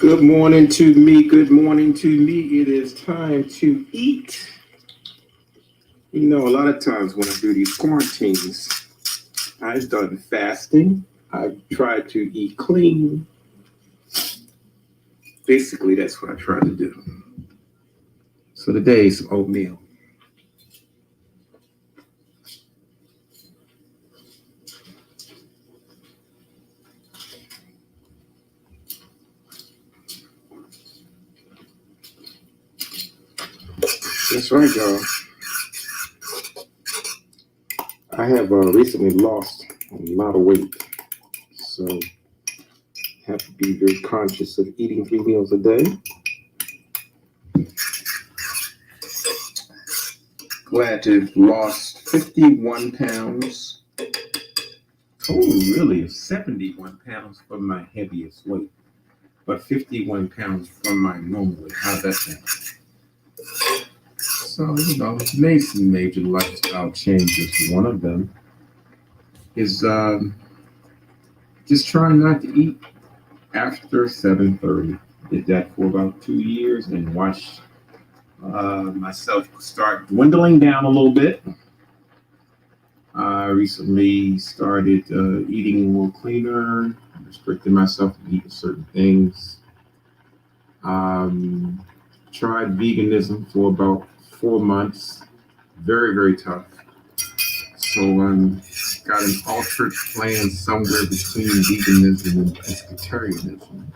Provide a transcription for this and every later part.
Good morning to me. Good morning to me. It is time to eat. You know, a lot of times when I do these quarantines, I've done fasting. I've tried to eat clean. Basically, that's what I try to do. So today, some oatmeal. That's right, y'all. I have recently lost a lot of weight, so have to be very conscious of eating 3 meals a day. Glad to have lost 51 pounds. Oh, really? 71 pounds from my heaviest weight, but 51 pounds from my normal weight. How's that sound? So, made some major lifestyle changes. One of them is just trying not to eat after 7:30. Did that for about 2 years and watched myself start dwindling down a little bit. I recently started eating a little cleaner, restricting myself to eating certain things. Tried veganism for about 4 months. Very, very tough. So got an altered plan somewhere between veganism and pescatarianism.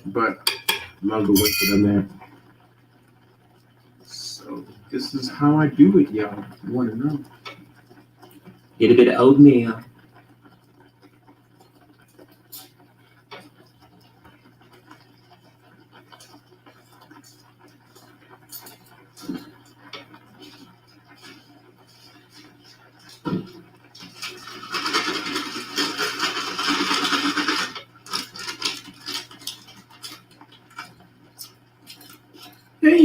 But love the weight that I'm at. So this is how I do it, y'all. If you want to know. Get a bit of oatmeal.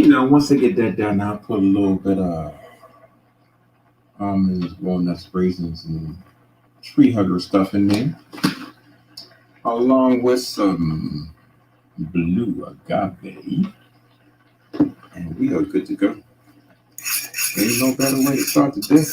And once I get that done, I'll put a little bit of almonds, walnuts, raisins, and tree hugger stuff in there, along with some blue agave, and we are good to go. Ain't no better way to start the day.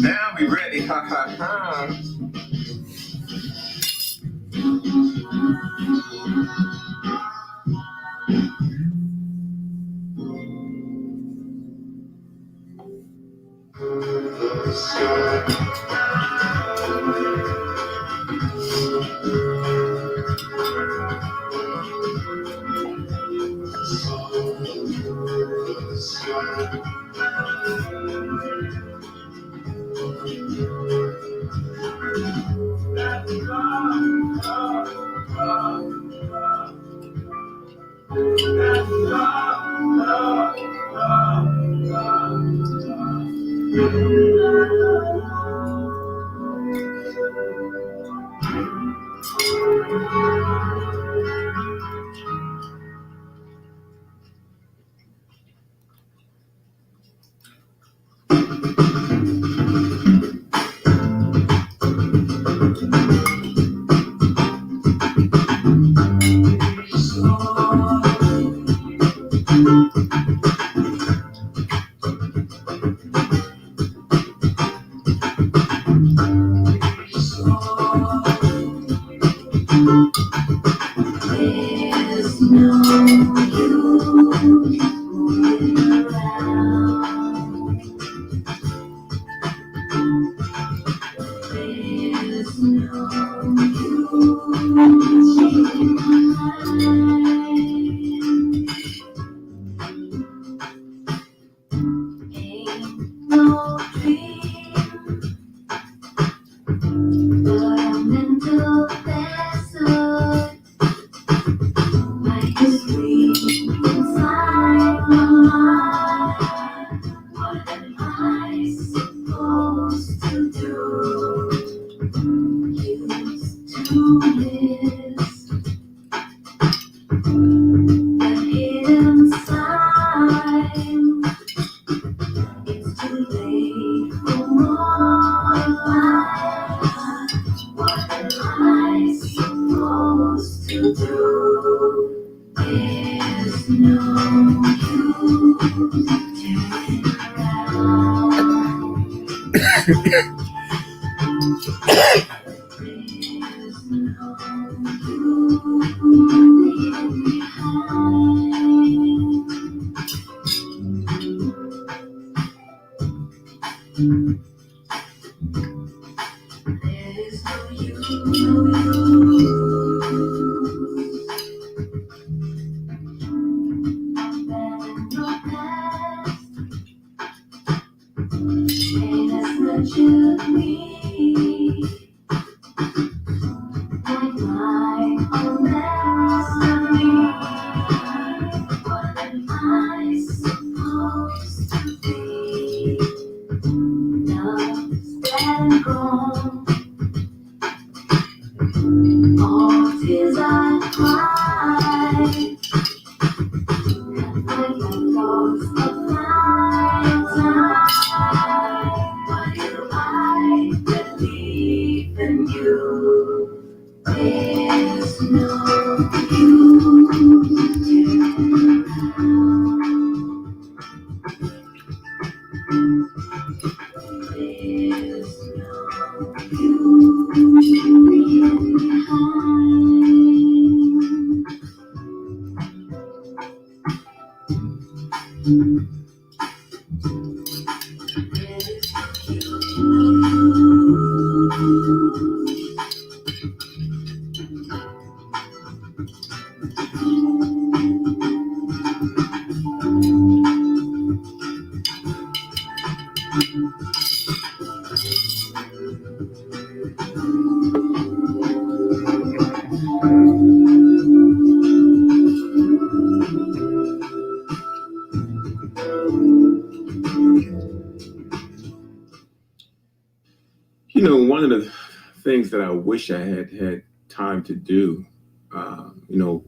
Now we ready, ha ha ha. There's no use moving around. There's no use changing my mind. Ain't no dream, but a mental desert. Like a stream inside my mind. What am I supposed to do? Used to list the hidden signs. It's too late for more lies. What am I supposed to do? There's no use turning around. There's no use leaving behind. There is no use, no use. Abandon your past, and as much as me, like my own destiny. What am I supposed to be? Lost and gone, all tears I cried. Like a ghost of night time. Why do I believe in you? There's no use turning around. There's no use leaving behind. There's no One of the things that I wish I had time to do, you know,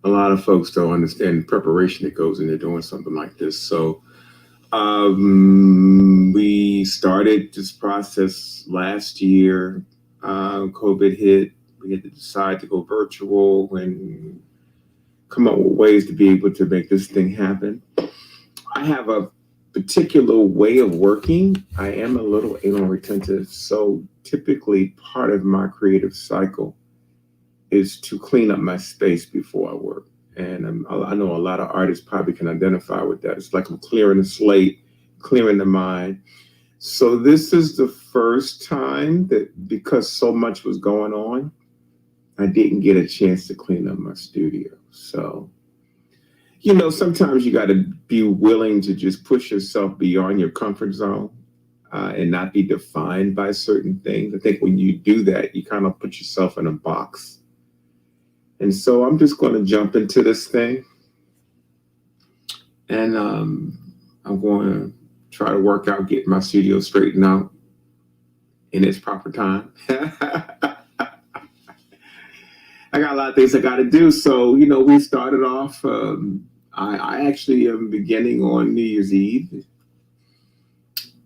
a lot of folks don't understand the preparation that goes into doing something like this. So we started this process last year. COVID hit. We had to decide to go virtual and come up with ways to be able to make this thing happen. I have a particular way of working. I am a little anal retentive. So typically part of my creative cycle is to clean up my space before I work. And I know a lot of artists probably can identify with that. It's like I'm clearing the slate, clearing the mind. So this is the first time that, because so much was going on, I didn't get a chance to clean up my studio. So, sometimes you got to be willing to just push yourself beyond your comfort zone and not be defined by certain things. I think when you do that, you kind of put yourself in a box. And so I'm just going to jump into this thing. And I'm going to try to work out, get my studio straightened out in its proper time. I got a lot of things I got to do. So, we started off. I actually am beginning on New Year's Eve.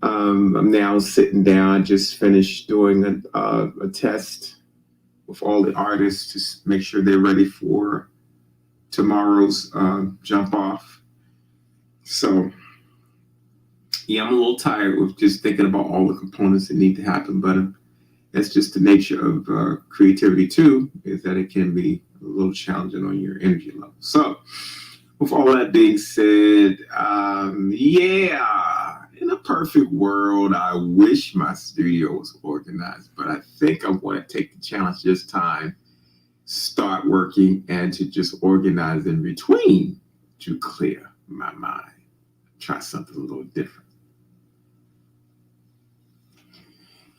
I'm now sitting down. I just finished doing a test with all the artists to make sure they're ready for tomorrow's jump off. So, yeah, I'm a little tired with just thinking about all the components that need to happen, but that's just the nature of creativity too, is that it can be a little challenging on your energy level. So with all that being said, in a perfect world, I wish my studio was organized, but I think I'm going to take the challenge this time, start working and to just organize in between to clear my mind. Try something a little different.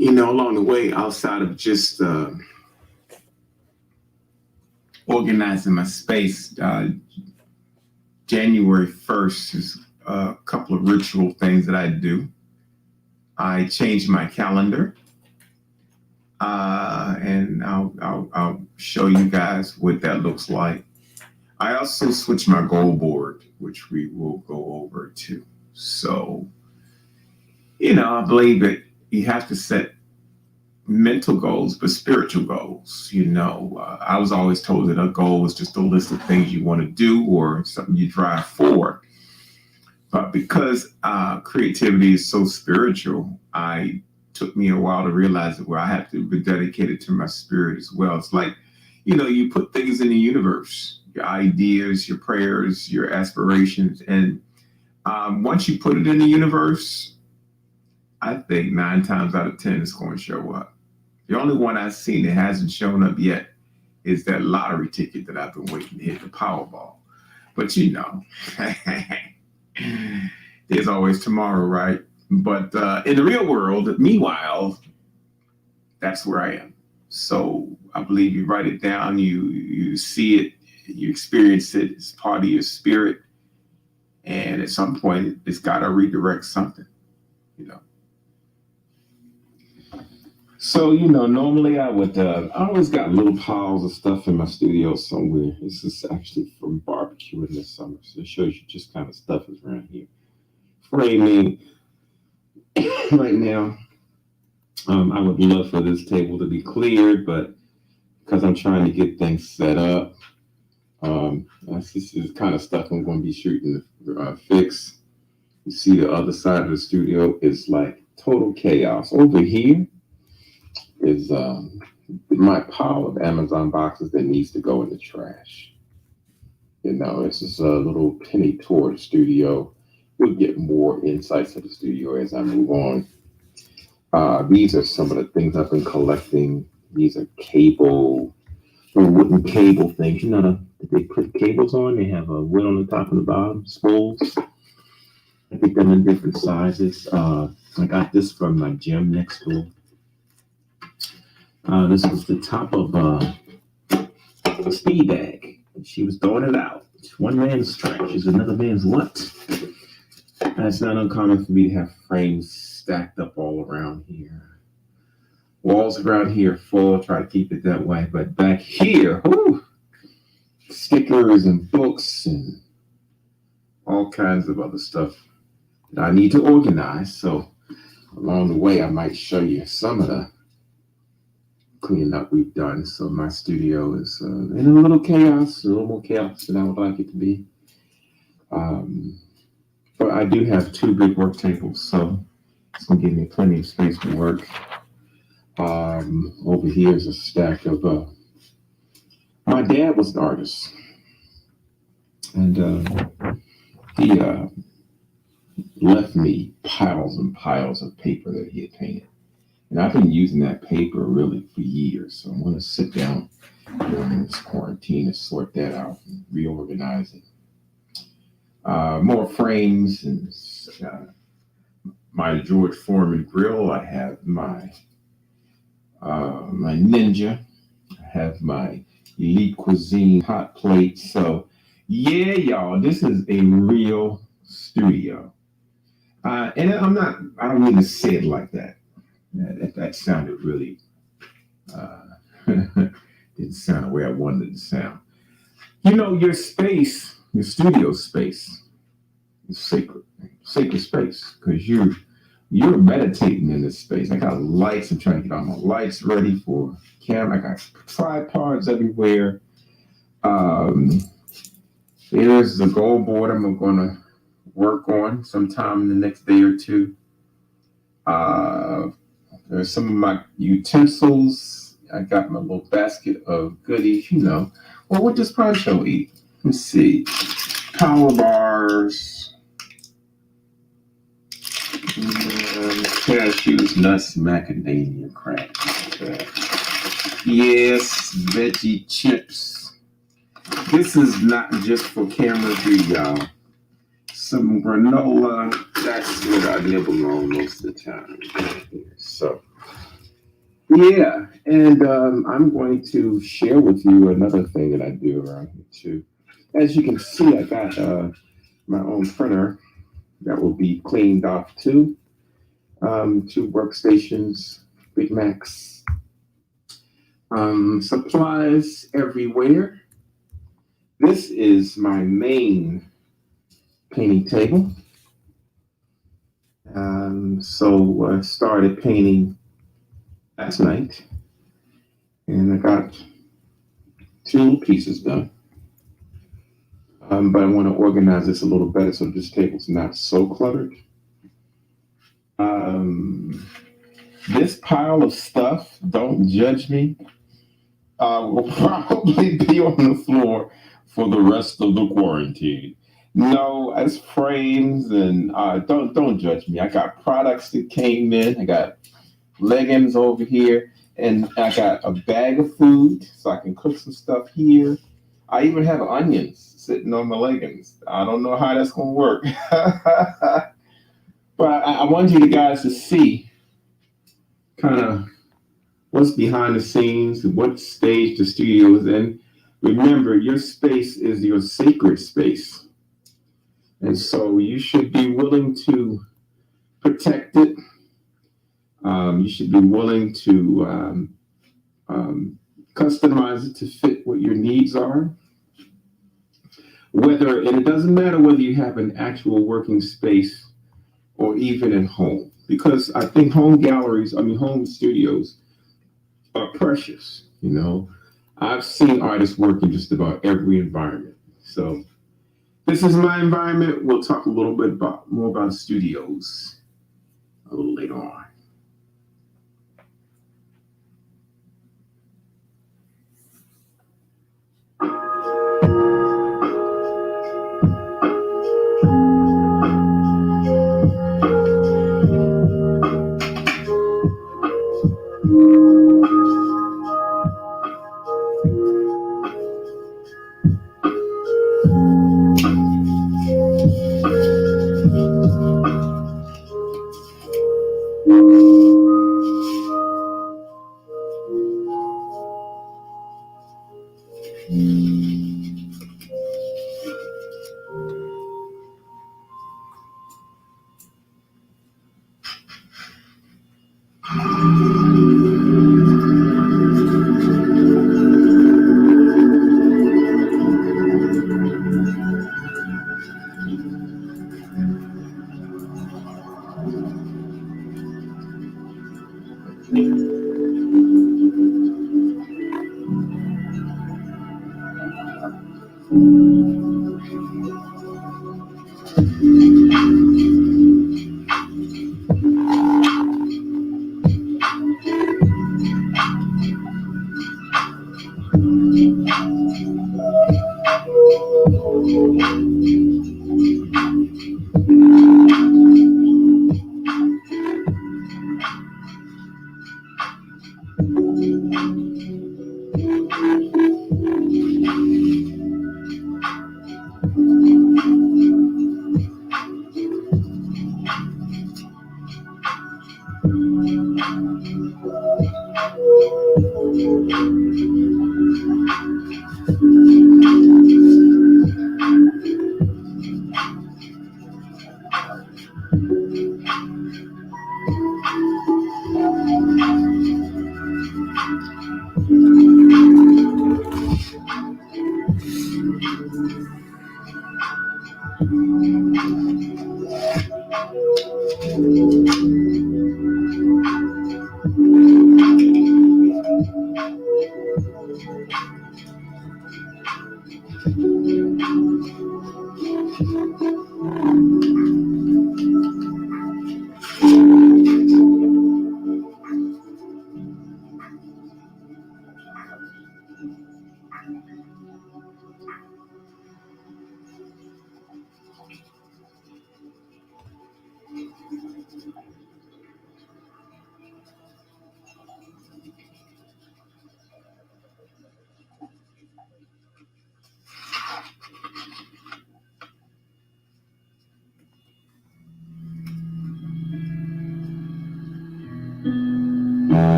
Along the way, outside of just organizing my space, January 1st is a couple of ritual things that I do. I change my calendar, and I'll show you guys what that looks like. I also switch my goal board, which we will go over too. So, I believe that you have to set mental goals, but spiritual goals. I was always told that a goal is just a list of things you want to do or something you drive for. But because creativity is so spiritual, it took me a while to realize that I have to be dedicated to my spirit as well. It's like, you put things in the universe, your ideas, your prayers, your aspirations. And once you put it in the universe, I think 9 times out of 10 it's going to show up. The only one I've seen that hasn't shown up yet is that lottery ticket that I've been waiting to hit, the Powerball. But there's always tomorrow, right? But in the real world, meanwhile, that's where I am. So I believe you write it down, you see it, you experience it, it's part of your spirit. And at some point, it's got to redirect something, So, normally I would, I always got little piles of stuff in my studio somewhere. This is actually from barbecuing this summer. So it shows you just kind of stuff is around here. Framing right now. I would love for this table to be cleared, but because I'm trying to get things set up, this is kind of stuff I'm going to be shooting to fix. You see the other side of the studio is like total chaos. Over here is my pile of Amazon boxes that needs to go in the trash. This is a little penny tour studio. You'll get more insights of the studio as I move on. These are some of the things I've been collecting. These are wooden cable things. They put cables on. They have a wood on the top and the bottom, spools. I get them in different sizes. I got this from my gym next door. This was the top of a speed bag. She was throwing it out. It's one man's trash is another man's what? It's not uncommon for me to have frames stacked up all around here. Walls around here full, try to keep it that way. But back here, whoo, stickers and books and all kinds of other stuff that I need to organize. So along the way, I might show you some of the cleaning up we've done. So my studio is in a little chaos, a little more chaos than I would like it to be. But I do have two big work tables, so it's going to give me plenty of space to work. Over here is a stack of, my dad was an artist, and he left me piles and piles of paper that he had painted. And I've been using that paper really for years. So I'm going to sit down during this quarantine and sort that out and reorganize it. More frames and my George Foreman grill. I have my Ninja. I have my Elite Cuisine hot plate. So yeah, y'all, this is a real studio. And I don't mean to say it like that. That sounded really, didn't sound the way I wanted it to sound. You know, your space, your studio space is sacred space, because you're meditating in this space. I got lights. I'm trying to get all my lights ready for camera. I got tripods everywhere. There's the goal board I'm going to work on sometime in the next day or two. There's some of my utensils. I got my little basket of goodies, you know. Well, what does Pancho eat? Let's see. Power bars, cashews, nuts, macadamia, crackers. Yes, veggie chips. This is not just for camera view, y'all. Some granola, that's what I nibble on most of the time. So, yeah, and I'm going to share with you another thing that I do around here too. As you can see, I got my own printer that will be cleaned off too. Two workstations, Big Macs, supplies everywhere. This is my main painting table. So I started painting last night, and I got two pieces done. But I want to organize this a little better so this table's not so cluttered. This pile of stuff, don't judge me, will probably be on the floor for the rest of the quarantine. No, as frames, and don't judge me. I got products that came in. I got leggings over here, and I got a bag of food so I can cook some stuff here. I even have onions sitting on my leggings. I don't know how that's gonna work, but I want you guys to see kind of what's behind the scenes, what stage the studio is in. Remember, your space is your sacred space. And so you should be willing to protect it. You should be willing to customize it to fit what your needs are. And it doesn't matter whether you have an actual working space or even at home, because I think home studios are precious. You know, I've seen artists work in just about every environment. So this is my environment. We'll talk a little bit more about studios a little later on.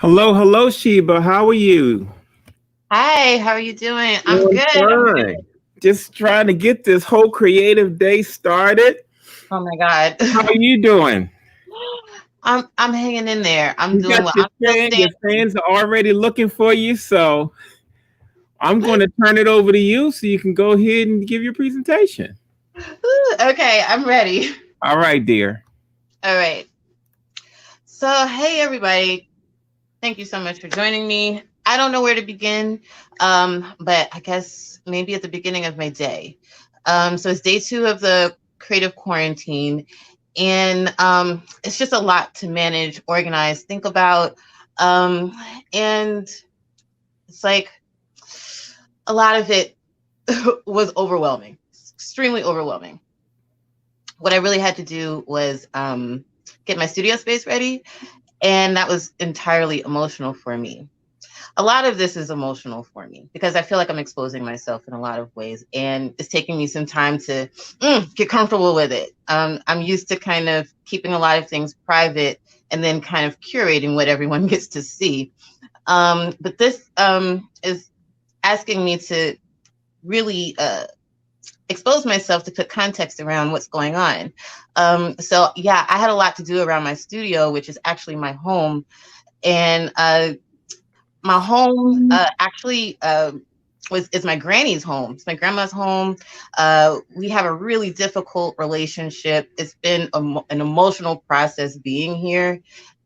Hello, hello, Sheba. How are you? Hi, how are you doing? I'm Doing good. I'm good. fine. Just trying to get this whole creative day started. Oh my God. How are you doing? I'm hanging in there. I'm You got doing well. your I'm still fan. Your standing. fans are already looking for you, so I'm going to turn it over to you so you can go ahead and give your presentation. Okay, I'm ready. All right, dear. All right. So, hey everybody. Thank you so much for joining me. I don't know where to begin, but I guess maybe at the beginning of my day. So it's day 2 of the creative quarantine, and it's just a lot to manage, organize, think about, and it's like a lot of it was overwhelming, extremely overwhelming. What I really had to do was get my studio space ready, and that was entirely emotional for me. A lot of this is emotional for me because I feel like I'm exposing myself in a lot of ways, and it's taking me some time to get comfortable with it. I'm used to kind of keeping a lot of things private and then kind of curating what everyone gets to see. But this is asking me to really expose myself to put context around what's going on. So yeah, I had a lot to do around my studio, which is actually my home, and my home actually is my granny's home. It's my grandma's home. We have a really difficult relationship. It's been an emotional process being here,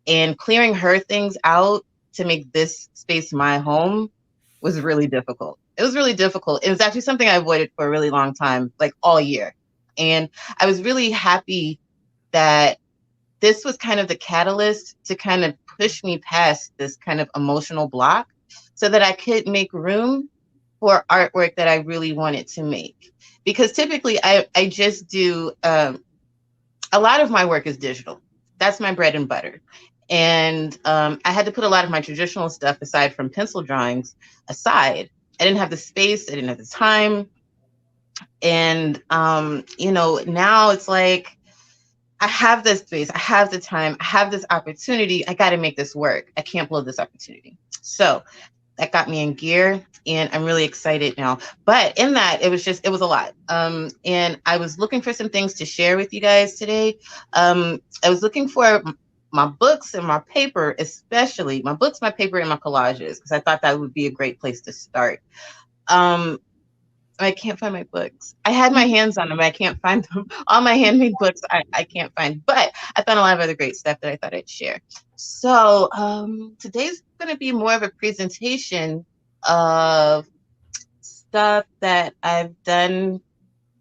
and clearing her things out to make this space my home was really difficult. It was really difficult. It was actually something I avoided for a really long time, like all year. And I was really happy that this was kind of the catalyst to kind of push me past this kind of emotional block so that I could make room for artwork that I really wanted to make. Because typically I just do a lot of my work is digital. That's my bread and butter. And I had to put a lot of my traditional stuff, aside from pencil drawings, aside. I didn't have the space, I didn't have the time. And, now it's like, I have this space, I have the time, I have this opportunity. I got to make this work. I can't blow this opportunity. So that got me in gear, and I'm really excited now. But in that, it was a lot. And I was looking for some things to share with you guys today. I was looking for my books and my paper, especially my books, my paper, and my collages, because I thought that would be a great place to start. Um, I can't find my books. I had my hands on them. I can't find them. All my handmade books, I can't find. But I found a lot of other great stuff that I thought I'd share. So today's going to be more of a presentation of stuff that I've done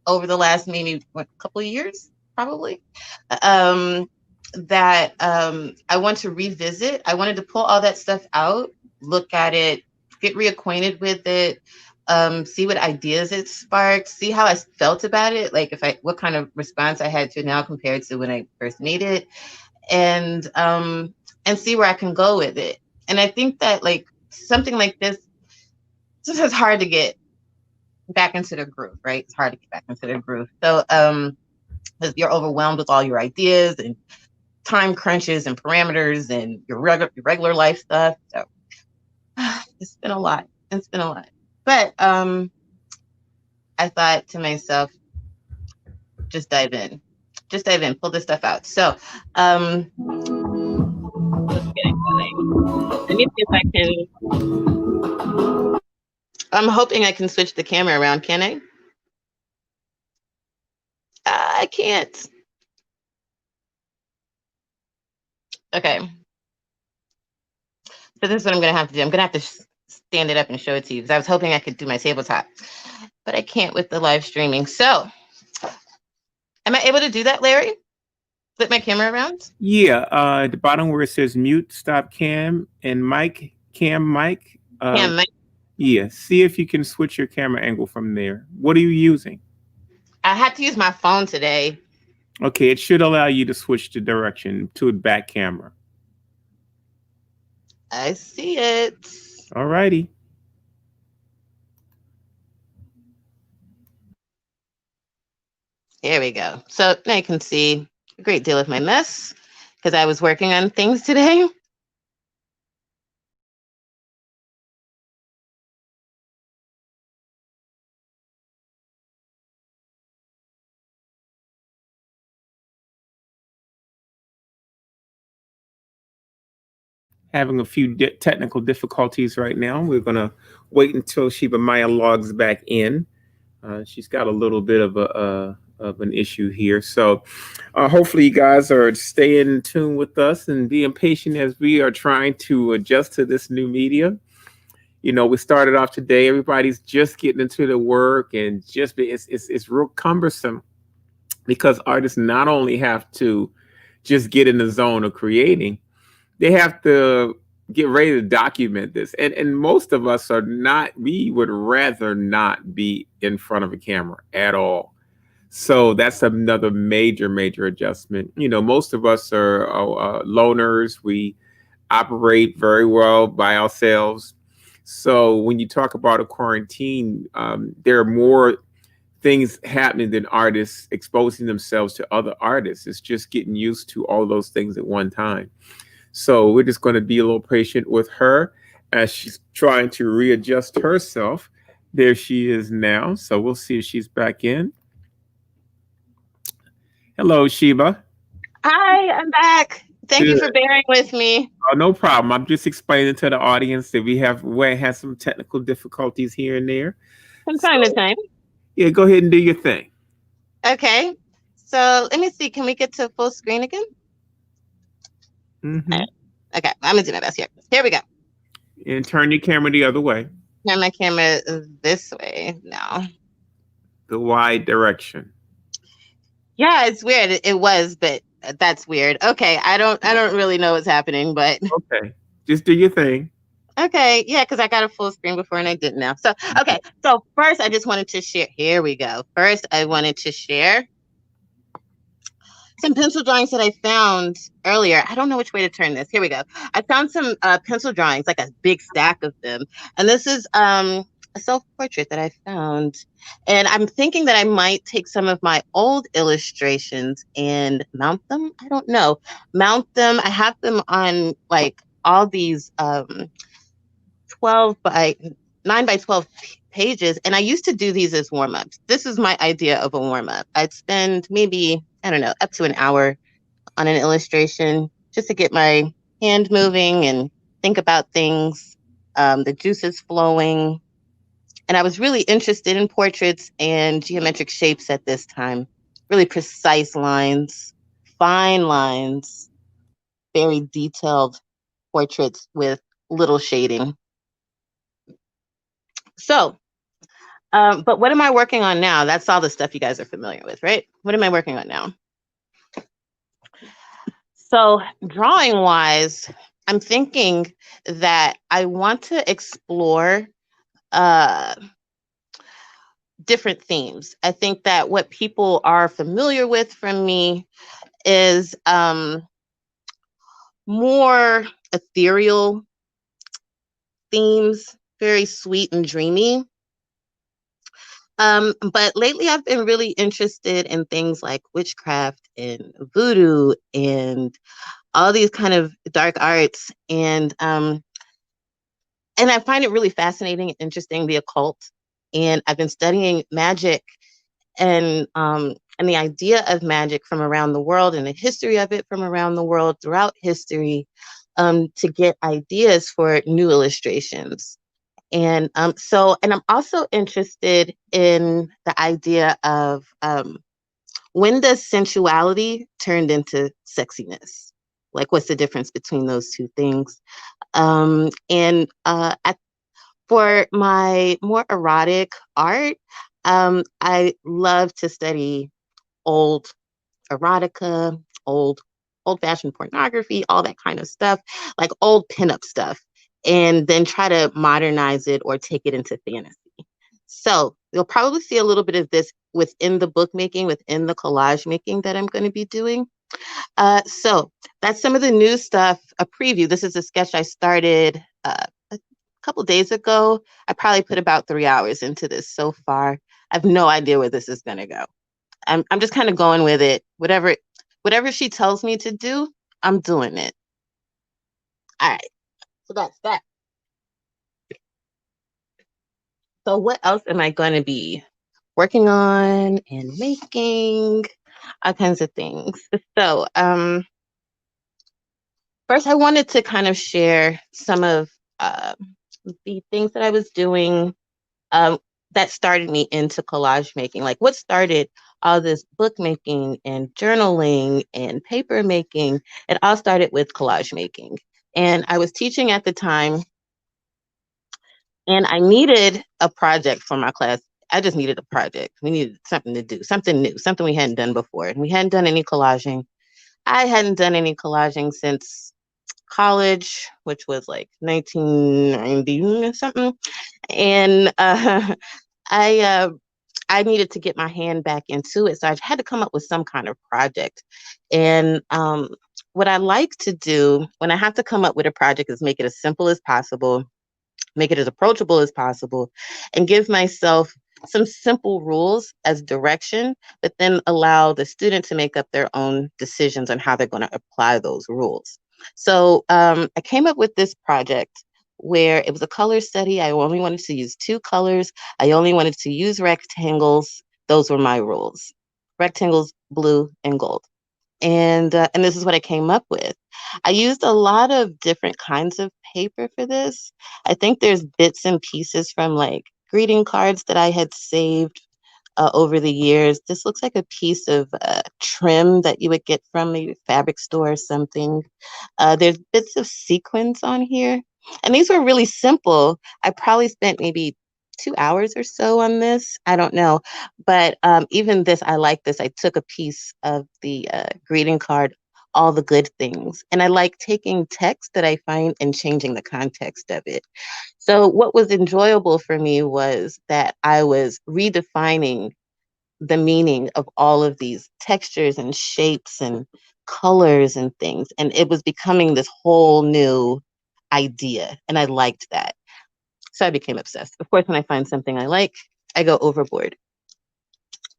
over the last maybe couple of years, probably. That I want to revisit. I wanted to pull all that stuff out, look at it, get reacquainted with it, see what ideas it sparked, see how I felt about it, like what kind of response I had to it now compared to when I first made it, and see where I can go with it. And I think that like something like this, it's hard to get back into the groove, right? It's hard to get back into the groove. So because you're overwhelmed with all your ideas and time crunches and parameters and your regular life stuff. So it's been a lot. It's been a lot. But I thought to myself, just dive in. Just dive in, pull this stuff out. So let's get it going. Let me see if I can. I'm hoping I can switch the camera around. Can I? I can't. Okay. So this is what I'm going to have to do. I'm going to have to stand it up and show it to you because I was hoping I could do my tabletop, but I can't with the live streaming. So am I able to do that, Larry? Flip my camera around? Yeah, at the bottom where it says mute, stop cam, and mic, cam mic. Cam mic. Yeah, see if you can switch your camera angle from there. What are you using? I had to use my phone today. Okay, it should allow you to switch the direction to a back camera. I see it. All righty. Here we go. So now you can see a great deal of my mess because I was working on things today. Having a few technical difficulties right now. We're going to wait until Sheba Maya logs back in. She's got a little bit of a of an issue here. So hopefully you guys are staying in tune with us and being patient as we are trying to adjust to this new media. We started off today. Everybody's just getting into the work and it's real cumbersome because artists not only have to just get in the zone of creating, they have to get ready to document this. And most of us are not, we would rather not be in front of a camera at all. So that's another major adjustment. Most of us are loners. We operate very well by ourselves. So when you talk about a quarantine, there are more things happening than artists exposing themselves to other artists. It's just getting used to all those things at one time. So we're just going to be a little patient with her as she's trying to readjust herself. There she is now. So we'll see if she's back in. Hello, Sheba. Hi, I'm back. Thank you Good. for bearing with me Oh, no problem. I'm just explaining to the audience that we had some technical difficulties here and there. from So time to time. yeah, go ahead and do your thing. Okay. So let me see. Can we get to full screen again? All Hmm. right. Okay. I'm going to do my best here. Here we go. And turn your camera the other way, Turn my camera this way now. the wide direction. Yeah, it's weird. It was, but that's weird. Okay. I don't really know what's happening, but Okay, just do your thing. okay. Yeah, because I got a full screen before and I didn't now. So, okay. So first, I just wanted to share. Here we go. First, I wanted to share some pencil drawings that I found earlier. I don't know which way to turn this. Here we go. I found some pencil drawings, like a big stack of them. And this is a self-portrait that I found. And I'm thinking that I might take some of my old illustrations and mount them. I don't know. Mount them. I have them on like all these 12 by 9 by 12 pages. And I used to do these as warm ups. This is my idea of a warm up. I'd spend maybe, I don't know, up to an hour on an illustration just to get my hand moving and think about things, the juices flowing. And I was really interested in portraits and geometric shapes at this time, really precise lines, fine lines, very detailed portraits with little shading. So, but what am I working on now? That's all the stuff you guys are familiar with, right? What am I working on now? So, drawing wise, I'm thinking that I want to explore uh, different themes. I think that what people are familiar with from me is more ethereal themes, very sweet and dreamy. But lately I've been really interested in things like witchcraft and voodoo and all these kind of dark arts. And I find it really fascinating and interesting, the occult. And I've been studying magic and the idea of magic from around the world and the history of it from around the world throughout history, to get ideas for new illustrations. And I'm also interested in the idea of when does sensuality turned into sexiness? Like, what's the difference between those two things? For my more erotic art, I love to study old erotica, old-fashioned pornography, all that kind of stuff, like old pinup stuff, and then try to modernize it or take it into fantasy. So you'll probably see a little bit of this within the bookmaking, within the collage making that I'm going to be doing. So that's some of the new stuff, a preview. This is a sketch I started a couple days ago. I probably put about 3 hours into this so far. I have no idea where this is going to go. I'm just kind of going with it. Whatever she tells me to do, I'm doing it. All right. So that's that. So what else am I going to be working on and making? All kinds of things. So first, I wanted to kind of share some of the things that I was doing. Um, that started me into collage making. Like what started all this bookmaking and journaling and paper making, it all started with collage making. And I was teaching at the time, and I needed a project for my class. I just needed a project. We needed something to do, something new, something we hadn't done before. And we hadn't done any collaging. I hadn't done any collaging since college, which was like 1990 or something. And I uh, I needed to get my hand back into it. So I had to come up with some kind of project. And what I like to do when I have to come up with a project is make it as simple as possible, make it as approachable as possible, and give myself some simple rules as direction, but then allow the student to make up their own decisions on how they're going to apply those rules. So I came up with this project where it was a color study. I only wanted to use two colors. I only wanted to use rectangles. Those were my rules: rectangles, blue, and gold. And this is what I came up with. I used a lot of different kinds of paper for this. I think there's bits and pieces from like greeting cards that I had saved over the years. This looks like a piece of trim that you would get from a fabric store or something. There's bits of sequins on here. And these were really simple. I probably spent maybe 2 hours or so on this. I don't know. But even this, I like this. I took a piece of the greeting card, all the good things. And I like taking text that I find and changing the context of it. So, what was enjoyable for me was that I was redefining the meaning of all of these textures and shapes and colors and things. And it was becoming this whole new idea. And I liked that. So I became obsessed. Of course, when I find something I like, I go overboard.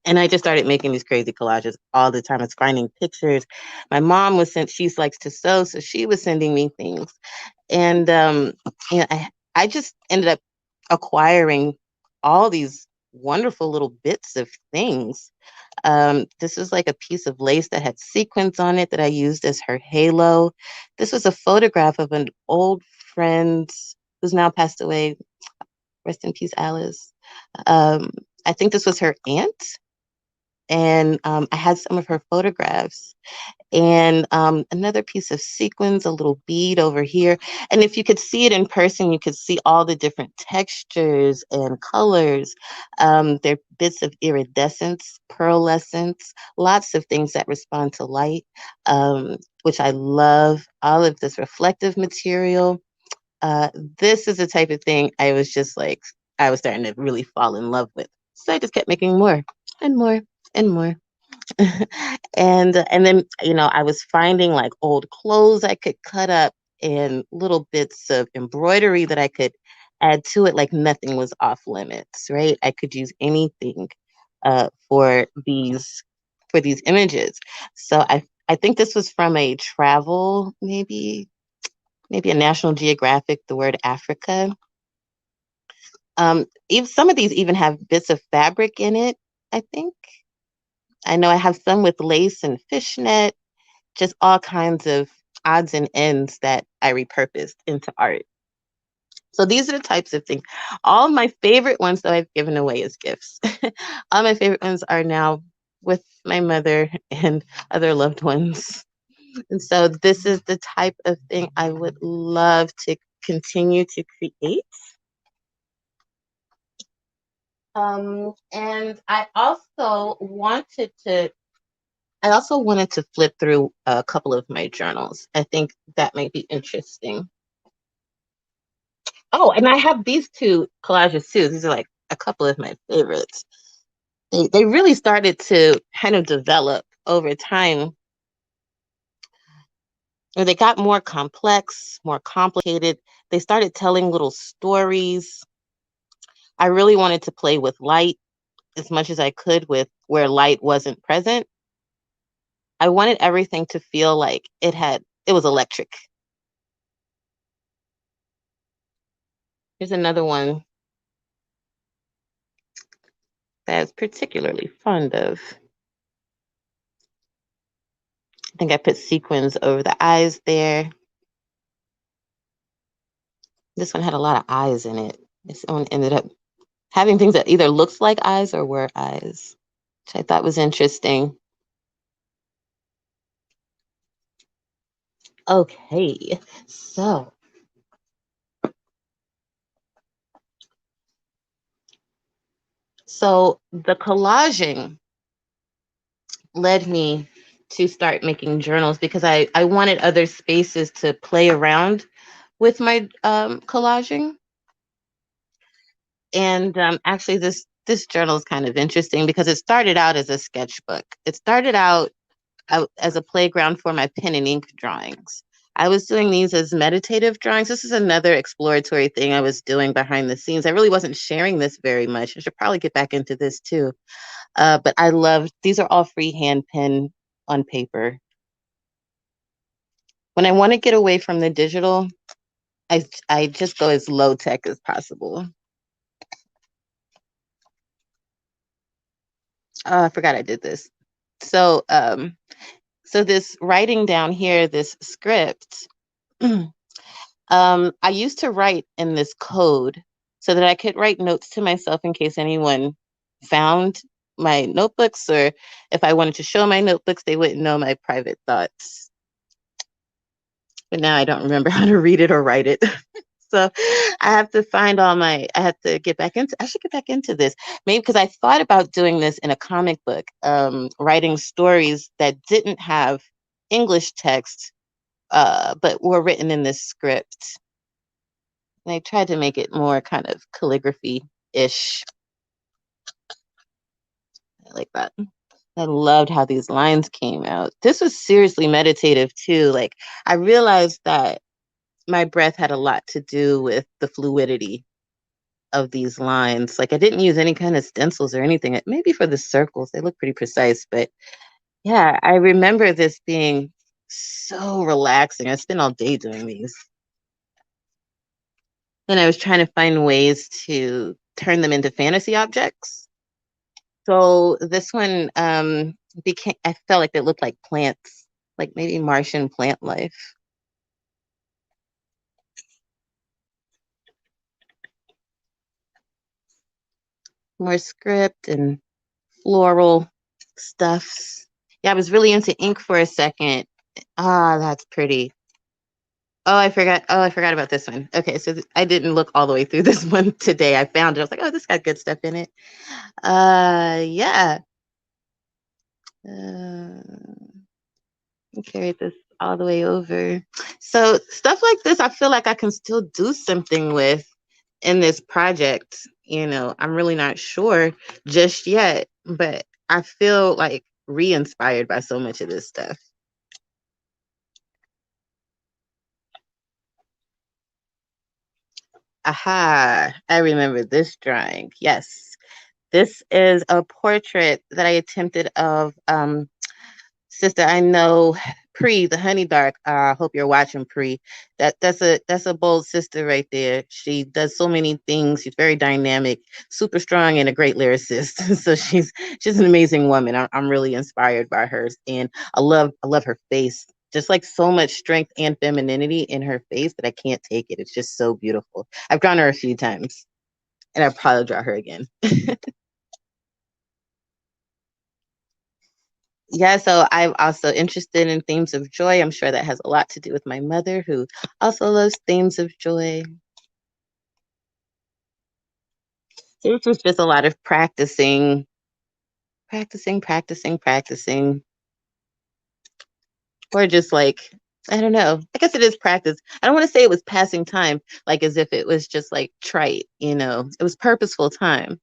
And I just started making these crazy collages all the time. I was finding pictures. My mom was sent, she likes to sew, so she was sending me things. And you know, I just ended up acquiring all these wonderful little bits of things. This was like a piece of lace that had sequins on it that I used as her halo. This was a photograph of an old friend who's now passed away. Rest in peace, Alice. Um, I think this was her aunt, and I had some of her photographs, and another piece of sequins, a little bead over here. And if you could see it in person, you could see all the different textures and colors. There are bits of iridescence, pearlescence, lots of things that respond to light, which I love. All of this reflective material. Uh, this is the type of thing I was just like, I was starting to really fall in love with. So I just kept making more and more and more. And then I was finding like old clothes I could cut up and little bits of embroidery that I could add to it. Like nothing was off limits, right? I could use anything for these images. So I think this was from a travel, maybe a National Geographic, the word Africa. Even some of these even have bits of fabric in it, I think. I know I have some with lace and fishnet, just all kinds of odds and ends that I repurposed into art. So these are the types of things. All my favorite ones that I've given away as gifts. All my favorite ones are now with my mother and other loved ones. And so this is the type of thing I would love to continue to create. And I also wanted to flip through a couple of my journals. I think that might be interesting. Oh, and I have these two collages too. These are like a couple of my favorites. They really started to kind of develop over time. Or they got more complex, more complicated. They started telling little stories. I really wanted to play with light as much as I could with where light wasn't present. I wanted everything to feel like it was electric. Here's another one that I was particularly fond of. I think I put sequins over the eyes there. This one had a lot of eyes in it. This one ended up having things that either looks like eyes or were eyes, which I thought was interesting. Okay, so the collaging led me to start making journals because I wanted other spaces to play around with my collaging. And actually, this journal is kind of interesting because it started out as a sketchbook. It started out as a playground for my pen and ink drawings. I was doing these as meditative drawings. This is another exploratory thing I was doing behind the scenes. I really wasn't sharing this very much. I should probably get back into this too. But I love these are all freehand pen on paper. When I want to get away from the digital, I just go as low tech as possible. Oh, I forgot I did this. So so this writing down here, this script, I used to write in this code so that I could write notes to myself in case anyone found my notebooks, or if I wanted to show my notebooks, they wouldn't know my private thoughts. But now I don't remember how to read it or write it. So I have to find I have to get back into, I should get back into this. Maybe because I thought about doing this in a comic book, writing stories that didn't have English text, but were written in this script. And I tried to make it more kind of calligraphy-ish, like that. I loved how these lines came out. This was seriously meditative too. Like I realized that my breath had a lot to do with the fluidity of these lines. Like I didn't use any kind of stencils or anything. Maybe for the circles, they look pretty precise. But yeah, I remember this being so relaxing. I spent all day doing these. And I was trying to find ways to turn them into fantasy objects. So this one became, I felt like they looked like plants, like maybe Martian plant life. More script and floral stuffs. Yeah, I was really into ink for a second. Ah, that's pretty. Oh, I forgot. Oh, I forgot about this one. Okay, so I didn't look all the way through this one today. I found it. I was like, oh, this got good stuff in it. Yeah. Uh, carry this all the way over. So stuff like this, I feel like I can still do something with in this project. You know, I'm really not sure just yet, but I feel like re-inspired by so much of this stuff. Aha, I remember this drawing. Yes. This is a portrait that I attempted of sister I know, Pre, the honey dark. I hope you're watching, Pre. That's a bold sister right there. She does so many things. She's very dynamic, super strong, and a great lyricist. So she's an amazing woman. I'm really inspired by her, and I love her face. Just like so much strength and femininity in her face that I can't take it. It's just so beautiful. I've drawn her a few times, and I'll probably draw her again. Yeah, so I'm also interested in themes of joy. I'm sure that has a lot to do with my mother, who also loves themes of joy. So this was just a lot of practicing, or just like, I don't know. I guess it is practice. I don't want to say it was passing time, like as if it was just like trite, you know. It was purposeful time,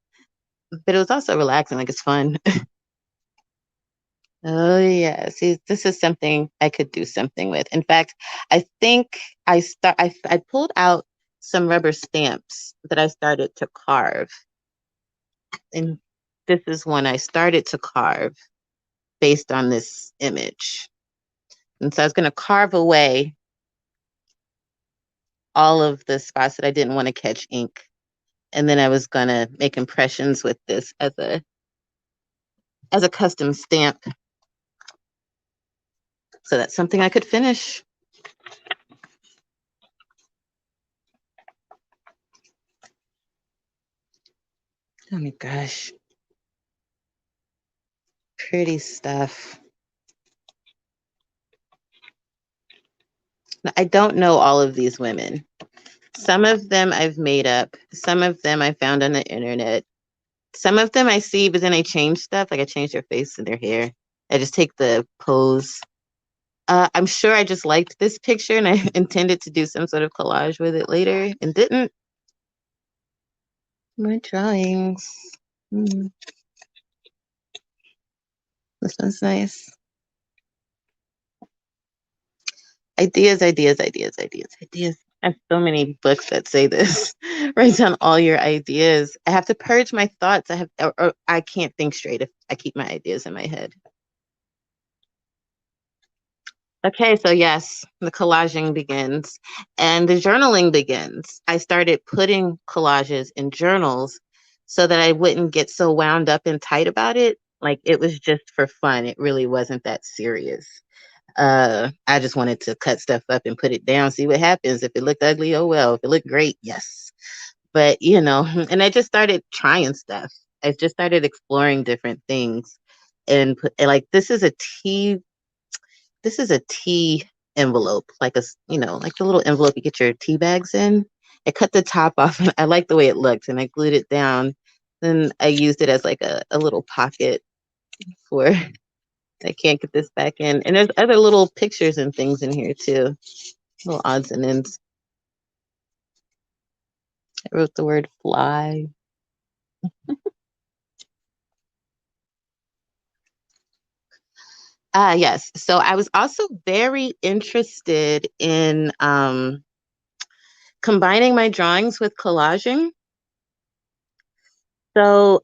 but it was also relaxing, like it's fun. Oh yeah. See, this is something I could do something with. In fact, I think I pulled out some rubber stamps that I started to carve. And this is one I started to carve based on this image. And so I was going to carve away all of the spots that I didn't want to catch ink. And then I was going to make impressions with this as a custom stamp. So that's something I could finish. Oh my gosh. Pretty stuff. I don't know all of these women. Some of them I've made up. Some of them I found on the internet. Some of them I see, but then I change stuff. Like I change their face and their hair. I just take the pose. I'm sure I just liked this picture and I intended to do some sort of collage with it later and didn't. My drawings. Hmm, this one's nice. Ideas, ideas, ideas, ideas, ideas. I have so many books that say this. Write down all your ideas. I have to purge my thoughts. Or I can't think straight if I keep my ideas in my head. Okay, so yes, the collaging begins and the journaling begins. I started putting collages in journals so that I wouldn't get so wound up and tight about it. Like it was just for fun. It really wasn't that serious. I just wanted to cut stuff up and put it down, see what happens. If it looked ugly, oh well. If it looked great, yes. But and I just started trying stuff. I just started exploring different things and like this is a tea envelope, like like the little envelope you get your tea bags in. I cut the top off and I liked the way it looked and I glued it down. Then I used it as like a little pocket for I can't get this back in. And there's other little pictures and things in here too. Little odds and ends. I wrote the word fly. Yes. So I was also very interested in combining my drawings with collaging. So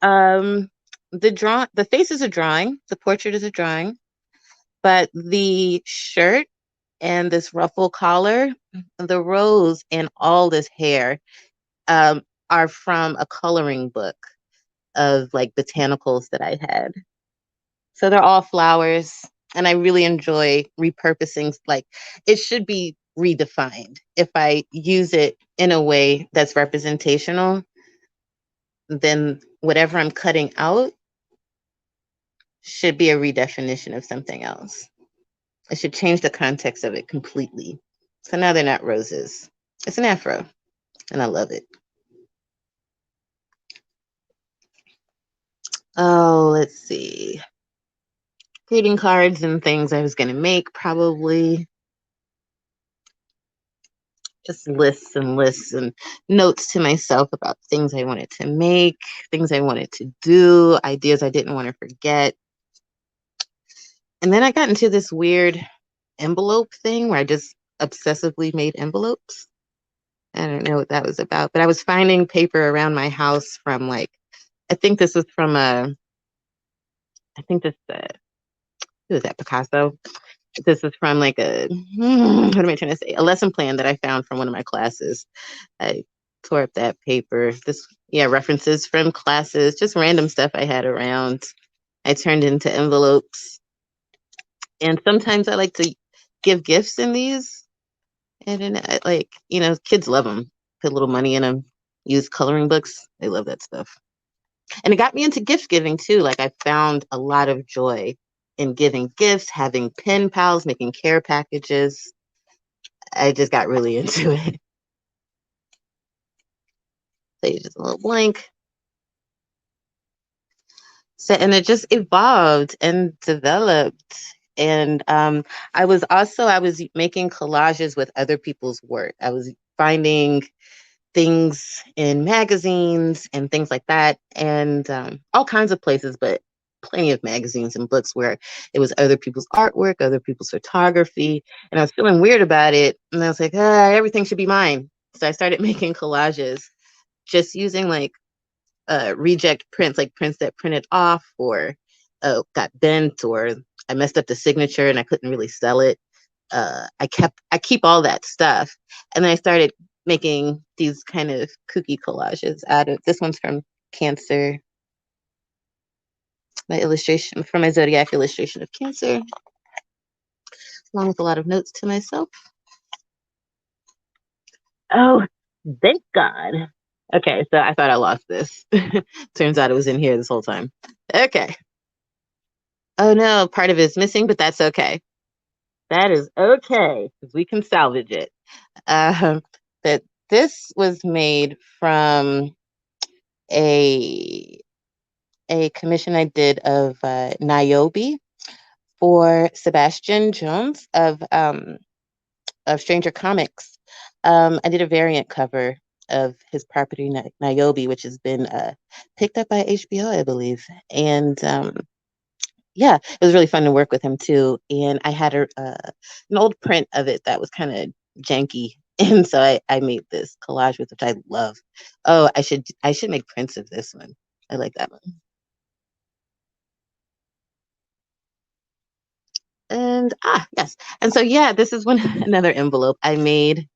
the face is a drawing, the portrait is a drawing, but the shirt and this ruffle collar, the rose and all this hair are from a coloring book of like botanicals that I had. So they're all flowers, and I really enjoy repurposing. Like it should be redefined. If I use it in a way that's representational, then whatever I'm cutting out should be a redefinition of something else. I should change the context of it completely. So now they're not roses. It's an afro, and I love it. Oh, let's see. Greeting cards and things I was going to make, probably. Just lists and lists and notes to myself about things I wanted to make, things I wanted to do, ideas I didn't want to forget. And then I got into this weird envelope thing where I just obsessively made envelopes. I don't know what that was about, but I was finding paper around my house from like, I think this was from I think this, who was that, Picasso? This is from like what am I trying to say? A lesson plan that I found from one of my classes. I tore up that paper. Yeah, references from classes, just random stuff I had around. I turned into envelopes. And sometimes I like to give gifts in these. And then, kids love them. Put a little money in them. Use coloring books. They love that stuff. And it got me into gift giving too. Like I found a lot of joy in giving gifts, having pen pals, making care packages. I just got really into it. So you just a little blank. So and it just evolved and developed. And I was making collages with other people's work. I was finding things in magazines and things like that, and all kinds of places, but plenty of magazines and books where it was other people's artwork, other people's photography, and I was feeling weird about it. And I was like, everything should be mine. So I started making collages, just using like reject prints, like prints that printed off or got bent, or I messed up the signature and I couldn't really sell it. I keep all that stuff, and then I started making these kind of kooky collages out of. This one's from Cancer, my illustration from my zodiac illustration of Cancer, along with a lot of notes to myself. Oh, thank God! Okay, so I thought I lost this. Turns out it was in here this whole time. Okay. Oh no, part of it is missing, but that's okay. That is okay, 'cause we can salvage it. Um, but this was made from a a commission I did of Niobe for Sebastian Jones of Stranger Comics. I did a variant cover of his property Niobe, which has been picked up by HBO, I believe, and yeah, it was really fun to work with him too. And I had an old print of it that was kind of janky, and so I made this collage with which I love. Oh, I should make prints of this one. I like that one. And yes, and so yeah, this is one another envelope I made.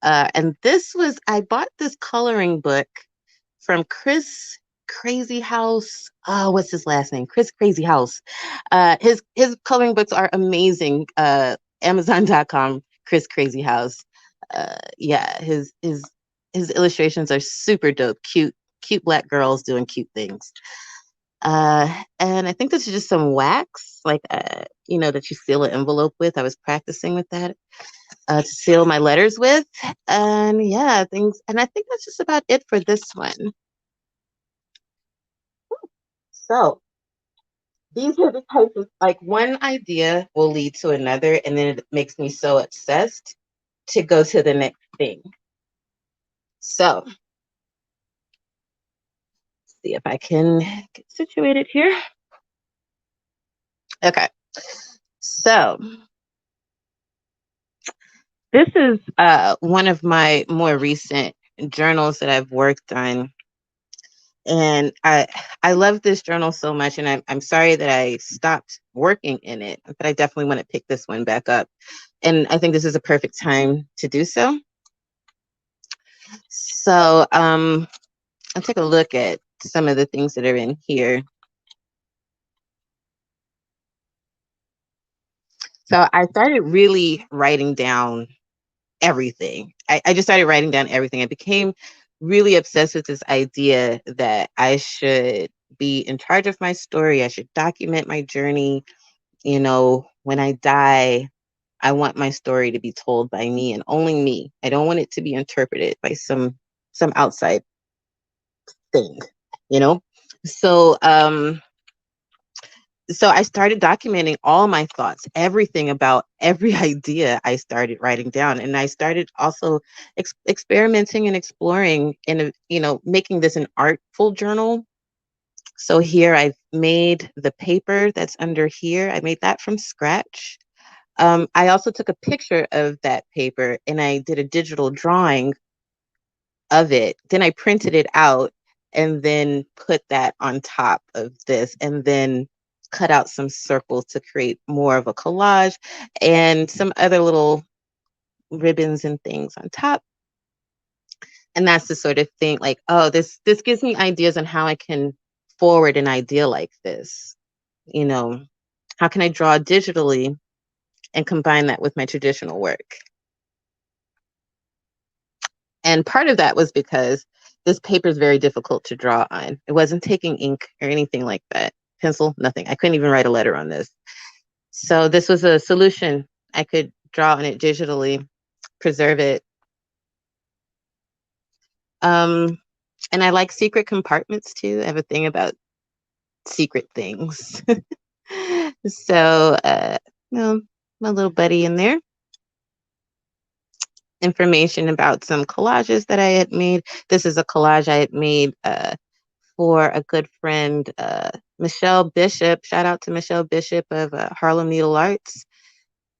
And this was I bought this coloring book from Chris Crazy House. Oh, what's his last name? Chris Crazy House. His coloring books are amazing. Amazon.com, Chris Crazy House. Yeah, his illustrations are super dope. Cute black girls doing cute things. And I think this is just some wax, like that you seal an envelope with. I was practicing with that to seal my letters with. And yeah, things. And I think that's just about it for this one. So these are the types of like one idea will lead to another, and then it makes me so obsessed to go to the next thing. So see if I can get situated here. Okay. So this is one of my more recent journals that I've worked on. And I love this journal so much, and I'm sorry that I stopped working in it, but I definitely want to pick this one back up. And I think this is a perfect time to do so. So I'll take a look at some of the things that are in here. So I started really writing down everything. I just started writing down everything. I became really obsessed with this idea that I should be in charge of my story. I should document my journey. When I die, I want my story to be told by me and only me. I don't want it to be interpreted by some outside thing, you know? So so I started documenting all my thoughts, everything about every idea I started writing down. And I started also experimenting and exploring and, making this an artful journal. So here I've made the paper that's under here. I made that from scratch. I also took a picture of that paper and I did a digital drawing of it. Then I printed it out and then put that on top of this and then cut out some circles to create more of a collage and some other little ribbons and things on top. And that's the sort of thing like, oh, this gives me ideas on how I can forward an idea like this. You know, how can I draw digitally and combine that with my traditional work? And part of that was because this paper is very difficult to draw on. It wasn't taking ink or anything like that. Pencil, nothing. I couldn't even write a letter on this. So this was a solution. I could draw on it digitally, preserve it. Um, and I like secret compartments too. I have a thing about secret things. So, my little buddy in there. Information about some collages that I had made. This is a collage I had made for a good friend, Michelle Bishop. Shout out to Michelle Bishop of Harlem Needle Arts.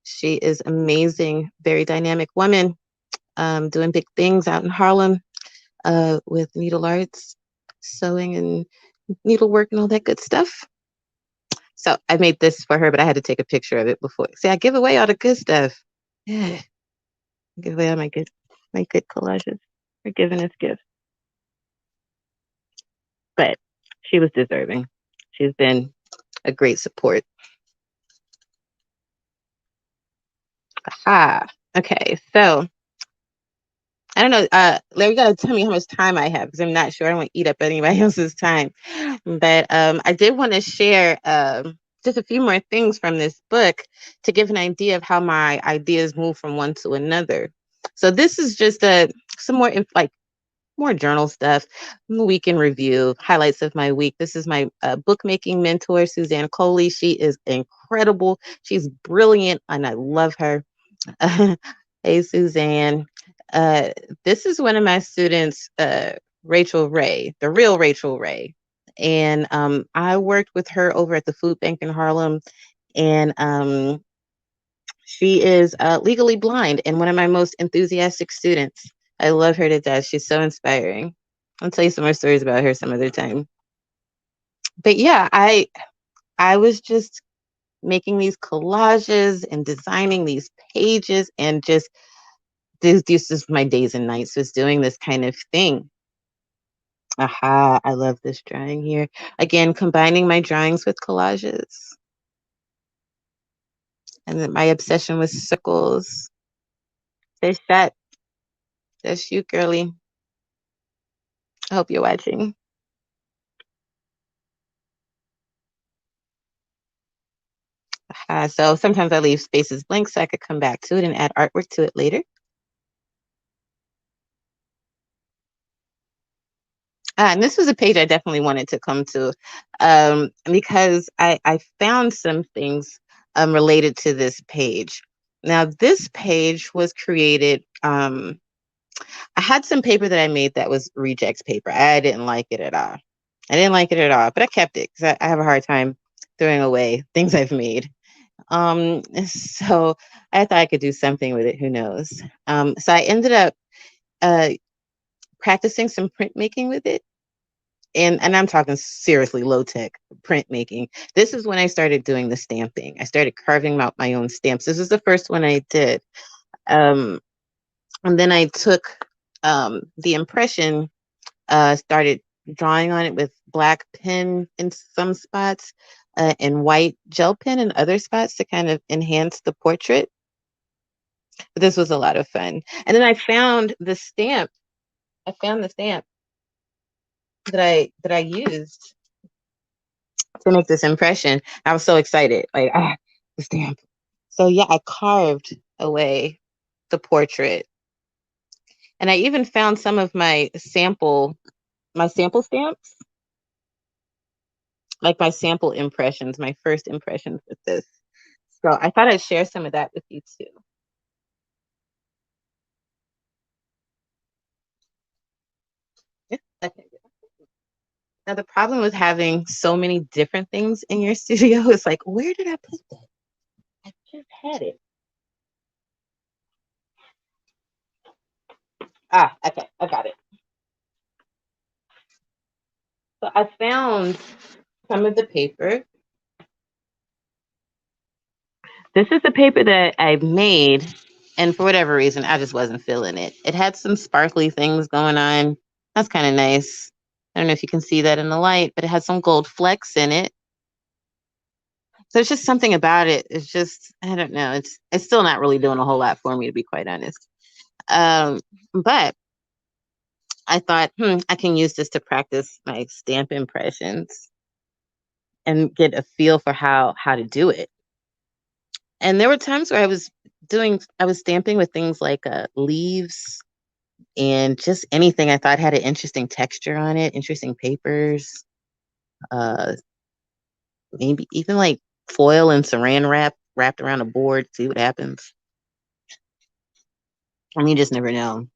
She is amazing, very dynamic woman, doing big things out in Harlem with needle arts, sewing and needlework and all that good stuff. So I made this for her, but I had to take a picture of it before. See, I give away all the good stuff. Yeah, I give away all my good collages for giving us gifts. But she was deserving. She's been a great support. Okay, so I don't know. Larry, you gotta tell me how much time I have because I'm not sure. I don't want to eat up anybody else's time. But I did want to share just a few more things from this book to give an idea of how my ideas move from one to another. So this is just some more like more journal stuff, week in review, highlights of my week. This is my bookmaking mentor, Suzanne Coley. She is incredible. She's brilliant, and I love her. Hey, Suzanne. Uh, this is one of my students, Rachel Ray, the real Rachel Ray. And I worked with her over at the food bank in Harlem. And she is legally blind and one of my most enthusiastic students. I love her to death. She's so inspiring. I'll tell you some more stories about her some other time. But yeah, I was just making these collages and designing these pages and just this is my days and nights was doing this kind of thing. Aha, I love this drawing here. Again, combining my drawings with collages. And then my obsession with circles. There's that. That's you, girly. I hope you're watching. So sometimes I leave spaces blank so I could come back to it and add artwork to it later. And this was a page I definitely wanted to come to because I found some things related to this page. Now, this page was created. I had some paper that I made that was rejects paper. I didn't like it at all. I didn't like it at all, but I kept it because I have a hard time throwing away things I've made. So I thought I could do something with it. Who knows? So I ended up uh, practicing some printmaking with it. And I'm talking seriously low tech printmaking. This is when I started doing the stamping. I started carving out my own stamps. This is the first one I did. And then I took the impression, started drawing on it with black pen in some spots and white gel pen in other spots to kind of enhance the portrait. But this was a lot of fun. And then I found the stamp. I found the stamp that I used to make this impression. I was so excited. Like, the stamp. So yeah, I carved away the portrait. And I even found some of my sample stamps, like my sample impressions, my first impressions with this. So I thought I'd share some of that with you too. Okay. Now the problem with having so many different things in your studio is like, where did I put that? I just had it. Okay, I got it. So I found some of the paper. This is the paper that I made, and for whatever reason, I just wasn't feeling it. It had some sparkly things going on. That's kind of nice. I don't know if you can see that in the light, but it had some gold flecks in it. So it's just something about it. It's just, I don't know. It's still not really doing a whole lot for me, to be quite honest. But I thought, I can use this to practice my stamp impressions and get a feel for how to do it. And there were times where I was stamping with things like leaves and just anything I thought had an interesting texture on it, interesting papers, uh, maybe even like foil and saran wrap wrapped around a board, see what happens. I mean, you just never know.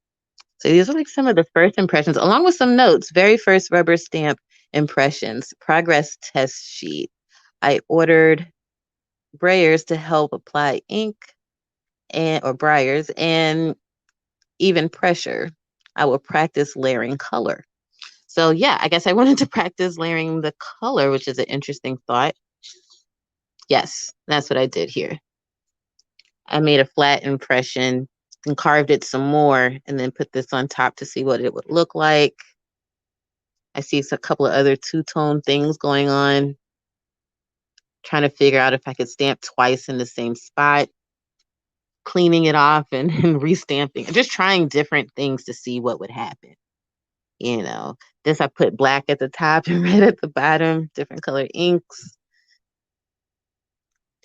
So these are like some of the first impressions, along with some notes. Very first rubber stamp impressions, progress test sheet. I ordered brayers to help apply ink or briars and even pressure. I will practice layering color. So yeah, I guess I wanted to practice layering the color, which is an interesting thought. Yes, that's what I did here. I made a flat impression and carved it some more and then put this on top to see what it would look like. I see a couple of other two-tone things going on. Trying to figure out if I could stamp twice in the same spot. cleaning it off and restamping, just trying different things to see what would happen. You know, this I put black at the top and red at the bottom, different color inks,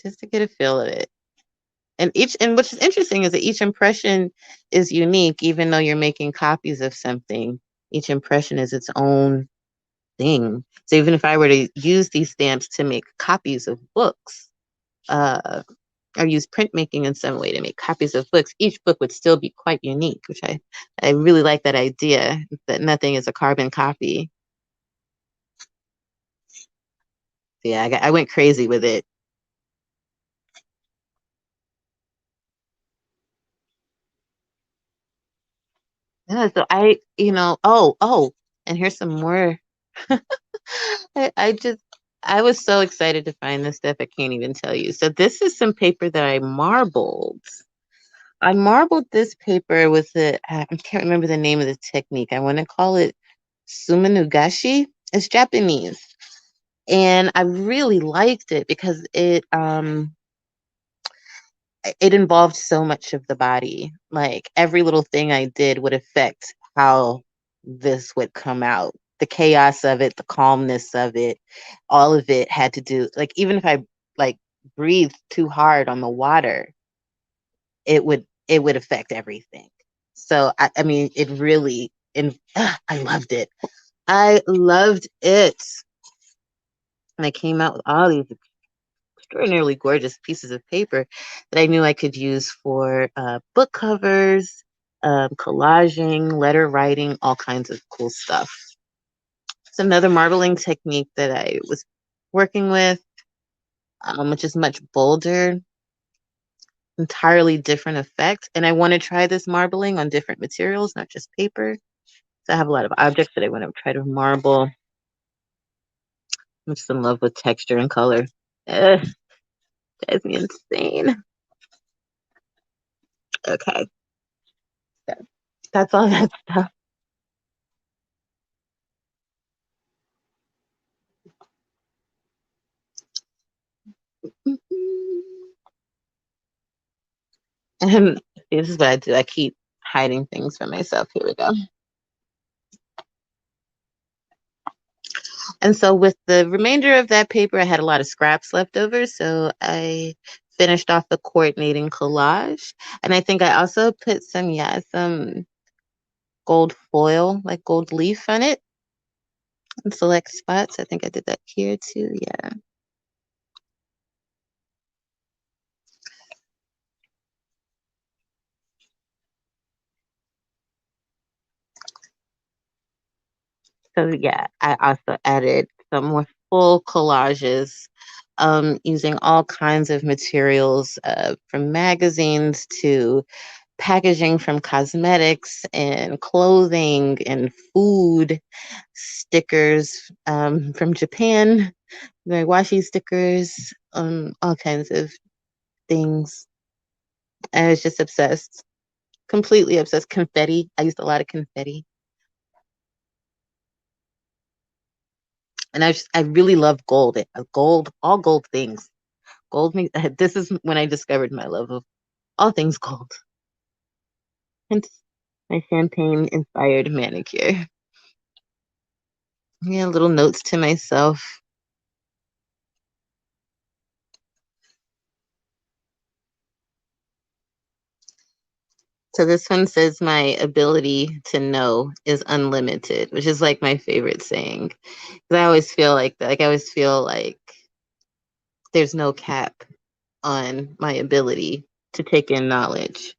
just to get a feel of it. And what's interesting is that each impression is unique, even though you're making copies of something. Each impression is its own thing. So even if I were to use these stamps to make copies of books, uh, or use printmaking in some way to make copies of books, each book would still be quite unique, which I really like that idea that nothing is a carbon copy. So yeah, I went crazy with it. Yeah, so and here's some more. I just I was so excited to find this stuff. I can't even tell you. So this is some paper that I marbled. I marbled this paper with I can't remember the name of the technique. I want to call it sumanugashi. It's Japanese. And I really liked it because it involved so much of the body. Like every little thing I did would affect how this would come out. The chaos of it, the calmness of it, all of it had to do, like, even if I like breathed too hard on the water, it would affect everything. So I mean, it really, and I loved it. I loved it. And I came out with all these extraordinarily gorgeous pieces of paper that I knew I could use for book covers, collaging, letter writing, all kinds of cool stuff. It's another marbling technique that I was working with, which is much bolder, entirely different effect. And I want to try this marbling on different materials, not just paper. So I have a lot of objects that I want to try to marble. I'm just in love with texture and color. Ugh, drives me insane. Okay, so that's all that stuff. And this is what I do. I keep hiding things from myself. Here we go. And so with the remainder of that paper, I had a lot of scraps left over. So I finished off the coordinating collage. And I think I also put some gold foil, like gold leaf on it in select spots. I think I did that here too. Yeah. So yeah, I also added some more full collages, using all kinds of materials, from magazines to packaging, from cosmetics and clothing and food, stickers, from Japan, my washi stickers, all kinds of things. I was just obsessed, completely obsessed. Confetti. I used a lot of confetti. And I really love gold. Gold, all gold things. Gold. This is when I discovered my love of all things gold. Hence my champagne inspired manicure. Yeah, little notes to myself. So this one says my ability to know is unlimited, which is like my favorite saying. Because I always feel like that. Like I always feel like there's no cap on my ability to take in knowledge.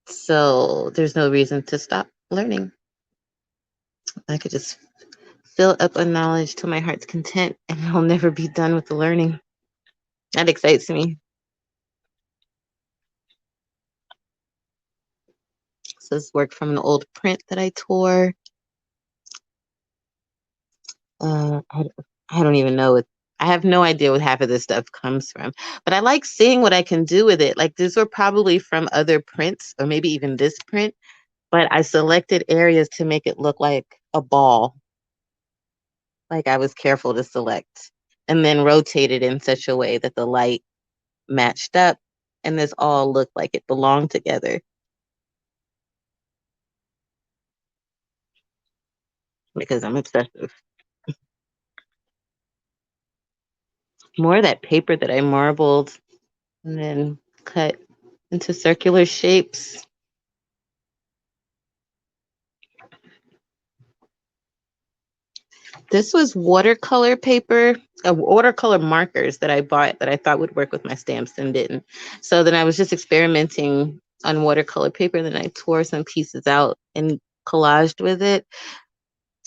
So there's no reason to stop learning. I could just fill up on knowledge to my heart's content and I'll never be done with the learning. That excites me. So this work from an old print that I tore. I don't even know. I have no idea what half of this stuff comes from, but I like seeing what I can do with it. Like these were probably from other prints or maybe even this print, but I selected areas to make it look like a ball. Like I was careful to select and then rotate it in such a way that the light matched up. and this all looked like it belonged together because I'm obsessive. More of that paper that I marbled and then cut into circular shapes. This was watercolor paper, watercolor markers that I bought that I thought would work with my stamps and didn't. So then I was just experimenting on watercolor paper. And then I tore some pieces out and collaged with it.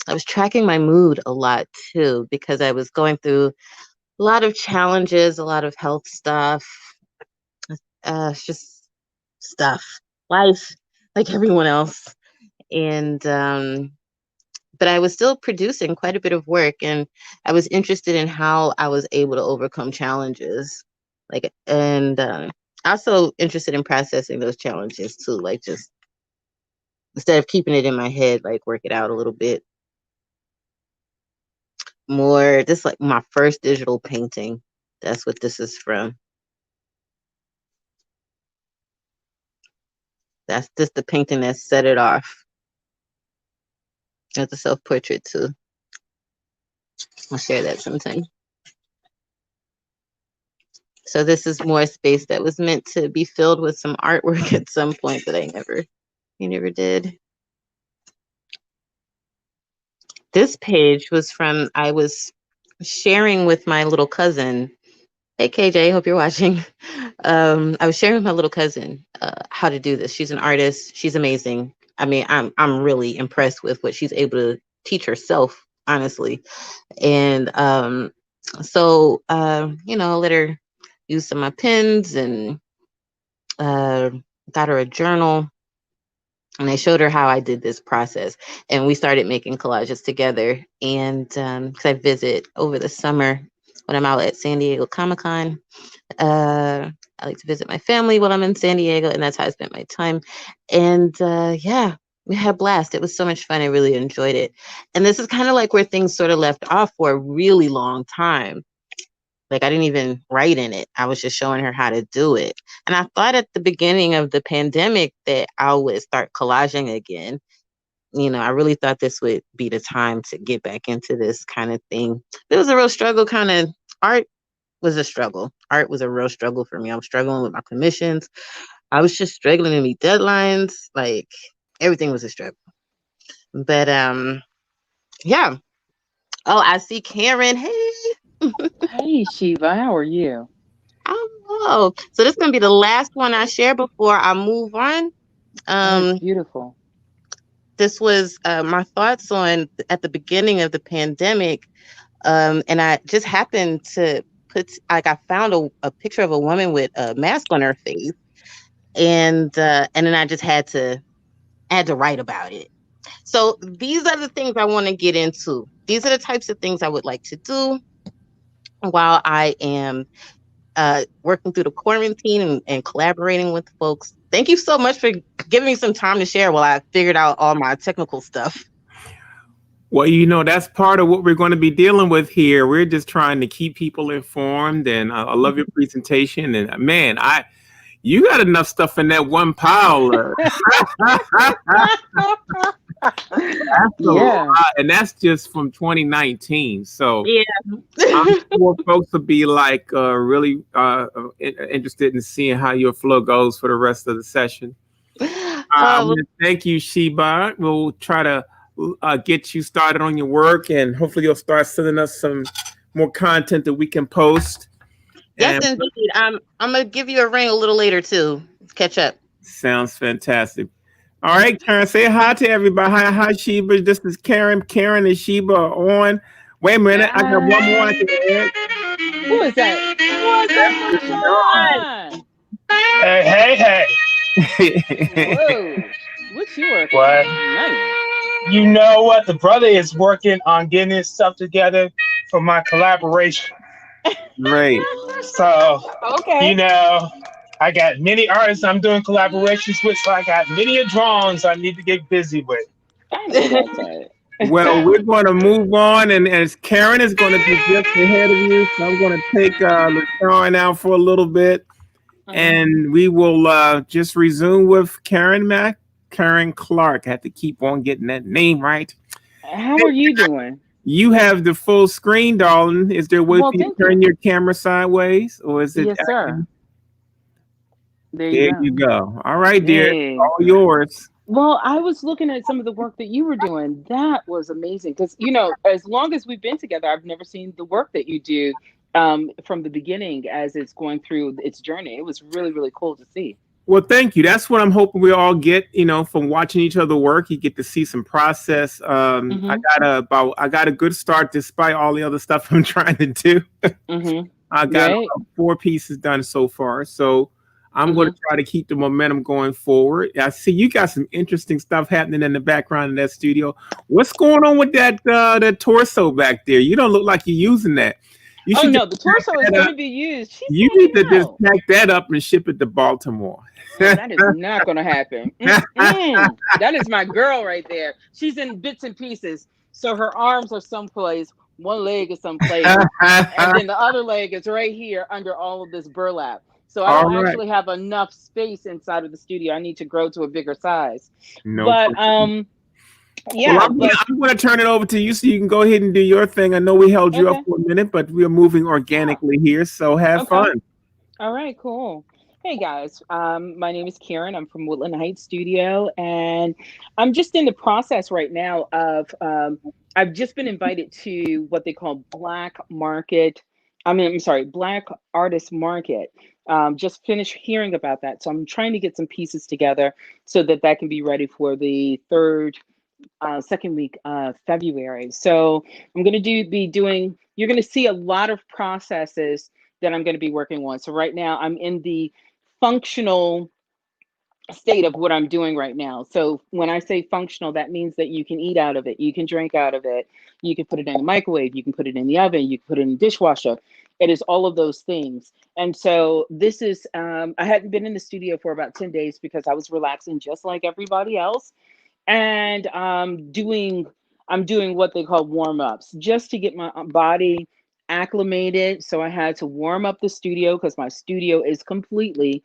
I was tracking my mood a lot too because I was going through a lot of challenges, a lot of health stuff, just stuff, life, like everyone else. And but I was still producing quite a bit of work, and I was interested in how I was able to overcome challenges, like, and also interested in processing those challenges too, like just instead of keeping it in my head, like work it out a little bit more. This is like my first digital painting. That's what this is from. That's just the painting that set it off. It's a self-portrait too. I'll share that sometime. So this is more space that was meant to be filled with some artwork at some point, but I never did. This page was from, I was sharing with my little cousin. Hey KJ, hope you're watching. I was sharing with my little cousin how to do this. She's an artist. She's amazing. I mean, I'm really impressed with what she's able to teach herself, honestly. And so let her use some of my pens and got her a journal. And I showed her how I did this process. And we started making collages together. And because I visit over the summer when I'm out at San Diego Comic-Con, I like to visit my family while I'm in San Diego. And that's how I spent my time. And yeah, we had a blast. It was so much fun. I really enjoyed it. And this is kind of like where things sort of left off for a really long time. Like I didn't even write in it. I was just showing her how to do it. And I thought at the beginning of the pandemic that I would start collaging again. I really thought this would be the time to get back into this kind of thing. It was a real struggle. Kind of art was a struggle. Art was a real struggle for me. I was struggling with my commissions. I was just struggling to meet deadlines. Like everything was a struggle. But yeah. Oh, I see Karen. Hey. Hey, Shiva, how are you? Oh, so this is gonna be the last one I share before I move on. That is beautiful. This was my thoughts on at the beginning of the pandemic, and I just happened to I found a picture of a woman with a mask on her face, and then I just had to write about it. So these are the things I want to get into. These are the types of things I would like to do while I am working through the quarantine and collaborating with folks. Thank you so much for giving me some time to share while I figured out all my technical stuff. Well, that's part of what we're going to be dealing with here. We're just trying to keep people informed, and I love your presentation. And man, you got enough stuff in that one pile. Yeah. And that's just from 2019. So yeah. I'm sure folks will be like really interested in seeing how your flow goes for the rest of the session. Thank you, Sheba. We'll try to get you started on your work, and hopefully you'll start sending us some more content that we can post. Yes, indeed. I'm gonna give you a ring a little later too. Catch up. Sounds fantastic. All right, Karen, say hi to everybody. Hi, Sheba. This is Karen. Karen and Sheba are on. Wait a minute, I got one more I can add. Who is that? What's up, Hey. Whoa. What you working What? on? Man. You know what? The brother is working on getting his stuff together for my collaboration. Right. So, Okay. I got many artists I'm doing collaborations with, so I got many drawings I need to get busy with. I know that's right. Well, we're going to move on, and as Karen is going to be just ahead of you, so I'm going to take LaShawn out for a little bit. and we will just resume with Karen Clark. I have to keep on getting that name right. How are you doing? You have the full screen, darling. Is there a way for Well, you to thank you. turn your camera sideways, or is it Yes, sir. acting? There you There go. you go. All right, dear. Hey. All yours. Well, I was looking at some of the work that you were doing. That was amazing because, as long as we've been together, I've never seen the work that you do from the beginning as it's going through its journey. It was really, really cool to see. Well, thank you. That's what I'm hoping we all get, from watching each other work. You get to see some process. Mm-hmm. I got a good start despite all the other stuff I'm trying to do. Mm-hmm. I got Right. 4 pieces done so far. So I'm going Mm-hmm. to try to keep the momentum going forward. I see you got some interesting stuff happening in the background in that studio. What's going on with that torso back there? You don't look like you're using that. You Oh should just no, the pack torso is that going up. to be used. She's You saying need to just no. pack that up and ship it to Baltimore. Oh, that is not going to happen. Mm-mm. That is my girl right there. She's in bits and pieces. So her arms are someplace, one leg is someplace, and then the other leg is right here under all of this burlap. So I All don't right. actually have enough space inside of the studio. I need to grow to a bigger size. No But problem. Well, yeah, but I'm gonna turn it over to you so you can go ahead and do your thing. I know we held you up okay. for a minute, but we are moving Yeah. organically here, so have Okay. fun. All right, cool. Hey guys, my name is Karen. I'm from Woodland Heights Studio, and I'm just in the process right now of. I've just been invited to what they call Black Market. I'm sorry, Black Artist Market. Just finished hearing about that, so I'm trying to get some pieces together so that that can be ready for the second week of February. So I'm going to be doing, you're going to see a lot of processes that I'm going to be working on. So right now I'm in the functional state of what I'm doing right now. So when I say functional, that means that you can eat out of it, you can drink out of it, you can put it in the microwave, you can put it in the oven, you can put it in the dishwasher. It is all of those things. And so this is, I hadn't been in the studio for about 10 days because I was relaxing just like everybody else and I'm doing what they call warm-ups just to get my body acclimated. So I had to warm up the studio because my studio is completely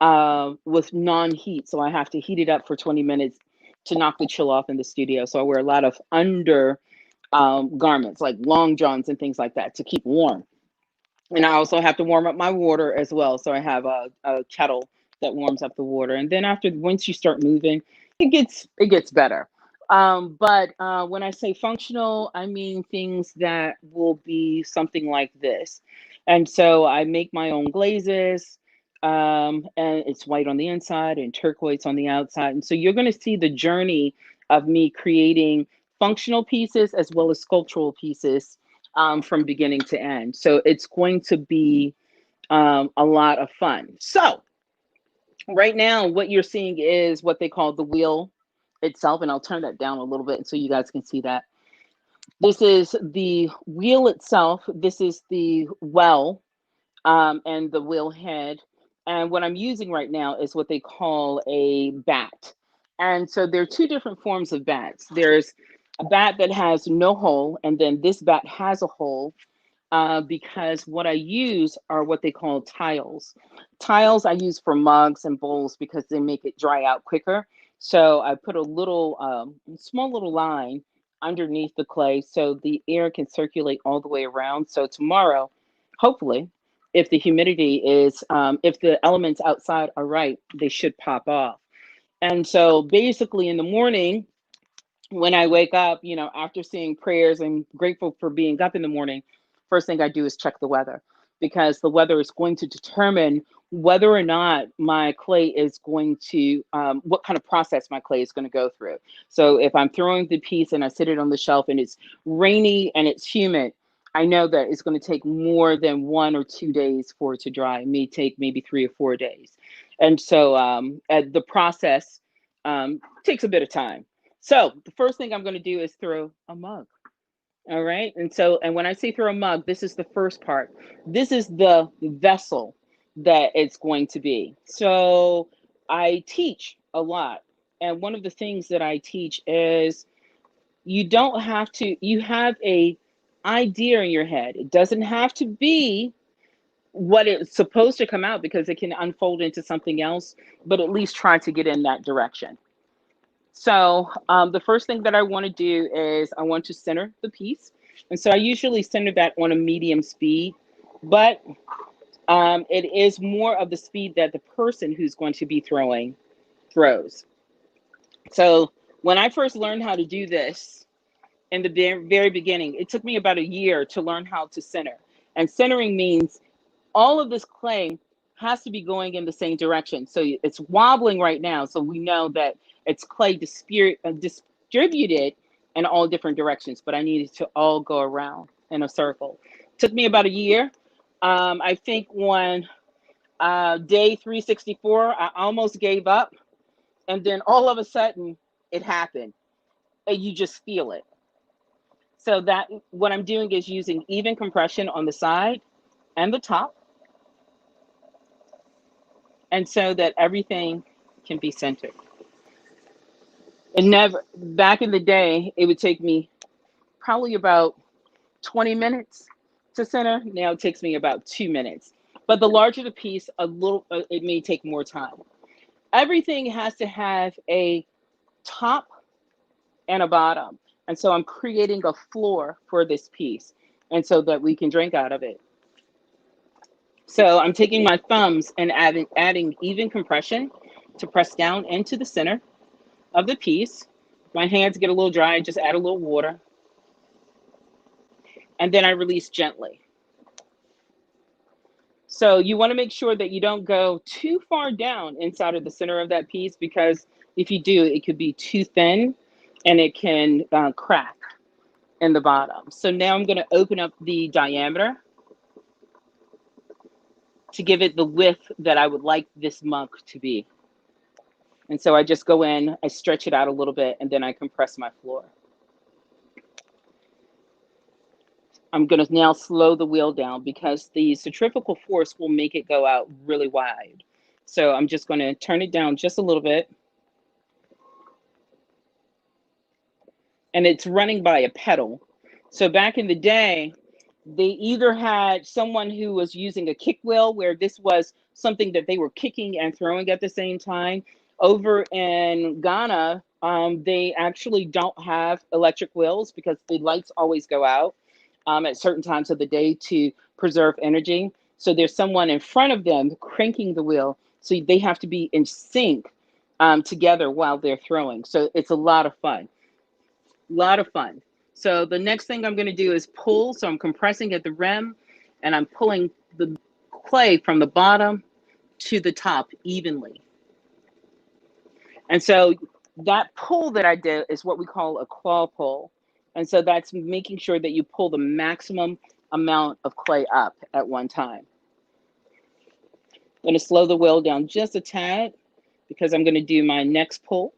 with non-heat, so I have to heat it up for 20 minutes to knock the chill off in the studio. So I wear a lot of under garments like long johns and things like that to keep warm. And I also have to warm up my water as well. So I have a kettle that warms up the water. And then after once you start moving, it gets better. But when I say functional, I mean things that will be something like this. And so I make my own glazes, and it's white on the inside and turquoise on the outside. And so you're going to see the journey of me creating functional pieces as well as sculptural pieces from beginning to end. So it's going to be a lot of fun. So right now, what you're seeing is what they call the wheel itself, and I'll turn that down a little bit so you guys can see that. This is the wheel itself. This is the well and the wheel head. And what I'm using right now is what they call a bat. And so there are two different forms of bats. There's a bat that has no hole, and then this bat has a hole because what I use are what they call tiles. Tiles I use for mugs and bowls because they make it dry out quicker. So I put a little, small little line underneath the clay so the air can circulate all the way around. So tomorrow, hopefully, if the humidity is, if the elements outside are right, they should pop off. And so basically in the morning, when I wake up, after seeing prayers and grateful for being up in the morning, first thing I do is check the weather because the weather is going to determine whether or not my clay is going to, what kind of process my clay is going to go through. So if I'm throwing the piece and I sit it on the shelf and it's rainy and it's humid, I know that it's going to take more than 1 or 2 days for it to dry. It may take maybe 3 or 4 days. And so the process takes a bit of time. So the first thing I'm going to do is throw a mug. All right. And when I say throw a mug, this is the first part. This is the vessel that it's going to be. So I teach a lot. And one of the things that I teach is you don't have to, you have a idea in your head. It doesn't have to be what it's supposed to come out, because it can unfold into something else, but at least try to get in that direction. So the first thing that I want to do is I want to center the piece. And so I usually center that on a medium speed, but it is more of the speed that the person who's going to be throwing throws. So when I first learned how to do this in the very beginning, it took me about a year to learn how to center. And centering means all of this clay has to be going in the same direction. So it's wobbling right now. So we know that it's clay distributed in all different directions, but I needed to all go around in a circle. Took me about a year. I think on day 364, I almost gave up. And then all of a sudden it happened and you just feel it. So that what I'm doing is using even compression on the side and the top, and so that everything can be centered. And never, back in the day, it would take me probably about 20 minutes to center. Now it takes me about 2 minutes. But the larger the piece, it may take more time. Everything has to have a top and a bottom. And so I'm creating a floor for this piece, and so that we can drink out of it. So I'm taking my thumbs and adding even compression to press down into the center of the piece. My hands get a little dry, just add a little water. And then I release gently. So you want to make sure that you don't go too far down inside of the center of that piece, because if you do, it could be too thin and it can crack in the bottom. So now I'm going to open up the diameter to give it the width that I would like this mug to be. And so I just go in, I stretch it out a little bit, and then I compress my floor. I'm going to now slow the wheel down because the centrifugal force will make it go out really wide. So I'm just going to turn it down just a little bit. And it's running by a pedal. So back in the day, they either had someone who was using a kick wheel, where this was something that they were kicking and throwing at the same time. Over in Ghana, they actually don't have electric wheels because the lights always go out at certain times of the day to preserve energy. So there's someone in front of them cranking the wheel. So they have to be in sync together while they're throwing. So it's a lot of fun. Lot of fun. So the next thing I'm going to do is pull. So I'm compressing at the rim and I'm pulling the clay from the bottom to the top evenly. And so that pull that I did is what we call a claw pull. And so that's making sure that you pull the maximum amount of clay up at one time. I'm going to slow the wheel down just a tad because I'm going to do my next pull.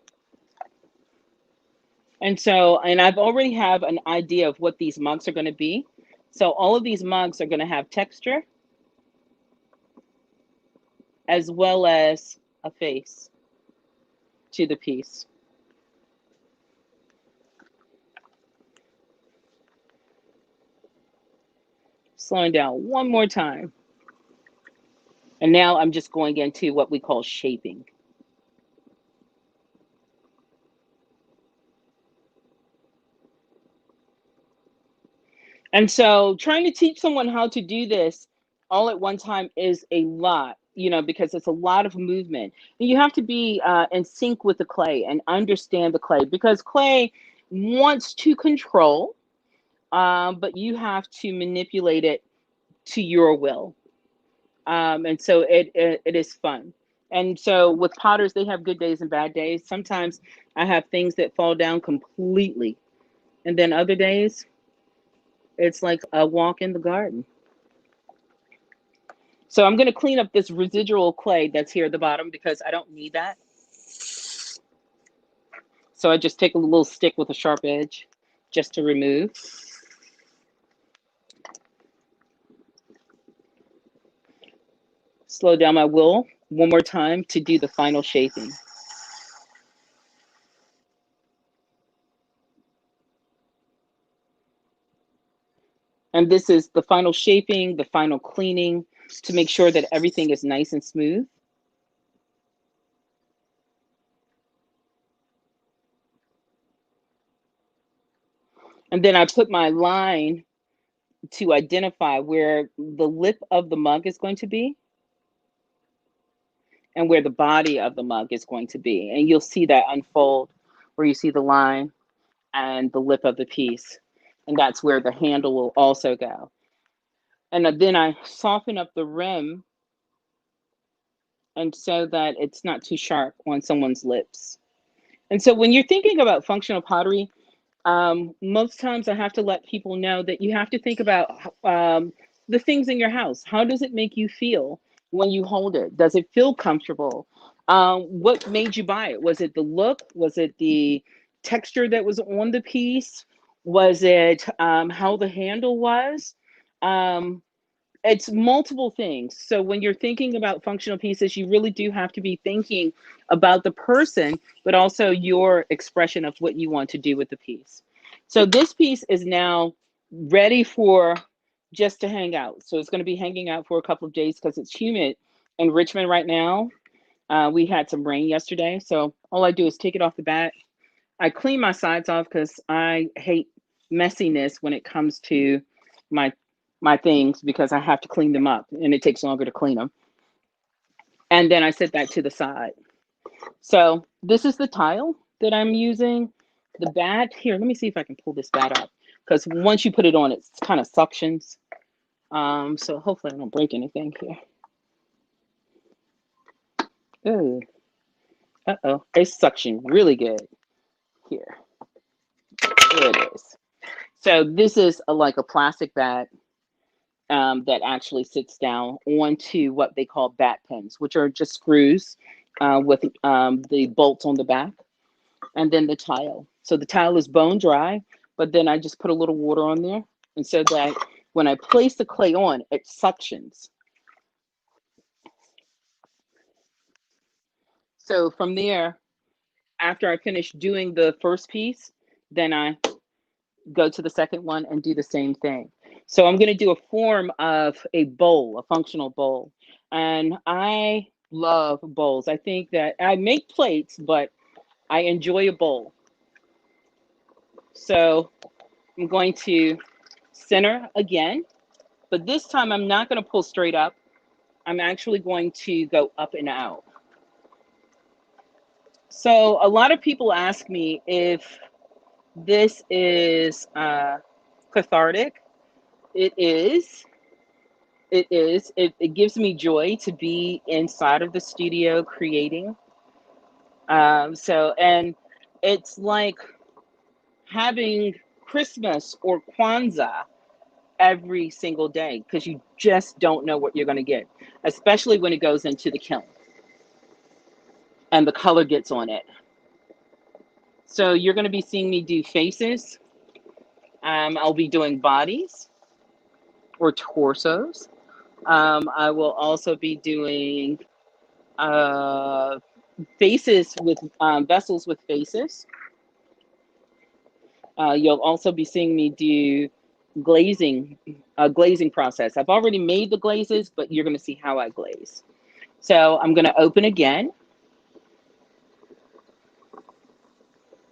And I've already have an idea of what these mugs are going to be. So all of these mugs are going to have texture as well as a face to the piece. Slowing down one more time. And now I'm just going into what we call shaping. And so trying to teach someone how to do this all at one time is a lot, because it's a lot of movement. And you have to be in sync with the clay and understand the clay, because clay wants to control, but you have to manipulate it to your will. And so it is fun. And so with potters, they have good days and bad days. Sometimes I have things that fall down completely. And then other days, it's like a walk in the garden. So I'm going to clean up this residual clay that's here at the bottom because I don't need that. So I just take a little stick with a sharp edge just to remove. Slow down my wheel one more time to do the final shaping. And this is the final shaping, the final cleaning. to make sure that everything is nice and smooth. And then I put my line to identify where the lip of the mug is going to be and where the body of the mug is going to be. And you'll see that unfold where you see the line and the lip of the piece. And that's where the handle will also go. And then I soften up the rim and so that it's not too sharp on someone's lips. And so when you're thinking about functional pottery, most times I have to let people know that you have to think about the things in your house. How does it make you feel when you hold it? Does it feel comfortable? What made you buy it? Was it the look? Was it the texture that was on the piece? Was it how the handle was? It's multiple things. So when you're thinking about functional pieces, you really do have to be thinking about the person, but also your expression of what you want to do with the piece. So this piece is now ready for just to hang out. So it's going to be hanging out for a couple of days because it's humid in Richmond right now. We had some rain yesterday. So all I do is take it off the bat. I clean my sides off because I hate messiness when it comes to my things because I have to clean them up and it takes longer to clean them. And then I set that to the side. So this is the tile that I'm using. The bat here, let me see if I can pull this bat up because once you put it on, it's kind of suctions. So hopefully I don't break anything here. Ooh, uh-oh, it's suction really good here. There it is. So this is like a plastic bat that actually sits down onto what they call bat pins, which are just screws with the bolts on the back, and then the tile. So the tile is bone dry, but then I just put a little water on there, and so that when I place the clay on, it suctions. So from there, after I finish doing the first piece, then I go to the second one and do the same thing. So I'm going to do a form of a bowl, a functional bowl. And I love bowls. I think that I make plates, but I enjoy a bowl. So I'm going to center again, but this time I'm not going to pull straight up. I'm actually going to go up and out. So a lot of people ask me if this is cathartic. It is. It is. It gives me joy to be inside of the studio creating. And it's like having Christmas or Kwanzaa every single day because you just don't know what you're going to get, especially when it goes into the kiln and the color gets on it. So you're going to be seeing me do faces. I'll be doing bodies or torsos. I will also be doing faces with vessels with faces. You'll also be seeing me do glazing process. I've already made the glazes, but you're going to see how I glaze. So I'm going to open again.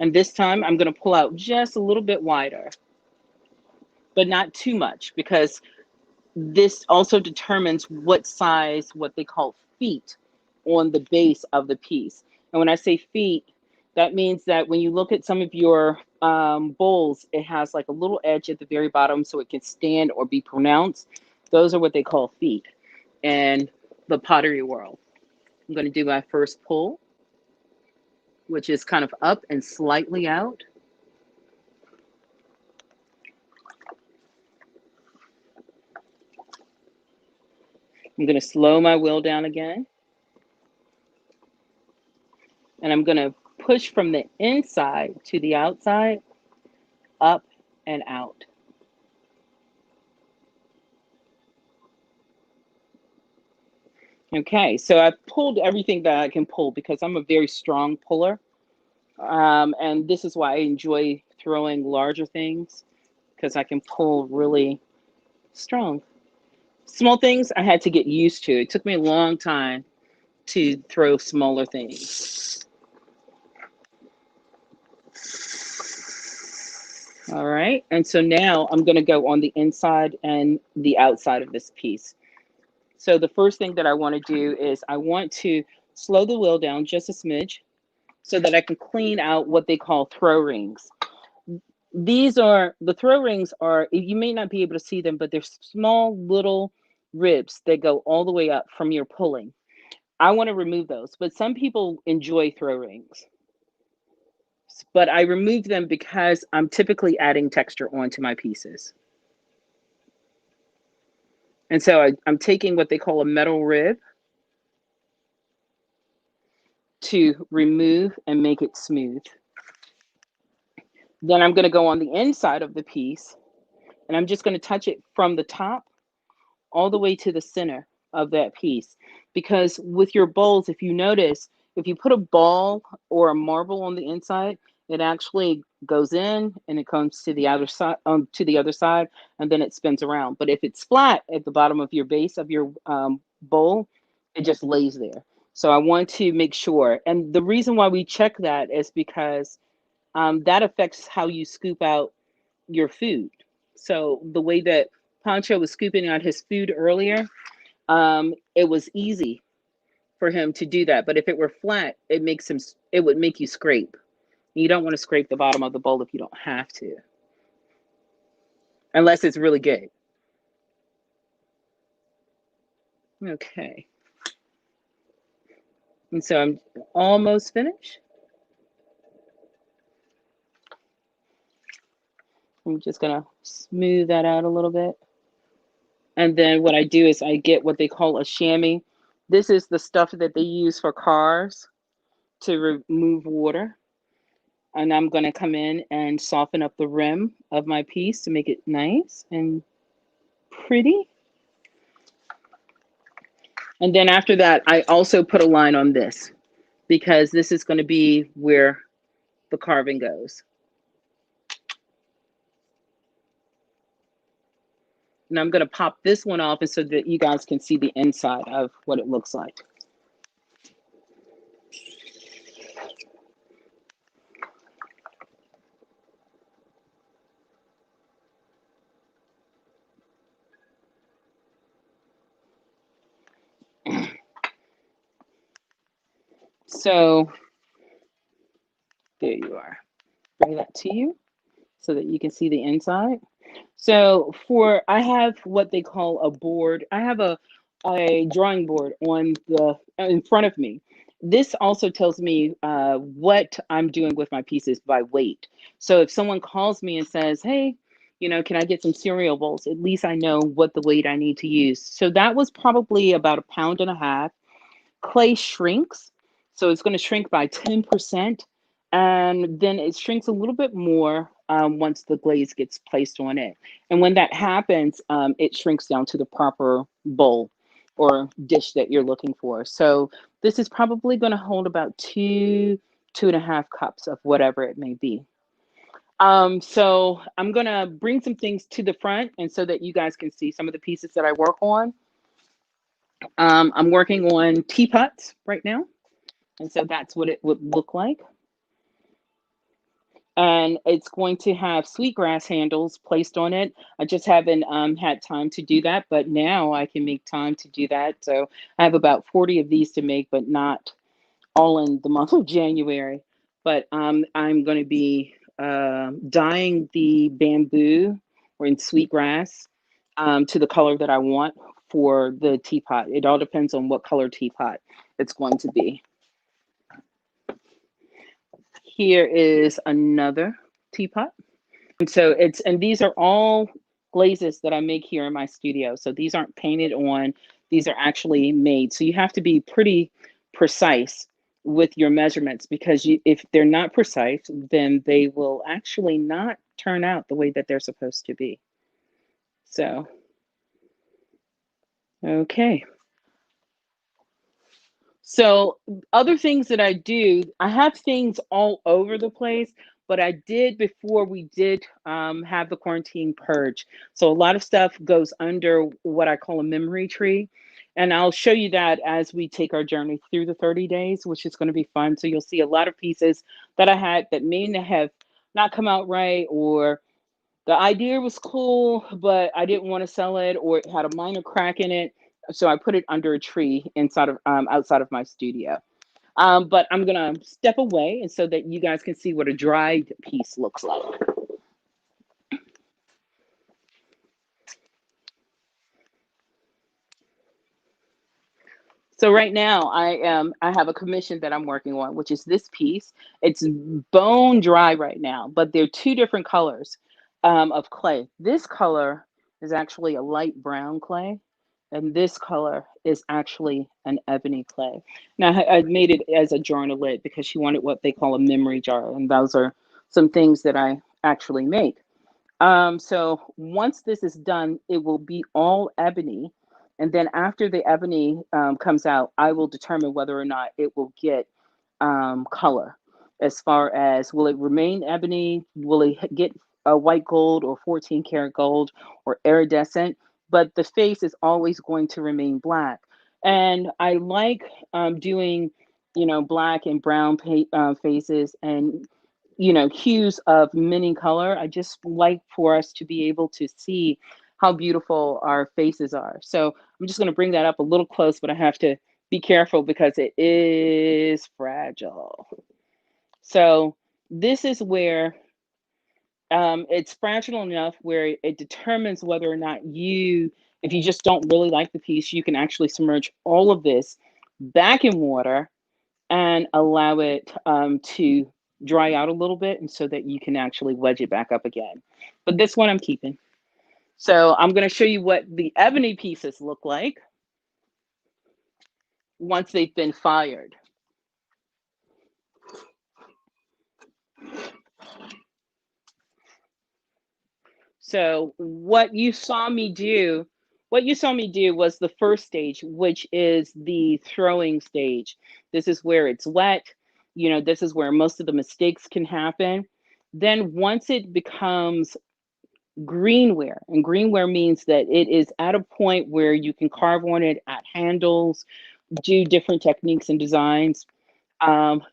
And this time I'm going to pull out just a little bit wider, but not too much because this also determines what size, what they call feet on the base of the piece. And when I say feet, that means that when you look at some of your bowls, it has like a little edge at the very bottom so it can stand or be pronounced. Those are what they call feet in the pottery world. I'm going to do my first pull, which is kind of up and slightly out. I'm going to slow my wheel down again. And I'm going to push from the inside to the outside, up and out. Okay, so I've pulled everything that I can pull because I'm a very strong puller. And this is why I enjoy throwing larger things because I can pull really strong. Small things I had to get used to. It took me a long time to throw smaller things. All right, and so now I'm going to go on the inside and the outside of this piece. So the first thing that I want to do is I want to slow the wheel down just a smidge so that I can clean out what they call throw rings. These are, the throw rings are, you may not be able to see them, but they're small little ribs that go all the way up from your pulling. I want to remove those, but some people enjoy throw rings. But I remove them because I'm typically adding texture onto my pieces. And so I'm taking what they call a metal rib to remove and make it smooth. Then I'm going to go on the inside of the piece, and I'm just going to touch it from the top all the way to the center of that piece. Because with your bowls, if you notice, if you put a ball or a marble on the inside, it actually goes in and it comes to the other side, and then it spins around. But if it's flat at the bottom of your base of your bowl, it just lays there. So I want to make sure. And the reason why we check that is because that affects how you scoop out your food. So the way that Pancho was scooping out his food earlier, it was easy for him to do that. But if it were flat, it would make you scrape. You don't want to scrape the bottom of the bowl if you don't have to, unless it's really good. Okay. And so I'm almost finished. I'm just gonna smooth that out a little bit. And then what I do is I get what they call a chamois. This is the stuff that they use for cars to remove water. And I'm going to come in and soften up the rim of my piece to make it nice and pretty. And then after that, I also put a line on this because this is going to be where the carving goes. And I'm going to pop this one off so that you guys can see the inside of what it looks like. So there you are. Bring that to you so that you can see the inside. So I have what they call a board. I have a drawing board in front of me. This also tells me what I'm doing with my pieces by weight. So if someone calls me and says, hey, can I get some cereal bowls? At least I know what the weight I need to use. So that was probably about 1.5 pounds. Clay shrinks. So it's going to shrink by 10%. And then it shrinks a little bit more once the glaze gets placed on it. And when that happens, it shrinks down to the proper bowl or dish that you're looking for. So this is probably going to hold about 2.5 cups of whatever it may be. So I'm going to bring some things to the front and so that you guys can see some of the pieces that I work on. I'm working on teapots right now. And so that's what it would look like. And it's going to have sweetgrass handles placed on it. I just haven't had time to do that, but now I can make time to do that. So I have about 40 of these to make, but not all in the month of January. But I'm going to be dyeing the bamboo or in sweetgrass to the color that I want for the teapot. It all depends on what color teapot it's going to be. Here is another teapot. And so these are all glazes that I make here in my studio. So these aren't painted on, these are actually made. So you have to be pretty precise with your measurements because if they're not precise, then they will actually not turn out the way that they're supposed to be. So, okay. So other things that I do, I have things all over the place, but I did before we did have the quarantine purge. So a lot of stuff goes under what I call a memory tree. And I'll show you that as we take our journey through the 30 days, which is going to be fun. So you'll see a lot of pieces that I had that may have not come out right, or the idea was cool, but I didn't want to sell it, or it had a minor crack in it. So I put it under a tree inside of outside of my studio. But I'm gonna step away, and so that you guys can see what a dried piece looks like. So right now I have a commission that I'm working on, which is this piece. It's bone dry right now, but they're two different colors of clay. This color is actually a light brown clay, and this color is actually an ebony clay. Now I made it as a jar and a lid because she wanted what they call a memory jar, and those are some things that I actually make. So once this is done, it will be all ebony. And then after the ebony comes out, I will determine whether or not it will get color. As far as, will it remain ebony? Will it get a white gold or 14 karat gold or iridescent? But the face is always going to remain black. And I like doing, black and brown faces, and hues of many color. I just like for us to be able to see how beautiful our faces are. So I'm just going to bring that up a little close, but I have to be careful because it is fragile. So this is where it's fragile enough where it determines whether or not if you just don't really like the piece, you can actually submerge all of this back in water and allow it to dry out a little bit, and so that you can actually wedge it back up again. But this one I'm keeping. So I'm going to show you what the ebony pieces look like once they've been fired. So what you saw me do was the first stage, which is the throwing stage. This is where it's wet. This is where most of the mistakes can happen. Then once it becomes greenware, and greenware means that it is at a point where you can carve on it, at handles, do different techniques and designs.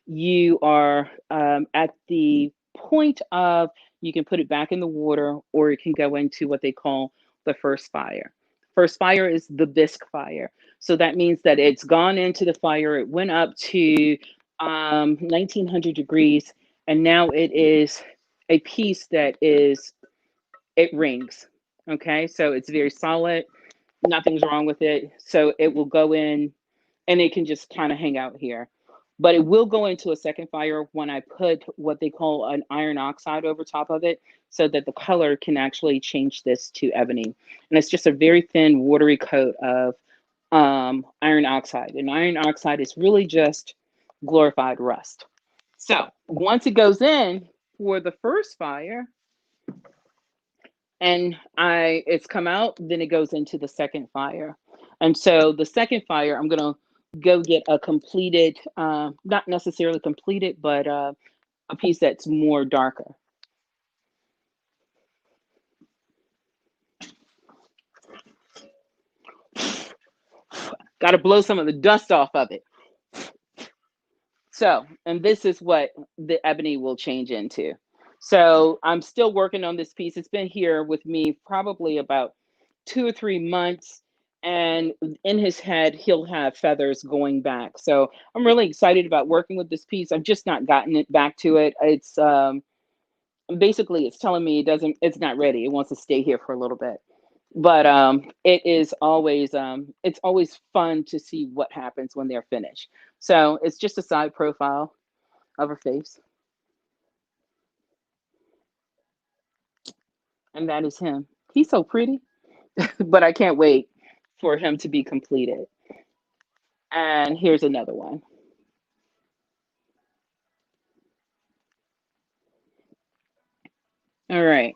You are at the point of, you can put it back in the water, or it can go into what they call the first fire. First fire is the bisque fire. So that means that it's gone into the fire. It went up to 1900 degrees, and now it is a piece that it rings. Okay, so it's very solid. Nothing's wrong with it. So it will go in, and it can just kind of hang out here. But it will go into a second fire when I put what they call an iron oxide over top of it, so that the color can actually change this to ebony. And it's just a very thin, watery coat of iron oxide. And iron oxide is really just glorified rust. So once it goes in for the first fire, and it's come out, then it goes into the second fire. And so the second fire, I'm gonna go get a completed, not necessarily completed, but a piece that's more darker. Got to blow some of the dust off of it. So, and this is what the ebony will change into. So I'm still working on this piece. It's been here with me probably about 2 or 3 months. And in his head, he'll have feathers going back. So I'm really excited about working with this piece. I've just not gotten it back to it. It's basically, it's telling me it's not ready. It wants to stay here for a little bit. But it's always fun to see what happens when they're finished. So it's just a side profile of her face. And that is him. He's so pretty, but I can't wait for him to be completed. And here's another one. All right.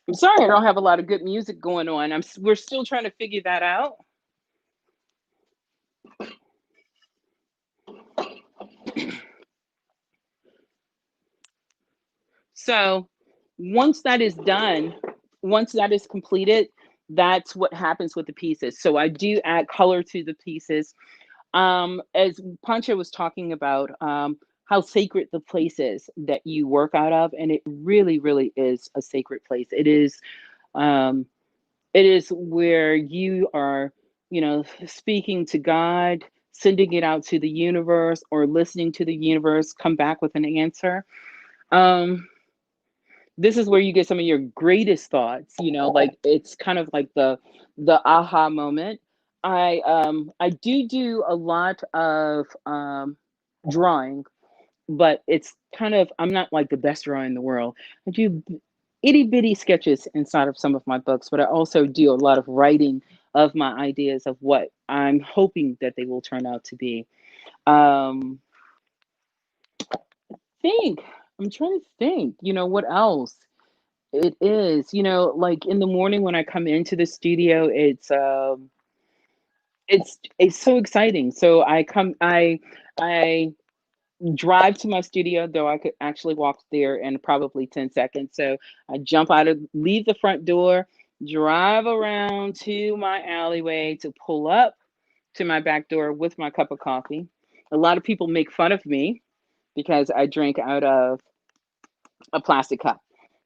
I'm sorry I don't have a lot of good music going on. We're still trying to figure that out. So once that is done, once that is completed, that's what happens with the pieces. So I do add color to the pieces. As Pancho was talking about, how sacred the place is that you work out of, and it really, really is a sacred place. Um, it is where you are, speaking to God, sending it out to the universe, or listening to the universe come back with an answer. Um, this is where you get some of your greatest thoughts. Like it's kind of like the aha moment. I do a lot of drawing, but it's kind of, I'm not like the best drawer in the world. I do itty bitty sketches inside of some of my books, but I also do a lot of writing of my ideas of what I'm hoping that they will turn out to be. Um, think I'm trying to think, what else it is, like in the morning when I come into the studio, it's so exciting. So I drive to my studio, though I could actually walk there in probably 10 seconds. So I leave the front door, drive around to my alleyway to pull up to my back door with my cup of coffee. A lot of people make fun of me because I drink out of a plastic cup.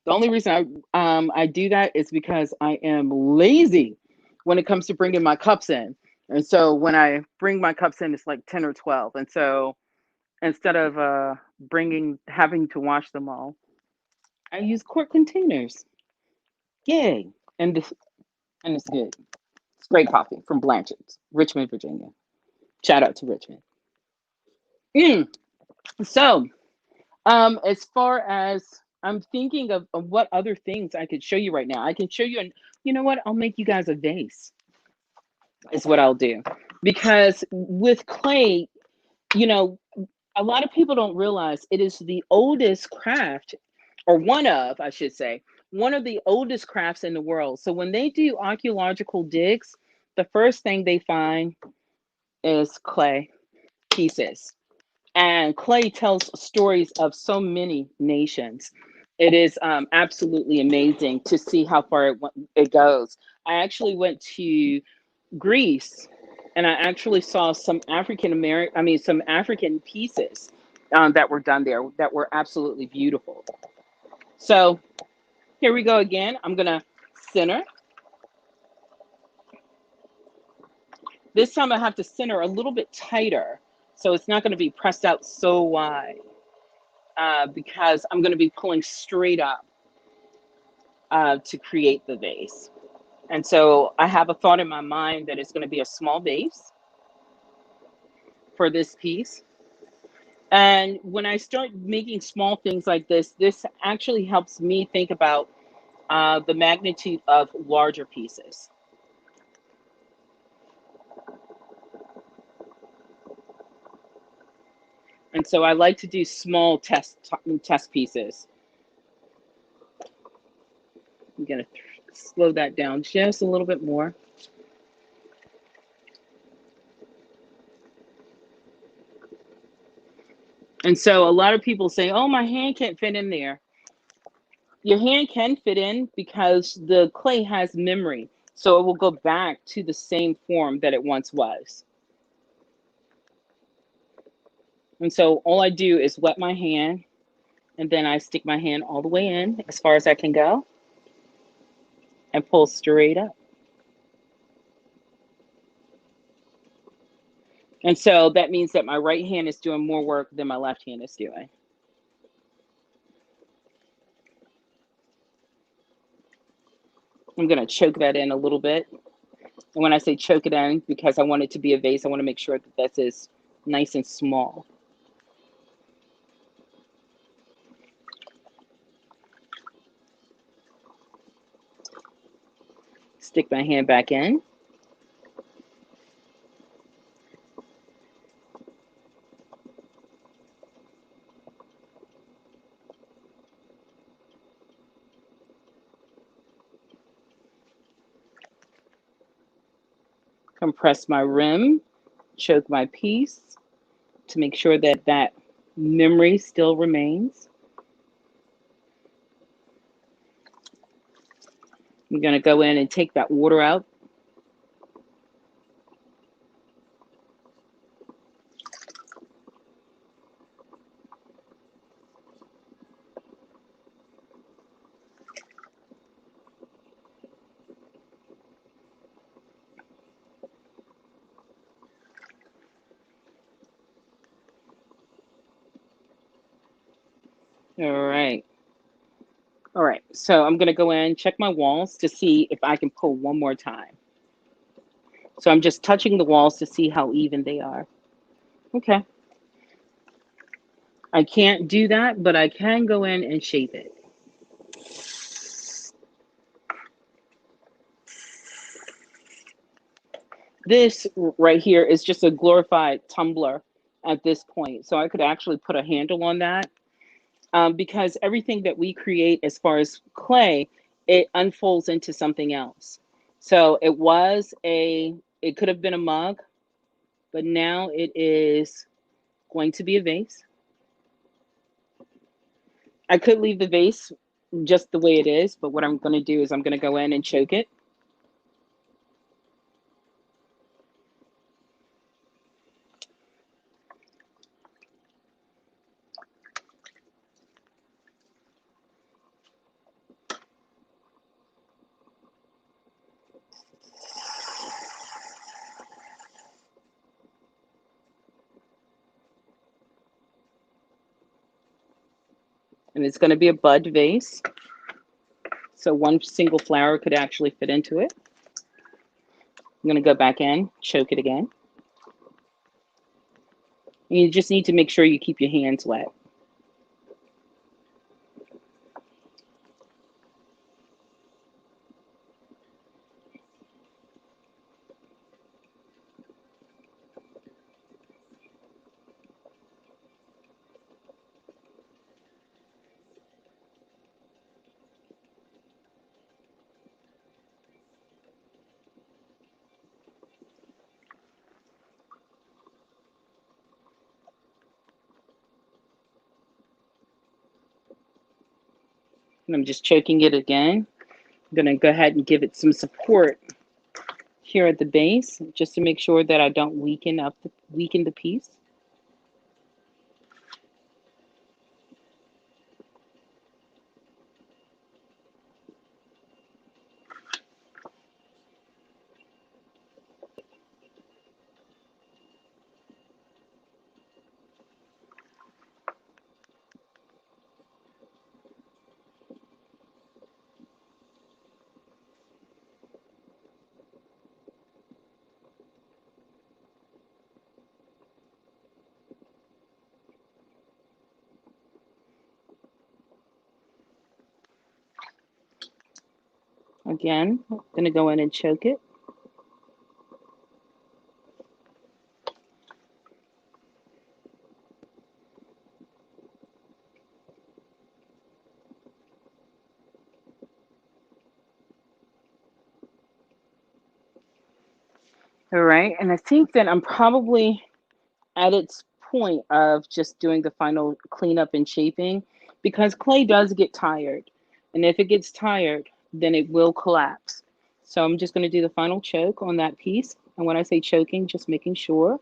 The only reason I do that is because I am lazy when it comes to bringing my cups in. And so when I bring my cups in, it's like 10 or 12. And so instead of bringing having to wash them all, I use quart containers. Yay! And it's good. It's great coffee from Blanchard's, Richmond, Virginia. Shout out to Richmond. Mm. So, as far as I'm thinking of what other things I could show you right now, I can show you, and you know what? I'll make you guys a vase. Is what I'll do, because with clay, you know, a lot of people don't realize it is the oldest craft, or one of, I should say, one of the oldest crafts in the world. So when they do archaeological digs, the first thing they find is clay pieces. And clay tells stories of so many nations. It is absolutely amazing to see how far it goes. I actually went to Greece, and I actually saw some African pieces that were done there that were absolutely beautiful. So here we go again. I'm gonna center. This time I have to center a little bit tighter, so it's not gonna be pressed out so wide because I'm gonna be pulling straight up to create the vase. And so I have a thought in my mind that it's gonna be a small base for this piece. And when I start making small things like this actually helps me think about the magnitude of larger pieces. And so I like to do small test pieces. I'm gonna slow that down just a little bit more. And so a lot of people say, oh, my hand can't fit in there. Your hand can fit in because the clay has memory. So it will go back to the same form that it once was. And so all I do is wet my hand, and then I stick my hand all the way in as far as I can go and pull straight up. And so that means that my right hand is doing more work than my left hand is doing. I'm going to choke that in a little bit. And when I say choke it in, because I want it to be a vase, I want to make sure that this is nice and small. Stick my hand back in. Compress my rim, choke my piece to make sure that that memory still remains. I'm going to go in and take that water out. All right. All right. So I'm going to go in, check my walls to see if I can pull one more time. So I'm just touching the walls to see how even they are. Okay. I can't do that, but I can go in and shape it. This right here is just a glorified tumbler at this point. So I could actually put a handle on that because everything that we create as far as clay, it unfolds into something else. So it could have been a mug, but now it is going to be a vase. I could leave the vase just the way it is, but what I'm going to do is I'm going to go in and choke it. And it's going to be a bud vase. So one single flower could actually fit into it. I'm going to go back in, choke it again. And you just need to make sure you keep your hands wet. And I'm just choking it again. I'm going to go ahead and give it some support here at the base, just to make sure that I don't weaken the piece. Again, I'm going to go in and choke it. All right, and I think that I'm probably at its point of just doing the final cleanup and shaping, because clay does get tired. And if it gets tired, then it will collapse. So I'm just going to do the final choke on that piece. And when I say choking, just making sure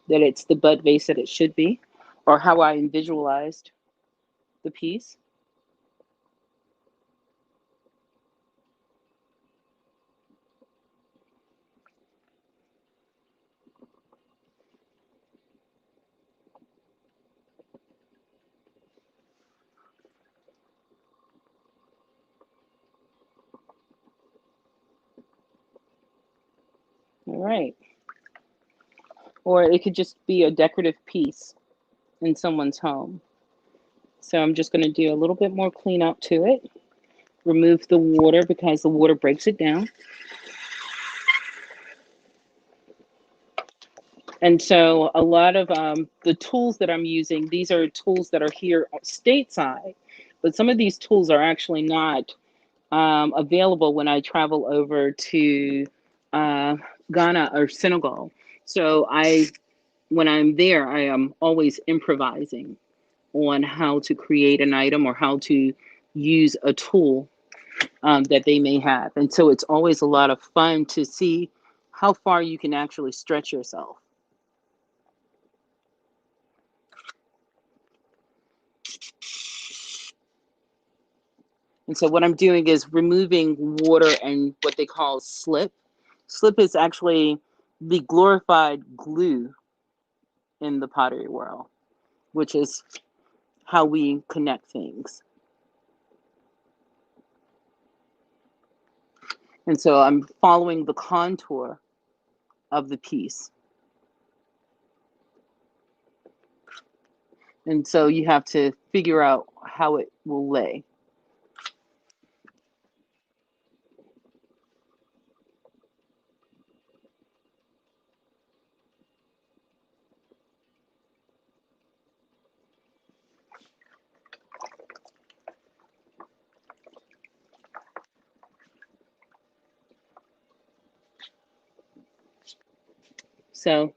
that it's the bud vase that it should be, or how I visualized the piece. All right. Or it could just be a decorative piece in someone's home. So I'm just going to do a little bit more cleanup to it. Remove the water because the water breaks it down. And so a lot of the tools that I'm using, these are tools that are here stateside, but some of these tools are actually not available when I travel over to Ghana or Senegal. So when I'm there, I am always improvising on how to create an item or how to use a tool that they may have. And so it's always a lot of fun to see how far you can actually stretch yourself. And so what I'm doing is removing water and what they call slip. Slip is actually the glorified glue in the pottery world, which is how we connect things. And so I'm following the contour of the piece. And so you have to figure out how it will lay. So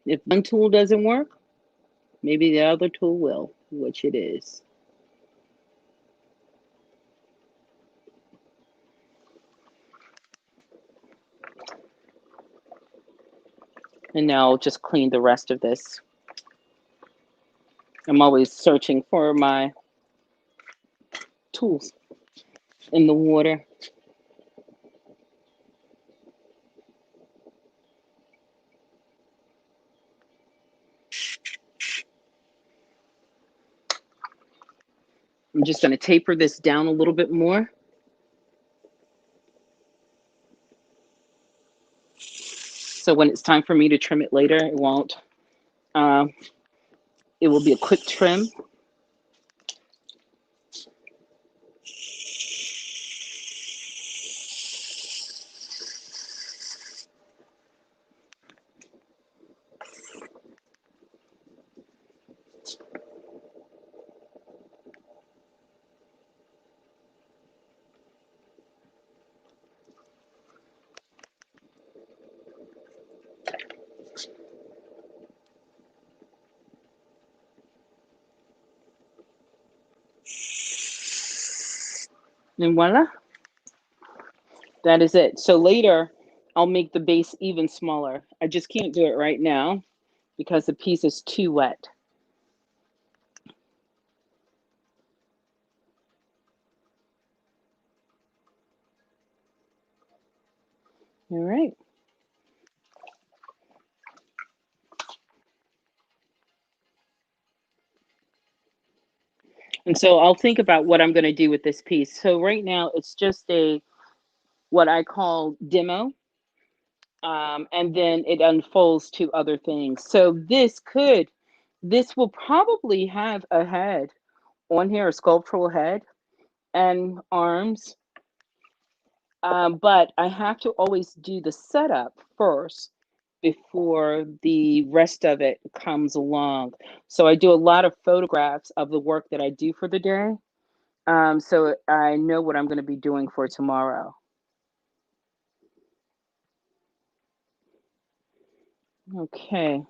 if one tool doesn't work, maybe the other tool will, which it is. And now I'll just clean the rest of this. I'm always searching for my tools in the water. I'm just going to taper this down a little bit more. So when it's time for me to trim it later, it won't. It will be a quick trim. And voila, that is it. So later, I'll make the base even smaller. I just can't do it right now because the piece is too wet. All right. And so I'll think about what I'm going to do with this piece. So right now it's just a what I call demo, and then it unfolds to other things. So this will probably have a head on here, a sculptural head and arms. But I have to always do the setup first before the rest of it comes along. So I do a lot of photographs of the work that I do for the day. So I know what I'm going to be doing for tomorrow. Okay.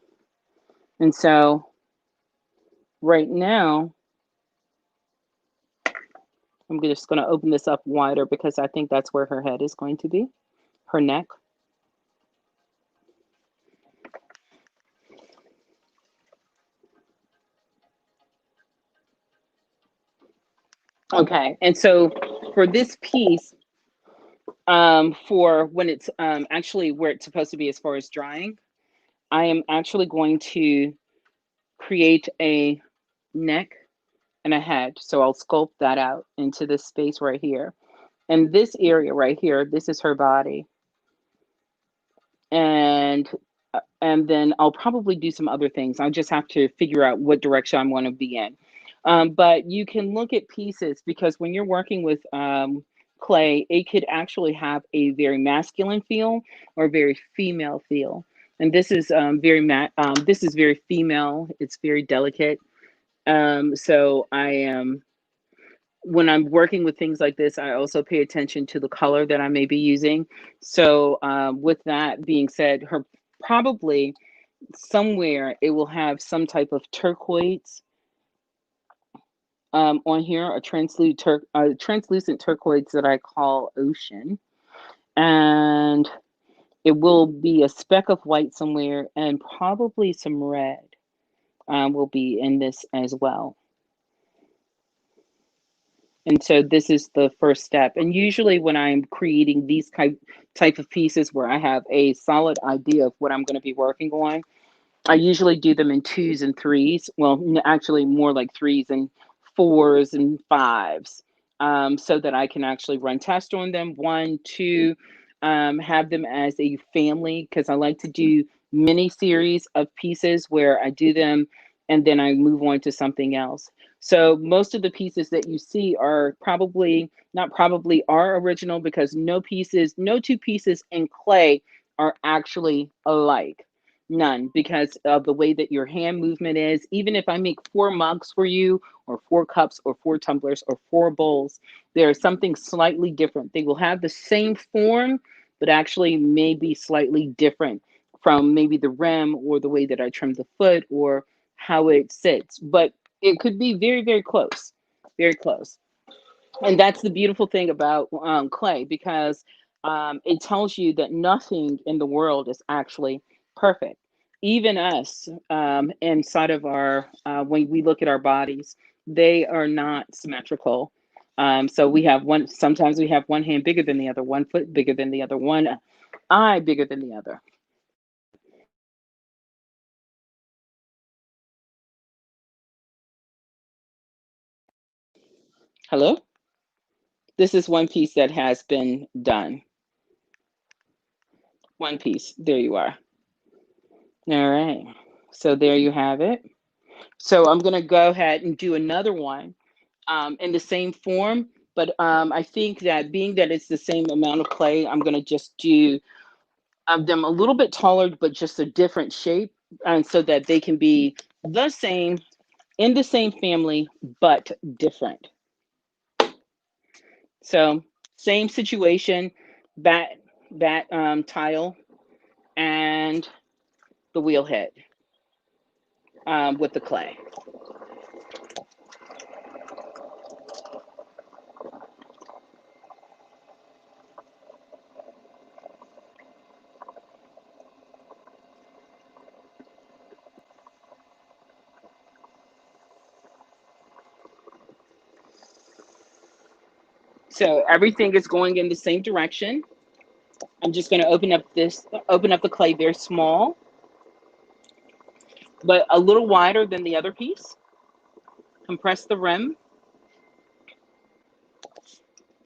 And so right now, I'm just going to open this up wider because I think that's where her head is going to be, her neck. Okay. And so for this piece, for when it's actually where it's supposed to be as far as drying, I am actually going to create a neck and a head. So I'll sculpt that out into this space right here. And this area right here, this is her body. And then I'll probably do some other things. I'll just have to figure out what direction I want to be in. But you can look at pieces because when you're working with clay, it could actually have a very masculine feel or very female feel. And this is this is very female. It's very delicate. So I am when I'm working with things like this, I also pay attention to the color that I may be using. So with that being said, her probably somewhere it will have some type of turquoise On here, a translucent turquoise that I call Ocean, and it will be a speck of white somewhere, and probably some red will be in this as well. And so this is the first step. And usually when I'm creating these type of pieces where I have a solid idea of what I'm going to be working on, I usually do them in 2s and 3s. Well, actually more like 3s and 4s and 5s, so that I can actually run tests on them. 1, 2, have them as a family, because I like to do mini series of pieces where I do them and then I move on to something else. So most of the pieces that you see are are original, because no two pieces in clay are actually alike. None, because of the way that your hand movement is. Even if I make 4 mugs for you, or 4 cups, or 4 tumblers, or 4 bowls, there's something slightly different. They will have the same form, but actually may be slightly different from maybe the rim, or the way that I trim the foot, or how it sits. But it could be very, very close, very close. And that's the beautiful thing about clay, because it tells you that nothing in the world is actually perfect. Even us, inside of our, when we look at our bodies, they are not symmetrical. So we have sometimes we have one hand bigger than the other, one foot bigger than the other, one eye bigger than the other. Hello? This is one piece that has been done. One piece. There you are. All right. So there you have it. So I'm going to go ahead and do another one in the same form. But I think that being that it's the same amount of clay, I'm going to just do them a little bit taller, but just a different shape. And so that they can be the same, in the same family, but different. So same situation, bat tile and the wheel head with the clay. So everything is going in the same direction. I'm just going to open up the clay very small, but a little wider than the other piece. Compress the rim,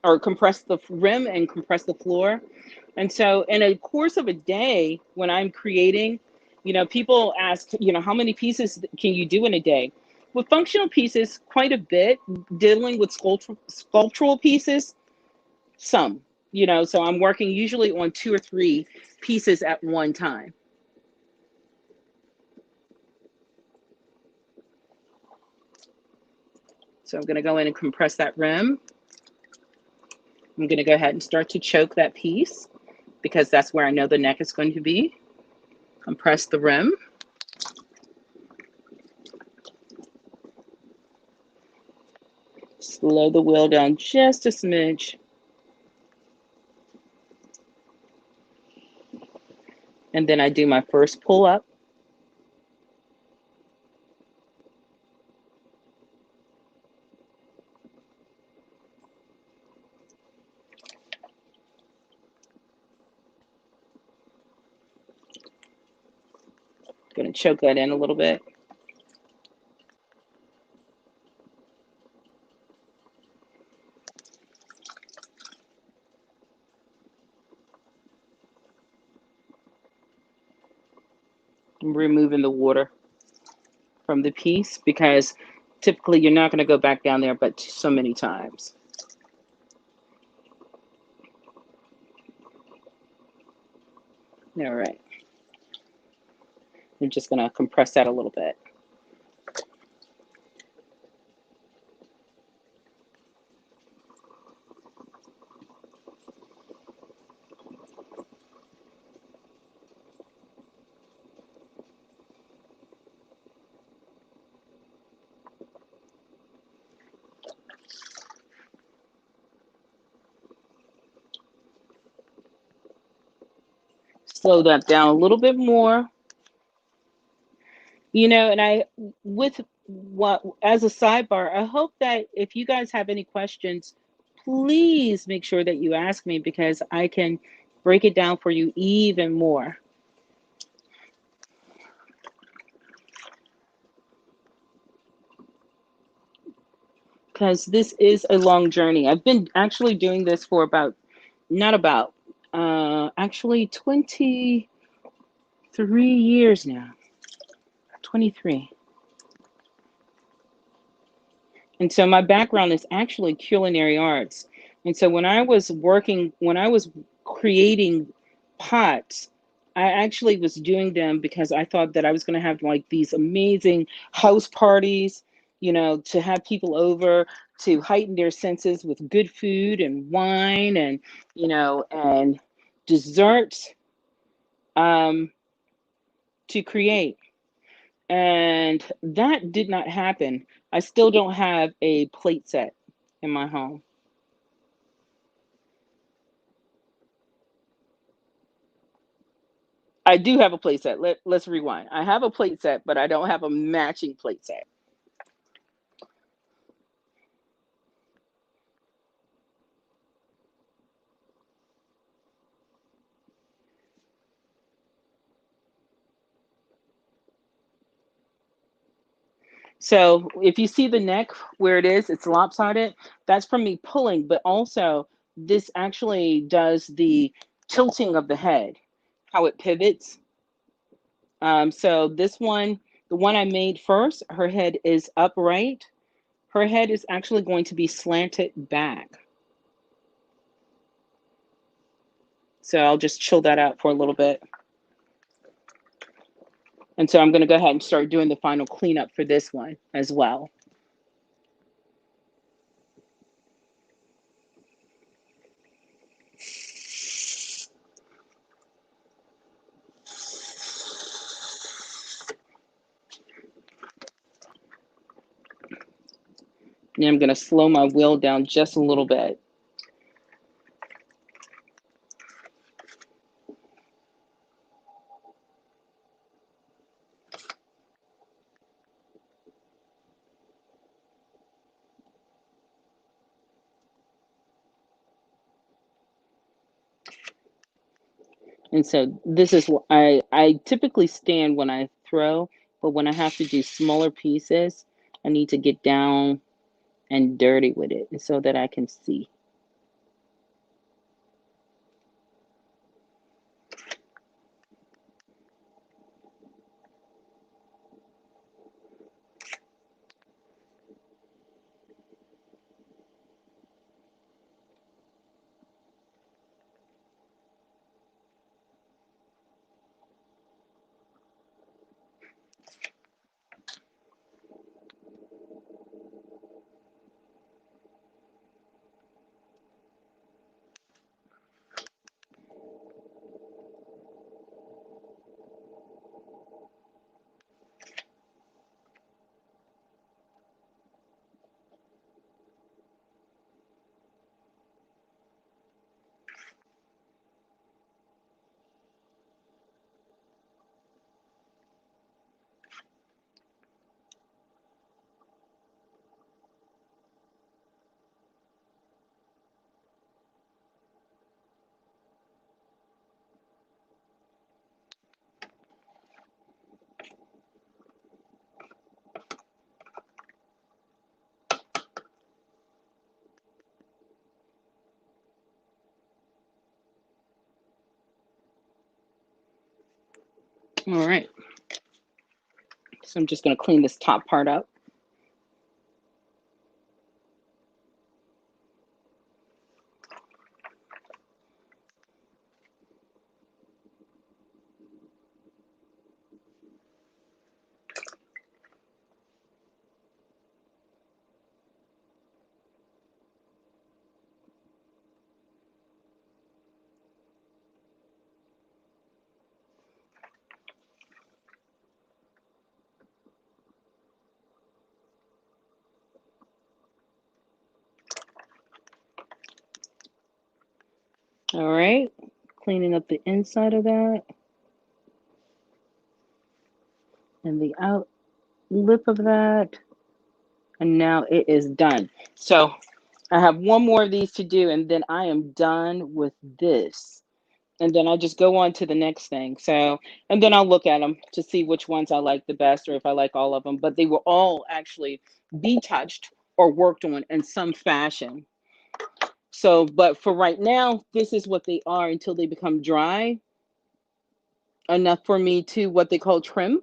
or compress the rim and compress the floor. And so in a course of a day, when I'm creating, people ask, how many pieces can you do in a day? With functional pieces, quite a bit. Dealing with sculptural pieces, some, so I'm working usually on 2 or 3 pieces at one time. So I'm going to go in and compress that rim. I'm going to go ahead and start to choke that piece, because that's where I know the neck is going to be. Compress the rim. Slow the wheel down just a smidge. And then I do my first pull up. Going to choke that in a little bit. I'm removing the water from the piece, because typically you're not going to go back down there but so many times. All right. I'm just going to compress that a little bit. slow that down a little bit more. And with what, as a sidebar, I hope that if you guys have any questions, please make sure that you ask me because I can break it down for you even more. Because this is a long journey. I've been actually doing this for actually 23 years now. 23. And so my background is actually culinary arts. And so when I was creating pots, I actually was doing them because I thought that I was going to have like these amazing house parties, to have people over to heighten their senses with good food and wine and desserts to create. And that did not happen. I still don't have a plate set in my home. I do have a plate set. Let's rewind. I have a plate set, but I don't have a matching plate set. So if you see the neck where it's lopsided, that's from me pulling, but also this actually does the tilting of the head, how it pivots. So this one, the one I made first, her head is upright. Her head is actually going to be slanted back. So I'll just chill that out for a little bit. And so I'm going to go ahead and start doing the final cleanup for this one as well. And I'm going to slow my wheel down just a little bit. And so this is what I typically stand when I throw, but when I have to do smaller pieces, I need to get down and dirty with it so that I can see. All right. So I'm just going to clean this top part up. All right, cleaning up the inside of that. and the out lip of that. And now it is done. So I have one more of these to do, and then I am done with this. And then I just go on to the next thing. So, and then I'll look at them to see which ones I like the best or if I like all of them. But they will all actually be touched or worked on in some fashion. So, but for right now, this is what they are until they become dry enough for me to what they call trim.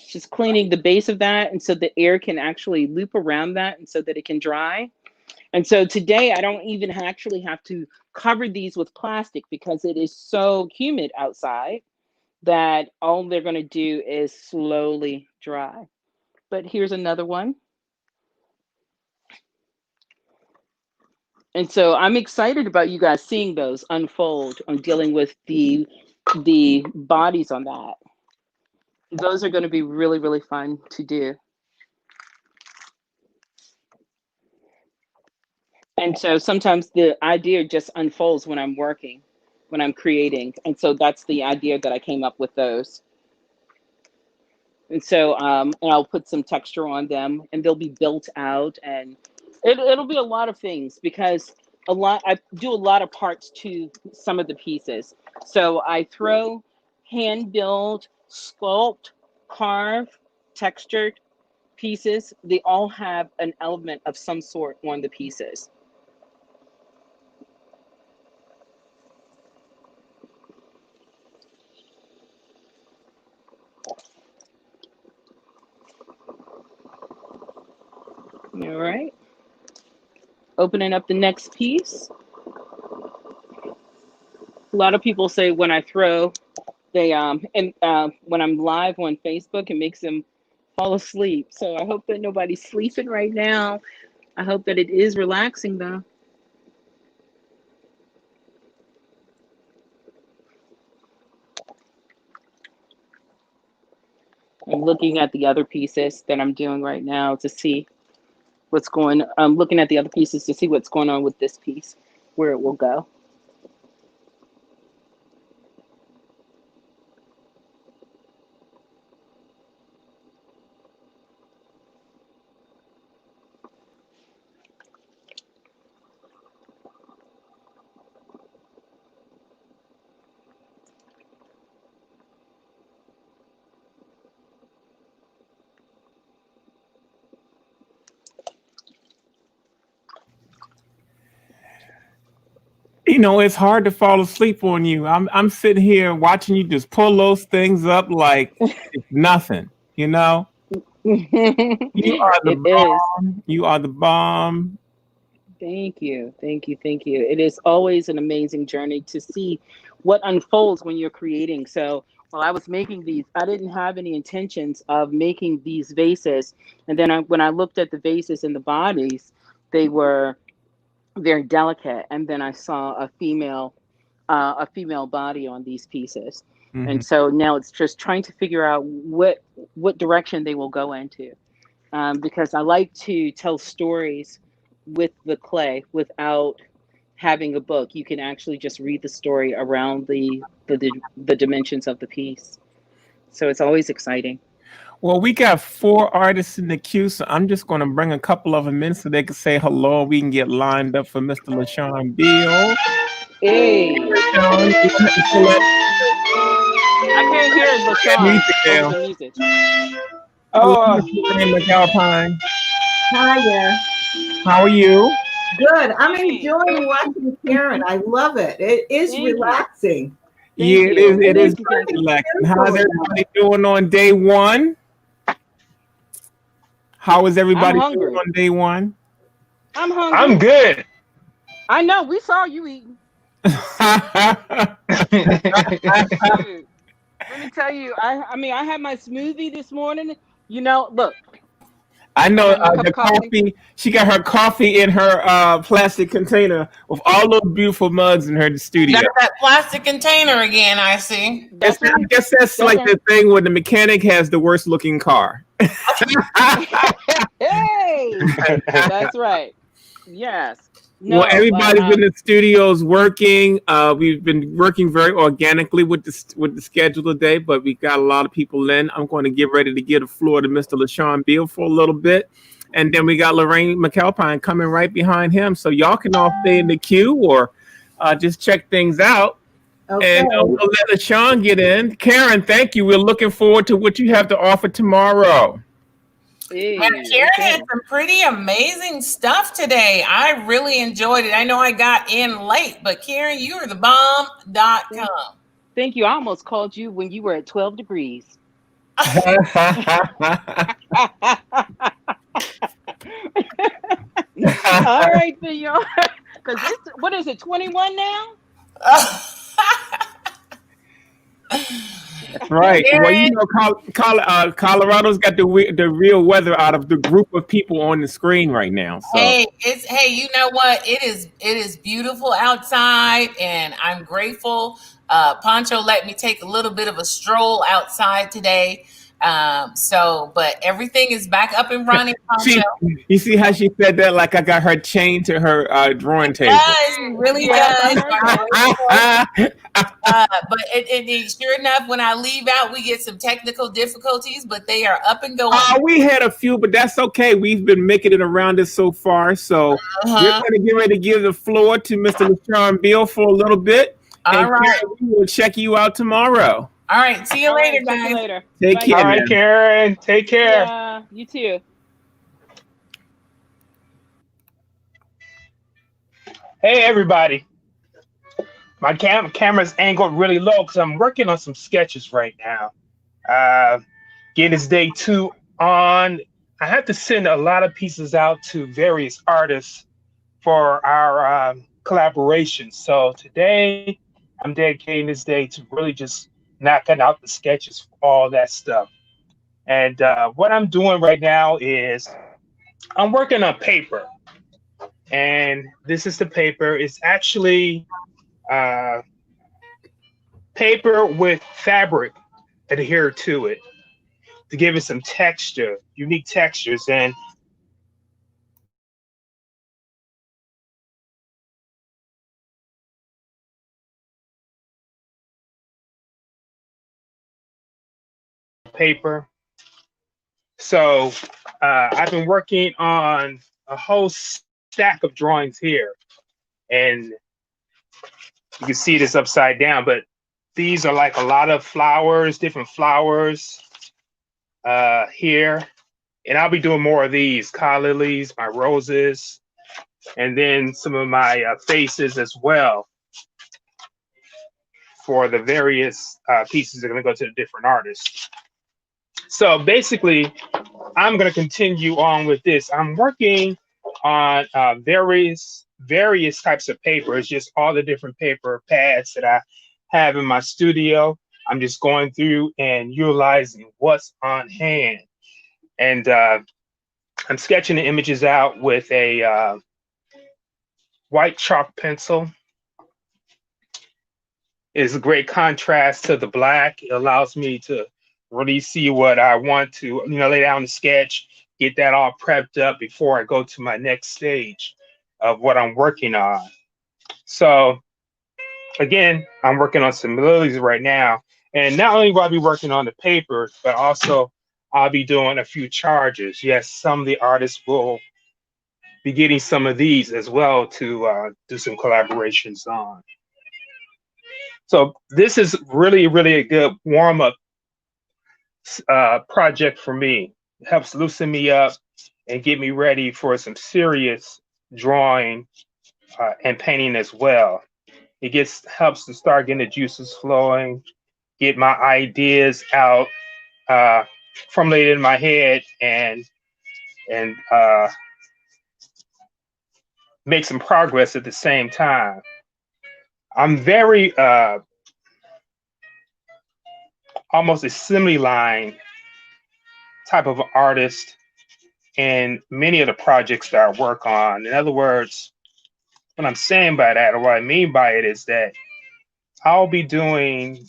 Just cleaning the base of that, and so the air can actually loop around that and so that it can dry. And so today I don't even actually have to cover these with plastic because it is so humid outside that all they're going to do is slowly dry. But here's another one. And so I'm excited about you guys seeing those unfold on dealing with the bodies on that. Those are going to be really, really fun to do. And so sometimes the idea just unfolds when I'm working, when I'm creating. And so that's the idea that I came up with those. And so and I'll put some texture on them and they'll be built out, and it'll be a lot of things because I do a lot of parts to some of the pieces. So I throw hand build, sculpt, carve, textured pieces. They all have an element of some sort on the pieces. All right. Opening up the next piece. A lot of people say when I throw, they when I'm live on Facebook, it makes them fall asleep. So I hope that nobody's sleeping right now. I hope that it is relaxing though. I'm looking at the other pieces that I'm doing right now to see what's going. I'm looking at the other pieces to see what's going on with this piece, where it will go. You know, it's hard to fall asleep on you. I'm sitting here watching you just pull those things up like it's nothing, you know? You are the It is. bomb. You are the bomb. Thank you. Thank you. Thank you. It is always an amazing journey to see what unfolds when you're creating. So while I was making these, I didn't have any intentions of making these vases. And then when I looked at the vases and the bodies, they were very delicate. And then I saw a female body on these pieces. Mhm. And so now it's just trying to figure out what direction they will go into. Because I like to tell stories with the clay without having a book. You can actually just read the story around the dimensions of the piece. So it's always exciting. Well, we got 4 artists in the queue, so I'm just going to bring a couple of them in so they can say hello. We can get lined up for Mr. LaShawn Beal. Hey, LaShawn, you want to pull up I can't hear that LaShawn music over down? the music. Hello, Oh, Mr. Ray McAlpine. Hiya. How are you? Good. I'm Hey, enjoying watching Karen. I love it. It is thank you. relaxing. Yeah, Thank it you. is. It is Thank you. very Thank you. relaxing. What's How's going on? everybody doing on day one? How is I'm everybody doing hungry. on day one? I'm hungry. I'm good. I know. We saw you eating. Shoot. Let me tell you, I mean, I had my smoothie this morning. You know, look, I I know had my cup the of coffee. coffee. She got her coffee in her plastic container with all those beautiful mugs in her studio. Got that plastic container again, I see. That's I right. guess that's That's like right. the thing where the mechanic has the worst looking car. Hey, that's right. Yes. No. Everybody's in the studios working. We've been working very organically with the schedule today, but we got a lot of people in. I'm going to get ready to give the floor to Mr. LaShawn Beal for a little bit. And then we got Lorraine McAlpine coming right behind him. So y'all can all stay in the queue or just check things out. Okay. And we'll let LaShawn get in. Karen, thank you. We're looking forward to what you have to offer tomorrow. Hey, Karen had some pretty amazing stuff today. I really enjoyed it. I know I got in late, but Karen, you are the bomb.com. Thank you. I almost called you when you were at 12 degrees. All right, then, y'all. Because what is it, 21 now? Right. Well, you know, Colorado's got the real weather out of the group of people on the screen right now. So. Hey, you know what? It is beautiful outside, and I'm grateful. Poncho let me take a little bit of a stroll outside today. But everything is back up and running. You see how she said that? Like I got her chained to her drawing table. It really does. But sure enough, when I leave out, we get some technical difficulties, but they are up and going. We had a few, but that's okay. We've been making it around it so far. So we're going to get ready to give the floor to Mr. LaShawn Beal for a little bit. All right. Karen, we will check you out tomorrow. All right. See you later, guys. See you later. Take care. All right, Karen. Take care. Yeah, you too. Hey, everybody. My camera's angled really low because I'm working on some sketches right now. Again, it's day 2 on. I have to send a lot of pieces out to various artists for our collaboration. So today, I'm dedicating this day to really just knocking out the sketches for all that stuff. And what I'm doing right now is I'm working on paper. And this is the paper. It's actually paper with fabric adhered to it to give it some texture, unique textures. And paper. So I've been working on a whole stack of drawings here. And you can see this upside down, but these are like a lot of flowers, different flowers here. And I'll be doing more of these, cod lilies, my roses, and then some of my faces as well for the various pieces that are going to go to the different artists. So basically, I'm going to continue on with this. I'm working on various types of paper. It's just all the different paper pads that I have in my studio. I'm just going through and utilizing what's on hand. And I'm sketching the images out with a white chalk pencil. It's a great contrast to the black. It allows me to really see what I want to, lay down the sketch, get that all prepped up before I go to my next stage of what I'm working on. So again, I'm working on some lilies right now. And not only will I be working on the paper, but also I'll be doing a few charges. Yes, some of the artists will be getting some of these as well to do some collaborations on. So this is really, really a good warm-up project for me. It helps loosen me up and get me ready for some serious drawing and painting as well. It helps to start getting the juices flowing, get my ideas out, formulated in my head, and make some progress at the same time. I'm very almost assembly line type of artist in many of the projects that I work on. In other words, what I'm saying by that, or what I mean by it, is that I'll be doing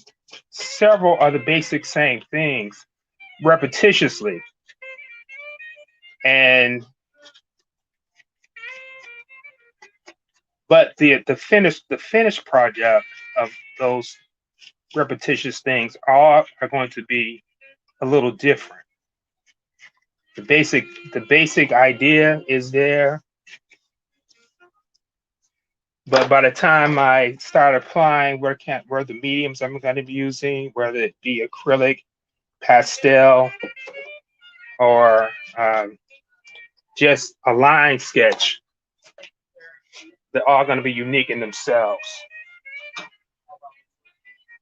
several of the basic same things repetitiously. And But the finished project of those repetitious things are going to be a little different. The basic idea is there, but by the time I start applying where the mediums I'm going to be using, whether it be acrylic, pastel, or just a line sketch, they're all going to be unique in themselves.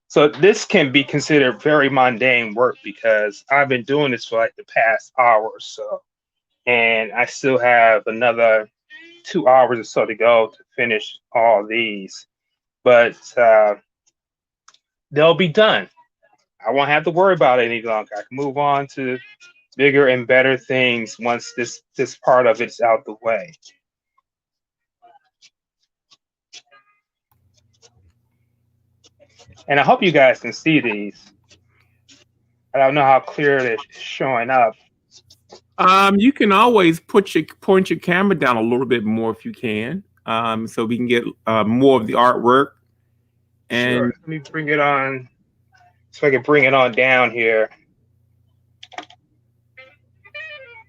So this can be considered very mundane work because I've been doing this for like the past hour or so, and I still have another 2 hours or so to go to finish all these. But they'll be done. I won't have to worry about it any longer. I can move on to bigger and better things once this part of it's out the way. And I hope you guys can see these. I don't know how clear they're showing up. You can always point your camera down a little bit more if you can, so we can get more of the artwork. And Sure. Let me bring it on, so I can bring it on down here.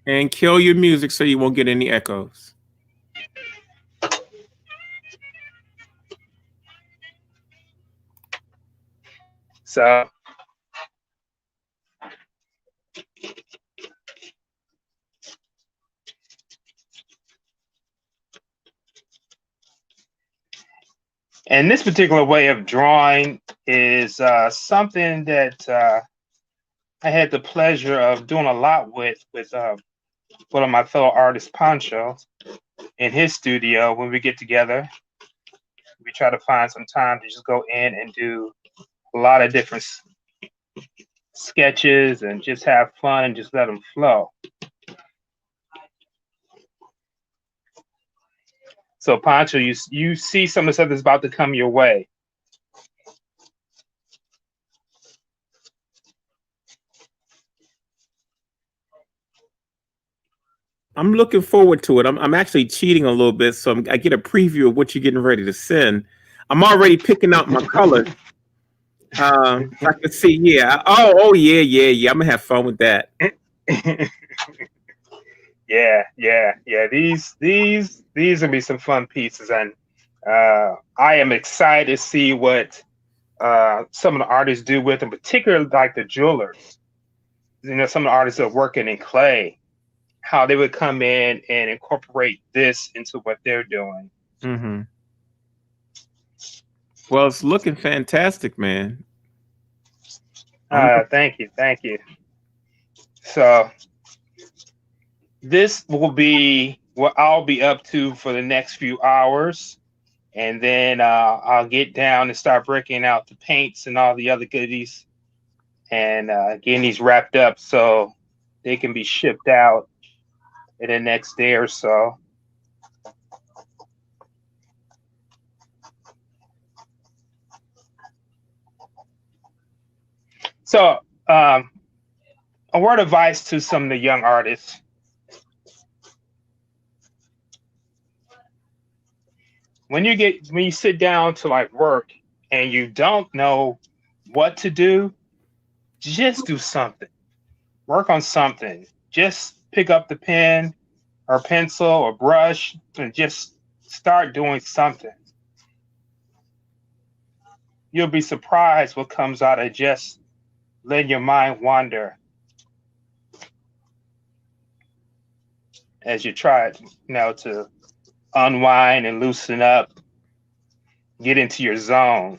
And kill your music so you won't get any echoes. So and this particular way of drawing is something that I had the pleasure of doing a lot with one of my fellow artists, Pancho, in his studio. When we get together, we try to find some time to just go in and do a lot of different sketches and just have fun and just let them flow. So Pancho, you see some of the stuff that's about to come your way. I'm looking forward to it. I'm actually cheating a little bit, so I get a preview of what you're getting ready to send. I'm already picking out my colors. I can see, yeah. Oh, yeah. I'm gonna have fun with that. Yeah. These will be some fun pieces, and I am excited to see what some of the artists do with them, particularly like the jewelers. You know, some of the artists that are working in clay, how they would come in and incorporate this into what they're doing. Mm-hmm. Well, it's looking fantastic, man. Thank you. So this will be what I'll be up to for the next few hours, and then I'll get down and start breaking out the paints and all the other goodies, and getting these wrapped up so they can be shipped out in the next day or so. So, a word of advice to some of the young artists. When you sit down to like work and you don't know what to do, just do something. Work on something. Just pick up the pen or pencil or brush and just start doing something. You'll be surprised what comes out of just letting your mind wander as you try to unwind and loosen up, get into your zone.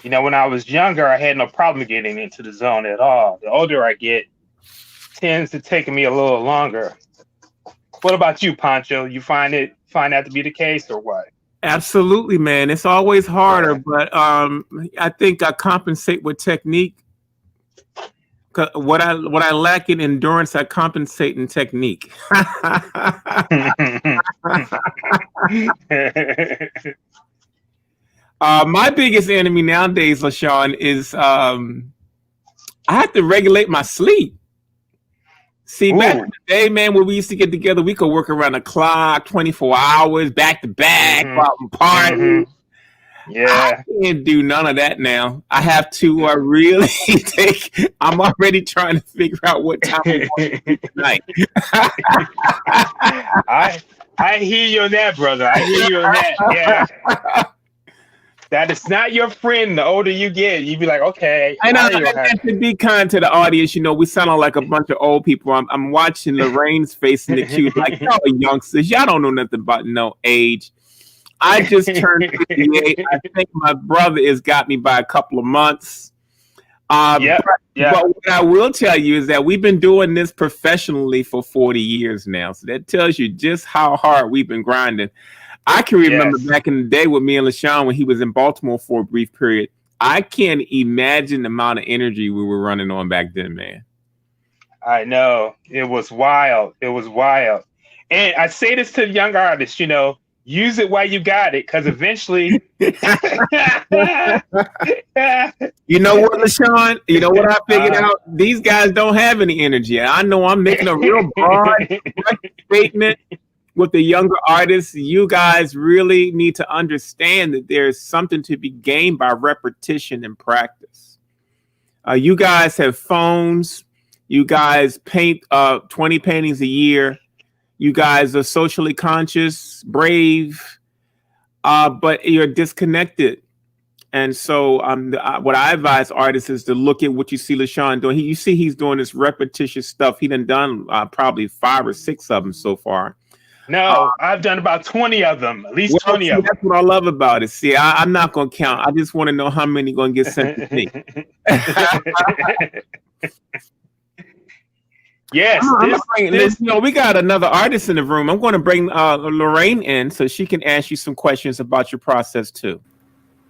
You know, when I was younger, I had no problem getting into the zone at all. The older I get, tends to take me a little longer. What about you, Pancho? You find that to be the case, or what? Absolutely, man. It's always harder, but I think I compensate with technique. What I lack in endurance, I compensate in technique. My biggest enemy nowadays, LaShawn, is I have to regulate my sleep. See, back in Ooh. the day, man, when we used to get together, we could work around the clock, 24 hours, back to back, Mhm. go out and party. Mhm. I Yeah. can't do none of that now. I have to really I'm already trying to figure out what time we want to do tonight. I hear you on that, brother. I hear you on that. Yeah. That is not your friend. The older you get, you be like, okay, I know, I don't have. and to be kind to the audience, we sound like a bunch of old people. I'm watching Lorraine's face in the queue, like, y'all are youngsters. Y'all don't know nothing about no age. I just turned 58. I think my brother has got me by a couple of months. Yeah. But what I will tell you is that we've been doing this professionally for 40 years now. So that tells you just how hard we've been grinding. I can remember back in the day with me and LaShawn when he was in Baltimore for a brief period. I can't imagine the amount of energy we were running on back then, man. I know. It was wild. It was wild. And I say this to the young artists, use it while you got it, because eventually. You know what, LaShawn? You know what I figured out? These guys don't have any energy. I know I'm making a real broad statement with the younger artists. You guys really need to understand that there's something to be gained by repetition and practice. You guys have phones. You guys paint 20 paintings a year. You guys are socially conscious, brave, but you're disconnected. And so what I advise artists is to look at what you see LaShawn doing. You see he's doing this repetitious stuff. He done probably 5 or 6 of them so far. No, I've done about 20 of them, at least 20 of them. That's what I love about it. See, I'm not going to count. I just want to know how many going to get sent to me. Yes. We got another artist in the room. I'm going to bring Lorraine in so she can ask you some questions about your process too.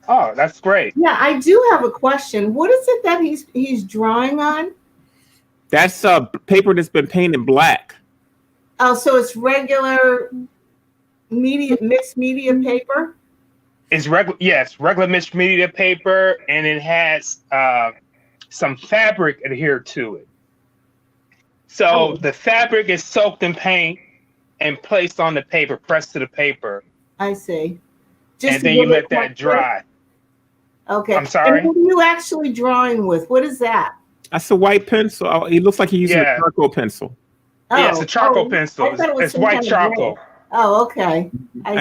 Oh, that's great. Yeah, I do have a question. What is it that he's drawing on? That's paper that's been painted black. Oh, so it's regular mixed media paper? It's regular mixed media paper, and it has some fabric adhered to it. So the fabric is soaked in paint and placed on the paper, pressed to the paper. I see. And then you let that dry. Okay. I'm sorry? And what are you actually drawing with? What is that? That's a white pencil. It looks like he's using a charcoal pencil. Yeah, it's a charcoal pencil. It's white charcoal. Oh, okay. I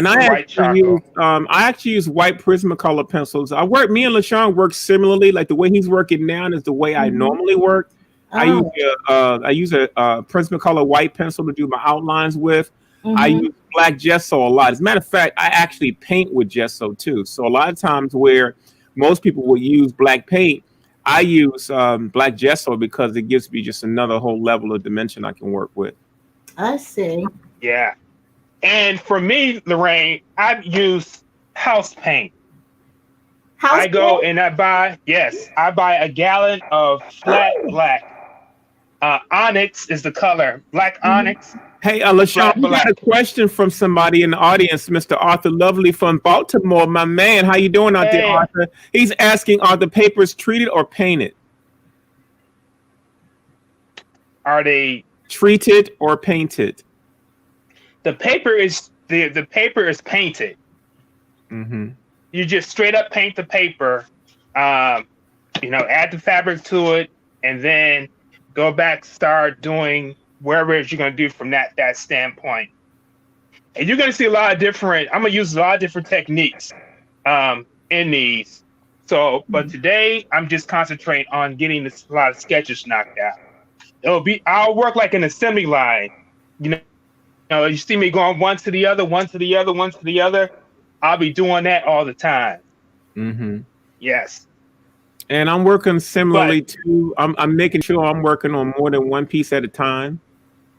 actually use white Prismacolor pencils. Me and LaShawn work similarly. Like the way he's working now is the way I normally work. I use a Prismacolor white pencil to do my outlines with. I use black gesso a lot. As a matter of fact, I actually paint with gesso too. So a lot of times where most people will use black paint, I use black gesso because it gives me just another whole level of dimension I can work with. I see. Yeah. And for me, Lorraine, I use house paint. I go and I buy a gallon of flat black. Onyx is the color, black onyx. Hey, LaShawn, we got a question from somebody in the audience, Mr. Arthur Lovely from Baltimore. My man, how you doing out there, Arthur? He's asking, are the papers treated or painted? Are they treated or painted? The paper is the paper is painted. You just straight up paint the paper, add the fabric to it, and then go back, start doing wherever you're going to do from that standpoint. And you're going to see I'm going to use a lot of different techniques in these. So, but today I'm just concentrating on getting a lot of sketches knocked out. I'll work like an assembly line. You see me going one to the other, one to the other, one to the other. I'll be doing that all the time. Yes. And I'm working similarly too. I'm making sure I'm working on more than one piece at a time.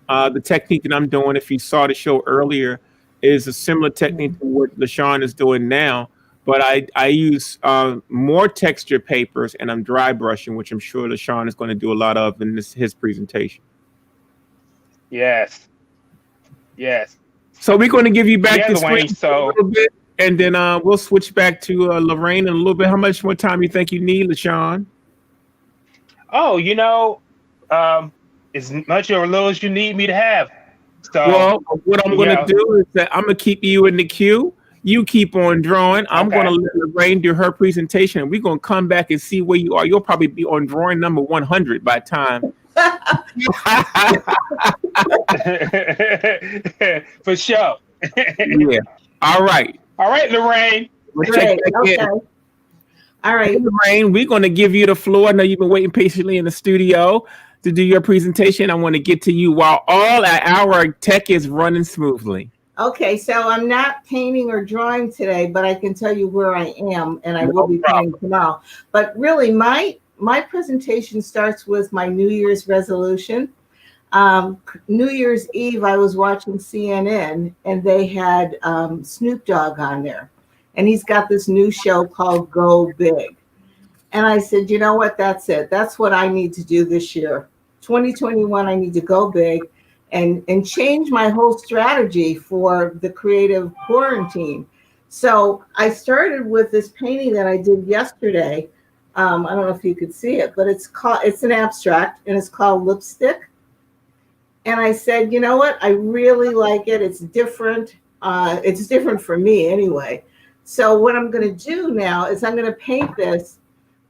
The technique that I'm doing, if you saw the show earlier, is a similar technique to what LaShawn is doing now. But I use more texture papers, and I'm dry brushing, which I'm sure LaShawn is going to do a lot of in his presentation. Yes. So we're going to give you back the screen a little bit, and then we'll switch back to Lorraine in a little bit. How much more time you think you need, LaShawn? Oh, as much or little as you need me to have. So, Well, what I'm going to do is that I'm going to keep you in the queue. You keep on drawing. I'm going to let Lorraine do her presentation, and we're going to come back and see where you are. You'll probably be on drawing number 100 by time. For sure. Yeah. All right. All right, Lorraine. Great. Okay. All right. Lorraine, we're going to give you the floor. I know you've been waiting patiently in the studio to do your presentation. I want to get to you while all our tech is running smoothly. Okay, so I'm not painting or drawing today, but I can tell you where I am, and I will be painting tomorrow. But really, my presentation starts with my New Year's resolution. New Year's Eve, I was watching CNN, and they had Snoop Dogg on there. And he's got this new show called Go Big. And I said, you know what? That's it. That's what I need to do this year. 2021, I need to go big and change my whole strategy for the creative quarantine. So I started with this painting that I did yesterday. I don't know if you could see it, but it's an abstract, and it's called Lipstick. And I said, you know what? I really like it. It's different. It's different for me anyway. So what I'm going to do now is I'm going to paint this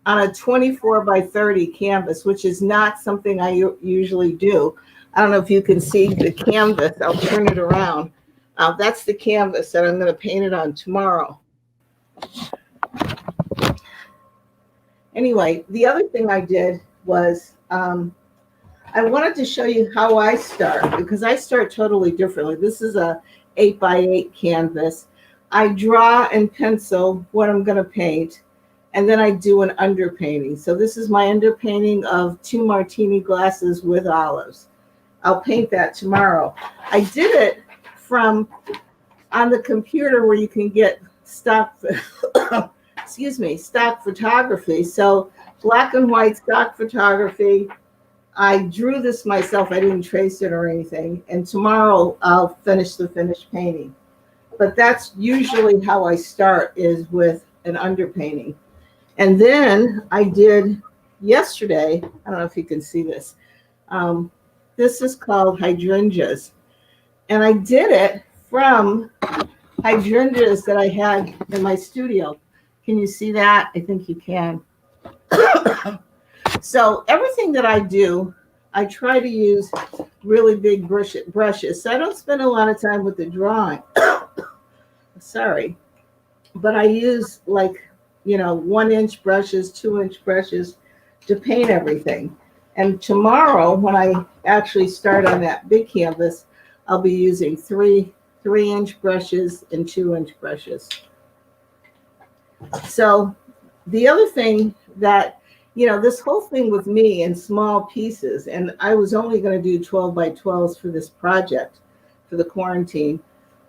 on a 24 by 30 canvas, which is not something I usually do. I don't know if you can see the canvas. I'll turn it around. That's the canvas that I'm going to paint it on tomorrow. Anyway, the other thing I did was I wanted to show you how I start, because I start totally differently. This is a 8 by 8 canvas. I draw and pencil what I'm going to paint, and then I do an underpainting. So this is my underpainting of 2 martini glasses with olives. I'll paint that tomorrow. I did it from on the computer where you can get stock, stock photography. So black and white stock photography. I drew this myself. I didn't trace it or anything. And tomorrow I'll finish the finished painting. But that's usually how I start, is with an underpainting. And then I did yesterday, I don't know if you can see this. This is called hydrangeas. And I did it from hydrangeas that I had in my studio. Can you see that? I think you can. So everything that I do, I try to use really big brushes. So I don't spend a lot of time with the drawing. Sorry. But I use 1-inch brushes, 2-inch brushes to paint everything. And tomorrow, when I actually start on that big canvas, I'll be using 3-inch brushes and 2-inch brushes. So the other thing that, this whole thing with me in small pieces, and I was only going to do 12 by 12s for this project, for the quarantine,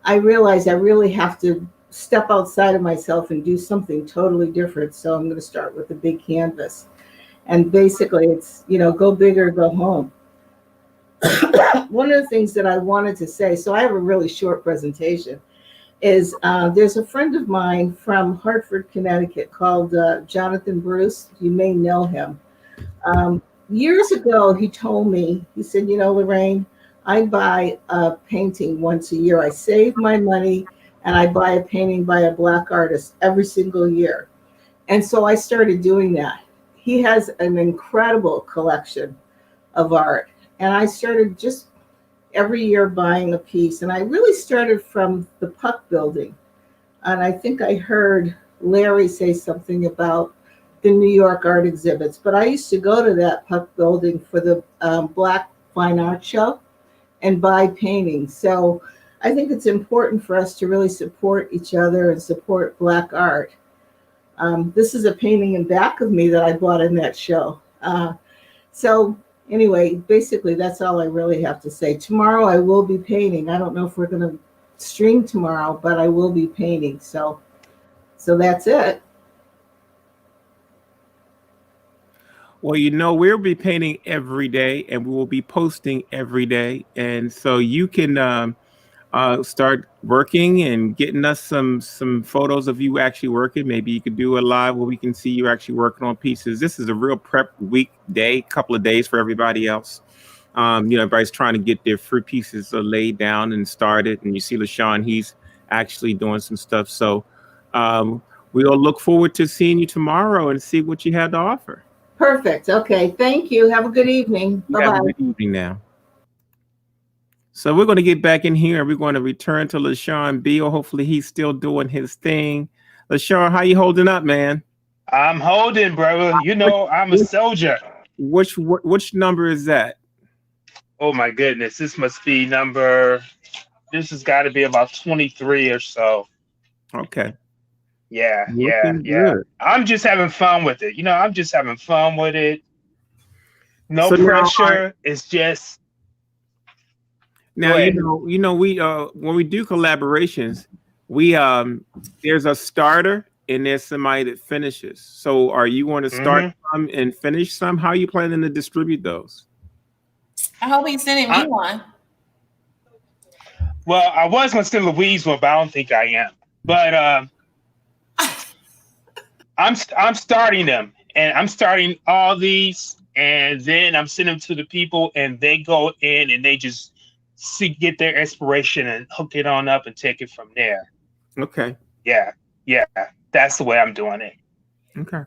I realized I really have to step outside of myself and do something totally different. So I'm going to start with the big canvas. And basically it's, go big or go home. One of the things that I wanted to say, so I have a really short presentation, is there's a friend of mine from Hartford, Connecticut called Jonathan Bruce. You may know him. Years ago, he told me, he said, Lorraine, I buy a painting once a year. I save my money and I buy a painting by a Black artist every single year. And so I started doing that. He has an incredible collection of art. And I started just every year buying a piece. And I really started from the Puck building. And I think I heard Larry say something about the New York art exhibits. But I used to go to that Puck building for the Black Fine Art Show and buy paintings. So I think it's important for us to really support each other and support Black art. This is a painting in back of me that I bought in that show. So anyway, basically that's all I really have to say. Tomorrow I will be painting. I don't know if we're going to stream tomorrow, but I will be painting. So that's it. Well, we'll be painting every day, and we will be posting every day. And so you can start working and getting us some photos of you actually working. Maybe you could do a live where we can see you actually working on pieces. This is a real prep week day, couple of days for everybody else. Everybody's trying to get their fruit pieces laid down and started. And you see LaShawn, he's actually doing some stuff. So we'll look forward to seeing you tomorrow and see what you have to offer. Perfect. Okay. Thank you. Have a good evening. Bye-bye. Have a good evening now. So we're going to get back in here and we're going to return to LaShawn Beal. Hopefully he's still doing his thing. LaShawn, how you holding up, man? I'm holding, brother. I'm a soldier. Which number is that? Oh my goodness. This must be this has got to be about 23 or so. Okay. Yeah. Good. I'm just having fun with it. I'm just having fun with it. No pressure. It's just. Now, we when we do collaborations, there's a starter and there's somebody that finishes. So are you going to start some and finish some? How are you planning to distribute those? I hope he's sending me one. Well, I was going to send Louise one, but I don't think I am. But I'm starting them, and I'm starting all these, and then I'm sending them to the people, and they go in and they just get their inspiration and hook it on up and take it from there. Okay. Yeah. That's the way I'm doing it. Okay.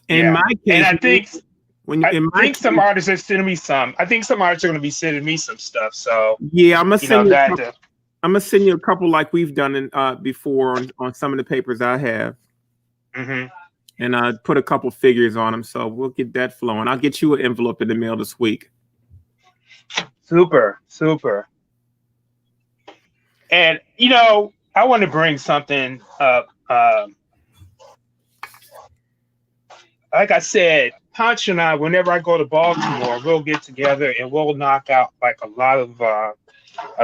In my case, and I think some artists are sending me some. I think some artists are going to be sending me some stuff. So yeah, I'm gonna send you a couple like we've done before on some of the papers I have. Mm-hmm. And I put a couple figures on them, so we'll get that flowing. I'll get you an envelope in the mail this week. Super. And I want to bring something up. Like I said, Punch and I, whenever I go to Baltimore, we'll get together and we'll knock out like a lot of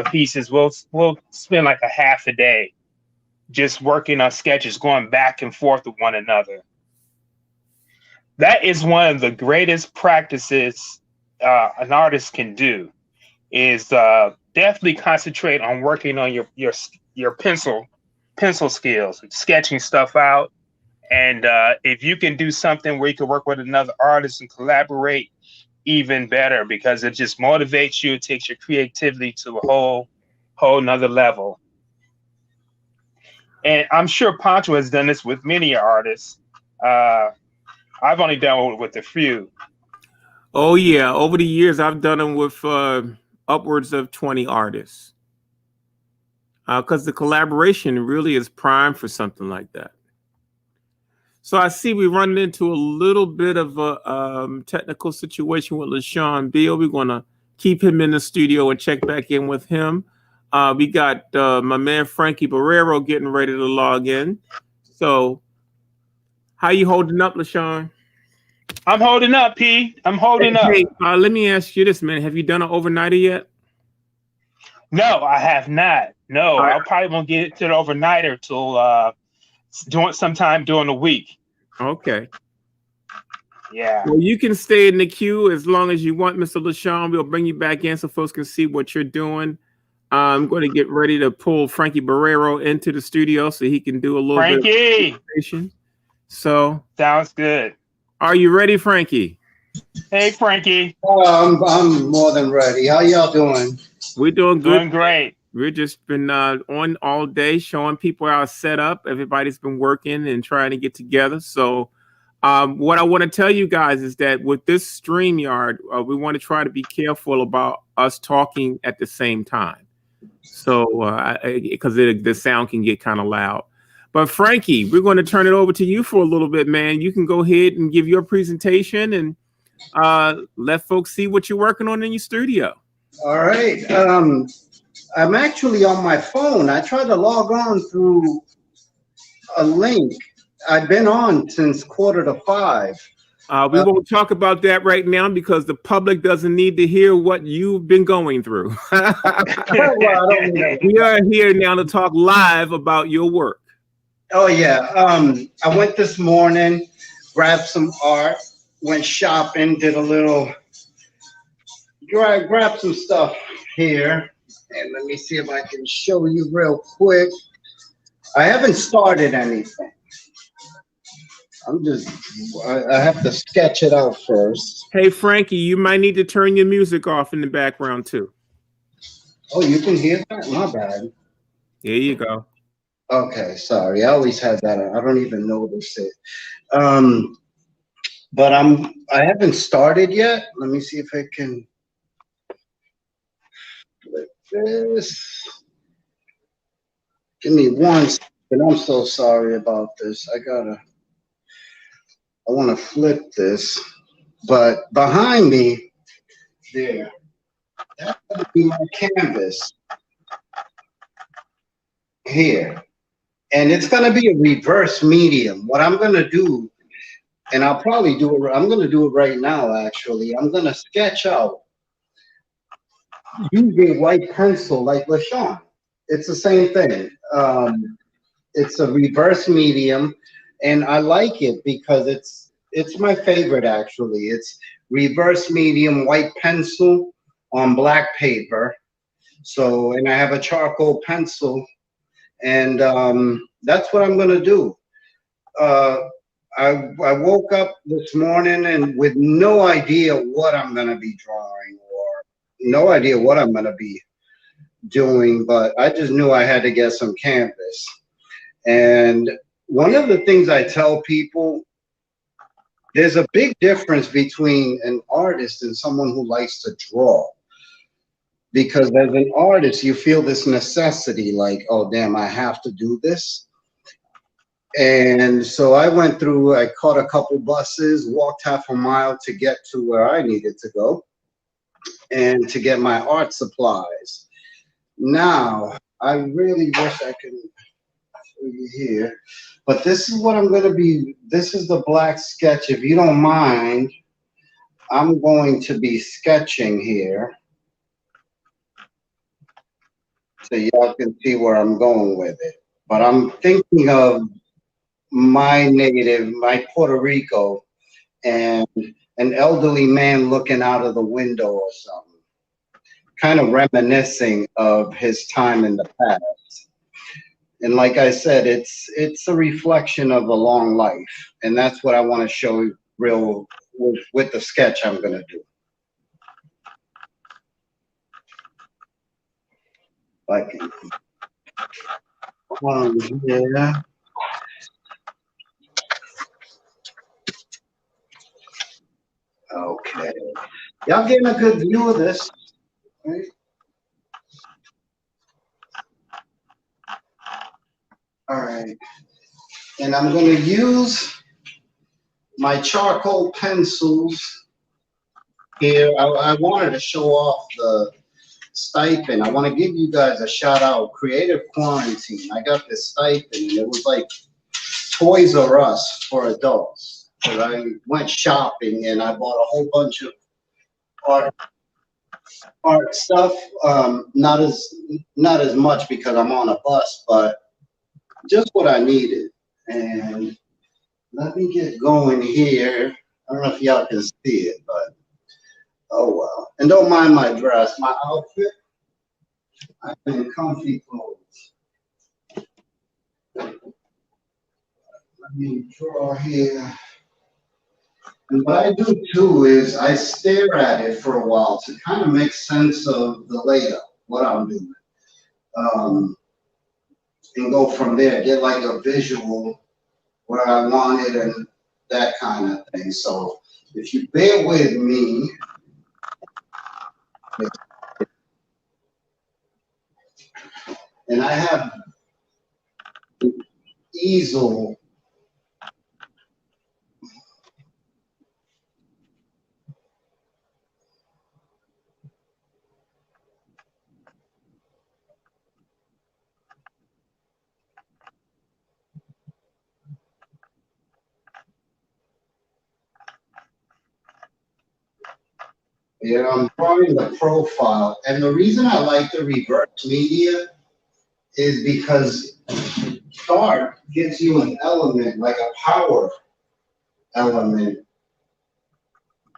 pieces. We'll spend like a half a day just working on sketches, going back and forth with one another. That is one of the greatest practices an artist can do. Is definitely concentrate on working on your pencil skills, sketching stuff out. And if you can do something where you can work with another artist and collaborate, even better, because it just motivates you. It takes your creativity to a whole nother level. And I'm sure Pancho has done this with many artists. I've only done it with a few. Oh yeah, over the years I've done them with upwards of 20 artists. Because the collaboration really is prime for something like that. So I see we run into a little bit of a technical situation with LaShawn Beal. We're going to keep him in the studio and check back in with him. We got my man Frankie Barrero getting ready to log in. So how you holding up, LaShawn? I'm holding up, P. I'm holding up. Hey, let me ask you this, man. Have you done an overnighter yet? No, I have not. No, I probably won't get it to the overnighter till sometime during the week. Okay. Yeah. Well, you can stay in the queue as long as you want, Mr. LaShawn. We'll bring you back in so folks can see what you're doing. I'm going to get ready to pull Frankie Barrero into the studio so he can do a little bit of presentation. So sounds good. Are you ready, Frankie? Hey, Frankie. I'm more than ready. How y'all doing? We're doing good. Doing great. We've just been on all day showing people our setup. Everybody's been working and trying to get together. So what I want to tell you guys is that with this StreamYard, we want to try to be careful about us talking at the same time. So because the sound can get kind of loud. But Frankie, we're going to turn it over to you for a little bit, man. You can go ahead and give your presentation and let folks see what you're working on in your studio. All right. I'm actually on my phone. I tried to log on through a link. I've been on since 4:45. We won't talk about that right now because the public doesn't need to hear what you've been going through. We are here now to talk live about your work. Oh, yeah. I went this morning, grabbed some art, went shopping, did a little, grabbed some stuff here. And let me see if I can show you real quick. I haven't started anything. I have to sketch it out first. Hey, Frankie, you might need to turn your music off in the background too. Oh, you can hear that? My bad. There you go. Okay, sorry. I always had that on. I don't even notice it. But I haven't started yet. Let me see if I can flip this. Give me one second. I'm so sorry about this. I want to flip this. But behind me, there, that's going to be my canvas here. And it's going to be a reverse medium. What I'm going to do, and I'll probably do it, I'm going to do it right now, actually. I'm going to sketch out using white pencil like LaShawn. It's the same thing. It's a reverse medium, and I like it because it's my favorite, actually. It's reverse medium white pencil on black paper. So, and I have a charcoal pencil, and that's what I'm gonna do. I woke up this morning and with no idea what I'm gonna be drawing or no idea what I'm gonna be doing, but I just knew I had to get some canvas. And one of the things I tell people, there's a big difference between an artist and someone who likes to draw. Because as an artist, you feel this necessity, like, oh, damn, I have to do this. And so I caught a couple buses, walked half a mile to get to where I needed to go and to get my art supplies. Now, I really wish I could show you here, but this is what I'm going to be. This is the black sketch. If you don't mind, I'm going to be sketching here so y'all can see where I'm going with it. But I'm thinking of my native, my Puerto Rico, and an elderly man looking out of the window or something, kind of reminiscing of his time in the past. And like I said, it's a reflection of a long life, and that's what I want to show you real with the sketch I'm going to do. Like, yeah. Okay. Y'all getting a good view of this, right? All right. And I'm going to use my charcoal pencils here. I wanted to show off the stipend. I want to give you guys a shout out. Creative Quarantine. I got this stipend, and it was like Toys R Us for adults. But I went shopping and I bought a whole bunch of art stuff. Not as much because I'm on a bus, but just what I needed. And let me get going here. I don't know if y'all can see it, but oh well. And don't mind my dress, my outfit. I'm in comfy clothes. Let me draw here. And what I do too is I stare at it for a while to kind of make sense of the layout, what I'm doing. And go from there, get like a visual where I want it and that kind of thing. So if you bear with me, and I have the easel. Yeah, I'm drawing the profile. And the reason I like the reverse media is because dark gives you an element, like a power element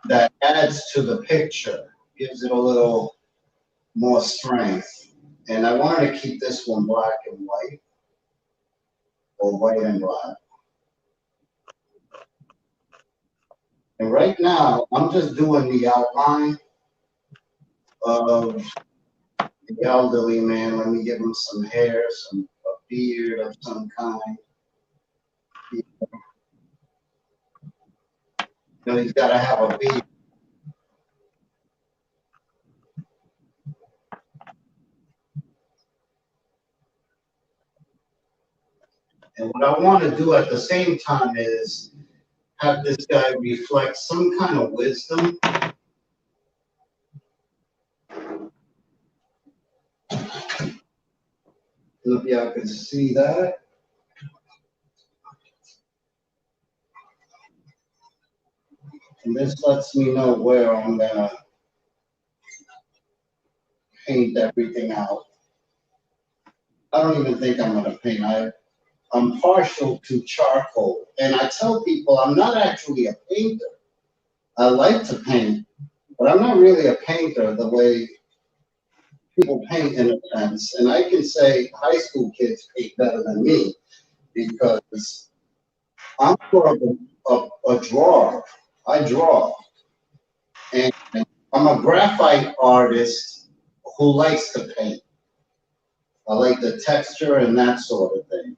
that adds to the picture, gives it a little more strength. And I wanted to keep this one black and white, or white and black. And right now, I'm just doing the outline of the elderly man. Let me give him some hair, a beard of some kind. You know, he's got to have a beard. And what I want to do at the same time is have this guy reflect some kind of wisdom. If y'all can see that. And this lets me know where I'm gonna paint everything out. I don't even think I'm gonna paint. I'm partial to charcoal. And I tell people I'm not actually a painter. I like to paint, but I'm not really a painter the way people paint in a sense. And I can say high school kids paint better than me because I'm more of a drawer. I draw. And I'm a graphite artist who likes to paint. I like the texture and that sort of thing.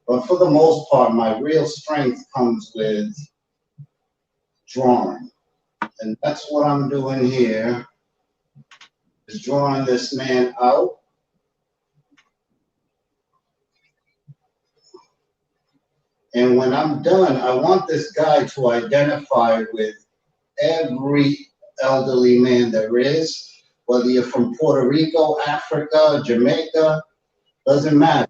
But for the most part, my real strength comes with drawing. And that's what I'm doing here, is drawing this man out. And when I'm done, I want this guy to identify with every elderly man there is, whether you're from Puerto Rico, Africa, Jamaica, doesn't matter.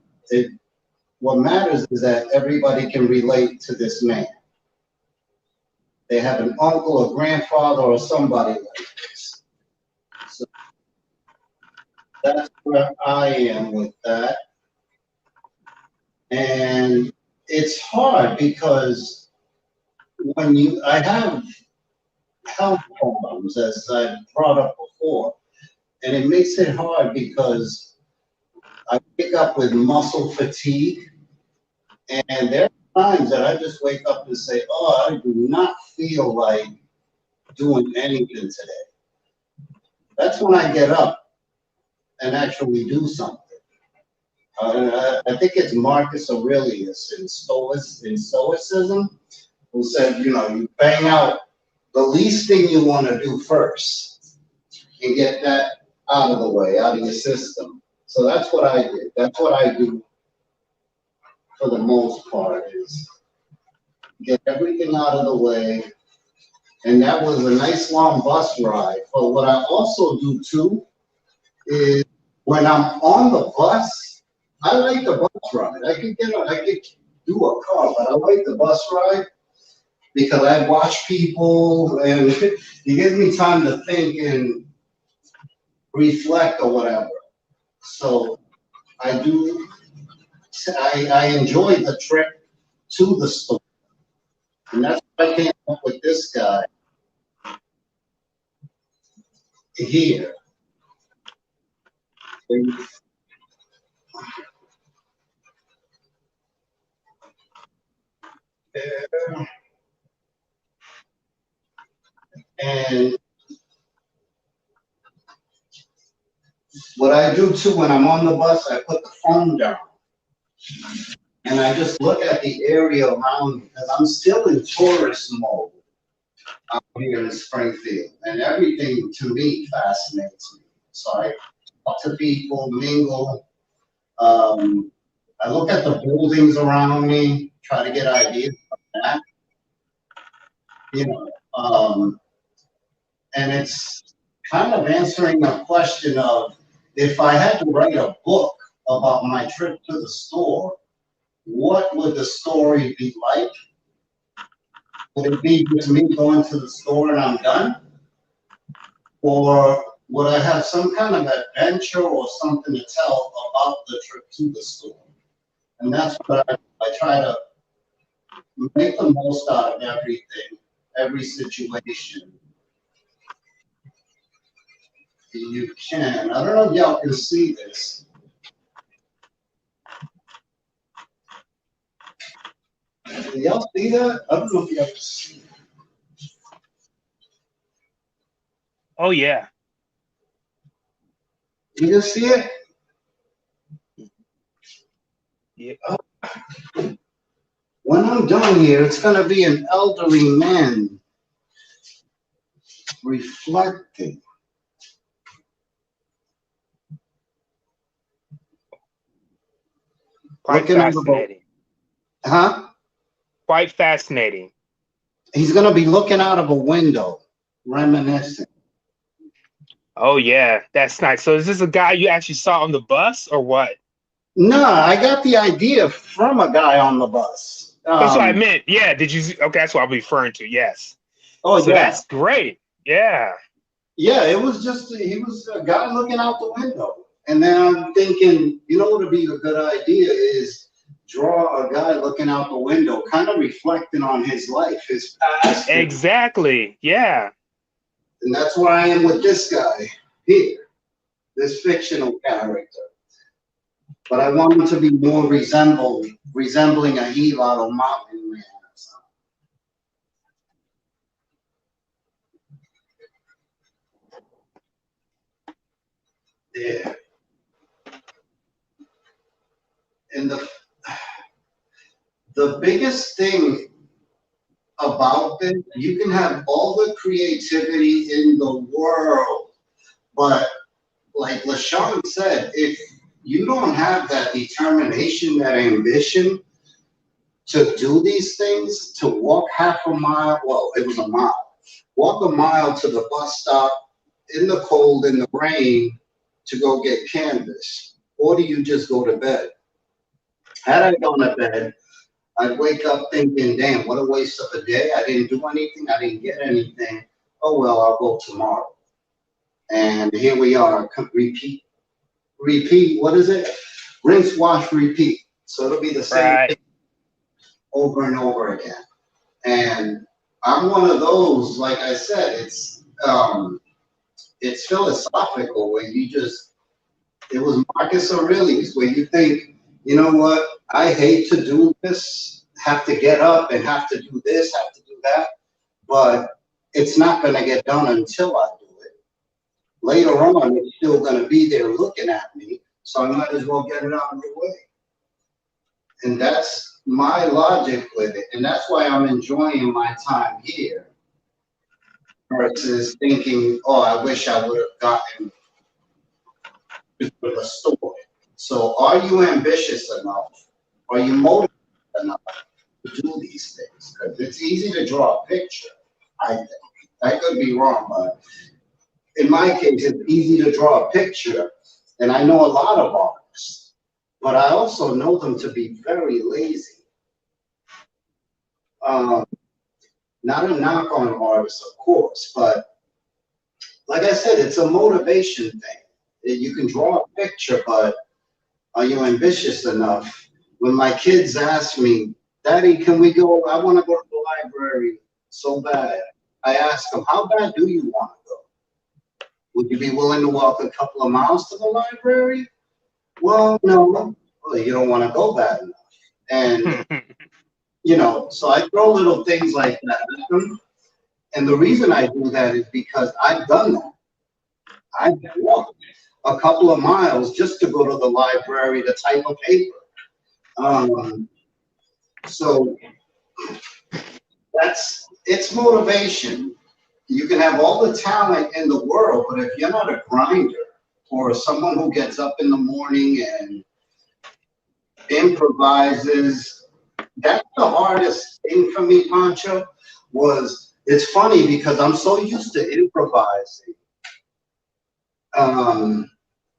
What matters is that everybody can relate to this man. They have an uncle, a grandfather, or somebody like this. So that's where I am with that. And it's hard because I have health problems, as I've brought up before, and it makes it hard because I wake up with muscle fatigue, and there are times that I just wake up and say, oh, I do not feel like doing anything today. That's when I get up and actually do something. I think it's Marcus Aurelius in Stoicism who said, you bang out the least thing you want to do first and get that out of the way, out of your system. So that's what I did. That's what I do for the most part, is get everything out of the way. And that was a nice long bus ride. But what I also do too is when I'm on the bus, I like the bus ride. I could do a car, but I like the bus ride because I watch people and it gives me time to think and reflect or whatever. So I enjoy the trip to the store. And that's why I came up with this guy here. And what I do too when I'm on the bus, I put the phone down and I just look at the area around me because I'm still in tourist mode out here in Springfield, and everything to me fascinates me. So I talk to people, mingle. I look at the buildings around me, try to get ideas of that. And it's kind of answering the question of, if I had to write a book about my trip to the store, what would the story be like? Would it be just me going to the store and I'm done? Or would I have some kind of adventure or something to tell about the trip to the store? And that's what I try to make the most out of everything, every situation. You can. I don't know if y'all can see this. Can y'all see that? I don't know if y'all can see it. Oh yeah. You can see it? Yeah. When I'm done here, it's going to be an elderly man reflecting. Quite Looking out of a, fascinating. huh? Quite fascinating. He's going to be looking out of a window, reminiscing. Oh yeah, that's nice. So is this a guy you actually saw on the bus or what? No, I got the idea from a guy on the bus. That's what I meant. Yeah. Did you? Okay, that's what I'm referring to. Yes. Oh, So yeah. that's great. Yeah. Yeah, it was just, he was a guy looking out the window. And then I'm thinking, you know what would be a good idea is draw a guy looking out the window, kind of reflecting on his life, his past. Exactly. Yeah. And that's where I am with this guy here, this fictional character. But I want him to be more resembling a Gila or mountain man. Yeah. And the biggest thing about this, you can have all the creativity in the world, but like LaShawn said, if you don't have that determination, that ambition to do these things, to walk half a mile, well, it was a mile, walk a mile to the bus stop in the cold, in the rain, to go get canvas, or do you just go to bed? Had I gone to bed, I'd wake up thinking, damn, what a waste of a day. I didn't do anything. I didn't get anything. Oh, well, I'll go tomorrow. And here we are. Repeat. What is it? Rinse, wash, repeat. So it'll be the same thing over and over again. And I'm one of those, like I said, it's philosophical where you just, it was Marcus Aurelius where you think, you know what, I hate to do this, have to get up and have to do this, have to do that, but it's not going to get done until I do it. Later on, it's still going to be there looking at me, so I might as well get it out of the way. And that's my logic with it, and that's why I'm enjoying my time here versus thinking, oh, I wish I would have gotten to the store. So are you ambitious enough? Are you motivated enough to do these things? Because it's easy to draw a picture, I think. I could be wrong, but in my case, it's easy to draw a picture. And I know a lot of artists, but I also know them to be very lazy. Not a knock on artists, of course, but like I said, it's a motivation thing. You can draw a picture, but are you ambitious enough? When my kids ask me, Daddy, can we go? I want to go to the library so bad. I ask them, how bad do you want to go? Would you be willing to walk a couple of miles to the library? Well, no. Well, you don't want to go bad enough. And, you know, so I throw little things like that at them. And the reason I do that is because I've done that. I've walked a couple of miles just to go to the library to type a paper. So it's motivation. You can have all the talent in the world, but if you're not a grinder or someone who gets up in the morning and improvises, that's the hardest thing for me, Pancho, was it's funny because I'm so used to improvising.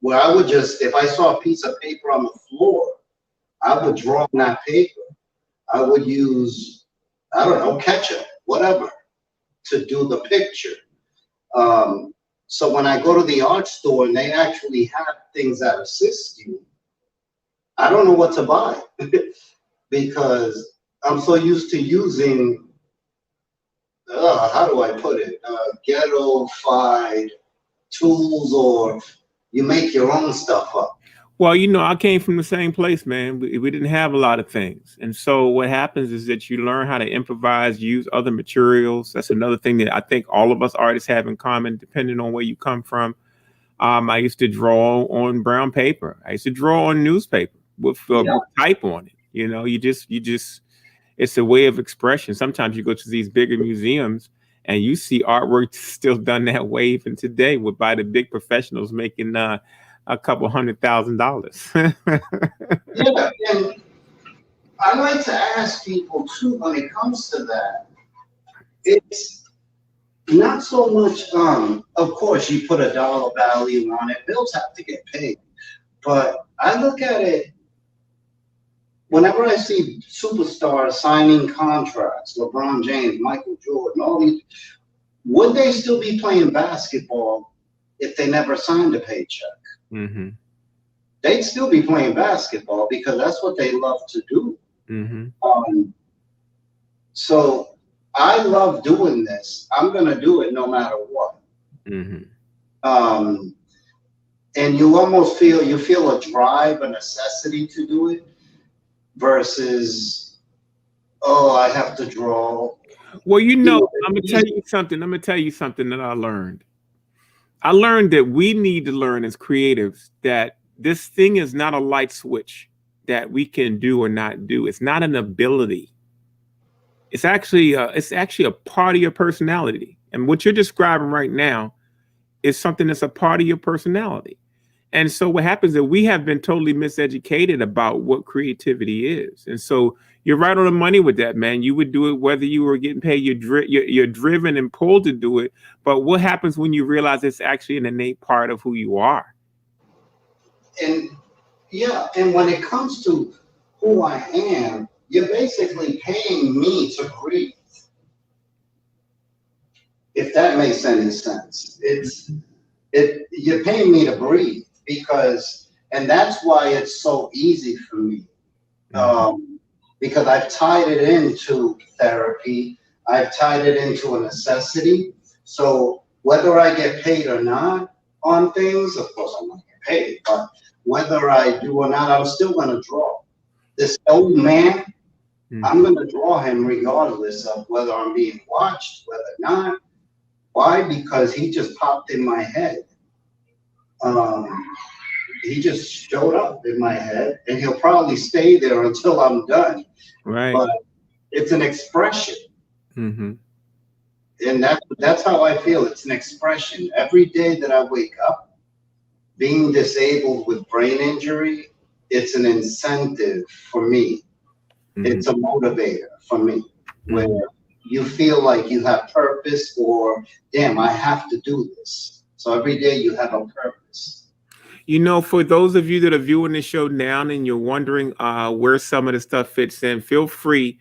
Where I would just, if I saw a piece of paper on the floor, I would draw on that paper. I would use, I don't know, ketchup, whatever, to do the picture. So when I go to the art store and they actually have things that assist you, I don't know what to buy because I'm so used to using, how do I put it, ghetto-fied tools, or you make your own stuff up. Well, I came from the same place, man. We didn't have a lot of things. And so what happens is that you learn how to improvise, use other materials. That's another thing that I think all of us artists have in common, depending on where you come from. I used to draw on brown paper. I used to draw on newspaper with type on it. You just, it's a way of expression. Sometimes you go to these bigger museums and you see artwork still done that way even today, with by the big professionals making a couple $100,000. Yeah, and I like to ask people too when it comes to that. It's not so much. Of course, you put a dollar value on it. Bills have to get paid, but I look at it. Whenever I see superstars signing contracts, LeBron James, Michael Jordan, all these, would they still be playing basketball if they never signed a paycheck? Mm-hmm. They'd still be playing basketball because that's what they love to do. Mm-hmm. So I love doing this. I'm going to do it no matter what. Mm-hmm. And you feel a drive, a necessity to do it versus, oh, I have to draw. Well, I'm going to tell you something. I'm going to tell you something that I learned. I learned that we need to learn as creatives that this thing is not a light switch that we can do or not do. It's not an ability. It's actually a part of your personality. And what you're describing right now is something that's a part of your personality. And so what happens is that we have been totally miseducated about what creativity is. And so you're right on the money with that, man. You would do it whether you were getting paid. You're driven and pulled to do it. But what happens when you realize it's actually an innate part of who you are? And when it comes to who I am, you're basically paying me to breathe. If that makes any sense. You're paying me to breathe and that's why it's so easy for me. Because I've tied it into therapy. I've tied it into a necessity. So whether I get paid or not on things, of course I'm going to get paid, but whether I do or not, I'm still going to draw. This old man, I'm going to draw him regardless of whether I'm being watched, whether not. Why? Because he just popped in my head. He just showed up in my head, and he'll probably stay there until I'm done. Right. But it's an expression. Mm-hmm. And that's how I feel. It's an expression. Every day that I wake up, being disabled with brain injury, it's an incentive for me. Mm-hmm. It's a motivator for me, where you feel like you have purpose, or damn, I have to do this. So every day you have a purpose. For those of you that are viewing this show now and you're wondering where some of the stuff fits in, feel free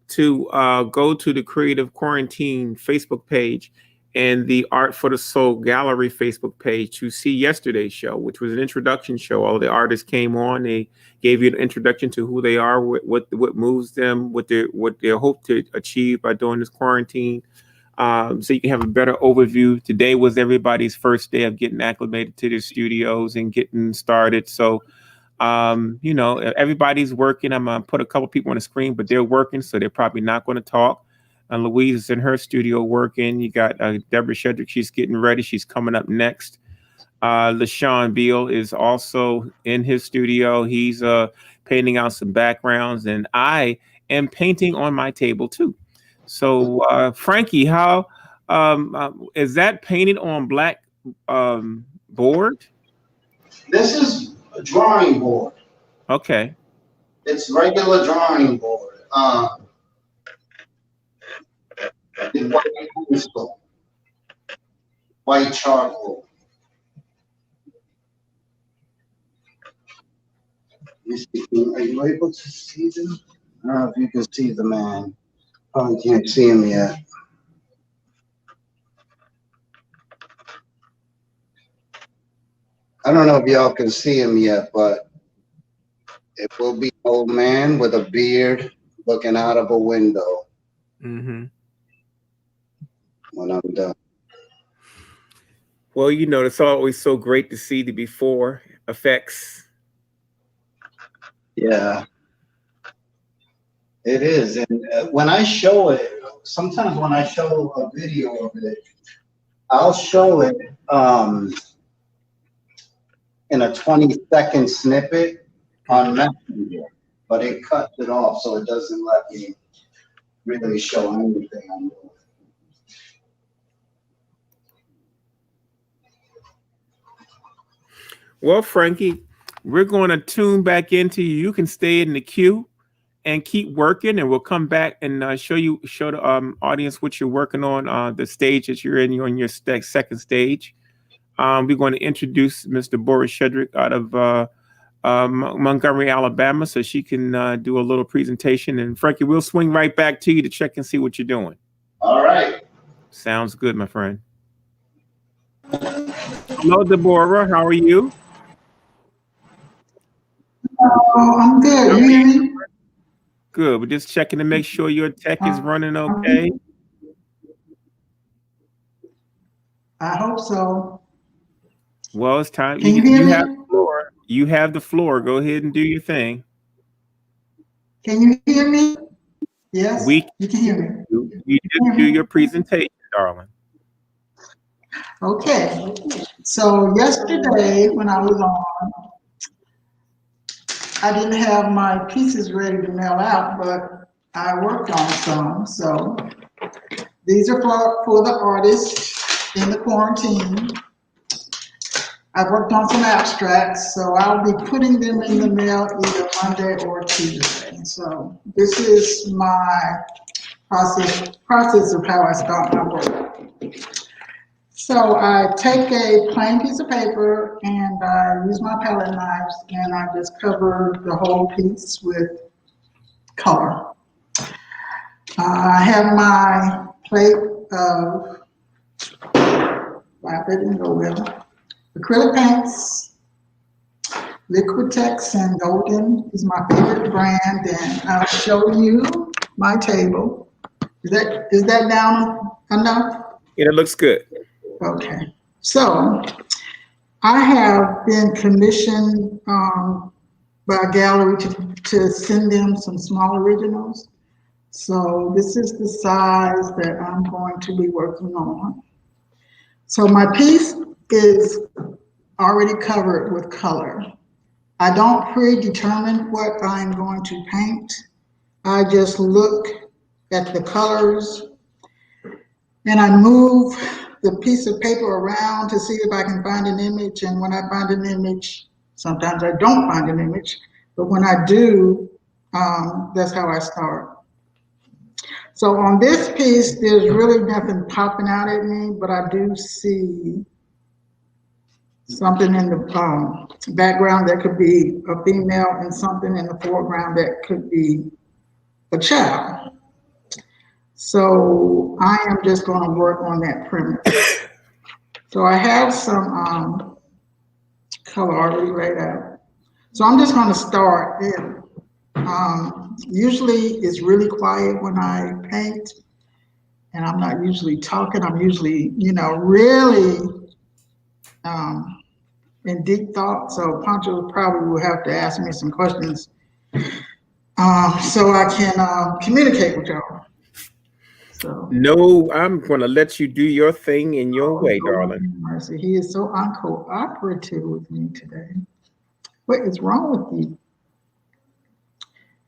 to go to the Creative Quarantine Facebook page and the Art for the Soul Gallery Facebook page to see yesterday's show, which was an introduction show. All the artists came on. They gave you an introduction to who they are, what moves them, what they hope to achieve by doing this quarantine. So you can have a better overview. Today was everybody's first day of getting acclimated to their studios and getting started. So, everybody's working. I'm going to put a couple people on the screen, but they're working, so they're probably not going to talk. And Louise is in her studio working. You got Deborah Shedrick. She's getting ready. She's coming up next. LaShawn Beal is also in his studio. He's painting out some backgrounds, and I am painting on my table too. So, Frankie, how is that painted on black board? This is a drawing board. Okay. It's regular drawing board. White pencil, white charcoal. Are you able to see them? I don't know if you can see the man. Probably can't see him yet. I don't know if y'all can see him yet, but it will be an old man with a beard looking out of a window. Mm-hmm. When I'm done. Well, it's always so great to see the before effects Yeah, it is. And when I show it, sometimes when I show a video of it, I'll show it in a 20-second snippet on Messenger, but it cuts it off, so it doesn't let me really show anything I'm doing. Well, Frankie, we're going to tune back into you. You can stay in the queue and keep working, and we'll come back and show the audience what you're working on, the stage that you're in. You're on your second stage. We're going to introduce Mr. Boris Shedrick out of Montgomery, Alabama, so she can do a little presentation. And Frankie, we'll swing right back to you to check and see what you're doing. All right. Sounds good, my friend. Hello, Deborah. How are you? Oh, I'm good. You hear me? Good. We're just checking to make sure your tech is running okay. I hope so. Well, it's time. Can you hear me? Have the floor. You have the floor. Go ahead and do your thing. Can you hear me? Yes, you can hear me. You just do your presentation, darling. Okay. So yesterday when I was on, I didn't have my pieces ready to mail out, but I worked on some. So these are for the artists in the quarantine. I've worked on some abstracts, so I'll be putting them in the mail either Monday or Tuesday. So this is my process of how I start my work. So I take a plain piece of paper and I use my palette knives and I just cover the whole piece with color. I have my plate of, I didn't go with acrylic paints. Liquitex and Golden is my favorite brand, and I'll show you my table. Is that down enough? It looks good. Okay. So I have been commissioned by a gallery to send them some small originals. So this is the size that I'm going to be working on. So my piece is already covered with color. I don't predetermine what I'm going to paint. I just look at the colors and I move the piece of paper around to see if I can find an image. And when I find an image, sometimes I don't find an image, but when I do, that's how I start. So on this piece, there's really nothing popping out at me, but I do see something in the background that could be a female and something in the foreground that could be a child. So I am just going to work on that premise. So I have some color already laid out. So I'm just going to start there. Usually it's really quiet when I paint, and I'm not usually talking. I'm usually, really in deep thought. So Pancho probably will have to ask me some questions so I can communicate with y'all. So no, I'm going to let you do your thing in your way, darling. Mercy. He is so uncooperative with me today. What is wrong with you?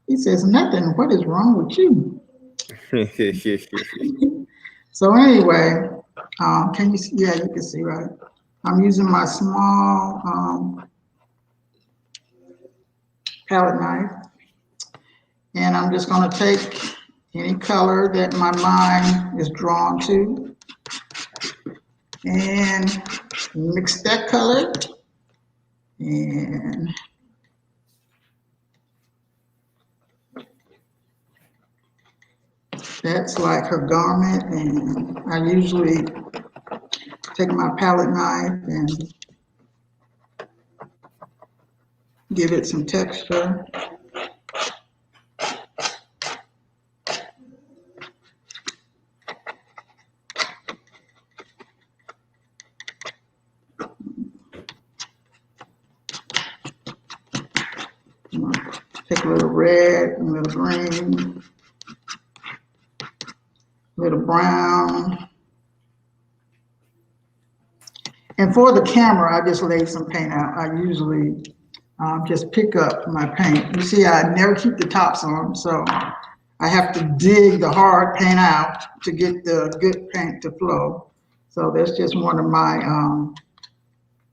He says nothing. What is wrong with you? So anyway, can you see? Yeah, you can see, right? I'm using my small palette knife, and I'm just going to take any color that my mind is drawn to and mix that color, and that's like her garment. And I usually take my palette knife and give it some texture. Take a little red, a little green, a little brown. And for the camera, I just laid some paint out. I usually just pick up my paint. You see, I never keep the tops on, so I have to dig the hard paint out to get the good paint to flow. So that's just one of my,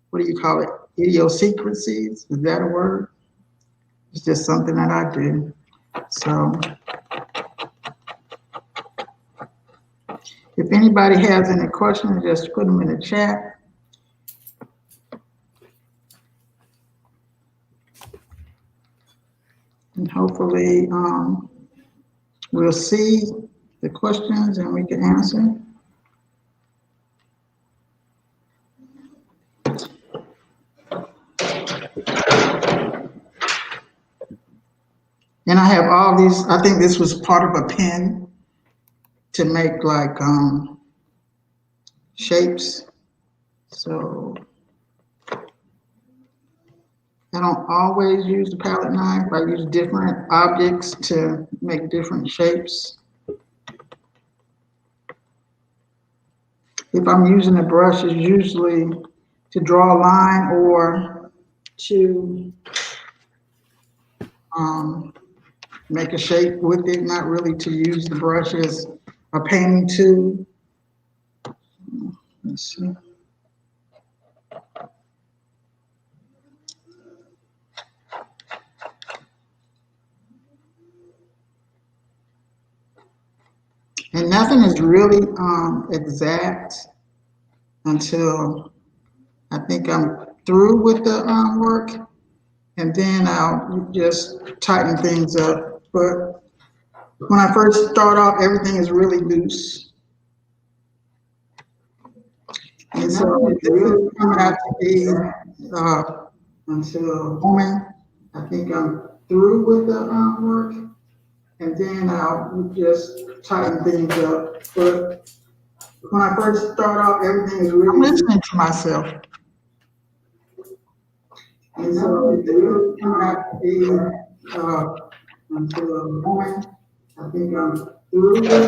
what do you call it? Idiosyncrasies, is that a word? It's just something that I do. So if anybody has any questions, just put them in the chat. And hopefully we'll see the questions and we can answer. And I have all these, I think this was part of a pen to make like shapes. So I don't always use the palette knife. I use different objects to make different shapes. If I'm using a brush, it's usually to draw a line or to make a shape with it, not really to use the brush as a painting tool. Let's see. And nothing is really exact until I think I'm through with the work, and then I'll just tighten things up. But when I first start off, everything is really loose. And so this is coming out to be until moment. I think I'm through with the work, and then I'll just tighten things up. But when I first start off, everything is really. I'm listening to myself. And so this is coming out to be until a moment. I think I'm through with the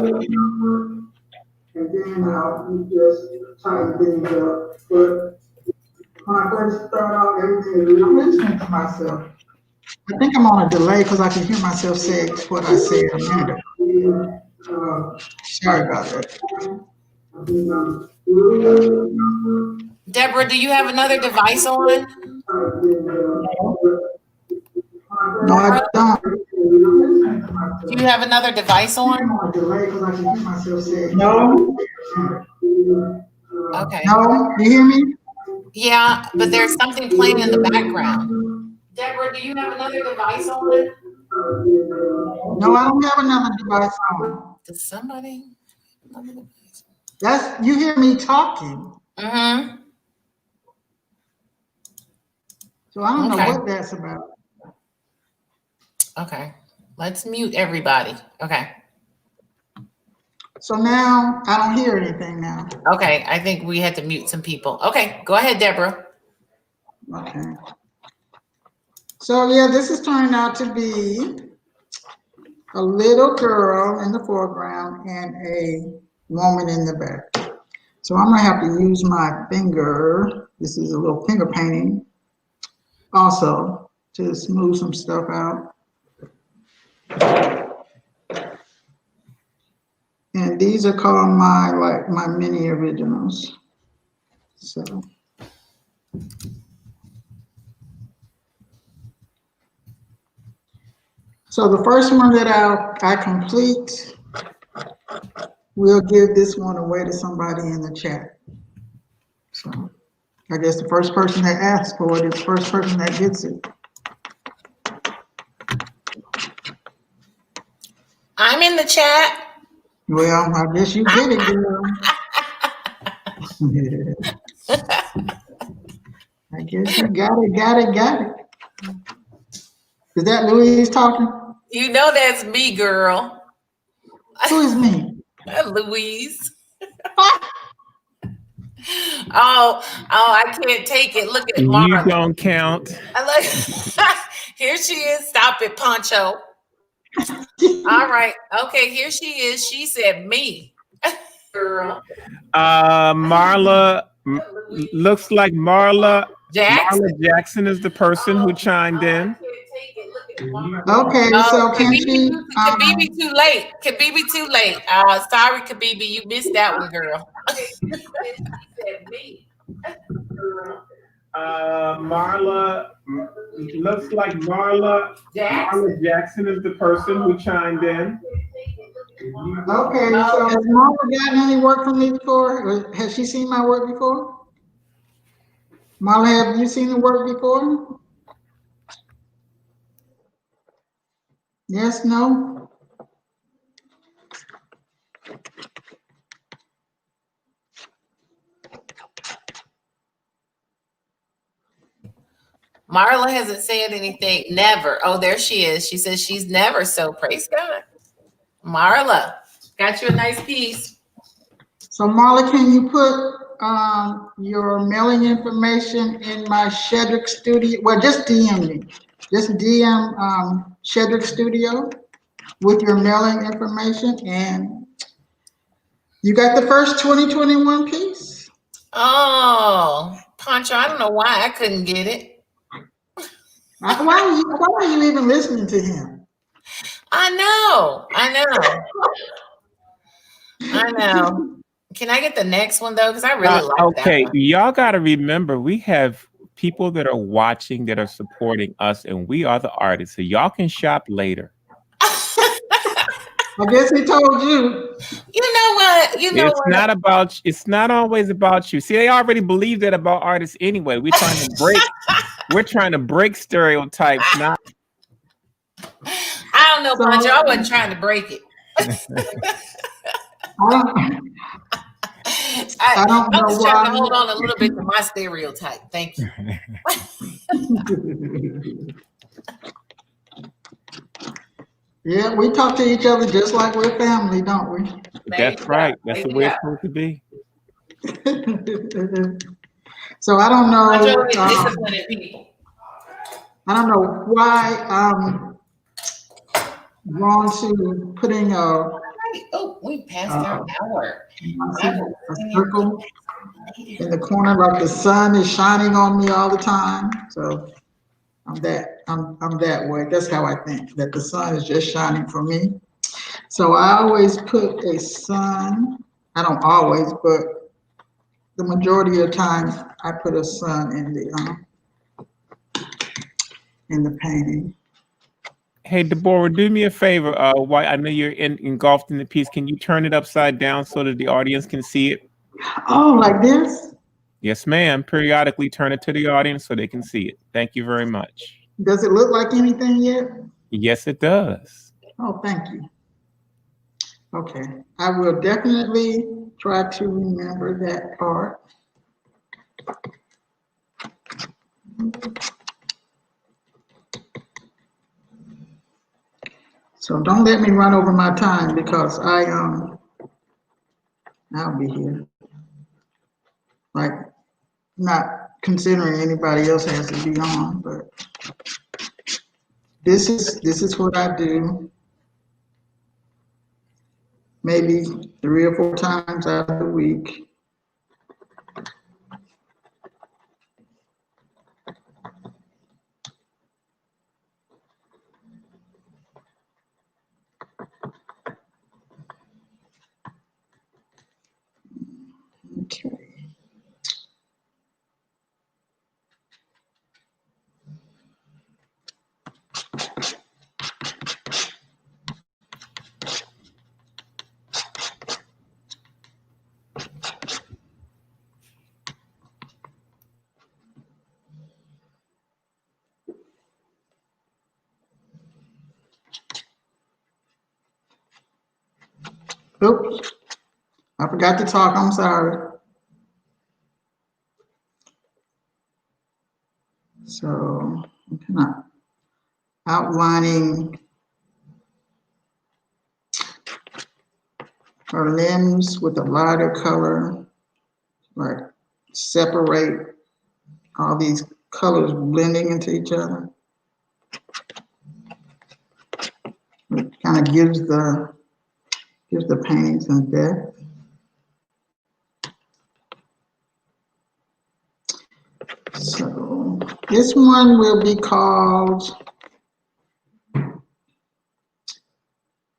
work, and then I'll just tighten things up. But when I first start off, everything is really. I'm listening to myself. I think I'm on a delay because I can hear myself say what I said a minute ago. Sorry about that. Deborah, do you have another device on? No, I don't. Do you have another device on? No. Okay. No, you hear me? Yeah, but there's something playing in the background. Deborah, do you have another device on? No, I don't have another device on. Does somebody? That's, you hear me talking. Mm-hmm. So I don't know what that's about. Okay. Let's mute everybody. Okay. So now I don't hear anything now. Okay. I think we had to mute some people. Okay. Go ahead, Deborah. Okay. So yeah, this is turning out to be a little girl in the foreground and a woman in the back. So I'm gonna have to use my finger. This is a little finger painting also to smooth some stuff out. And these are called my mini originals. So the first one that I complete, we'll give this one away to somebody in the chat. So I guess the first person that asks for it is the first person that gets it. I'm in the chat. Well, I guess you get it, girl. I guess you got it. Is that Louise talking? You know that's me, girl. Who is me? Louise. Oh, I can't take it. Look at You Marla. don't count. I look. Here she is. Stop it, Poncho. All right. Okay, here she is. She said me. Girl. Marla, looks like Marla Jackson is the person who chimed in. Okay, so can she? Kabibi too late. Kabibi too late. Sorry, Kabibi, you missed that one, girl. Marla, looks like Marla Jackson is the person who chimed in. Okay, so has Marla gotten any work from me before? Or has she seen my work before? Marla, have you seen the work before? Yes, no? Marla hasn't said anything. Never. Oh, there she is. She says she's never. So praise God. Marla, got you a nice piece. So Marla, can you put your mailing information in my Shedrick Studio? Well, just DM me. Just DM Shedrick Studio with your mailing information, and you got the first 2021 piece. Oh, Poncho, I don't know why I couldn't get it. Why are you even listening to him? I know. Can I get the next one though? Because I really like that one. Okay, y'all got to remember we have people that are watching that are supporting us, and we are the artists. So y'all can shop later. I guess he told you. You know what? It's not always about you. See, they already believe that about artists anyway. We're trying to break stereotypes. Not. I don't know, Poncho. I wasn't trying to break it. I'm just trying to hold on a little bit to my stereotype. Thank you. Yeah, we talk to each other just like we're family, don't we? That's right. That's the way it's supposed to be. So I don't know. I don't know why I'm drawn to putting we passed our hour. A circle in the corner, like the sun is shining on me all the time. So I'm that way. That's how I think, that the sun is just shining for me. So I always put a sun. I don't always, but the majority of the time I put a sun in the painting. Hey, Deborah, do me a favor. Why I know you're engulfed in the piece. Can you turn it upside down so that the audience can see it? Oh, like this? Yes, ma'am. Periodically turn it to the audience so they can see it. Thank you very much. Does it look like anything yet? Yes, it does. Oh, thank you. Okay, I will definitely try to remember that part. So don't let me run over my time, because I'll be here. Like, not considering anybody else has to be on, but this is what I do. Maybe 3 or 4 times out of the week. Okay. Oops, I forgot to talk, I'm sorry. So I'm kind of outlining her limbs with a lighter color, like separate all these colors blending into each other. It kind of gives the painting some depth. So this one will be called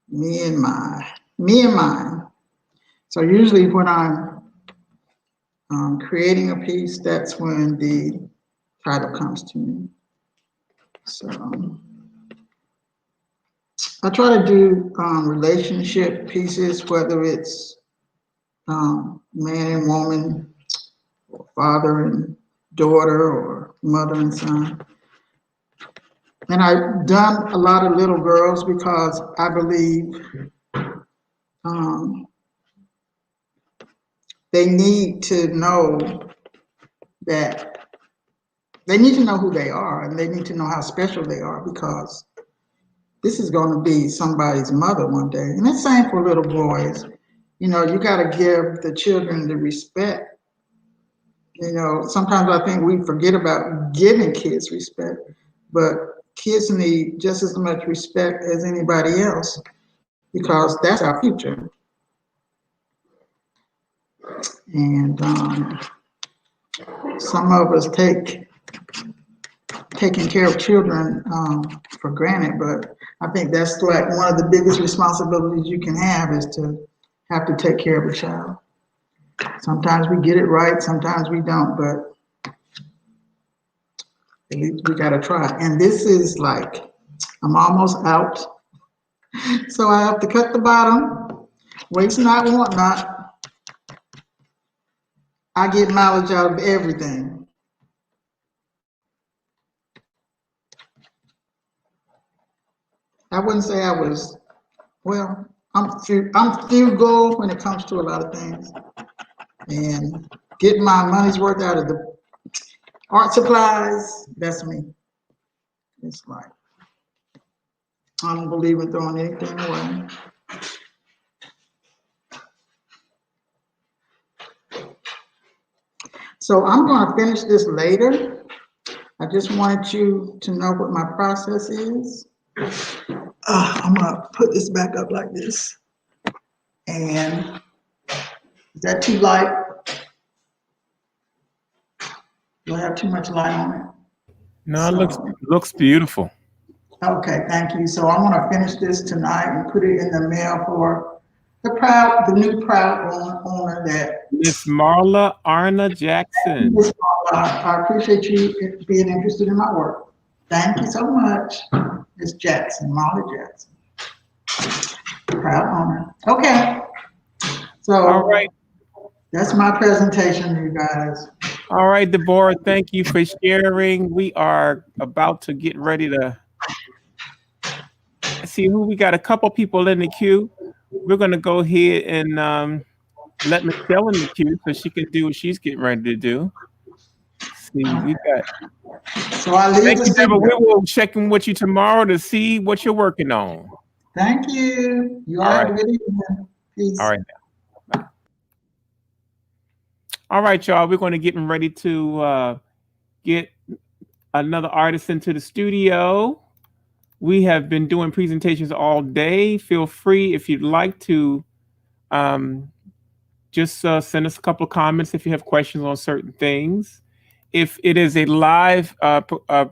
Me and Mine. So usually when I'm creating a piece, that's when the title comes to me. So I try to do relationship pieces, whether it's man and woman, or father and daughter, or mother and son. And I've done a lot of little girls because I believe they need to know that they need to know who they are, and they need to know how special they are, because this is going to be somebody's mother one day. And it's the same for little boys. You know, you got to give the children the respect. You know, sometimes I think we forget about giving kids respect, but kids need just as much respect as anybody else, because that's our future. And some of us taking care of children for granted, but I think that's like one of the biggest responsibilities you can have, is to have to take care of a child. Sometimes we get it right, sometimes we don't, but at least we gotta try. And this is like, I'm almost out. So I have to cut the bottom, waste not, want not. I get mileage out of everything. I wouldn't say I was, well, I'm frugal when it comes to a lot of things, and getting my money's worth out of the art supplies, that's me. It's like, I don't believe in throwing anything away. So I'm going to finish this later. I just wanted you to know what my process is. I'm going to put this back up like this. And is that too light? Do I have too much light on it? No, it looks beautiful. Okay, thank you. So I'm going to finish this tonight and put it in the mail for the new proud owner that Miss Marla Arna Jackson. Miss Marla, I appreciate you being interested in my work. Thank you so much, Miss Jackson, Marla Jackson. Proud owner. Okay. So all right. That's my presentation, you guys. All right, Deborah, thank you for sharing. We are about to get ready to see who we got. A couple people in the queue. We're going to go ahead and let Michelle in the queue so she can do what she's getting ready to do. See, we got. So I leave. Thank you, Deborah. We will check in with you tomorrow to see what you're working on. Thank you. You all have a good evening. Peace. All right. All right, y'all. We're going to get ready to get another artist into the studio. We have been doing presentations all day. Feel free, if you'd like to, just send us a couple of comments if you have questions on certain things. If it is a live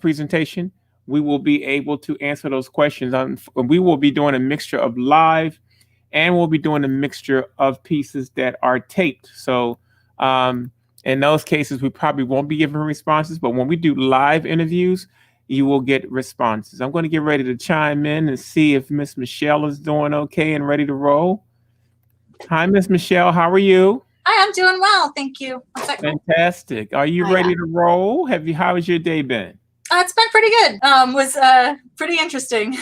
presentation, we will be able to answer those questions. We will be doing a mixture of live, and we'll be doing a mixture of pieces that are taped. So in those cases, we probably won't be giving responses, but when we do live interviews, you will get responses. I'm going to get ready to chime in and see if Miss Michelle is doing okay and ready to roll. Hi, Miss Michelle. How are you? Hi, I'm doing well. Thank you. Fantastic. Are you ready to roll? How has your day been? It's been pretty good. Was pretty interesting.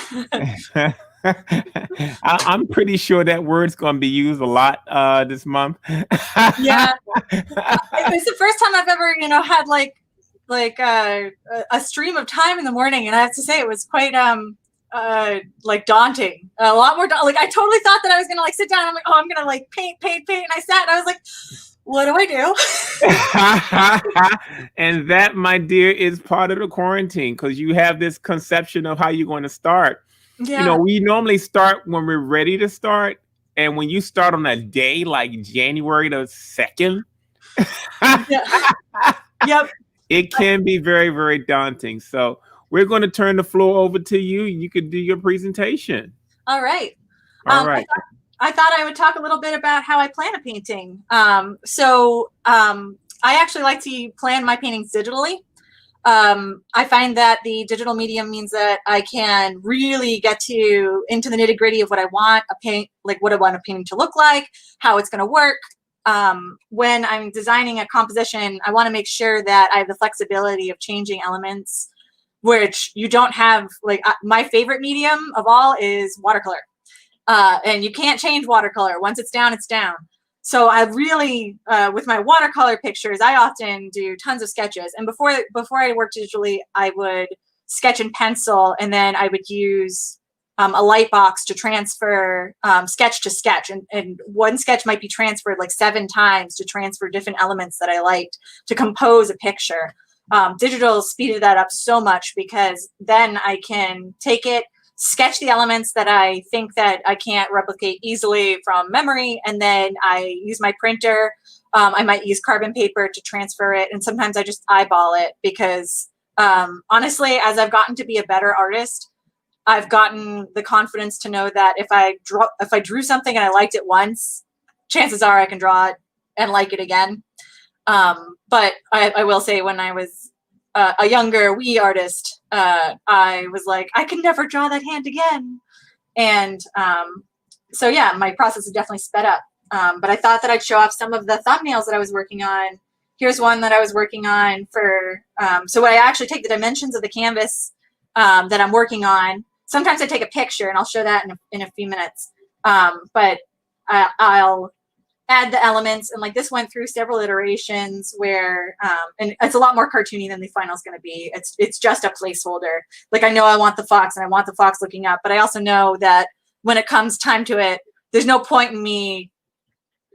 I'm pretty sure that word's going to be used a lot this month. Yeah. It was the first time I've ever, had like a stream of time in the morning, and I have to say it was quite daunting. A lot more like I totally thought that I was gonna sit down and I'm like, oh, I'm gonna paint, and I sat and I was like, what do I do? And that, my dear, is part of the quarantine because you have this conception of how you're going to start. Yeah. You know, we normally start when we're ready to start. And when you start on a day like January the 2nd, Yep. it can be very, very daunting. So we're going to turn the floor over to you. You can do your presentation. All right. All right. I thought I would talk a little bit about how I plan a painting. I actually like to plan my paintings digitally. I find that the digital medium means that I can really get into the nitty gritty of what I want what I want a painting to look like, how it's going to work. When I'm designing a composition, I want to make sure that I have the flexibility of changing elements, which you don't have. My favorite medium of all is watercolor. And you can't change watercolor. Once it's down, it's down. So I really, with my watercolor pictures, I often do tons of sketches. And before I worked digitally, I would sketch in pencil, and then I would use a light box to transfer sketch to sketch. And one sketch might be transferred like 7 times to transfer different elements that I liked to compose a picture. Digital speeded that up so much because then I can take it, sketch the elements that I think that I can't replicate easily from memory, and then I use my printer. I might use carbon paper to transfer it, and sometimes I just eyeball it because honestly, as I've gotten to be a better artist, I've gotten the confidence to know that if I drew something and I liked it once, chances are I can draw it and like it again. But I will say, when I was a younger wee artist, I was like, I can never draw that hand again. And so yeah, my process is definitely sped up. But I thought that I'd show off some of the thumbnails that I was working on. Here's one that I was working on for, so when I actually take the dimensions of the canvas that I'm working on, sometimes I take a picture, and I'll show that in a few minutes. But I'll add the elements, and like this went through several iterations where and it's a lot more cartoony than the final is going to be. It's just a placeholder. Like, I know I want the fox, and I want the fox looking up, but I also know that when it comes time to it, there's no point in me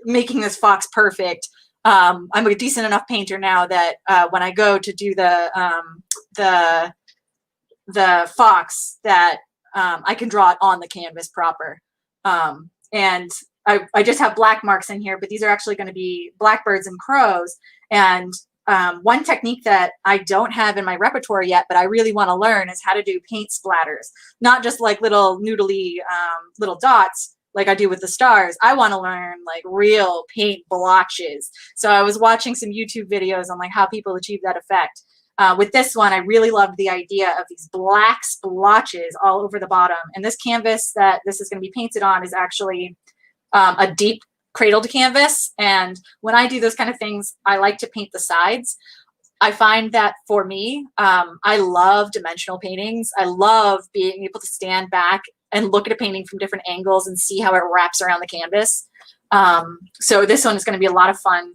making this fox perfect. I'm a decent enough painter now that when I go to do the fox, that I can draw it on the canvas proper. And I just have black marks in here, but these are actually going to be blackbirds and crows. And one technique that I don't have in my repertoire yet, but I really want to learn, is how to do paint splatters. Not just like little noodly little dots like I do with the stars. I want to learn like real paint blotches. So I was watching some YouTube videos on like how people achieve that effect. With this one, I really loved the idea of these black splotches all over the bottom. And this canvas that this is going to be painted on is actually a deep cradled canvas. And when I do those kind of things, I like to paint the sides. I find that for me, I love dimensional paintings. I love being able to stand back and look at a painting from different angles and see how it wraps around the canvas. So this one is going to be a lot of fun.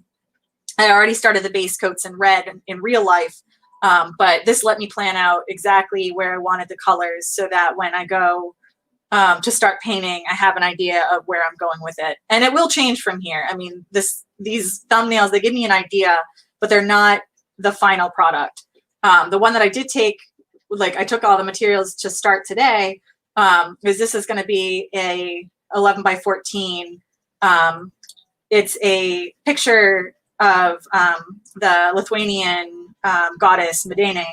I already started the base coats in red in real life, but this let me plan out exactly where I wanted the colors so that when I go to start painting, I have an idea of where I'm going with it. And it will change from here. I mean, these thumbnails, they give me an idea, but they're not the final product. The one that I did take, like I took all the materials to start today, because this is going to be a 11 by 14. It's a picture of the Lithuanian goddess Medene,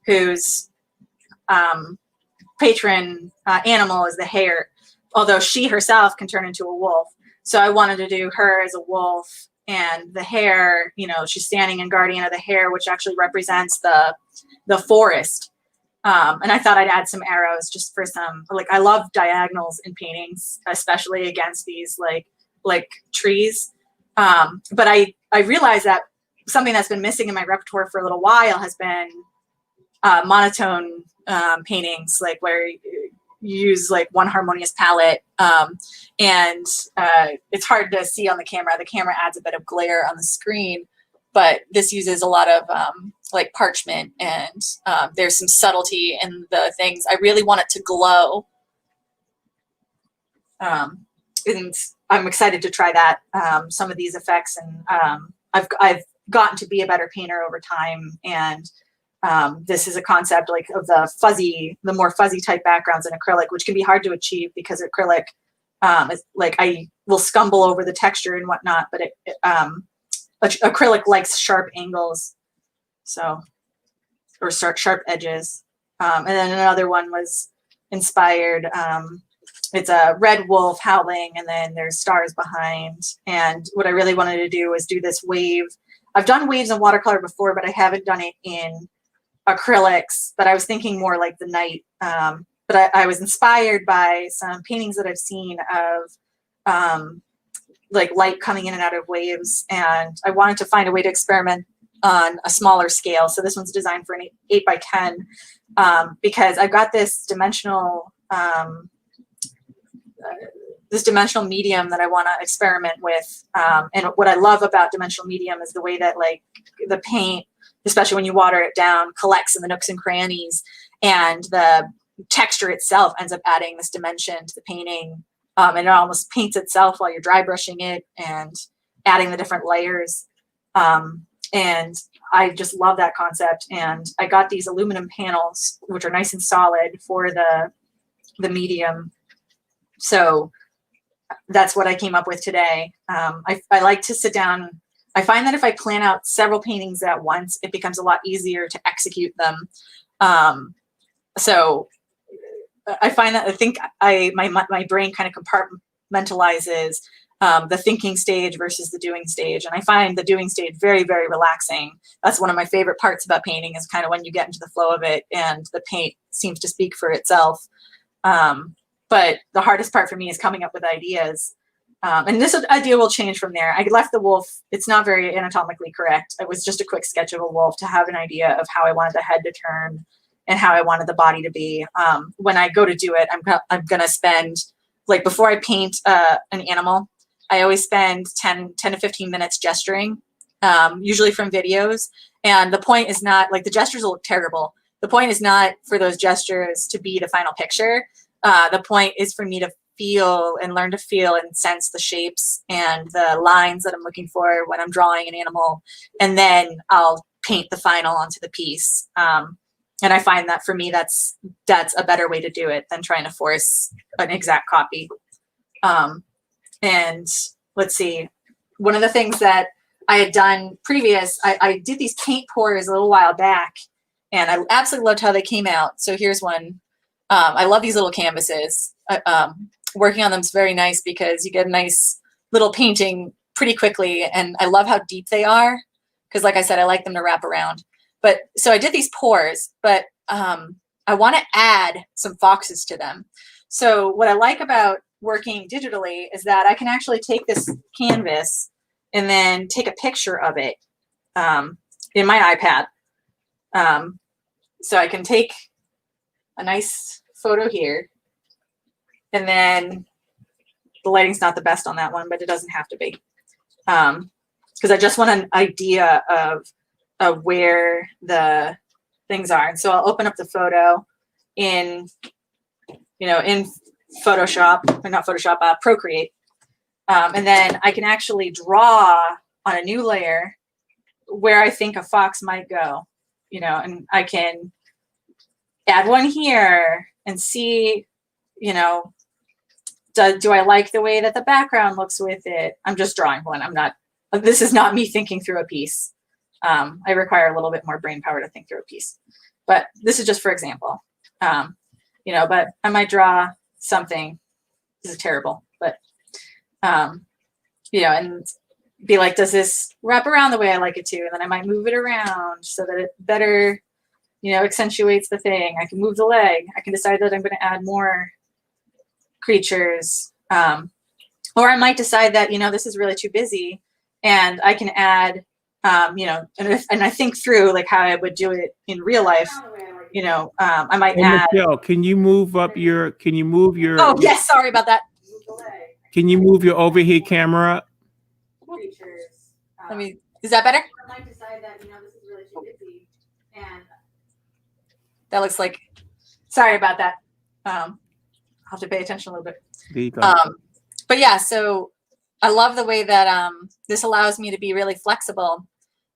whose patron animal is the hare, although she herself can turn into a wolf. So I wanted to do her as a wolf, and the hare, you know, she's standing in guardian of the hare, which actually represents the forest. And I thought I'd add some arrows just for some, like, I love diagonals in paintings, especially against these like trees. But I realized that something that's been missing in my repertoire for a little while has been monotone paintings, like where you use like one harmonious palette, and it's hard to see on the camera. The camera adds a bit of glare on the screen, but this uses a lot of like parchment, and there's some subtlety in the things. I really want it to glow. and I'm excited to try that, some of these effects. And I've gotten to be a better painter over time. And this is a concept like of the more fuzzy type backgrounds in acrylic, which can be hard to achieve because acrylic, is, like, I will scumble over the texture and whatnot, but acrylic likes sharp angles, or sharp edges. And then another one was inspired. It's a red wolf howling, and then there's stars behind. And what I really wanted to do was do this wave. I've done waves in watercolor before, but I haven't done it in acrylics. But I was thinking more like the night. But I was inspired by some paintings that I've seen of like light coming in and out of waves. And I wanted to find a way to experiment on a smaller scale. So this one's designed for an 8x10 because I've got this dimensional medium that I want to experiment with. And what I love about dimensional medium is the way that, like, the paint, especially when you water it down, collects in the nooks and crannies, and the texture itself ends up adding this dimension to the painting. And it almost paints itself while you're dry brushing it and adding the different layers. And I just love that concept. And I got these aluminum panels, which are nice and solid for the medium. So that's what I came up with today. I like to sit down. I find that if I plan out several paintings at once, it becomes a lot easier to execute them. So I find that my brain kind of compartmentalizes the thinking stage versus the doing stage. And I find the doing stage very, very relaxing. That's one of my favorite parts about painting, is kind of when you get into the flow of it and the paint seems to speak for itself. But the hardest part for me is coming up with ideas. And this idea will change from there. I left the wolf. It's not very anatomically correct. It was just a quick sketch of a wolf to have an idea of how I wanted the head to turn and how I wanted the body to be. When I go to do it, I'm going to spend, like, before I paint an animal, I always spend 10 to 15 minutes gesturing, usually from videos. And the point is not, like, the gestures will look terrible. The point is not for those gestures to be the final picture. The point is for me to feel and learn to feel and sense the shapes and the lines that I'm looking for when I'm drawing an animal. And then I'll paint the final onto the piece. And I find that for me, that's a better way to do it than trying to force an exact copy. And let's see, one of the things that I had done previous, I did these paint pours a little while back, and I absolutely loved how they came out. So here's one. I love these little canvases. Working on them is very nice because you get a nice little painting pretty quickly. And I love how deep they are because, like I said, I like them to wrap around. But so I did these pours, but I want to add some foxes to them. So what I like about working digitally is that I can actually take this canvas and then take a picture of it in my iPad. So I can take a nice photo here, and then the lighting's not the best on that one, but it doesn't have to be, because I just want an idea of where the things are. And so I'll open up the photo in Photoshop, or not Photoshop, Procreate, and then I can actually draw on a new layer where I think a fox might go, and I can add one here and see, do I like the way that the background looks with it? I'm just drawing one. This is not me thinking through a piece. I require a little bit more brain power to think through a piece, but this is just for example. But I might draw something. This is terrible, but and be like, does this wrap around the way I like it to? And then I might move it around so that it better, accentuates the thing. I can move the leg. I can decide that I'm going to add more creatures. Or I might decide that, this is really too busy and I can add, and I think through like how I would do it in real life. I might add. Michelle, can you move your? Oh, yes. Sorry about that. Can you move your overhead camera up? Is that better? I might decide that, this is really too busy. And that looks like, sorry about that. I'll have to pay attention a little bit. There you go. but yeah, so I love the way that this allows me to be really flexible.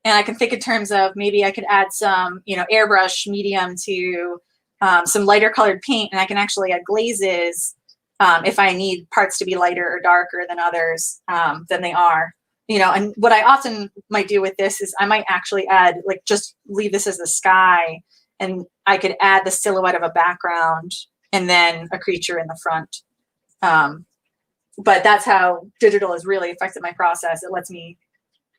And I can think in terms of maybe I could add some, you know, airbrush medium to some lighter colored paint, and I can actually add glazes if I need parts to be lighter or darker than others than they are. You know, and what I often might do with this is I might actually add, like, just leave this as the sky, and I could add the silhouette of a background and then a creature in the front. But that's how digital has really affected my process. It lets me,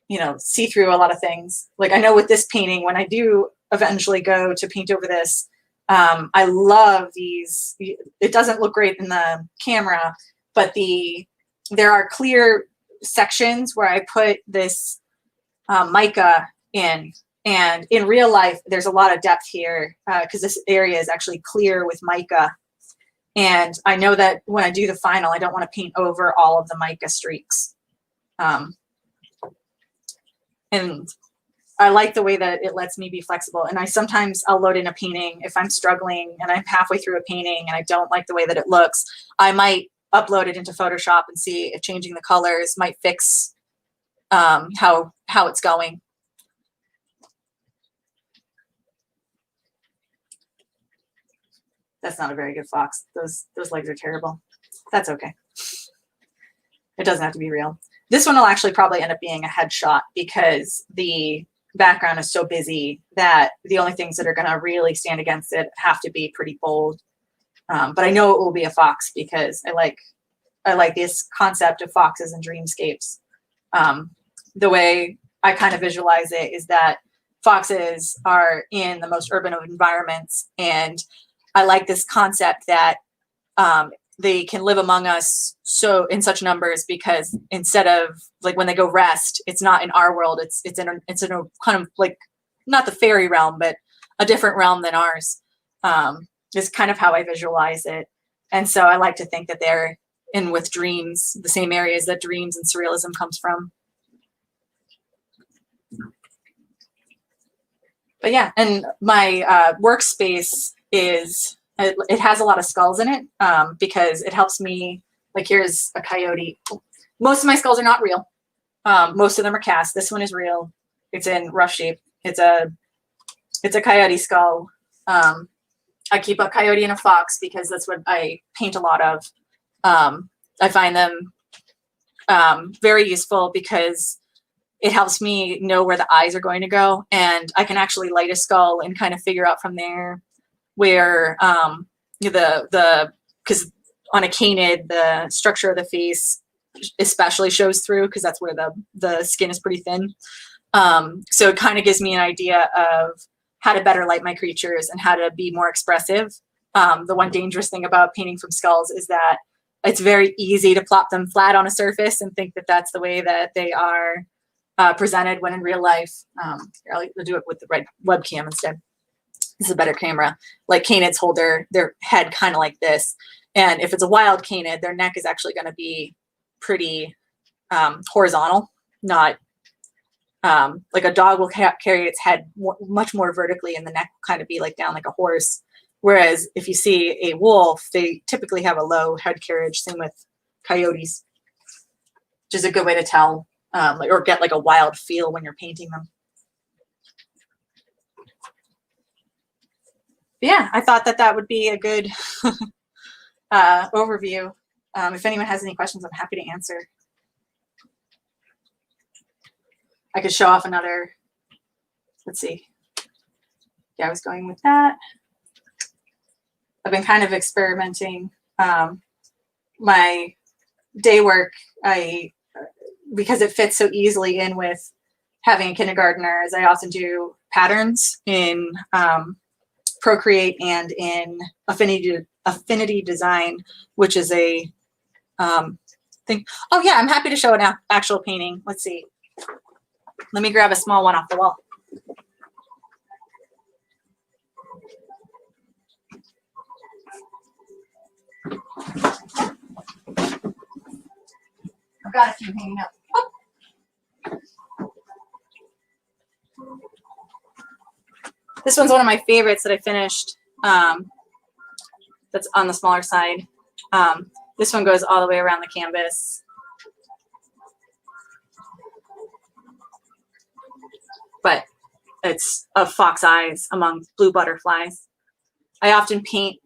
you know, see through a lot of things. Like, I know with this painting, when I do eventually go to paint over this, I love these. It doesn't look great in the camera, but there are clear sections where I put this mica in, and in real life, there's a lot of depth here because this area is actually clear with mica. And I know that when I do the final, I don't want to paint over all of the mica streaks. And I like the way that it lets me be flexible. And I'll load in a painting if I'm struggling and I'm halfway through a painting and I don't like the way that it looks. I might upload it into Photoshop and see if changing the colors might fix how it's going. That's not a very good fox. Those legs are terrible. That's okay. It doesn't have to be real. This one will actually probably end up being a headshot because the background is so busy that the only things that are going to really stand against it have to be pretty bold. But I know it will be a fox because I like this concept of foxes and dreamscapes. The way I kind of visualize it is that foxes are in the most urban of environments, and I like this concept that they can live among us so in such numbers, because instead of, like, when they go rest, it's not in our world, it's in a kind of, like, not the fairy realm, but a different realm than ours. Is kind of how I visualize it. And so I like to think that they're in with dreams, the same areas that dreams and surrealism comes from. But yeah, and my workspace it has a lot of skulls in it because it helps me. Like, here's a coyote. Most of my skulls are not real. Most of them are cast. This one is real. It's in rough shape. It's a coyote skull. I keep a coyote and a fox because that's what I paint a lot of. I find them very useful because it helps me know where the eyes are going to go, and I can actually light a skull and kind of figure out from there where because on a canid, the structure of the face especially shows through because that's where the skin is pretty thin. So it kind of gives me an idea of how to better light my creatures and how to be more expressive. The one dangerous thing about painting from skulls is that it's very easy to plop them flat on a surface and think that that's the way that they are presented, when in real life, I'll do it with the red webcam instead. This is a better camera. Like, canids hold their head kind of like this. And if it's a wild canid, their neck is actually going to be pretty horizontal, not like a dog will carry its head much more vertically, and the neck will kind of be like down like a horse. Whereas if you see a wolf, they typically have a low head carriage. Same with coyotes, which is a good way to tell or get like a wild feel when you're painting them. But yeah, I thought that would be a good overview. If anyone has any questions, I'm happy to answer. I could show off another, let's see. Yeah, I was going with that. I've been kind of experimenting. My day work, because it fits so easily in with having a kindergartner, is I often do patterns in Procreate and in Affinity Design, which is a thing. Oh yeah, I'm happy to show an actual painting. Let's see. Let me grab a small one off the wall. I've got a few hanging up. Oh. This one's one of my favorites that I finished. That's on the smaller side. This one goes all the way around the canvas. But it's of fox eyes among blue butterflies. I often paint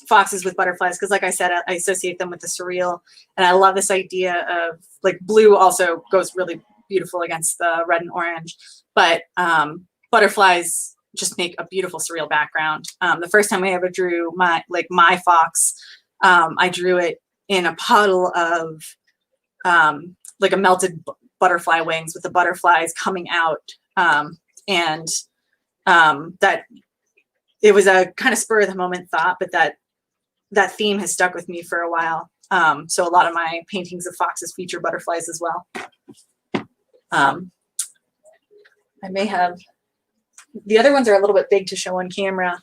foxes with butterflies because, like I said, I associate them with the surreal. And I love this idea of, like, blue also goes really beautiful against the red and orange. But butterflies just make a beautiful surreal background. The first time I ever drew my fox, I drew it in a puddle of like a melted butterfly wings with the butterflies coming out. And that it was a kind of spur of the moment thought, but that theme has stuck with me for a while. So a lot of my paintings of foxes feature butterflies as well. I may have, the other ones are a little bit big to show on camera.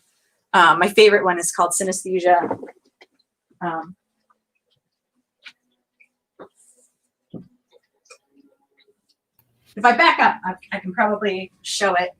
My favorite one is called Synesthesia. If I back up, I can probably show it.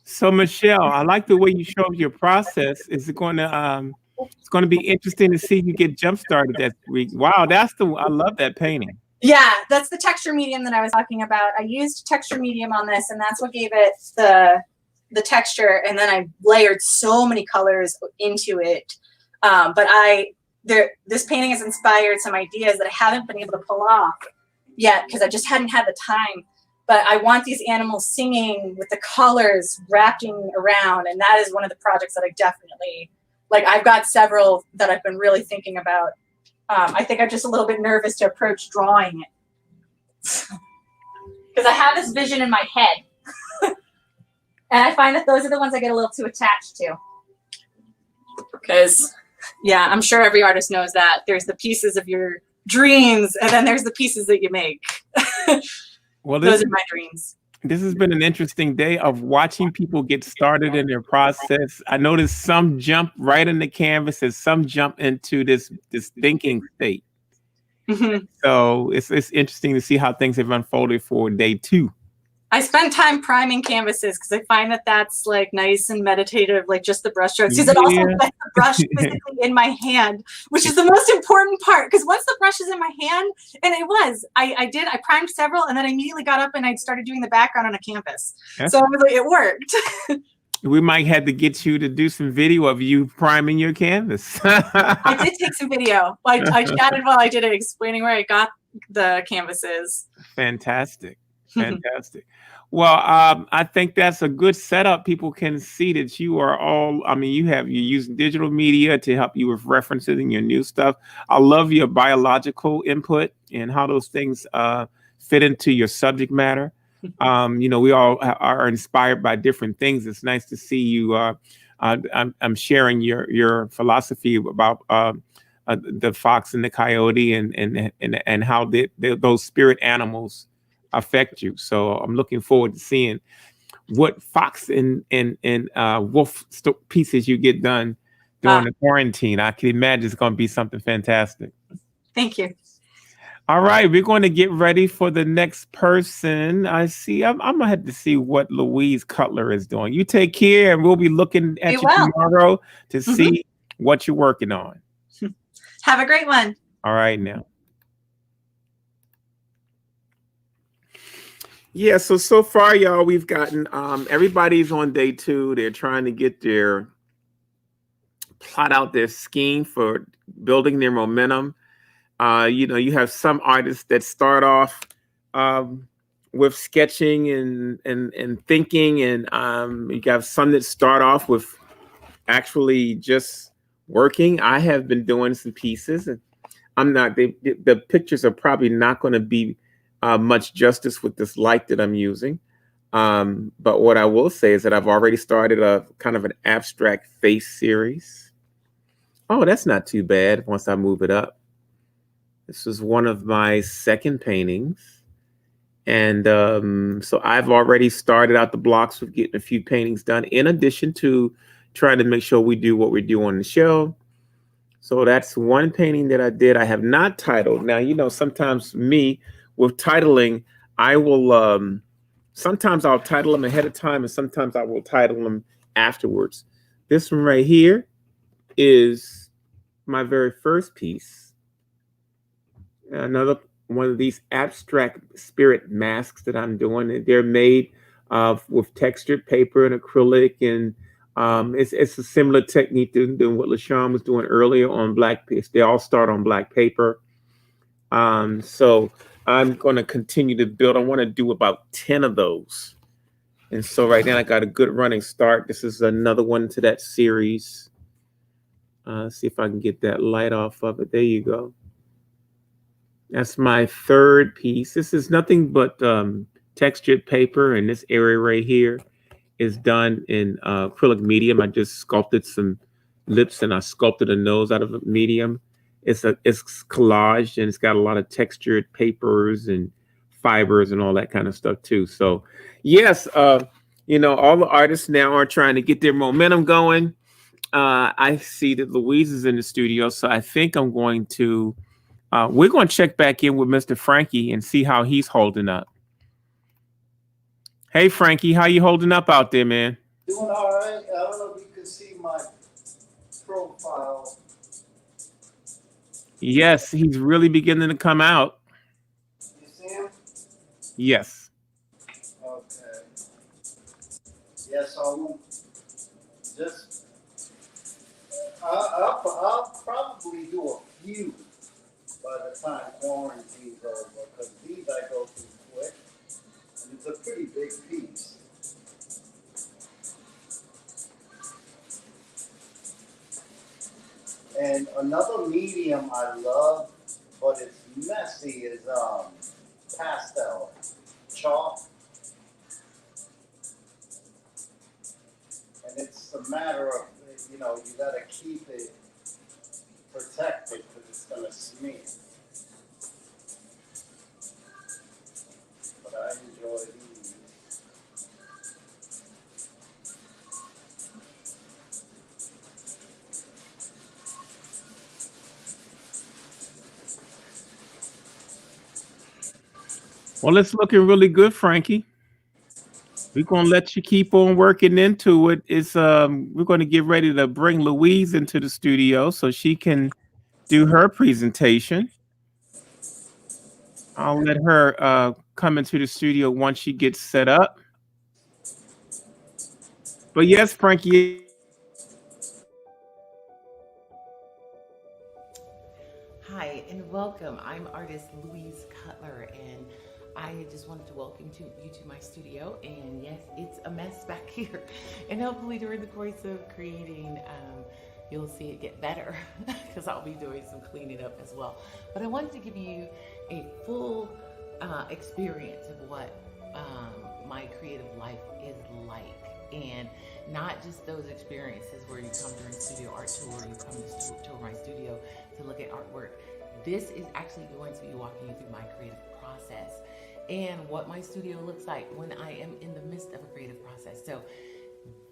So Michelle, I like the way you show your process. Is it going to it's going to be interesting to see you get jump started that week. Wow, I love that painting. Yeah, that's the texture medium that I was talking about. I used texture medium on this, and that's what gave it the texture. And then I layered so many colors into it. But this painting has inspired some ideas that I haven't been able to pull off yet because I just hadn't had the time. But I want these animals singing with the colors wrapping around, and that is one of the projects that I definitely like. I've got several that I've been really thinking about. I think I'm just a little bit nervous to approach drawing it because I have this vision in my head, and I find that those are the ones I get a little too attached to. Because, yeah, I'm sure every artist knows that there's the pieces of your dreams, and then there's the pieces that you make. Well, those are my dreams. This has been an interesting day of watching people get started in their process. I noticed some jump right in the canvas and some jump into this thinking state. Mm-hmm. So it's interesting to see how things have unfolded for day 2. I spend time priming canvases because I find that that's like nice and meditative, like just the brush strokes. Because it also gets the brush physically in my hand, which is the most important part. Because once the brush is in my hand, and I primed several, and then I immediately got up and I started doing the background on a canvas. So I was like, it worked. We might have to get you to do some video of you priming your canvas. I did take some video. I chatted while I did it, explaining where I got the canvases. Fantastic. Fantastic. Well, I think that's a good setup. People can see that you are all, I mean, you use digital media to help you with referencing your new stuff. I love your biological input and how those things fit into your subject matter. We all are inspired by different things. It's nice to see you. I'm sharing your philosophy about the fox and the coyote and how those spirit animals affect you. So I'm looking forward to seeing what fox and wolf pieces you get done during the quarantine. I can imagine it's going to be something fantastic. Thank you. All right, we're going to get ready for the next person. I see. I'm gonna have to see what Louise Cutler is doing. You take care, and we'll be looking at you tomorrow to see what you're working on. Have a great one. All right, now. Yeah, so far, y'all, we've gotten everybody's on day 2. They're trying to get plot out their scheme for building their momentum. You have some artists that start off with sketching and thinking, and you have some that start off with actually just working. I have been doing some pieces, and the pictures are probably not going to be much justice with this light that I'm using. But what I will say is that I've already started a kind of an abstract face series. Oh, that's not too bad once I move it up. This is one of my second paintings. And so I've already started out the blocks with getting a few paintings done, in addition to trying to make sure we do what we do on the show. So that's one painting that I did. I have not titled. Now, sometimes me, with titling, I will, sometimes I'll title them ahead of time and sometimes I will title them afterwards. This one right here is my very first piece, another one of these abstract spirit masks that I'm doing. And they're made with textured paper and acrylic, and it's a similar technique than what LaShawn was doing earlier on black paper. They all start on black paper. So I'm going to continue to build. I want to do about 10 of those. And so right now I got a good running start. This is another one to that series. See if I can get that light off of it. There you go. That's my third piece. This is nothing but textured paper, and this area right here is done in acrylic medium. I just sculpted some lips and I sculpted a nose out of a medium. It's collaged, and it's got a lot of textured papers and fibers and all that kind of stuff too. So yes, you know, all the artists now are trying to get their momentum going. I see that Louise is in the studio, so I think I'm going to we're going to check back in with Mr. Frankie and see how he's holding up. Hey, Frankie, how you holding up out there, man? Doing all right. I don't know if you can see my profile. Yes, he's really beginning to come out. You see him? Yes. Okay. Yes, I'll just. I'll probably do a few by the time quarantine's over, because these I go through quick, and it's a pretty big piece. And another medium I love, but it's messy, is pastel chalk. And it's a matter of, you know, you gotta keep it protected because it's gonna smear. But I enjoy these. Well, it's looking really good, Frankie. We're gonna let you keep on working into it. It's we're gonna get ready to bring Louise into the studio so she can do her presentation. I'll let her come into the studio once she gets set up. But yes, Frankie. Hi and welcome. I'm artist Louise Cutler, and I just wanted to welcome you to my studio. And yes, it's a mess back here, and hopefully during the course of creating, you'll see it get better because I'll be doing some cleaning up as well. But I wanted to give you a full experience of what my creative life is like, and not just those experiences where you come during studio art tour, you come to tour my studio to look at artwork. This is actually going to be walking you through my creative process and what my studio looks like when I am in the midst of a creative process. So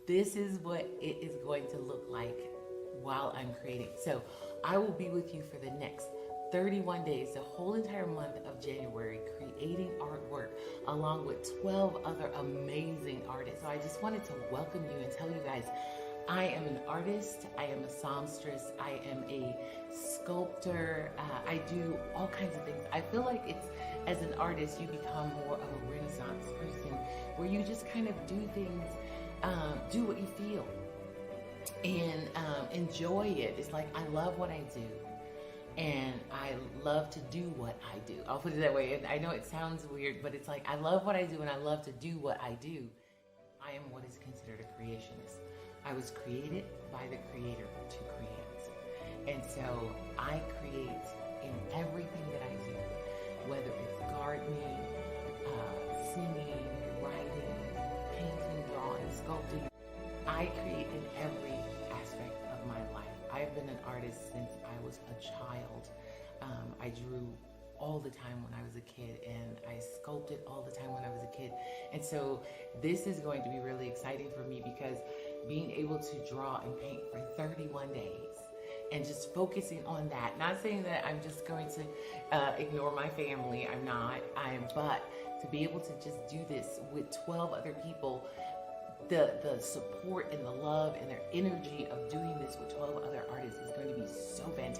this is what it is going to look like while I'm creating. So I will be with you for the next 31 days, the whole entire month of January, creating artwork along with 12 other amazing artists. So I just wanted to welcome you and tell you guys, I am an artist, I am a songstress, I am a sculptor, I do all kinds of things. I feel like it's, as an artist, you become more of a Renaissance person where you just kind of do things, do what you feel and enjoy it. It's like, I love what I do. And I love to do what I do. I'll put it that way. And I know it sounds weird, but it's like, I love what I do and I love to do what I do. I am what is considered a creationist. I was created by the Creator to create. And so I create in everything that I do, whether it's gardening, singing, writing, painting, drawing, sculpting. I create in every aspect of my life. I've been an artist since I was a child. I drew all the time when I was a kid, and I sculpted all the time when I was a kid. And so this is going to be really exciting for me, because being able to draw and paint for 31 days and just focusing on that, not saying that I'm just going to ignore my family, I'm not, but to be able to just do this with 12 other people, the support and the love and their energy of doing this with 12 other artists is going to be so fantastic.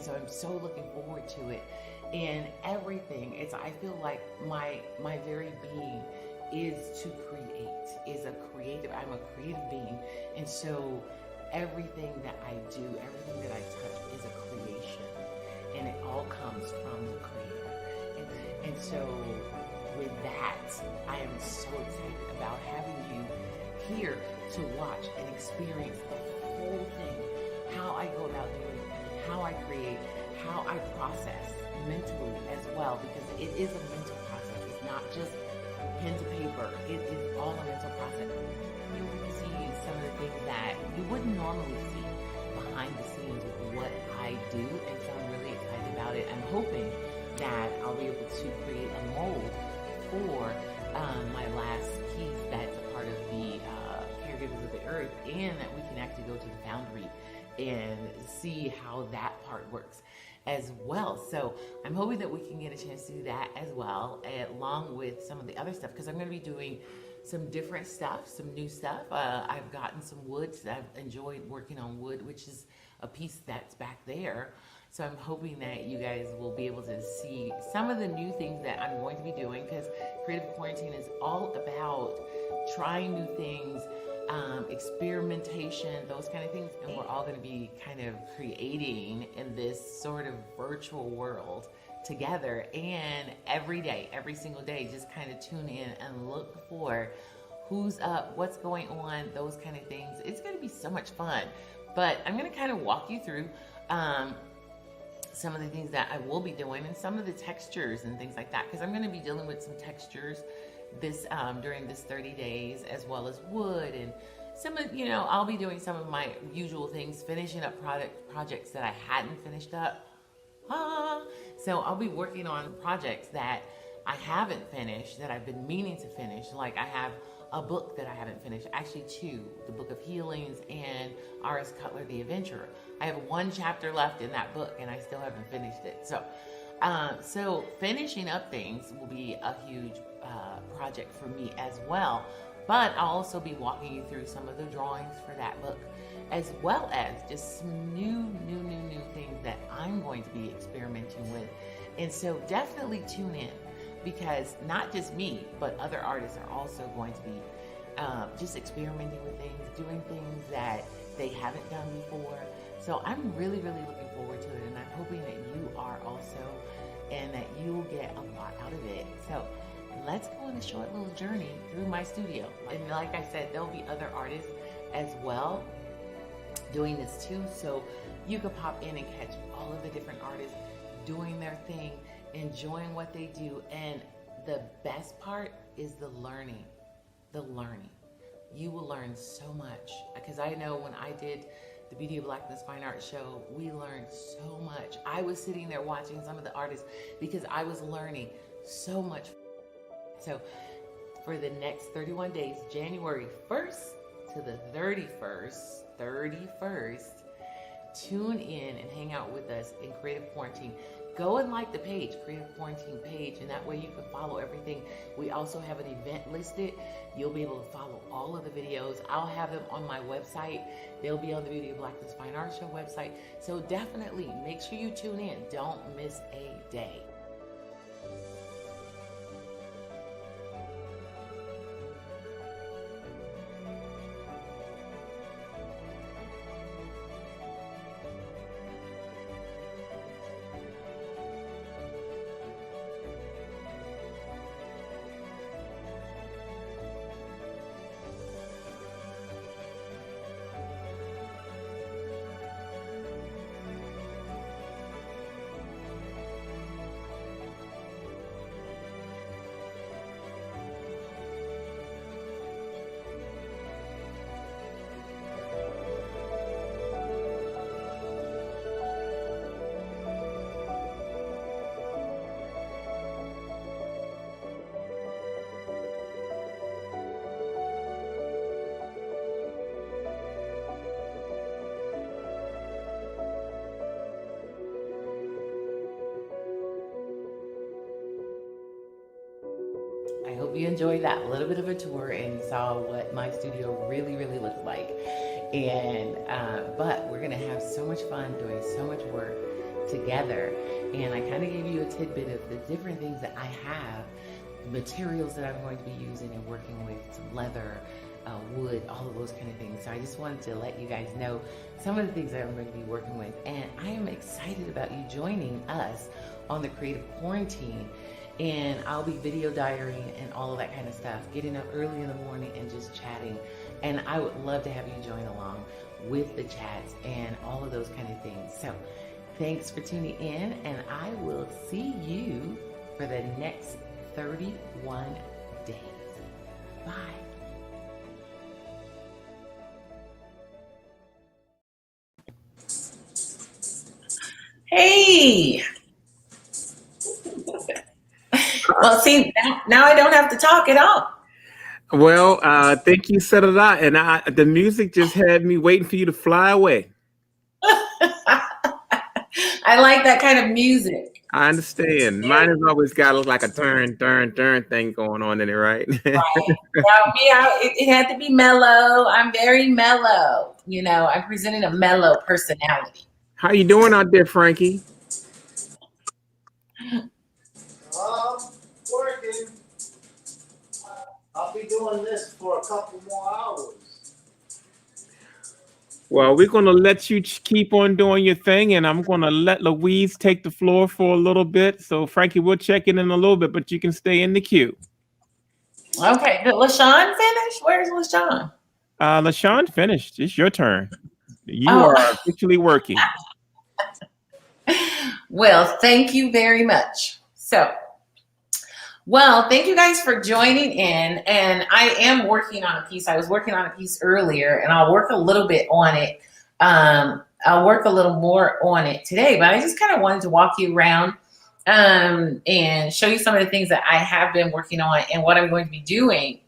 And so I'm so looking forward to it. And everything, I feel like my very being is to create, I'm a creative being. And so everything that I do, everything that I touch is a creation. And it all comes from the Creator. And so with that, I am so excited about having you here to watch and experience the whole thing, how I go about doing it, how I create, how I process mentally as well, because it is a mental process. It's not just pen to paper. It is all a mental process. You will see some of the things that you wouldn't normally see behind the scenes with what I do, and so I'm really excited about it. I'm hoping that I'll be able to create a mold for my last piece that's a part of the Caregivers of the Earth, and that we can actually go to the foundry and see how that part works as well. So I'm hoping that we can get a chance to do that as well, along with some of the other stuff, because I'm going to be doing some different stuff, some new stuff. I've gotten some woods. I've enjoyed working on wood, which is a piece that's back there. So I'm hoping that you guys will be able to see some of the new things that I'm going to be doing, because Creative Quarantine is all about trying new things, experimentation, those kind of things. And we're all going to be kind of creating in this sort of virtual world together. And every day, every single day, just kind of tune in and look for who's up, what's going on, those kind of things. It's going to be so much fun. But I'm going to kind of walk you through some of the things that I will be doing, and some of the textures and things like that, because I'm going to be dealing with some textures this during this 30 days, as well as wood, and some of, I'll be doing some of my usual things, finishing up projects that I hadn't finished up. So I'll be working on projects that I haven't finished, that I've been meaning to finish. Like I have a book that I haven't finished, actually two, the Book of Healings and R.S. Cutler, The Adventurer. I have one chapter left in that book and I still haven't finished it. So finishing up things will be a huge project for me as well. But I'll also be walking you through some of the drawings for that book, as well as just some new things that I'm going to be experimenting with. And so definitely tune in, because not just me, but other artists are also going to be just experimenting with things, doing things that they haven't done before. So I'm really looking forward to it, and I'm hoping that you are also, and that you will get a lot out of it. So let's go on a short little journey through my studio. And like I said, there'll be other artists as well doing this too. So you could pop in and catch all of the different artists doing their thing, enjoying what they do. And the best part is the learning. You will learn so much, because I know when I did the Beauty of Blackness Fine Art Show, we learned so much. I was sitting there watching some of the artists because I was learning so much. So for the next 31 days, January 1st to the 31st, tune in and hang out with us in Creative Quarantine. Go and like the page, Creative Quarantine page, and that way you can follow everything. We also have an event listed. You'll be able to follow all of the videos. I'll have them on my website. They'll be on the Beauty of Blackness Fine Art Show website. So definitely make sure you tune in. Don't miss a day. I hope you enjoyed that little bit of a tour and saw what my studio really looks like. And but we're gonna have so much fun doing so much work together. And I kind of gave you a tidbit of the different things that I have, materials that I'm going to be using and working with, some leather, wood, all of those kind of things. So I just wanted to let you guys know some of the things that I'm going to be working with. And I am excited about you joining us on the Creative Quarantine. And I'll be video diarying and all of that kind of stuff, getting up early in the morning and just chatting. And I would love to have you join along with the chats and all of those kind of things. So thanks for tuning in, and I will see you for the next 31 days. Bye. Hey. Well, see, now I don't have to talk at all. Well, I think you set it out, and the music just had me waiting for you to fly away. I like that kind of music. I understand. Mine has always got like a turn thing going on in it, right? Right. Now, it had to be mellow. I'm very mellow. You know, I'm presenting a mellow personality. How you doing out there, Frankie? Working. I'll be doing this for a couple more hours. Well, we're going to let you keep on doing your thing, and I'm going to let Louise take the floor for a little bit. So, Frankie, we'll check in a little bit, but you can stay in the queue. Okay. Did LaShawn finish? Where's LaShawn? LaShawn finished. It's your turn. You are officially working. Well, thank you very much. So, well, thank you guys for joining in. And I am working on a piece. I was working on a piece earlier, and I'll work a little bit on it. I'll work a little more on it today, but I just kind of wanted to walk you around and show you some of the things that I have been working on and what I'm going to be doing.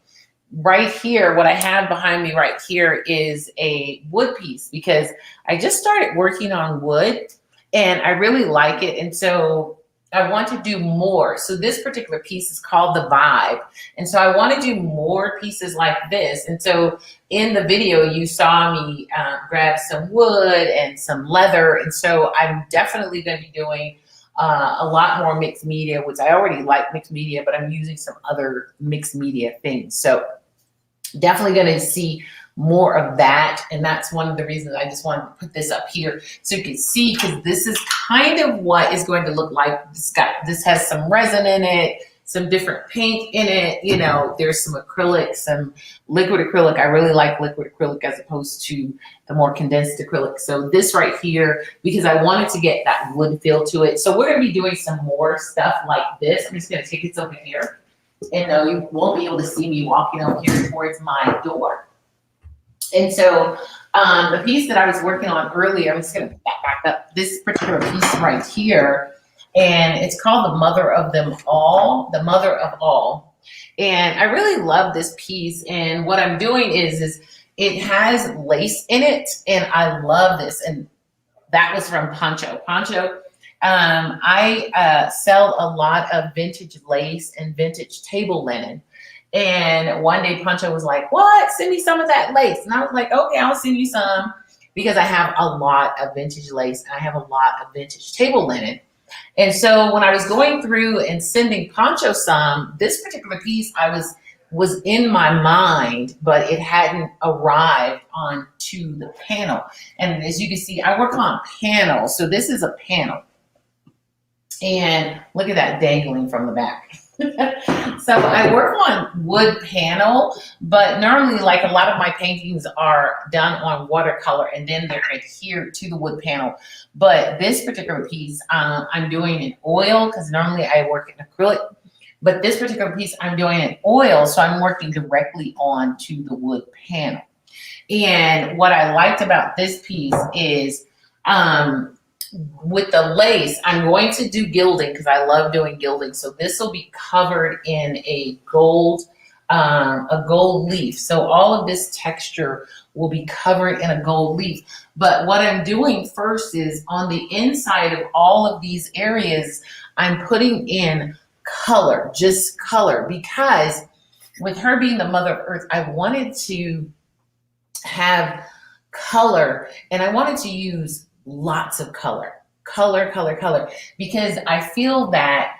Right here, what I have behind me right here is a wood piece, because I just started working on wood and I really like it. And so I want to do more. So this particular piece is called The Vibe. And so I want to do more pieces like this. And so in the video, you saw me grab some wood and some leather. And so I'm definitely going to be doing a lot more mixed media, which I already like mixed media, but I'm using some other mixed media things. So definitely going to see more of that. And that's one of the reasons I just wanted to put this up here so you can see, because this is kind of what it's going to look like. This has some resin in it, some different paint in it. You know, there's some acrylic, some liquid acrylic. I really like liquid acrylic as opposed to the more condensed acrylic. So this right here, because I wanted to get that wood feel to it. So we're going to be doing some more stuff like this. I'm just going to take this over here. And no, you won't be able to see me walking over here towards my door. And so the piece that I was working on earlier, I'm just going to back up this particular piece right here. And it's called The Mother of Them All, The Mother of All. And I really love this piece. And what I'm doing is it has lace in it. And I love this. And that was from Poncho. Poncho, I sell a lot of vintage lace and vintage table linen. And one day Poncho was like, what? Send me some of that lace. And I was like, okay, I'll send you some, because I have a lot of vintage lace and I have a lot of vintage table linen. And so when I was going through and sending Poncho some, this particular piece was in my mind, but it hadn't arrived onto the panel. And as you can see, I work on panels. So this is a panel. And look at that dangling from the back. So I work on wood panel, but normally, like, a lot of my paintings are done on watercolor and then they're adhered to the wood panel. But this particular piece, I'm doing in oil, because normally I work in acrylic. But this particular piece, I'm doing in oil, so I'm working directly onto the wood panel. And what I liked about this piece is, with the lace, I'm going to do gilding because I love doing gilding. So this will be covered in a gold leaf. So all of this texture will be covered in a gold leaf. But what I'm doing first is on the inside of all of these areas, I'm putting in color, just color, because with her being the mother of earth, I wanted to have color and I wanted to use lots of color. color, color, color, because I feel that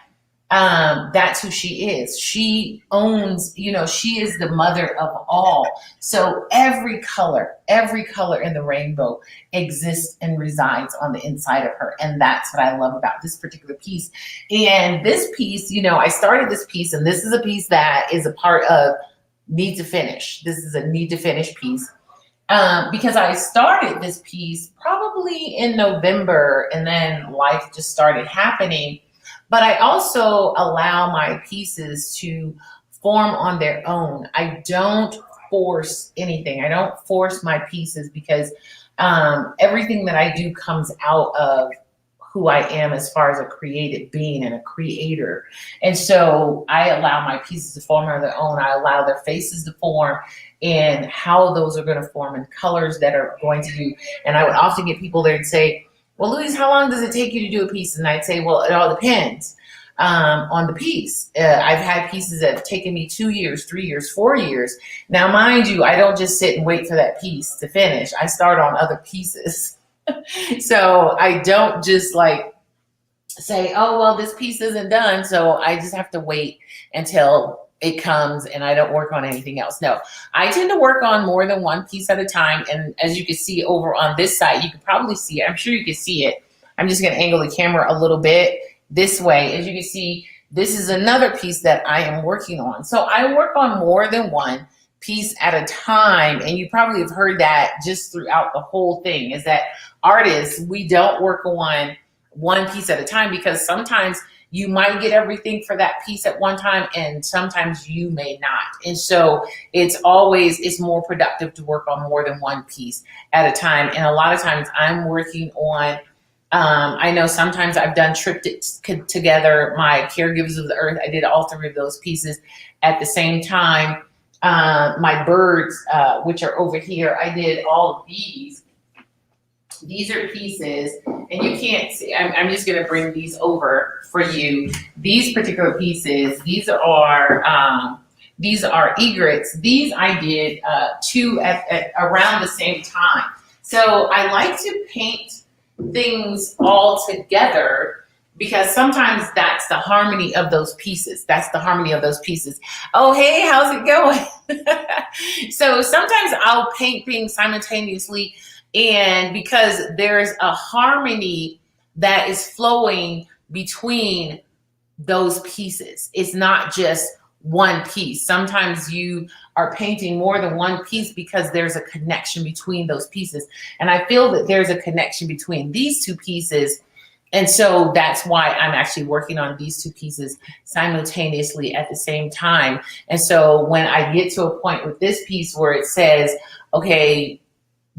that's who she is. She owns, you know, she is the mother of all. So every color in the rainbow exists and resides on the inside of her. And that's what I love about this particular piece. And this piece, you know, I started this piece, and this is a piece that is a part of Need to Finish. This is a Need to Finish piece. Because I started this piece probably in November, and then life just started happening. But I also allow my pieces to form on their own. I don't force anything. I don't force my pieces, because everything that I do comes out of who I am as far as a creative being and a creator. And so I allow my pieces to form on their own. I allow their faces to form and how those are going to form and colors that are going to do. And I would often get people there and say, well, Louise, how long does it take you to do a piece? And I'd say, well, it all depends on the piece. I've had pieces that have taken me 2 years, 3 years, 4 years. Now, mind you, I don't just sit and wait for that piece to finish. I start on other pieces. So I don't just like say, oh, well, this piece isn't done, so I just have to wait until it comes and I don't work on anything else. No, I tend to work on more than one piece at a time. And as you can see over on this side, you can probably see it. I'm sure you can see it. I'm just going to angle the camera a little bit this way. As you can see, this is another piece that I am working on. So I work on more than one piece at a time. And you probably have heard that just throughout the whole thing, is that artists, we don't work on one piece at a time, because sometimes you might get everything for that piece at one time, and sometimes you may not. And so it's more productive to work on more than one piece at a time. And a lot of times I'm working on, I know sometimes I've done triptychs together, my Caregivers of the Earth. I did all three of those pieces at the same time. My birds, which are over here, I did all of these. These are pieces, and you can't see, I'm just going to bring these over for you. These particular pieces, these are egrets. These I did two at around the same time. So I like to paint things all together, because sometimes that's the harmony of those pieces. That's the harmony of those pieces. Oh, hey, how's it going? So sometimes I'll paint things simultaneously, and because there's a harmony that is flowing between those pieces. It's not just one piece. Sometimes you are painting more than one piece because there's a connection between those pieces. And I feel that there's a connection between these two pieces. And so that's why I'm actually working on these two pieces simultaneously at the same time. And so when I get to a point with this piece where it says, okay,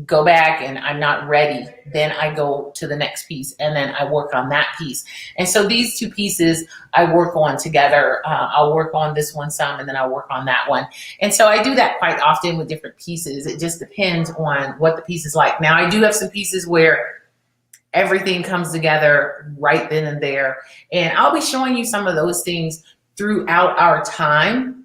go back and I'm not ready, then I go to the next piece and then I work on that piece. And so these two pieces I work on together. I'll work on this one some, and then I'll work on that one. And so I do that quite often with different pieces. It just depends on what the piece is like. Now, I do have some pieces where everything comes together right then and there. And I'll be showing you some of those things throughout our time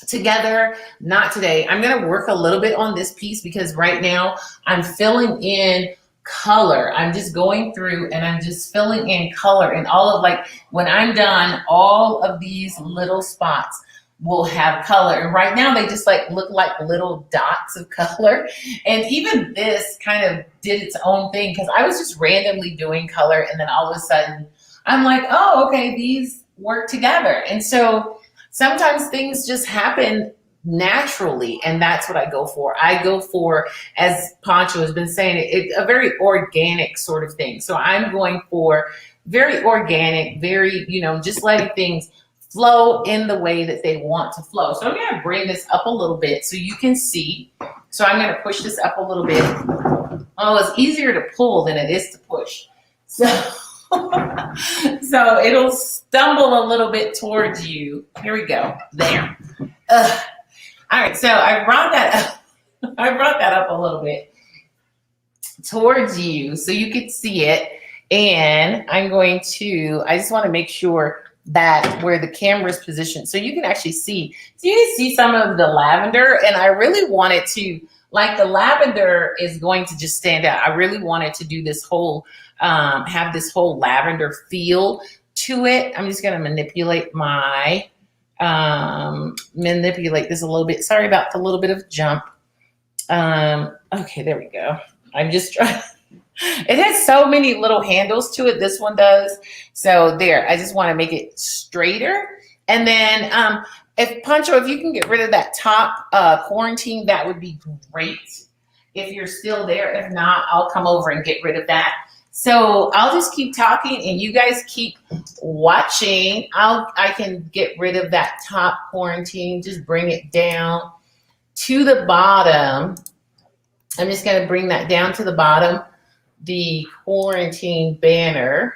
together. Not today. I'm going to work a little bit on this piece because right now I'm filling in color. I'm just going through and I'm just filling in color, and all of, like, when I'm done, all of these little spots will have color. And right now they just like look like little dots of color. And even this kind of did its own thing because I was just randomly doing color, and then all of a sudden I'm like, oh, okay, these work together. And so sometimes things just happen naturally, and that's what I go for. I go for, as Pancho has been saying, a very organic sort of thing. So I'm going for very organic, very, just letting things flow in the way that they want to flow. So I'm going to bring this up a little bit so you can see. So I'm going to push this up a little bit. Oh, it's easier to pull than it is to push. So so it'll stumble a little bit towards you. Here we go. There. All right. So I brought that up. I brought that up a little bit towards you so you could see it. And I just want to make sure that where the camera is positioned so you can actually see. So you can see some of the lavender, and I really wanted to like the lavender is going to just stand out. I really wanted to do this whole, have this whole lavender feel to it. I'm just going to manipulate this a little bit. Sorry about the little bit of jump. Okay, there we go. I'm just trying. It has so many little handles to it. This one does. So there, I just want to make it straighter. And then if Pancho, if you can get rid of that top quarantine, that would be great. If you're still there. If not, I'll come over and get rid of that. So I'll just keep talking and you guys keep watching. I can get rid of that top quarantine, just bring it down to the bottom. I'm just going to bring that down to the bottom, the quarantine banner.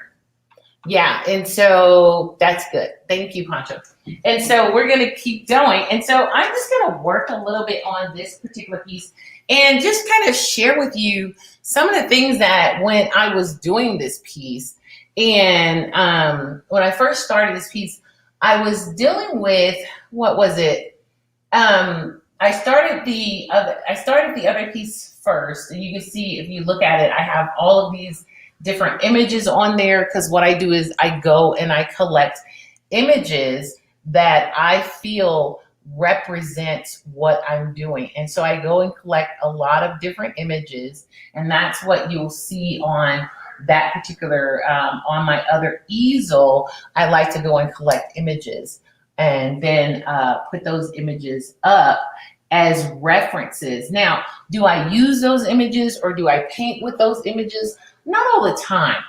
Yeah, and so that's good. Thank you, Pancho. And so we're going to keep going. And so I'm just going to work a little bit on this particular piece and just kind of share with you some of the things that when I was doing this piece and when I first started this piece, I was dealing with, what was it? I started the other piece first, and you can see if you look at it, I have all of these different images on there because what I do is I go and I collect images that I feel represent what I'm doing. And so I go and collect a lot of different images, and that's what you'll see on that particular, on my other easel. I like to go and collect images and then put those images up as references. Now, do I use those images or do I paint with those images? Not all the time.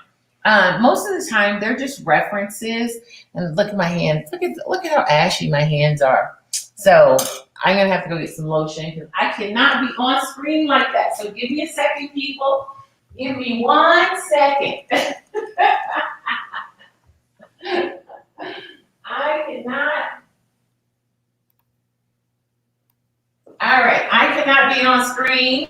Most of the time, they're just references. And look at my hands. Look at how ashy my hands are. So I'm gonna have to go get some lotion because I cannot be on screen like that. So give me a second, people. Give me 1 second. I cannot. All right, I cannot be on screen.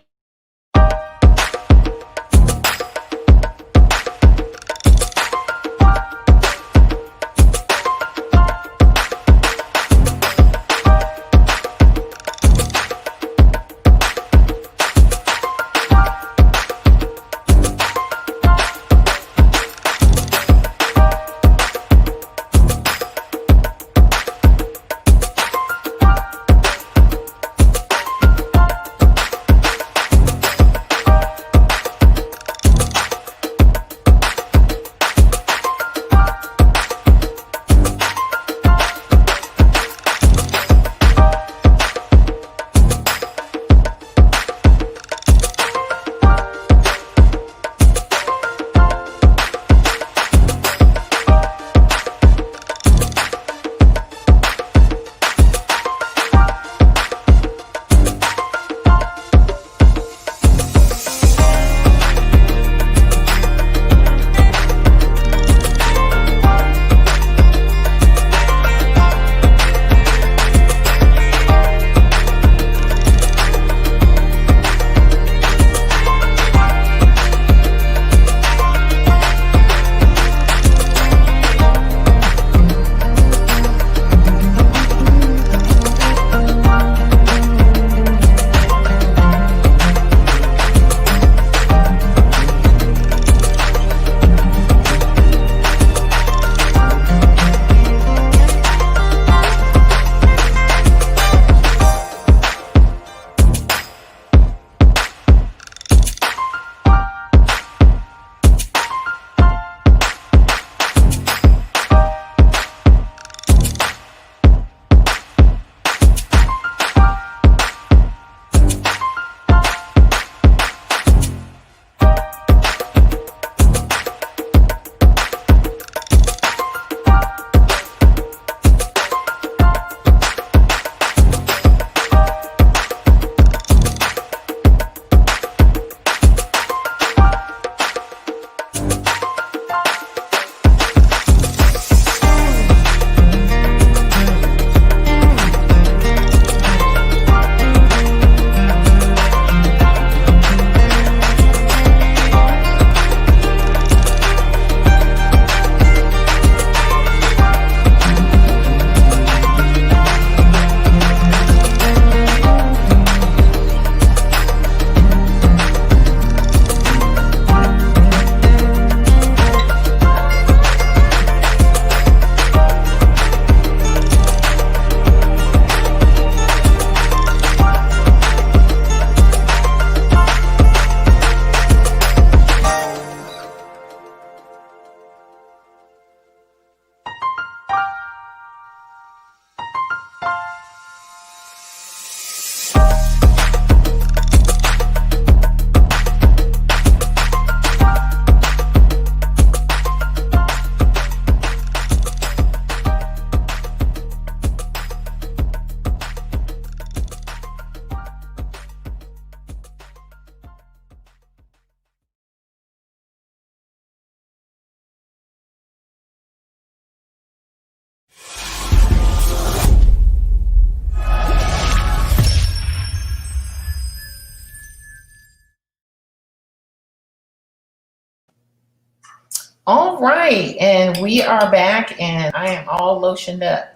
All right, and we are back, and I am all lotioned up.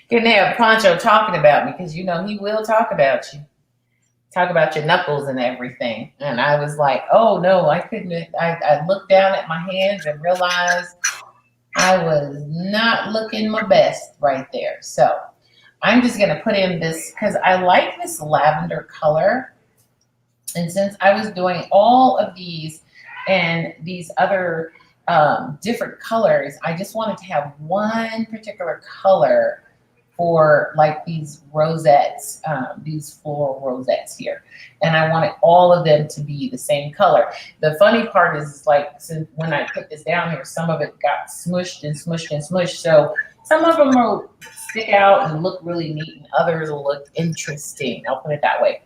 Couldn't have Poncho talking about me because you know he will talk about you, talk about your knuckles and everything. And I was like, oh no, I couldn't. I looked down at my hands and realized I was not looking my best right there. So I'm just gonna put in this because I like this lavender color. And since I was doing all of these and these other different colors, I just wanted to have one particular color for like these rosettes, these floral rosettes here. And I wanted all of them to be the same color. The funny part is like, since when I put this down here, some of it got smushed and smushed and smushed. So some of them will stick out and look really neat and others will look interesting. I'll put it that way.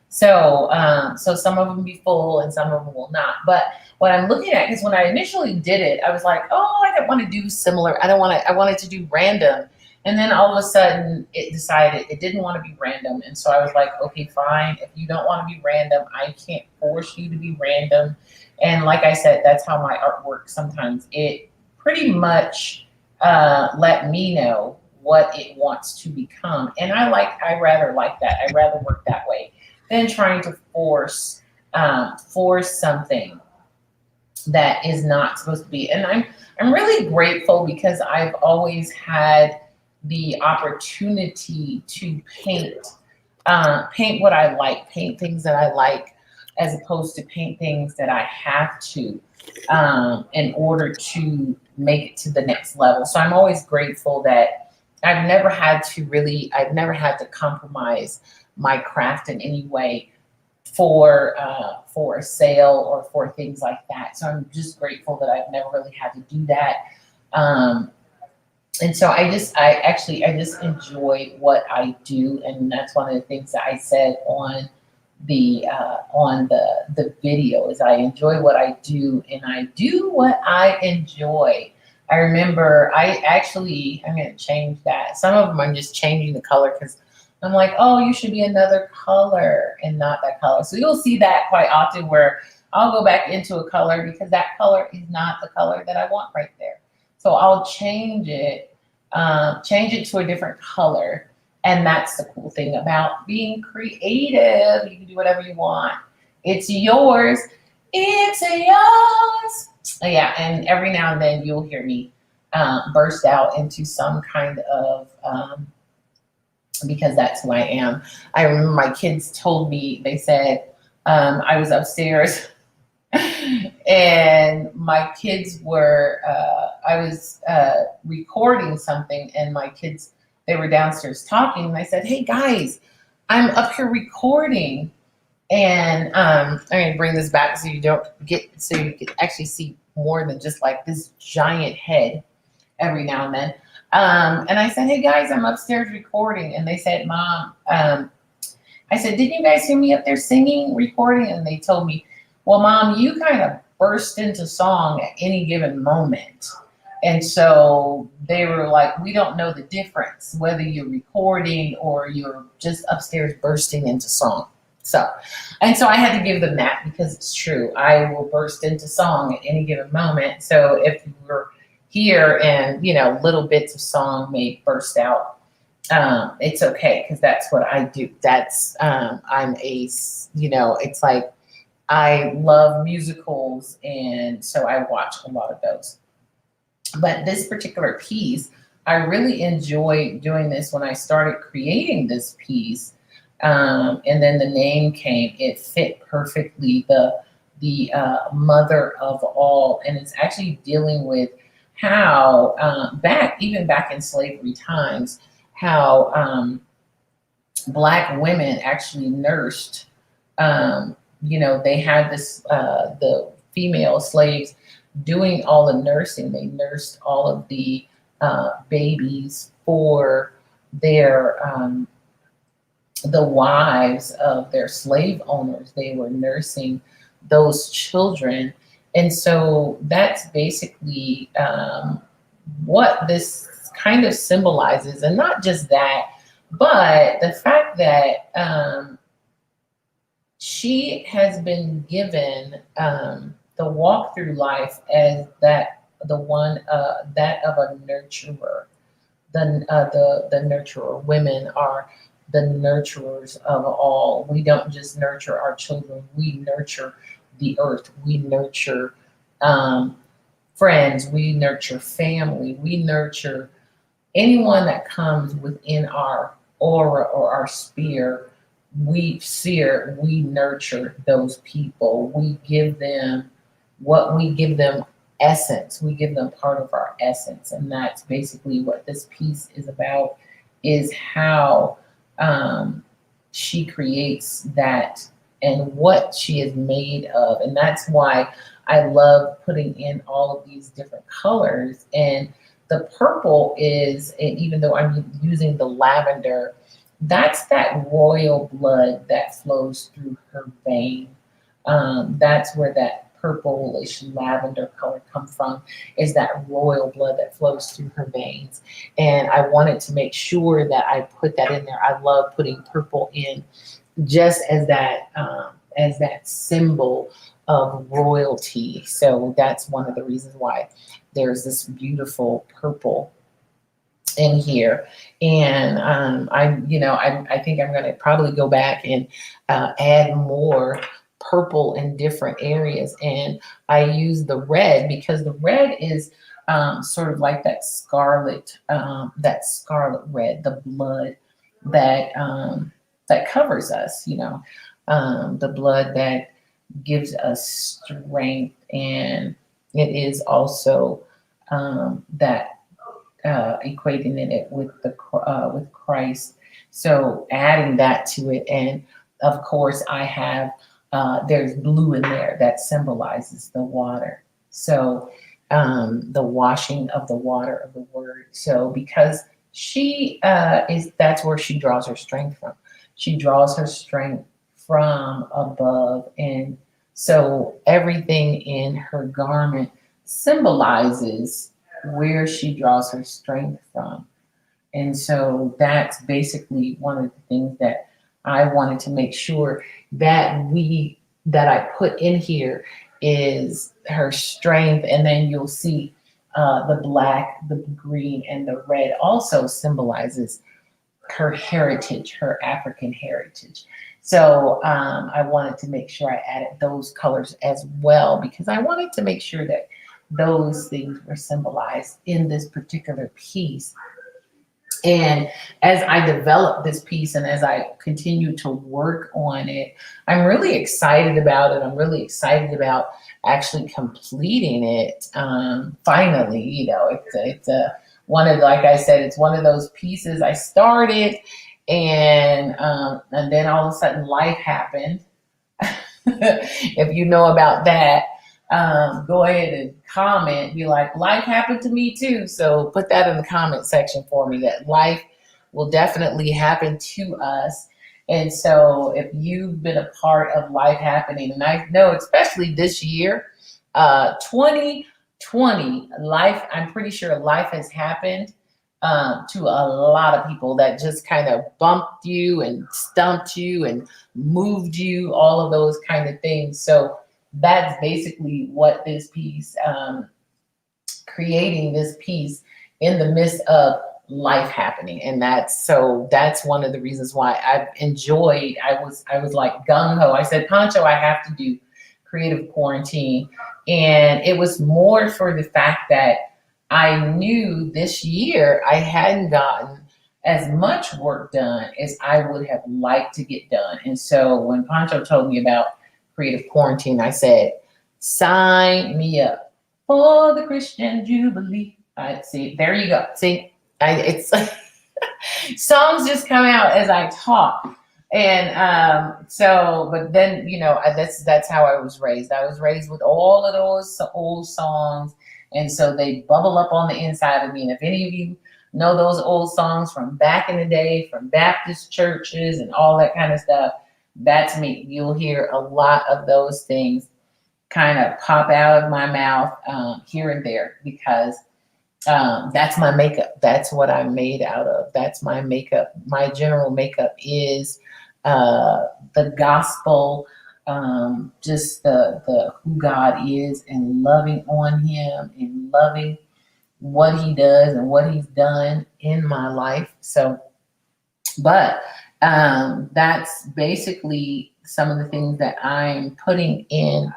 So, so some of them be full and some of them will not. But what I'm looking at is when I initially did it, I was like, oh, I don't want to do similar. I wanted to do random. And then all of a sudden it decided it didn't want to be random. And so I was like, okay, fine. If you don't want to be random, I can't force you to be random. And like I said, that's how my art works sometimes. It pretty much let me know what it wants to become. And I rather like that. I rather work that way than trying to force something that is not supposed to be. And I'm really grateful because I've always had the opportunity to paint what I like, paint things that I like, as opposed to paint things that I have to in order to make it to the next level. So I'm always grateful that I've never had to compromise my craft in any way for a sale or for things like that. So I'm just grateful that I've never really had to do that. And so I just enjoy what I do, and that's one of the things that I said on the video is I enjoy what I do, and I do what I enjoy. I remember I'm going to change that. Some of them I'm just changing the color because I'm like, oh, you should be another color and not that color. So you'll see that quite often where I'll go back into a color because that color is not the color that I want right there. So I'll change it to a different color. And that's the cool thing about being creative. You can do whatever you want. It's yours. It's yours. Yeah, and every now and then you'll hear me burst out into some kind of because that's who I am. I remember my kids told me, they said, I was upstairs and my kids were, I was recording something and my kids, they were downstairs talking and I said, hey guys, I'm up here recording. And I'm going to bring this back so you can actually see more than just like this giant head every now and then. And I said, hey guys, I'm upstairs recording. And they said, Mom, I said, didn't you guys hear me up there singing, recording? And they told me, well, Mom, you kind of burst into song at any given moment. And so they were like, we don't know the difference, whether you're recording or you're just upstairs bursting into song. So I had to give them that because it's true. I will burst into song at any given moment. So if you were here and, little bits of song may burst out, it's okay because that's what I do. That's, it's like I love musicals and so I watch a lot of those. But this particular piece, I really enjoyed doing this when I started creating this piece. And then the name came, it fit perfectly, the mother of all. And it's actually dealing with how back in slavery times, how Black women actually nursed, they had this, the female slaves doing all the nursing. They nursed all of the babies for their, the wives of their slave owners. They were nursing those children. And so that's basically what this kind of symbolizes. And not just that, but the fact that she has been given the walk through life as that the one that of a nurturer. The nurturer. Women are the nurturers of all. We don't just nurture our children. We nurture the earth. We nurture friends. We nurture family. We nurture anyone that comes within our aura or our sphere. We nurture those people. We give them essence. We give them part of our essence. And that's basically what this piece is about, is how she creates that and what she is made of. And that's why I love putting in all of these different colors. And the purple is, and even though I'm using the lavender, that's that royal blood that flows through her vein. That's where that purplish lavender color come from, is that royal blood that flows through her veins. And I wanted to make sure that I put that in there. I love putting purple in just as that symbol of royalty. So that's one of the reasons why there's this beautiful purple in here. And I think I'm going to probably go back and add more purple in different areas. And I use the red because the red is sort of like that scarlet red, the blood that covers us, the blood that gives us strength. And it is also that equating it with with Christ. So adding that to it. And of course I have there's blue in there that symbolizes the water. So the washing of the water of the word. So because she that's where she draws her strength from. She draws her strength from above. And so everything in her garment symbolizes where she draws her strength from. And so that's basically one of the things that I wanted to make sure that I put in here is her strength. And then you'll see the black, the green, and the red also symbolizes her heritage, her African heritage. So I wanted to make sure I added those colors as well, because I wanted to make sure that those things were symbolized in this particular piece. And as I develop this piece and as I continue to work on it, I'm really excited about it. I'm really excited about actually completing it. Finally, it's one of, like I said, it's one of those pieces I started, and then all of a sudden life happened. If you know about that, go ahead and comment, be like, life happened to me too. So put that in the comment section for me, that life will definitely happen to us. And so if you've been a part of life happening, and I know especially this year, 2020, I'm pretty sure life has happened to a lot of people that just kind of bumped you and stumped you and moved you, all of those kind of things. So that's basically what this piece, creating this piece in the midst of life happening. And that's one of the reasons why I've enjoyed, I was like gung-ho. I said, Pancho, I have to do Creative Quarantine. And it was more for the fact that I knew this year I hadn't gotten as much work done as I would have liked to get done. And so when Pancho told me about Creative Quarantine, I said, sign me up for the Christian Jubilee. See, there you go. See, it's songs just come out as I talk. And but then, that's how I was raised. I was raised with all of those old songs. And so they bubble up on the inside of me. And if any of you know those old songs from back in the day, from Baptist churches and all that kind of stuff, that's me. You'll hear a lot of those things kind of pop out of my mouth here and there, because that's my makeup. That's what I'm made out of. That's my makeup. My general makeup is the gospel just the who God is and loving on Him and loving what He does and what He's done in my life. So, but that's basically some of the things that I'm putting in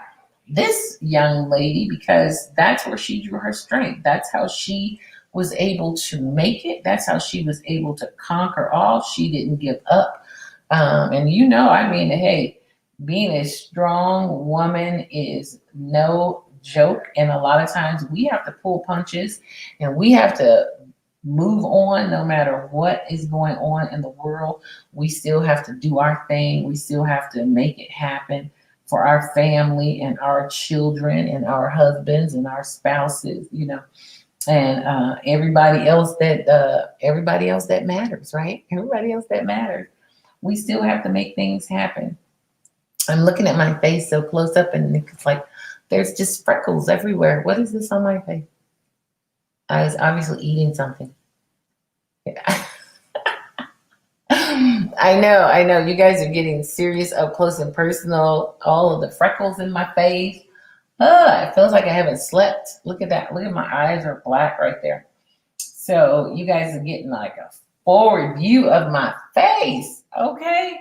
this young lady, because that's where she drew her strength. That's how she was able to make it. That's how she was able to conquer all. She didn't give up. And I mean, hey, being a strong woman is no joke. And a lot of times we have to pull punches and we have to move on no matter what is going on in the world. We still have to do our thing. We still have to make it happen for our family and our children and our husbands and our spouses, and everybody else that matters, right? Everybody else that matters. We still have to make things happen. I'm looking at my face so close up and it's like there's just freckles everywhere. What is this on my face? I was obviously eating something. Yeah. I know. You guys are getting serious up close and personal. All of the freckles in my face. It feels like I haven't slept. Look at that. Look at my eyes are black right there. So you guys are getting like a forward view of my face. Okay.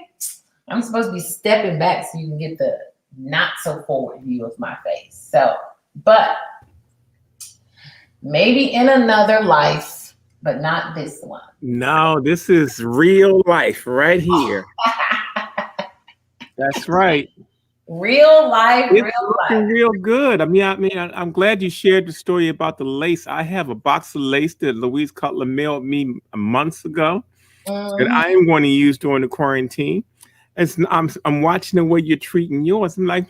I'm supposed to be stepping back so you can get the not so forward view of my face. So, but maybe in another life, but not this one. No, this is real life right here. That's right. Real life, it's real looking life. real good. I'm glad you shared the story about the lace. I have a box of lace that Louise Cutler mailed me months ago that I am going to use during the quarantine. I'm watching the way you're treating yours. I'm like,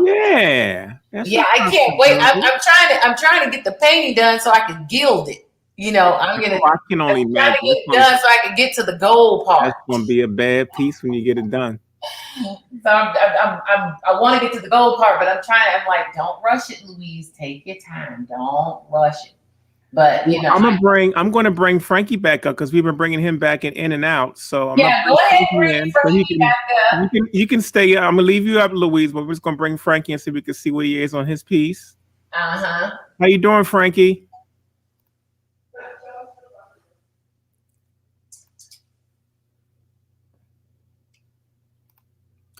yeah. Yeah, I can't wait. I'm trying to get the painting done so I can gild it. I can only imagine. Trying to get it done so I can get to the gold part. That's going to be a bad piece when you get it done. So I want to get to the gold part, but I'm like, don't rush it, Louise. Take your time. Don't rush it. But I'm going to bring Frankie back up because we've been bringing him back in and out. So go ahead, bring Frankie back up. You can stay. I'm gonna leave you up, Louise, but we're just gonna bring Frankie and see if we can see what he is on his piece. How you doing, Frankie?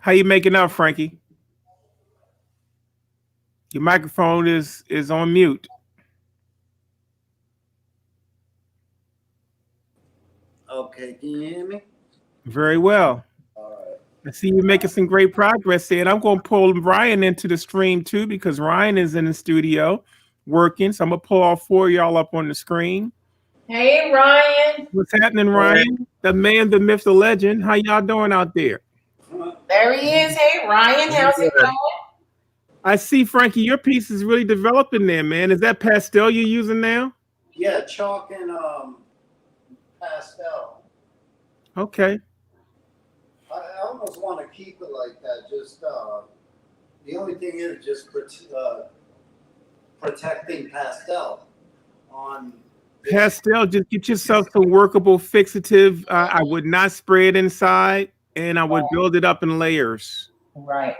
How you making out, Frankie? Your microphone is on mute. Okay, can you hear me? Very well. All right. I see you making some great progress there. And I'm going to pull Ryan into the stream too, because Ryan is in the studio working. So I'm going to pull all four of y'all up on the screen. Hey, Ryan. What's happening, Ryan? The man, the myth, the legend. How y'all doing out there? There he is. Hey, Ryan. How's it going? I see, Frankie, your piece is really developing there, man. Is that pastel you're using now? Yeah, chalk and pastel. Okay. I almost want to keep it like that. Just the only thing is just protecting pastel on pastel. Just get yourself some workable fixative. I would not spray it inside, and I would build it up in layers. Right.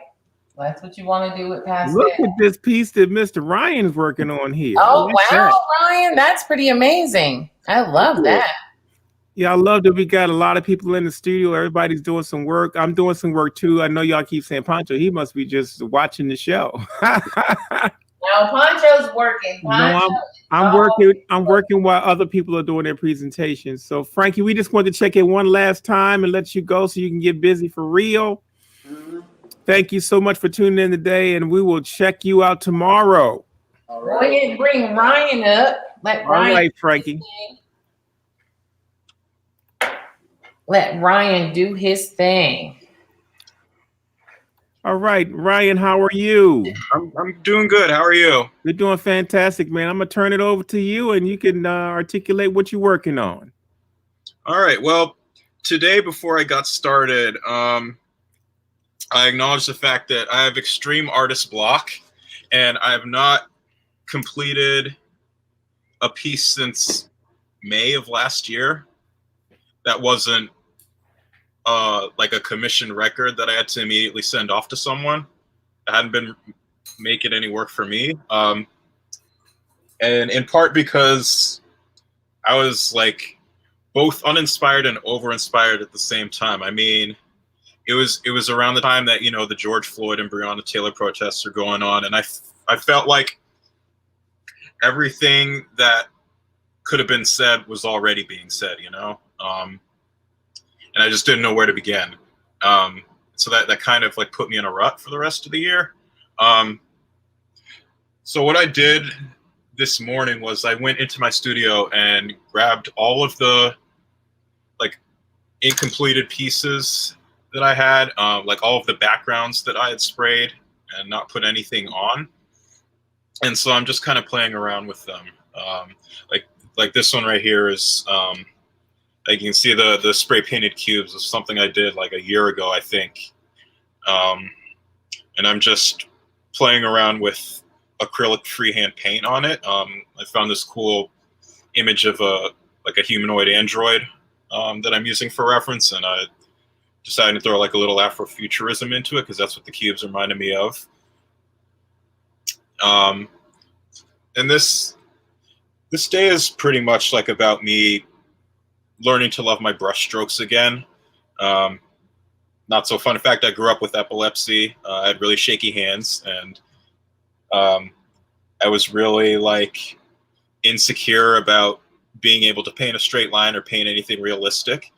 That's what you want to do with pastel. Look at this piece that Mr. Ryan's working on here. Oh, wow, Ryan. That's pretty amazing. I love that. Yeah, I love that we got a lot of people in the studio. Everybody's doing some work. I'm doing some work too. I know y'all keep saying Pancho. He must be just watching the show. No, Pancho's working. I'm working while other people are doing their presentations. So, Frankie, we just want to check in one last time and let you go so you can get busy for real. Mm-hmm. Thank you so much for tuning in today, and we will check you out tomorrow. All right. Go ahead and bring Ryan up. All right, Frankie. Let Ryan do his thing. All right, Ryan, how are you? I'm doing good. How are you? You're doing fantastic, man. I'm going to turn it over to you, and you can articulate what you're working on. All right. Well, today, before I got started, I acknowledge the fact that I have extreme artist block, and I have not completed a piece since May of last year. That wasn't like a commissioned record that I had to immediately send off to someone. I hadn't been making any work for me, and in part because I was like both uninspired and over-inspired at the same time. I mean, it was around the time that, you know, the George Floyd and Breonna Taylor protests are going on, and I felt like everything that could have been said was already being said, you know, and I just didn't know where to begin. So that kind of like put me in a rut for the rest of the year. So what I did this morning was I went into my studio and grabbed all of the like incompleted pieces that I had, like all of the backgrounds that I had sprayed and not put anything on. And so I'm just kind of playing around with them. Like this one right here is, like you can see the spray painted cubes is something I did like a year ago, I think. And I'm just playing around with acrylic freehand paint on it. I found this cool image of a humanoid android that I'm using for reference, and I decided to throw like a little Afrofuturism into it because that's what the cubes reminded me of. And this day is pretty much like about me learning to love my brush strokes again. Not so fun. In fact, I grew up with epilepsy. I had really shaky hands, and I was really like insecure about being able to paint a straight line or paint anything realistic.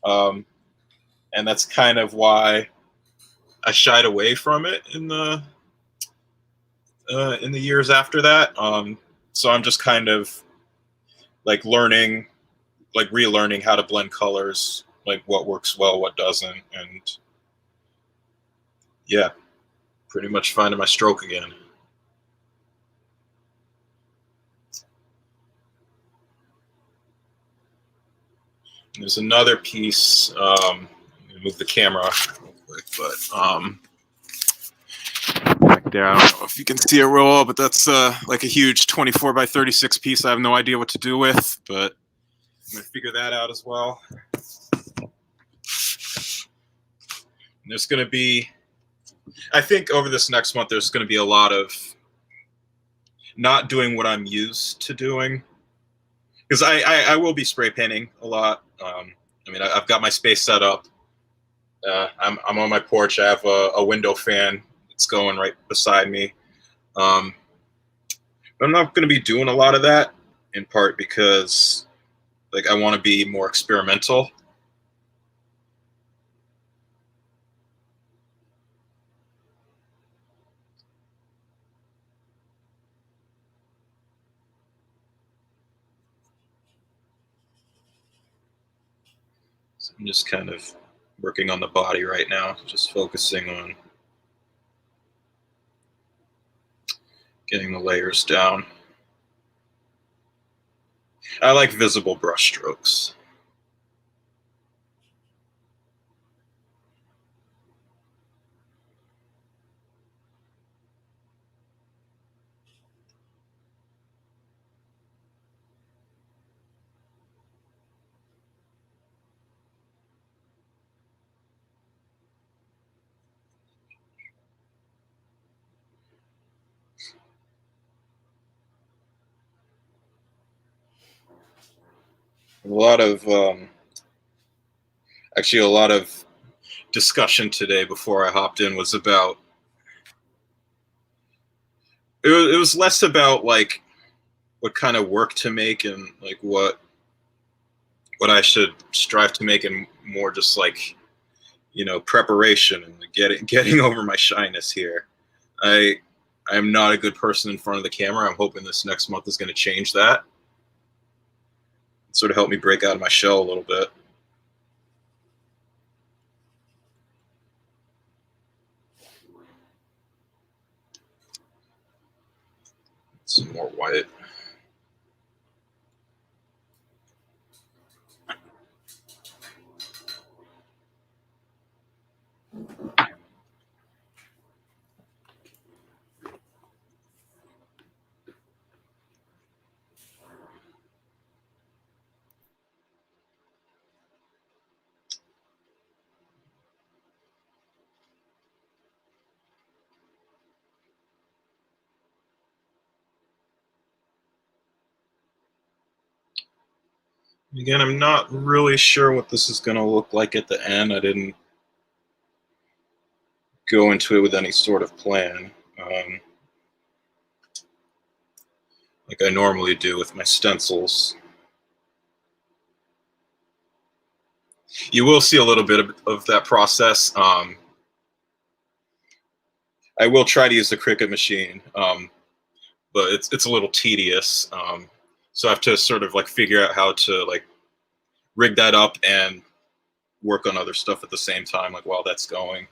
And that's kind of why I shied away from it in the years after that. So I'm just kind of like learning, like relearning how to blend colors, like what works well, what doesn't, and yeah, pretty much finding my stroke again. There's another piece. Move the camera real quick, but back there, I don't know if you can see it real well, but that's like a huge 24 by 36 piece. I have no idea what to do with, but I'm gonna figure that out as well. And there's gonna be, I think over this next month, there's gonna be a lot of not doing what I'm used to doing, because I will be spray painting a lot. I mean, I've got my space set up. I'm on my porch. I have a window fan that's going right beside me. But I'm not going to be doing a lot of that, in part because like I want to be more experimental. So I'm just kind of working on the body right now, just focusing on getting the layers down. I like visible brush strokes. Actually a lot of discussion today before I hopped in was about, it was less about like what kind of work to make and like what I should strive to make, and more just like, you know, preparation and getting over my shyness here. I'm not a good person in front of the camera. I'm hoping this next month is going to change that. Sort of help me break out of my shell a little bit. Some more white. Again, I'm not really sure what this is going to look like at the end. I didn't go into it with any sort of plan, like I normally do with my stencils. You will see a little bit of that process. I will try to use the Cricut machine, but it's a little tedious. So I have to sort of like figure out how to like rig that up and work on other stuff at the same time, like while that's going.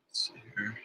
Let's see here.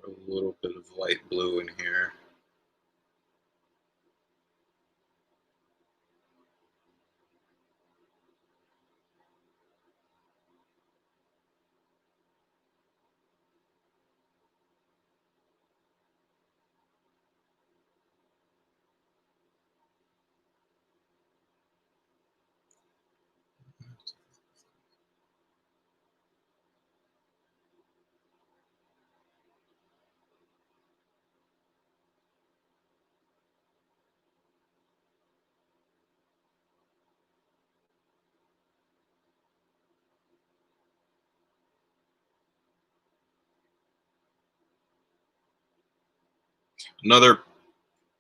A little bit of light blue in here.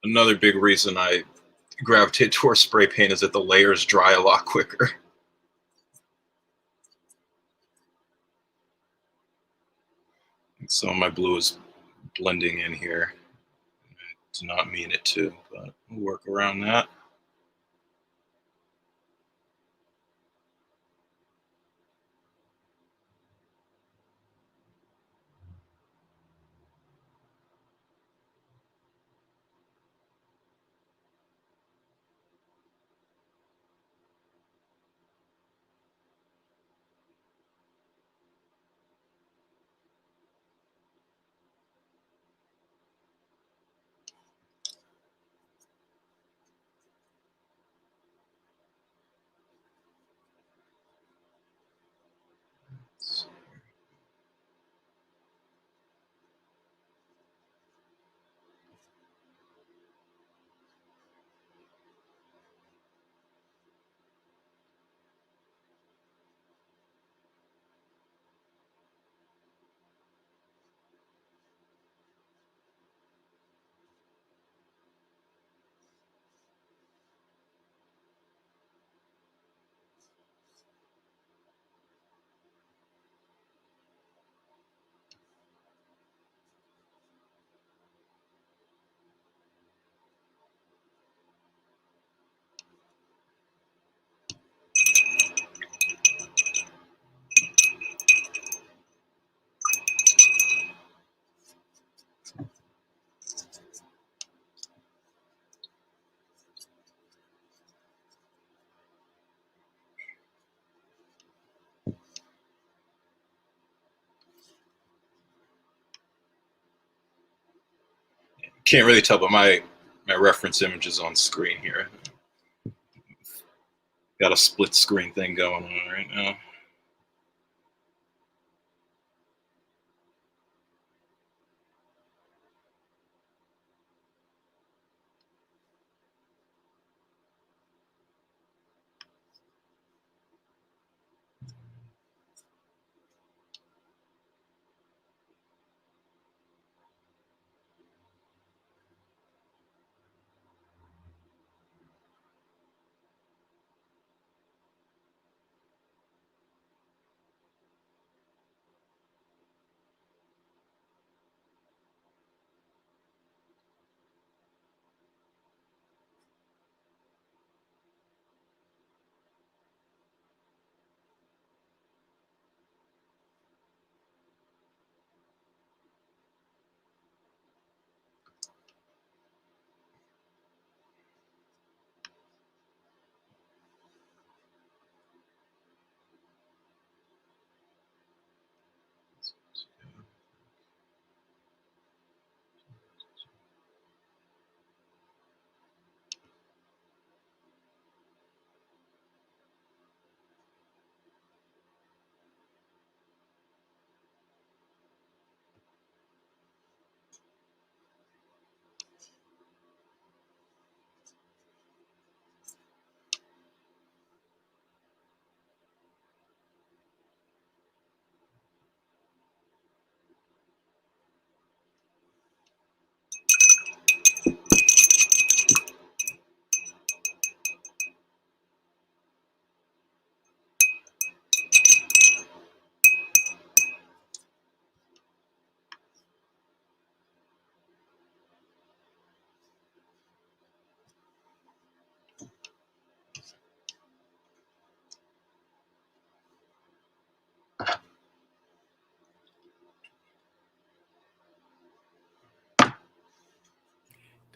Another big reason I gravitate towards spray paint is that the layers dry a lot quicker. And some of my blue is blending in here. I do not mean it to, but we'll work around that. Can't really tell, but my reference image is on screen here. Got a split screen thing going on right now.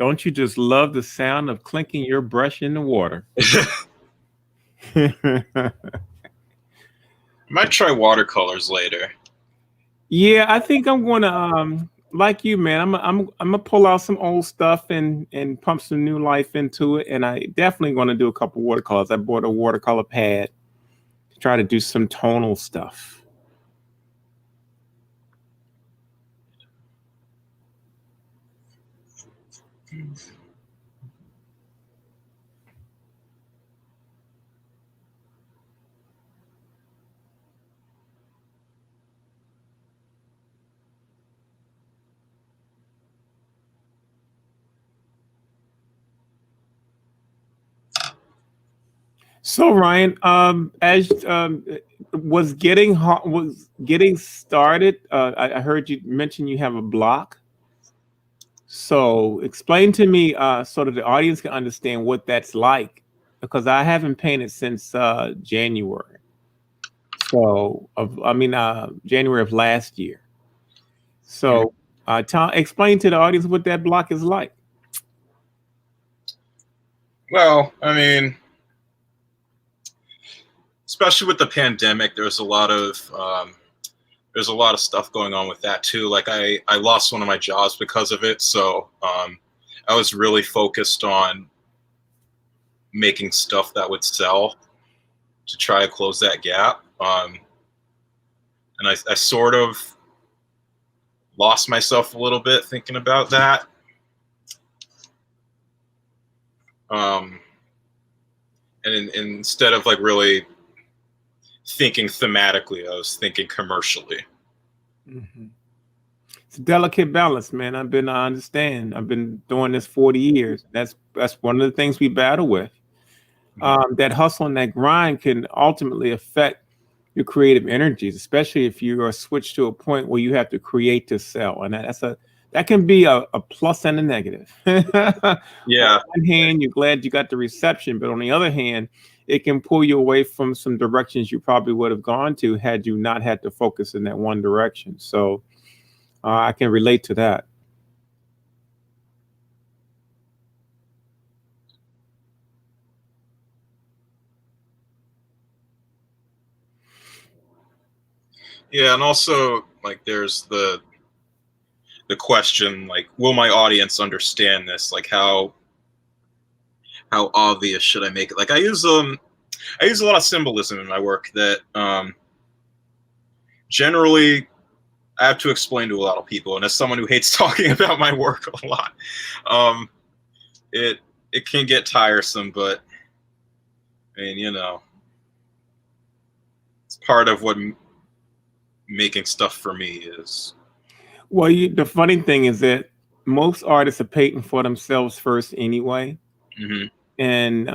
Don't you just love the sound of clinking your brush in the water? Might try watercolors later. Yeah, I think I'm going to like you, man. I'm gonna pull out some old stuff and pump some new life into it, and I definitely going to do a couple watercolors. I bought a watercolor pad to try to do some tonal stuff. So Ryan, as was getting started, I heard you mention you have a block. So explain to me, so that the audience can understand what that's like, because I haven't painted since January. So January of last year. So explain to the audience what that block is like. Well, I mean, especially with the pandemic, there's a lot of stuff going on with that too. Like I lost one of my jobs because of it, so I was really focused on making stuff that would sell to try to close that gap. And I sort of lost myself a little bit thinking about that. And instead of like really thinking thematically, I was thinking commercially. Mm-hmm. It's a delicate balance, man. I understand. I've been doing this 40 years. That's one of the things we battle with. That hustle and that grind can ultimately affect your creative energies, especially if you are switched to a point where you have to create to sell. And that can be a plus and a negative. Yeah. On one hand, you're glad you got the reception, but on the other hand, it can pull you away from some directions you probably would have gone to had you not had to focus in that one direction. So I can relate to that. Yeah, and also like there's the question, like, will my audience understand this? Like how obvious should I make it? Like I use a lot of symbolism in my work that generally I have to explain to a lot of people, and as someone who hates talking about my work a lot, it can get tiresome, but I mean, you know, it's part of what making stuff for me is. Well, the funny thing is that most artists are painting for themselves first anyway. Mm-hmm. And,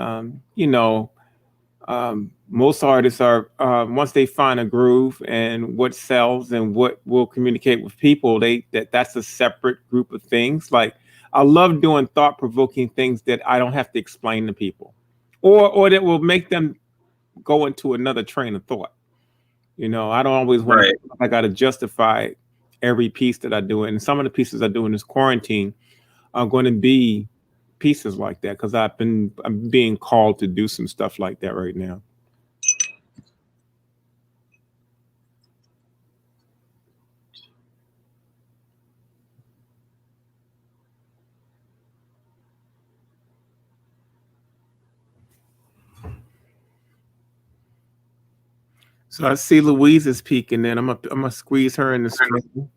most artists are, once they find a groove and what sells and what will communicate with people, that's a separate group of things. Like I love doing thought-provoking things that I don't have to explain to people, or that will make them go into another train of thought. I don't always want to. I got to justify every piece that I do, and some of the pieces I do in this quarantine are going to be pieces like that because I'm being called to do some stuff like that right now. So I see Louise is peeking in. I'm gonna squeeze her in the screen.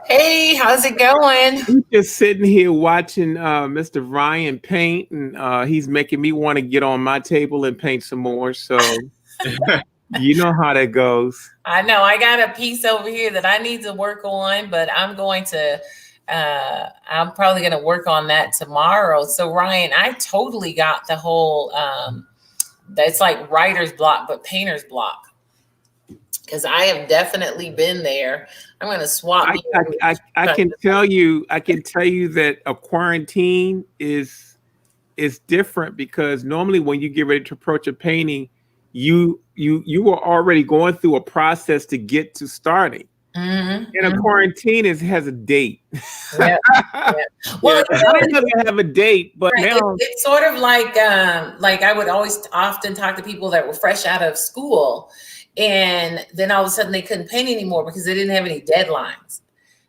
Hey, how's it going? I'm just sitting here watching Mr. Ryan paint, and he's making me want to get on my table and paint some more. So you know how that goes. I know. I got a piece over here that I need to work on, but I'm probably going to work on that tomorrow. So Ryan, I totally got the whole, that's like writer's block, but painter's block. Because I have definitely been there. I'm going to swap. I can tell you that a quarantine is different because normally when you get ready to approach a painting, you are already going through a process to get to starting. In a quarantine, it has a date. Yeah. Well, yeah, it doesn't have a date, but right, now it's sort of like I would always often talk to people that were fresh out of school, and then all of a sudden they couldn't paint anymore because they didn't have any deadlines.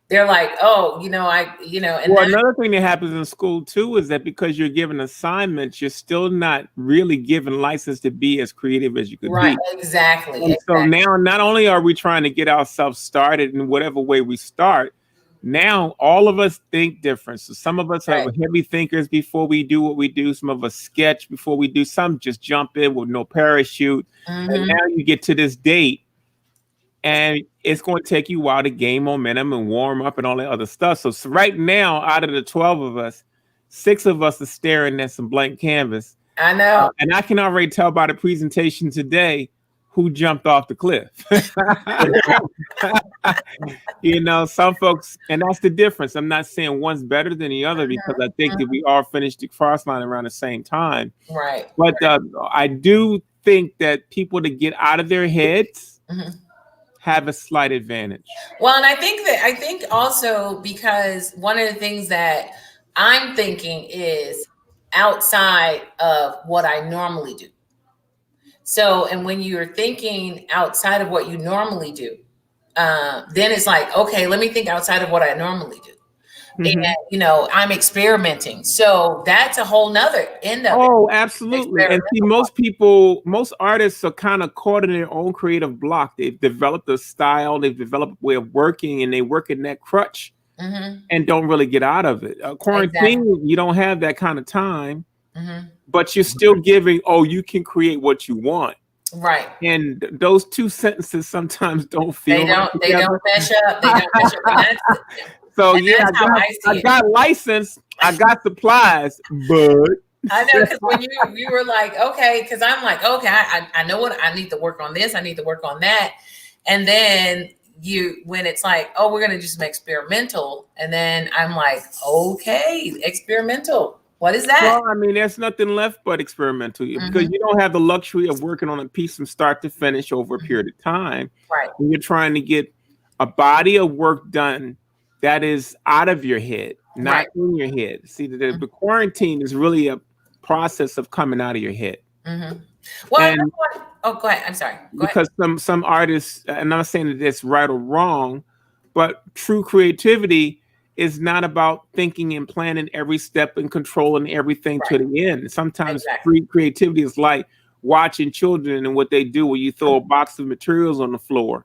They're like, oh, and well, another thing that happens in school too is that because you're given assignments, you're still not really given license to be as creative as you could right, be. exactly. And so now, not only are we trying to get ourselves started in whatever way we start, now all of us think different. So some of us are heavy thinkers before we do what we do. Some of us sketch before we do. Some just jump in with no parachute. And now you get to this date, and it's going to take you a while to gain momentum and warm up and all that other stuff. So right now, out of the 12 of us, 6 of us are staring at some blank canvas. I know. And I can already tell by the presentation today who jumped off the cliff. Some folks, and that's the difference. I'm not saying one's better than the other because I think that we all finished the cross line around the same time. Right. But I do think that people to get out of their heads have a slight advantage. Well, and I think also because one of the things that I'm thinking is outside of what I normally do. So, and when you're thinking outside of what you normally do, then it's like, okay, let me think outside of what I normally do. And, I'm experimenting. So that's a whole nother end of it. Oh, absolutely. And see, most artists are kind of caught in their own creative block. They've developed a style, they've developed a way of working, and they work in that crutch and don't really get out of it. Quarantine, you don't have that kind of time, but you're still giving, you can create what you want. Right. And those two sentences sometimes don't feel They don't mesh up. They don't mesh up. So yeah, I got license, I got supplies, but I know, because when you were like, okay, because I'm like, okay, I know what I need to work on this, I need to work on that. And then when it's like, oh, we're gonna do some experimental, and then I'm like, okay, experimental. What is that? Well, I mean, there's nothing left but experimental because you don't have the luxury of working on a piece from start to finish over a period of time. Right. When you're trying to get a body of work done that is out of your head, not in your head. See, the quarantine is really a process of coming out of your head. Well, go ahead. I'm sorry. Because some artists, and I'm not saying that it's right or wrong, but true creativity is not about thinking and planning every step and controlling everything to the end. Sometimes free creativity is like watching children and what they do when you throw a box of materials on the floor.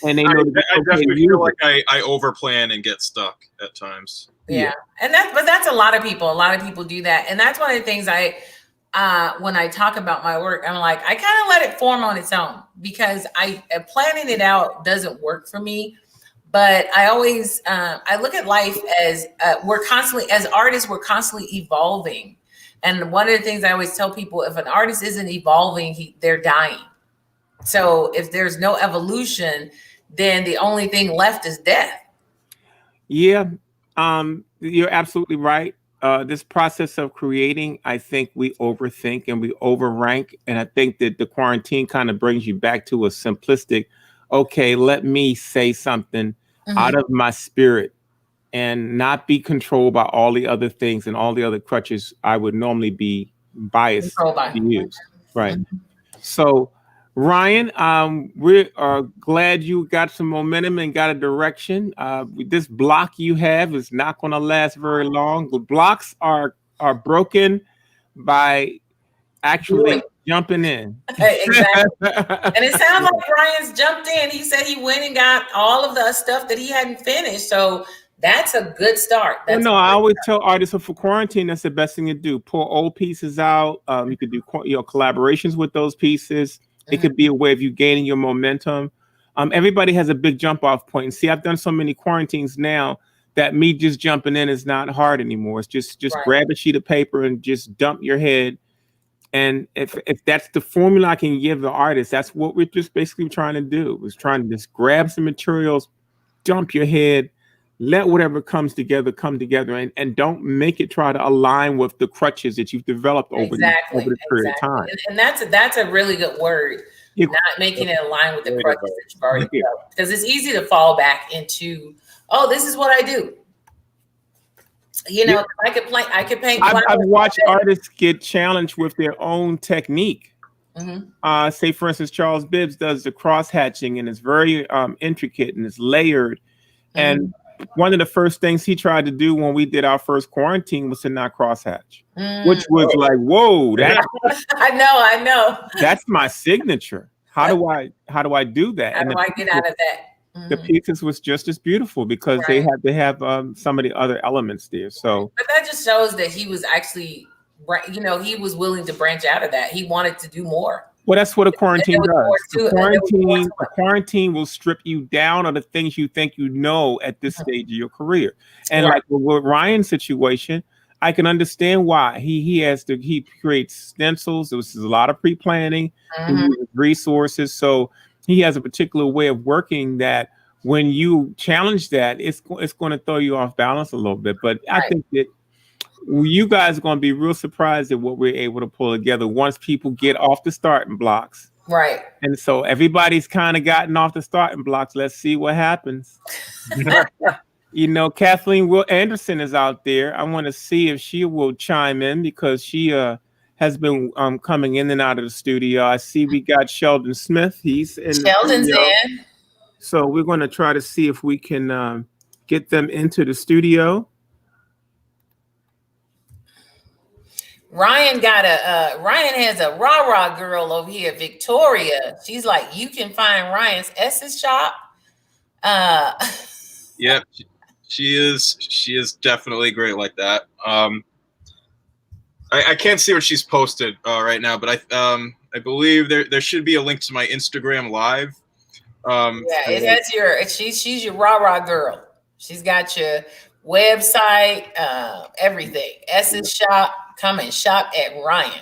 And they know I definitely feel like I overplan and get stuck at times. Yeah. And that's a lot of people. A lot of people do that. And that's one of the things when I talk about my work, I'm like, I kind of let it form on its own because planning it out doesn't work for me. But I always, I look at life as as artists, we're constantly evolving. And one of the things I always tell people, if an artist isn't evolving, they're dying. So if there's no evolution, then the only thing left is death. Yeah, you're absolutely right. This process of creating, I think we overthink and we overrank. And I think that the quarantine kind of brings you back to a simplistic, okay, let me say something out of my spirit and not be controlled by all the other things and all the other crutches I would normally be biased to use. Right. So, Ryan, we are glad you got some momentum and got a direction. This block you have is not going to last very long. The blocks are broken by actually jumping in. Exactly. And it sounds like Brian's jumped in. He said he went and got all of the stuff that he hadn't finished. So that's a good start. I always tell artists for quarantine, that's the best thing to do. Pull old pieces out. You could do collaborations with those pieces. It could be a way of you gaining your momentum. Everybody has a big jump off point. And see, I've done so many quarantines now that me just jumping in is not hard anymore. It's just grab a sheet of paper and just dump your head. And if that's the formula I can give the artist, that's what we're just basically trying to do. Is trying to just grab some materials, dump your head, let whatever comes together come together, and don't make it try to align with the crutches that you've developed over the period of time. And that's a really good word. not making it align with the crutches that you've already developed. Because it's easy to fall back into, oh, this is what I do. You know, I could paint. I've watched artists get challenged with their own technique. Mm-hmm. Say, for instance, Charles Bibbs does the cross hatching, and it's very intricate and it's layered. Mm-hmm. And one of the first things he tried to do when we did our first quarantine was to not cross hatch, which was like, whoa, that I know. That's my signature. How do I do that? How do I get out of that? The pieces was just as beautiful because they have some of the other elements there. So, but that just shows that he was actually, he was willing to branch out of that. He wanted to do more. Well, that's what a quarantine does. A quarantine will strip you down on the things you think you know at this stage of your career. And like with Ryan's situation, I can understand why he creates stencils. There was a lot of pre-planning, resources. So he has a particular way of working that when you challenge that, it's going to throw you off balance a little bit. But I think that you guys are going to be real surprised at what we're able to pull together once people get off the starting blocks. Right. And so everybody's kind of gotten off the starting blocks. Let's see what happens. You know, Kathleen Anderson is out there. I want to see if she will chime in because she has been coming in and out of the studio. I see we got Sheldon Smith. He's in. Sheldon's in. So we're going to try to see if we can get them into the studio. Ryan has a rah-rah girl over here, Victoria. She's like, you can find Ryan's Essence shop. Yep, she is definitely great like that. I can't see what she's posted right now, but I believe there should be a link to my Instagram live. It has she's your rah-rah girl. She's got your website, everything. Essence shop. Come and shop at Ryan.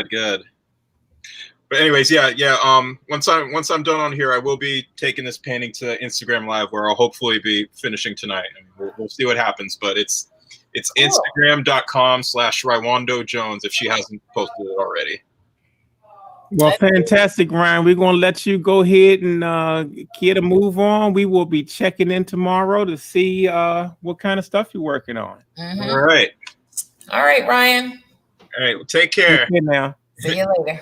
Good. But anyways, once I'm done on here, I will be taking this painting to Instagram Live, where I'll hopefully be finishing tonight. And we'll see what happens. But it's cool. Instagram.com/Rywando Jones if she hasn't posted it already. Well, fantastic, Ryan. We're going to let you go ahead and get a move on. We will be checking in tomorrow to see what kind of stuff you're working on. Mm-hmm. All right, Ryan. All right, well, take care. Now. See you later.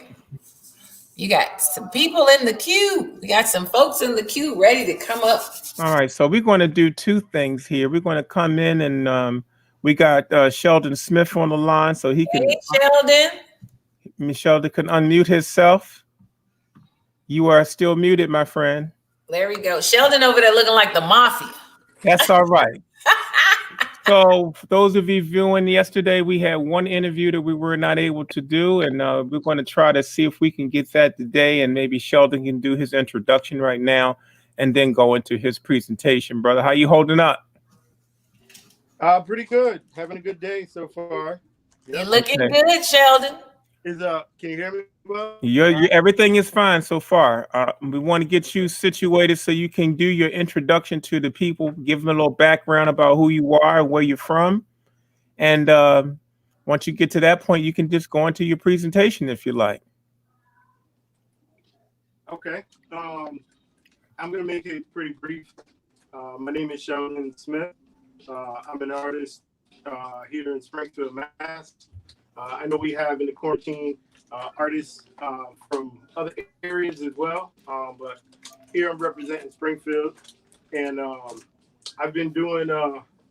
You got some people in the queue. We got some folks in the queue ready to come up. All right, so we're going to do two things here. We're going to come in and we got Sheldon Smith on the line, so he can. Hey, Sheldon. Sheldon can unmute himself. You are still muted, my friend. There we go. Sheldon over there looking like the mafia. That's all right. So for those of you viewing yesterday, we had one interview that we were not able to do, and we're going to try to see if we can get that today, and maybe Sheldon can do his introduction right now and then go into his presentation. Brother, how you holding up? Pretty good. Having a good day so far. You're looking good, Sheldon. Can you hear me well? Everything is fine so far. We want to get you situated so you can do your introduction to the people, give them a little background about who you are, where you're from. And once you get to that point, you can just go into your presentation if you like. Okay. I'm going to make it pretty brief. My name is Sheldon Smith. I'm an artist here in Springfield, Mass. I know we have in the quarantine artists from other areas as well, but here I'm representing Springfield, and I've been doing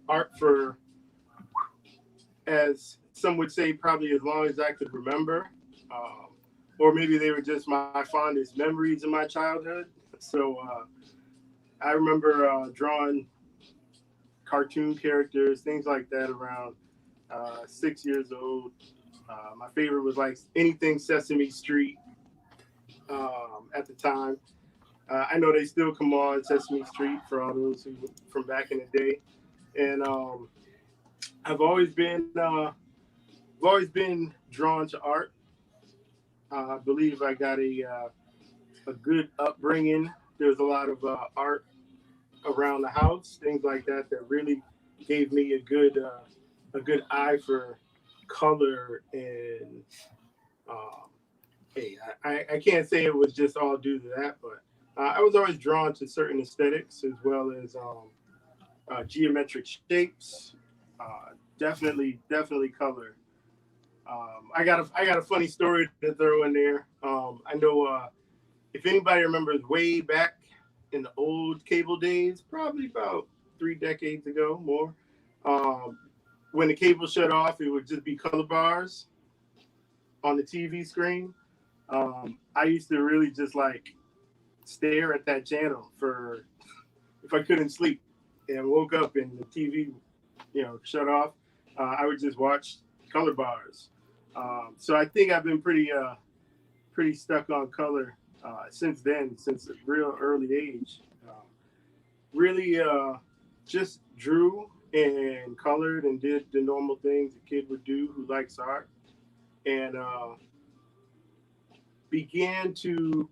art for, as some would say, probably as long as I could remember, or maybe they were just my fondest memories of my childhood. So I remember drawing cartoon characters, things like that around 6 years old. My favorite was like anything Sesame Street at the time. I know they still come on Sesame Street for all those who from back in the day. And I've always been drawn to art. I believe I got a good upbringing. There's a lot of art around the house, things like that, that really gave me a good eye for color and hey, I can't say it was just all due to that, but I was always drawn to certain aesthetics as well as geometric shapes. Definitely color. I got a funny story to throw in there. I know if anybody remembers way back in the old cable days, probably about 3 decades ago, more. Um, when the cable shut off, it would just be color bars on the TV screen. I used to really just like stare at that channel for if I couldn't sleep and woke up and the TV, shut off. I would just watch color bars. So I think I've been pretty stuck on color since then, since a real early age. Really just drew and colored and did the normal things a kid would do who likes art, and began to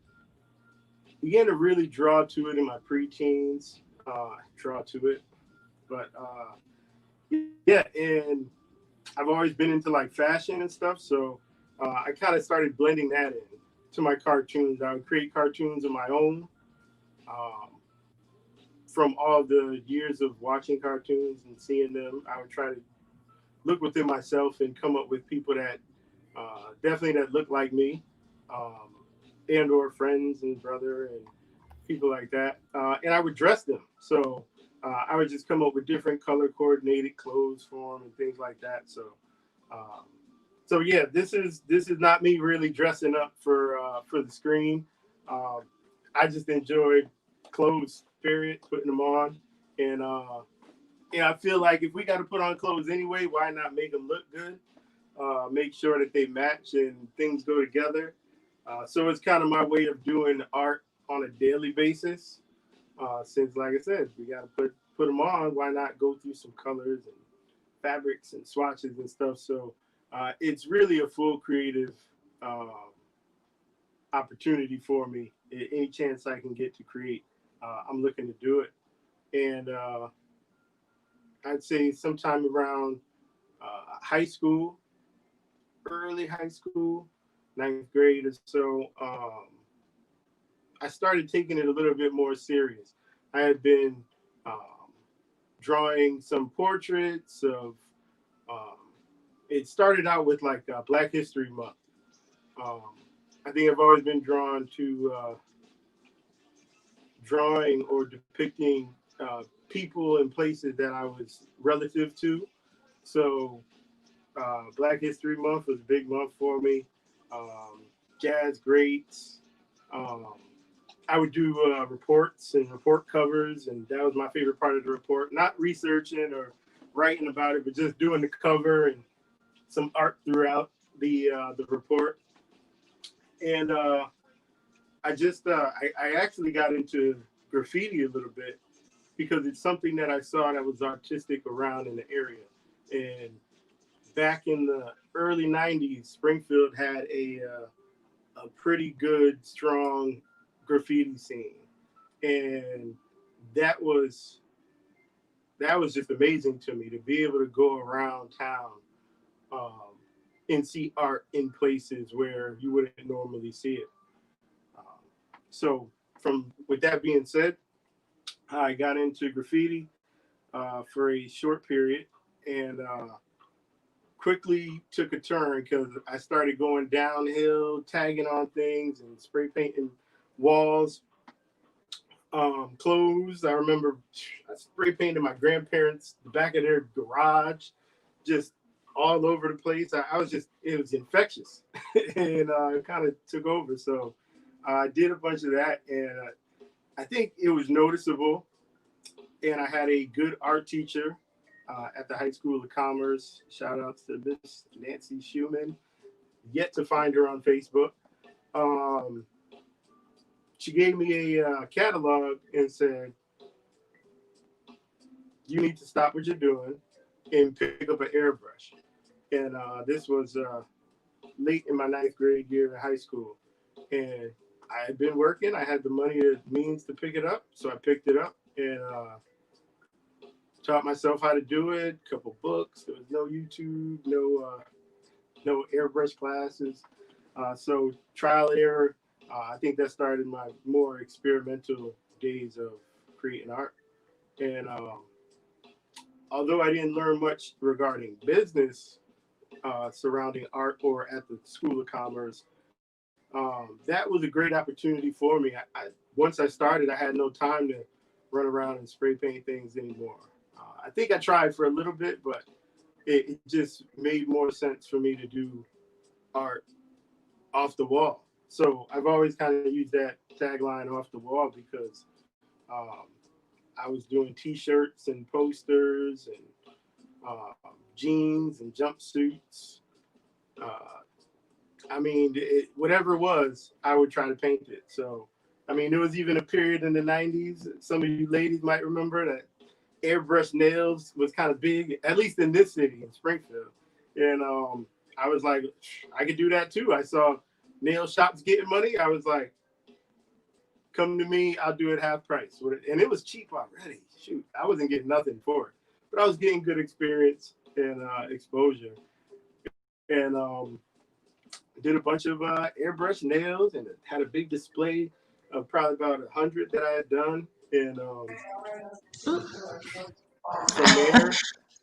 really draw to it in my preteens. Draw to it, but yeah, and I've always been into like fashion and stuff, so I kind of started blending that in to my cartoons. I would create cartoons of my own from all the years of watching cartoons and seeing them. I would try to look within myself and come up with people that definitely that look like me, and or friends and brother and people like that. And I would dress them. So I would just come up with different color coordinated clothes for them and things like that. So yeah, this is not me really dressing up for the screen. I just enjoyed clothes, period, putting them on, and I feel like if we got to put on clothes anyway, why not make them look good? Make sure that they match and things go together. So it's kind of my way of doing art on a daily basis. Since, like I said, we got to put them on. Why not go through some colors and fabrics and swatches and stuff? So it's really a full creative opportunity for me. Any chance I can get to create, I'm looking to do it. And I'd say sometime around high school, early high school, 9th grade or so, I started taking it a little bit more serious. I had been drawing some portraits of, it started out with like Black History Month. I think I've always been drawn to drawing or depicting people and places that I was relative to. So Black History Month was a big month for me. Jazz greats. I would do reports and report covers, and that was my favorite part of the report. Not researching or writing about it, but just doing the cover and some art throughout the report. And I actually got into graffiti a little bit because it's something that I saw that was artistic around in the area. And back in the early 90s, Springfield had a pretty good, strong graffiti scene. And that was just amazing to me to be able to go around town and see art in places where you wouldn't normally see it. So with that being said, I got into graffiti for a short period and quickly took a turn because I started going downhill, tagging on things and spray painting walls, clothes. I remember I spray painted my grandparents, the back of their garage, just all over the place. It was infectious and it kind of took over. So I did a bunch of that and I think it was noticeable. And I had a good art teacher at the High School of Commerce. Shout out to Miss Nancy Schumann. Yet to find her on Facebook. She gave me a catalog and said, you need to stop what you're doing and pick up an airbrush. And this was late in my 9th grade year in high school. And I had been working. I had the money and means to pick it up. So I picked it up and taught myself how to do it. A couple books. There was no YouTube, no airbrush classes. So trial error. I think that started my more experimental days of creating art. And although I didn't learn much regarding business surrounding art or at the School of Commerce, that was a great opportunity for me. Once I started, I had no time to run around and spray paint things anymore. I think I tried for a little bit, but it just made more sense for me to do art off the wall. So I've always kind of used that tagline, off the wall, because I was doing T-shirts and posters and jeans and jumpsuits. I mean, whatever it was, I would try to paint it. So, I mean, there was even a period in the 90s, some of you ladies might remember, that airbrush nails was kind of big, at least in this city, in Springfield. And I was like, I could do that too. I saw nail shops getting money. I was like, come to me, I'll do it half price. And it was cheap already. Shoot, I wasn't getting nothing for it. But I was getting good experience and exposure. And did a bunch of airbrush nails, and had a big display of probably about 100 that I had done. And from there,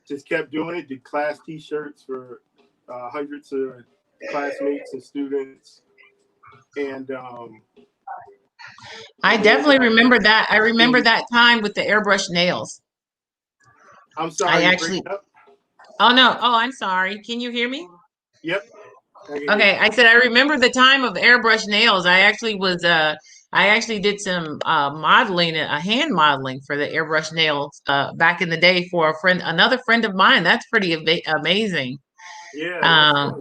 just kept doing it. Did class T-shirts for hundreds of classmates and students. And I definitely remember that. I remember that time with the airbrush nails. I'm sorry, I actually. Oh no! Oh, I'm sorry. Can you hear me? Yep. Okay, I said I remember the time of airbrush nails. I actually did some modeling, hand modeling for the airbrush nails back in the day for another friend of mine. That's pretty amazing. Yeah.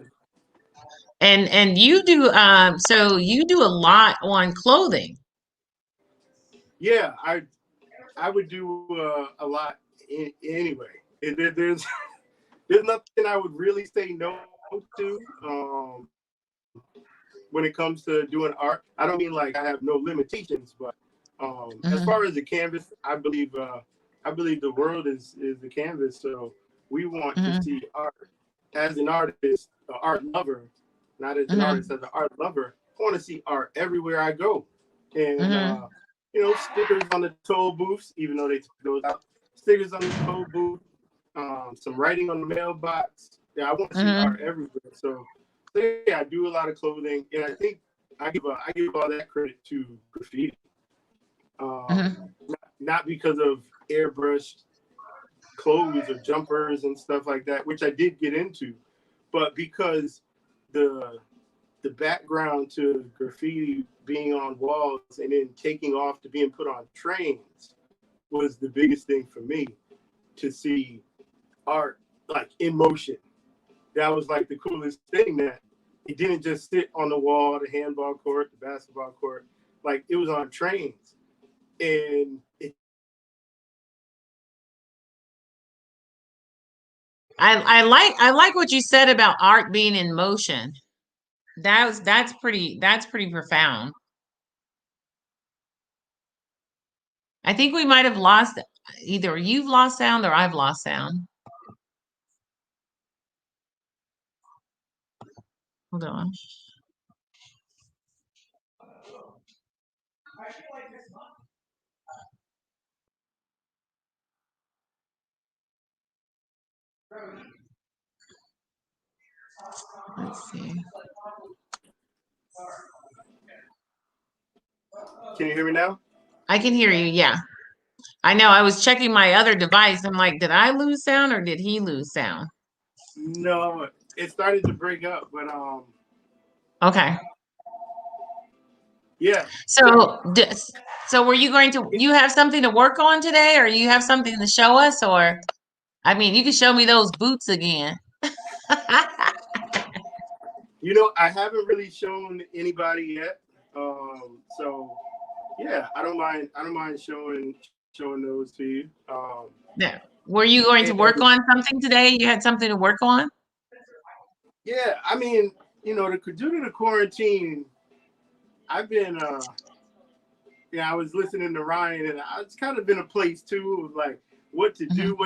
And you do so you do a lot on clothing. Yeah, I would do a lot anyway. There's nothing I would really say no to when it comes to doing art. I don't mean like I have no limitations, but as far as the canvas, I believe the world is the canvas. So we want to see art. As an artist, an art lover, not as an artist, as an art lover, I want to see art everywhere I go. And stickers on the toll booths, even though they took those out. Stickers on the toll booth, some writing on the mailbox. Yeah, I want to see art everywhere. So yeah, I do a lot of clothing, and I think I give all that credit to graffiti. Not because of airbrushed clothes or jumpers and stuff like that, which I did get into, but because the background to graffiti being on walls and then taking off to being put on trains was the biggest thing for me, to see art like in motion. That was like the coolest thing, that it didn't just sit on the wall, the handball court, the basketball court, like it was on trains. And I like what you said about art being in motion. That's pretty profound. I think we might have lost, either you've lost sound or I've lost sound. Hold on. Let's see. Can you hear me now? I can hear you. Yeah. I know. I was checking my other device. I'm like, did I lose sound or did he lose sound? No, it started to break up, but okay. Yeah. So were you you have something to work on today, or you have something to show us? Or, I mean, you can show me those boots again. I haven't really shown anybody yet. So yeah, I don't mind showing those to you. Yeah. Were you going to work on something today? You had something to work on? Yeah, I mean, due to the quarantine, I've been I was listening to Ryan, and it's kind of been a place too of like what to do,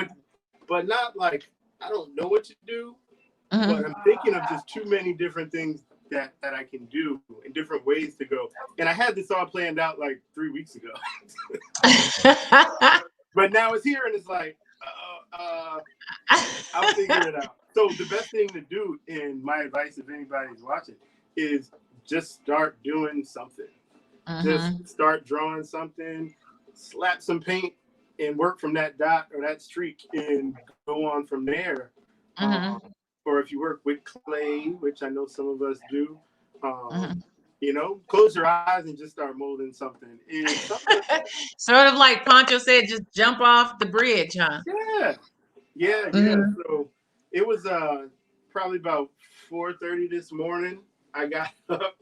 but not like I don't know what to do, but I'm thinking of just too many different things that I can do and different ways to go. And I had this all planned out like 3 weeks ago. But now it's here and it's like, I'll figure it out. So the best thing to do, and my advice if anybody's watching, is just start doing something. Just start drawing something, slap some paint, and work from that dot or that streak and go on from there. Or if you work with clay, which I know some of us do, you know, close your eyes and just start molding something. And sort of like Pancho said, just jump off the bridge, huh? Yeah. So it was probably about 4:30 this morning. I got up,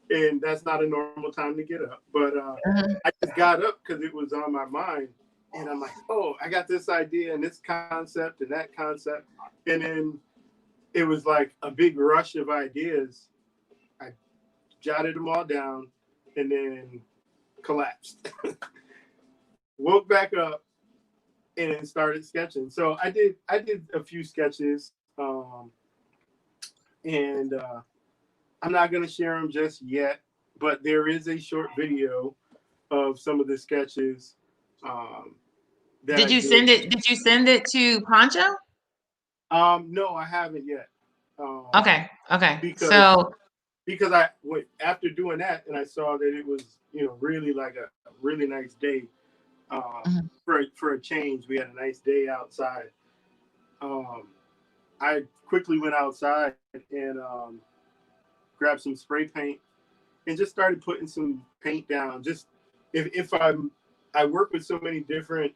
and that's not a normal time to get up. But I just got up because it was on my mind. And I'm like, oh, I got this idea and this concept and that concept. And then it was like a big rush of ideas. I jotted them all down and then collapsed. Woke back up and started sketching. So I did a few sketches. And I'm not going to share them just yet, but there is a short video of some of the sketches. Did you send it? Did you send it to Pancho? No, I haven't yet. Okay. Because I went after doing that and I saw that it was, you know, really like a really nice day. For a change, we had a nice day outside. I quickly went outside and grabbed some spray paint and just started putting some paint down. Just if I work with so many different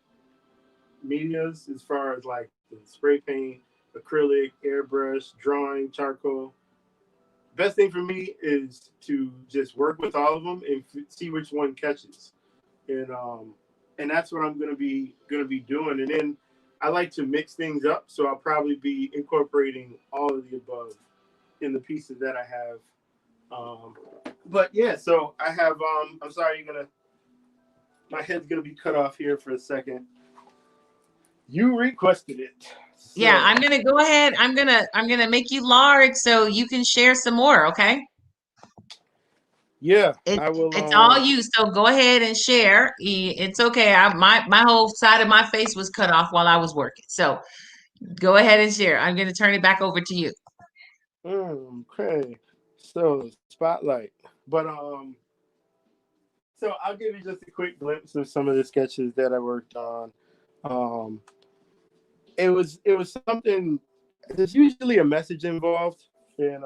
medias as far as like the spray paint, acrylic, airbrush, drawing, charcoal. Best thing for me is to just work with all of them and see which one catches. And that's what I'm gonna be doing. And then I like to mix things up, so I'll probably be incorporating all of the above in the pieces that I have. But yeah, so I have. I'm sorry, my head's gonna be cut off here for a second. You requested it. So. Yeah, I'm gonna go ahead. I'm gonna make you large so you can share some more. Okay. Yeah, I will. It's all you. So go ahead and share. It's okay. My whole side of my face was cut off while I was working. So go ahead and share. I'm gonna turn it back over to you. Okay. So spotlight, but so I'll give you just a quick glimpse of some of the sketches that I worked on. It was something. There's usually a message involved, and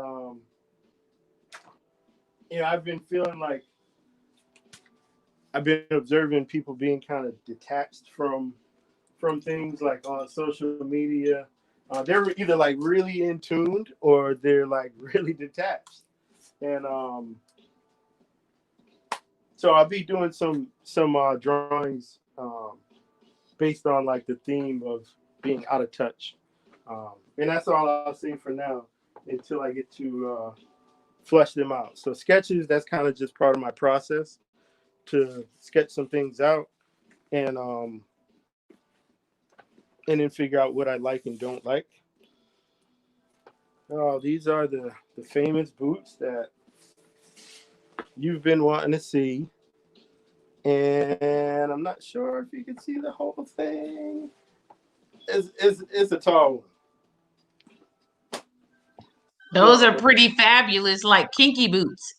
you know, I've been feeling like I've been observing people being kind of detached from things like on social media. They're either like really in tuned or they're like really detached, and so I'll be doing some drawings based on like the theme of being out of touch, and that's all I'll say for now until I get to flesh them out. So sketches, that's kind of just part of my process to sketch some things out and then figure out what I like and don't like. Oh, these are the famous boots that you've been wanting to see. And I'm not sure if you can see the whole thing. It's a tall one. Those are pretty fabulous, like kinky boots.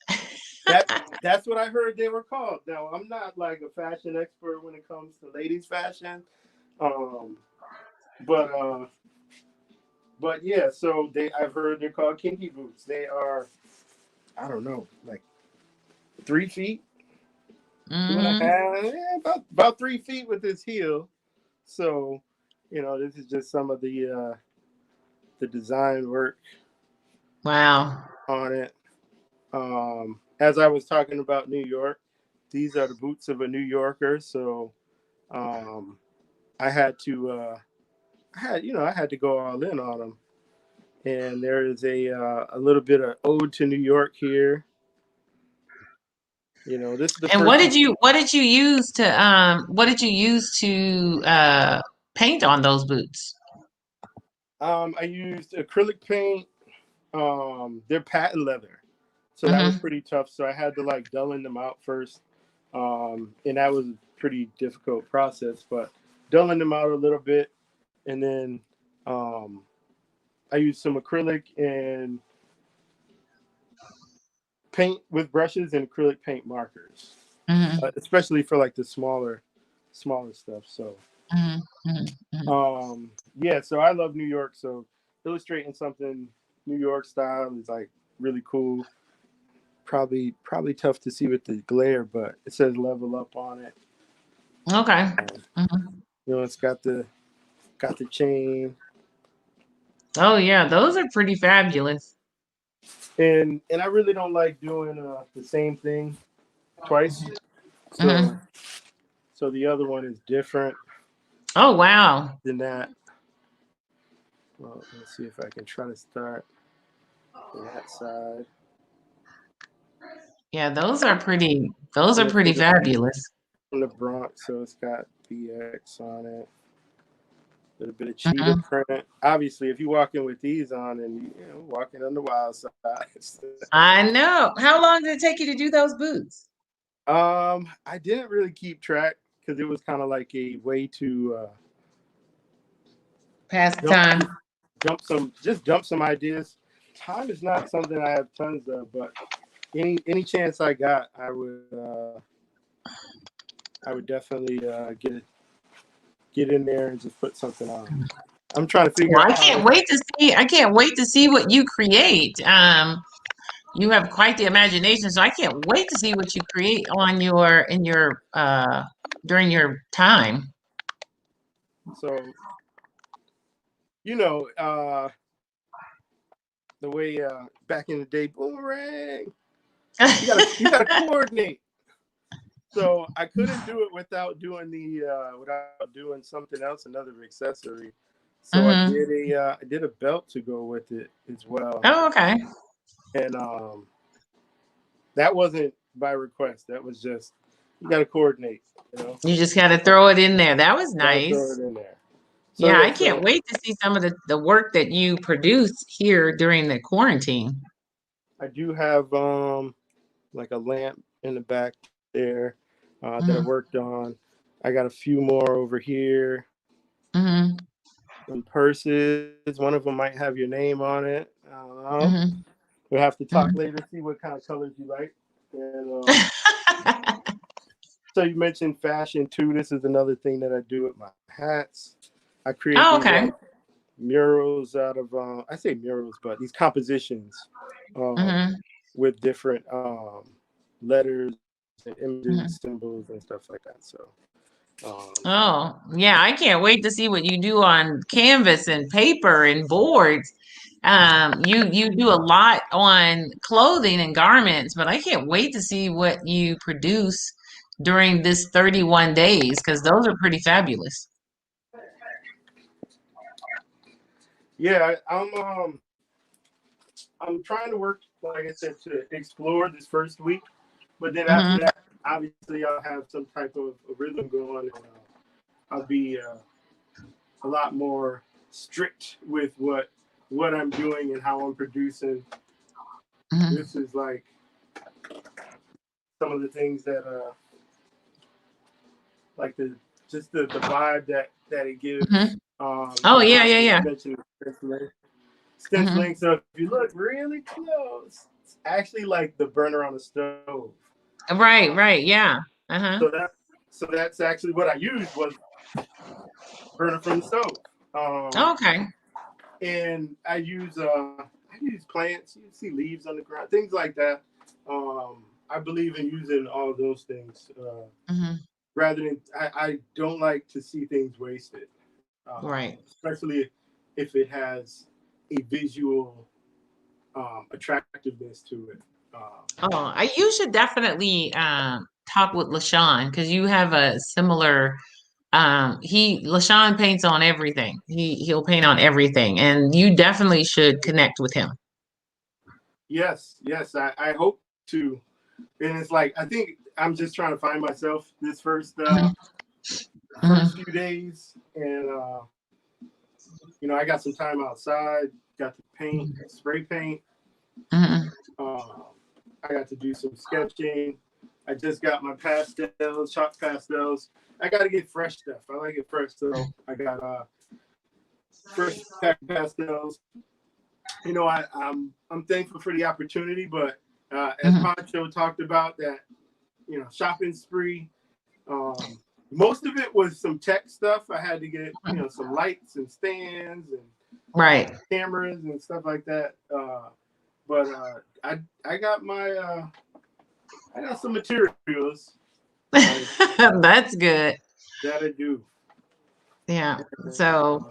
That's what I heard they were called. Now, I'm not like a fashion expert when it comes to ladies' fashion. But yeah, so I've heard they're called kinky boots. They are, I don't know, like 3 feet. About 3 feet with this heel. So, you know, this is just some of the design work. Wow. On it. As I was talking about New York, these are the boots of a New Yorker. So, I had to go all in on them. And there is a little bit of ode to New York here. You know, this is the. And what did you use to paint on those boots? I used acrylic paint. They're patent leather, So that was pretty tough. So I had to like dulling them out first. And that was a pretty difficult process, but dulling them out a little bit. And then I used some acrylic and paint with brushes and acrylic paint markers, especially for like the smaller stuff. So, yeah, so I love New York. So illustrating something New York style is like really cool. Probably tough to see with the glare, but it says level up on it. Okay. You know, it's got the chain. Oh yeah, those are pretty fabulous. And I really don't like doing the same thing twice. So so the other one is different. Oh wow. Than that. Well, let's see if I can try to start on that side. Yeah, those are pretty fabulous. From the Bronx, so it's got BX on it. A little bit of cheetah print. Obviously, if you walk in with these on and you know, walking on the wild side. I know. How long did it take you to do those boots? I didn't really keep track because it was kind of like a way to pass time. Dump some ideas. Time is not something I have tons of, but any chance I got, I would definitely get in there and just put something on. I'm trying to figure out. I can't wait to see what you create. You have quite the imagination, so I can't wait to see what you create on during your time. So, you know, the way back in the day, boomerang. You gotta coordinate. So I couldn't do it without doing something else, another accessory. So I did a belt to go with it as well. Oh, okay. And that wasn't by request. That was just you got to coordinate. You know, you just got to throw it in there. That was nice. Throw it in there. So, yeah, I can't wait to see some of the work that you produce here during the quarantine. I do have like a lamp in the back there that I worked on. I got a few more over here. Some purses. One of them might have your name on it. I don't know. We'll have to talk later, see what kind of colors you like. And so you mentioned fashion too. This is another thing that I do with my hats. I create these murals out of I say murals, but these compositions with different letters and images, symbols, and stuff like that. So. Oh yeah, I can't wait to see what you do on canvas and paper and boards. You do a lot on clothing and garments, but I can't wait to see what you produce during this 31 days because those are pretty fabulous. Yeah, I'm trying to work, like I said, to explore this first week, but then after that, obviously I'll have some type of a rhythm going, and I'll be a lot more strict with what I'm doing and how I'm producing. This is like some of the things that like the vibe that it gives. Oh yeah. Stenciling. So if you look really close, it's actually like the burner on the stove. Right, yeah. So that's actually what I used was burner from the stove. Okay. And I use plants. You see leaves on the ground, things like that. I believe in using all of those things rather than I don't like to see things wasted. Right. Especially if it has a visual attractiveness to it. You should definitely talk with LaShawn because you have a similar. LaShawn paints on everything. He'll paint on everything, and you definitely should connect with him. Yes, I hope to. And it's like I think I'm just trying to find myself this first few days, and you know, I got some time outside. Got the paint, spray paint. I got to do some sketching. I just got my pastels, chalk pastels. I got to get fresh stuff. I like it fresh, so I got fresh pack pastels. You know, I'm thankful for the opportunity, but as Pancho talked about that, you know, shopping spree. Most of it was some tech stuff. I had to get, you know, some lights and stands and cameras and stuff like that. But I got my I got some materials. That's good. That I do. Yeah. So,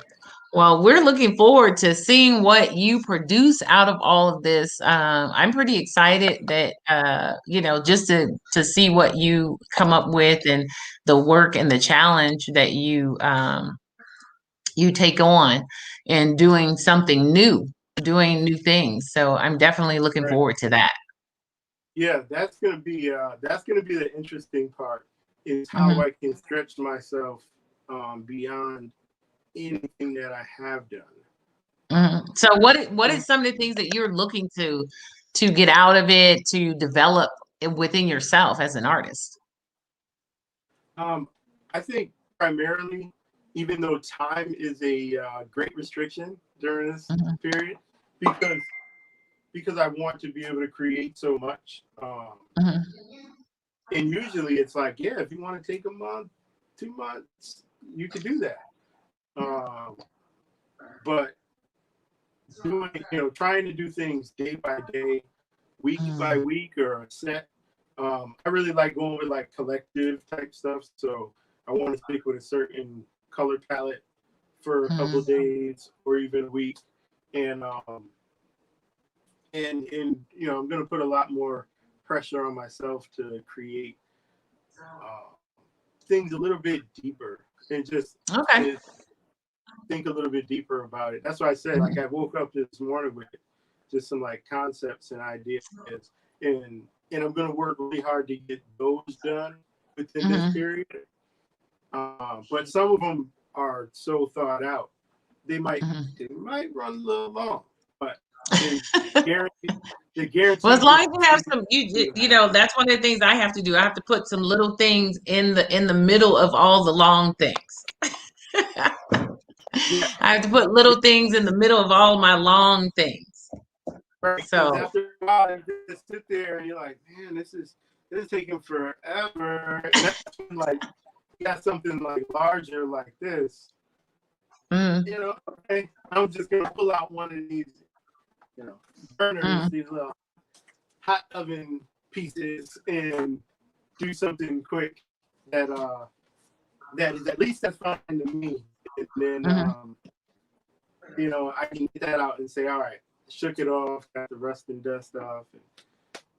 well, we're looking forward to seeing what you produce out of all of this. I'm pretty excited that you know, just to see what you come up with and the work and the challenge that you take on and doing something new, doing new things. So I'm definitely looking forward to that. Yeah, that's gonna be the interesting part is how I can stretch myself beyond anything that I have done. So what is some of the things that you're looking to get out of it, to develop within yourself as an artist? I think primarily, even though time is a great restriction during this period, because I want to be able to create so much. And usually it's like, yeah, if you want to take a month, 2 months, you could do that. But doing, you know, trying to do things day by day, week by week, or a set. I really like going with like collective type stuff. So I want to stick with a certain color palette for a couple of days or even a week. And you know, I'm gonna put a lot more pressure on myself to create things a little bit deeper and just think a little bit deeper about it. That's why I said, like, I woke up this morning with just some like concepts and ideas, and I'm gonna work really hard to get those done within this period. But some of them are so thought out, they might run a little long, but they guarantee. Well, as long as you have some, you know, that's one of the things I have to do. I have to put some little things in the middle of all the long things. I have to put little things in the middle of all my long things. Right. So after a while, you just sit there and you're like, man, this is taking forever. And that's when, like, you got something like larger like this. You know, okay, I'm just gonna pull out one of these, you know, burners, these little hot oven pieces, and do something quick that is at least that's fine to me. And then you know, I can get that out and say, all right, shook it off, got the rust and dust off, and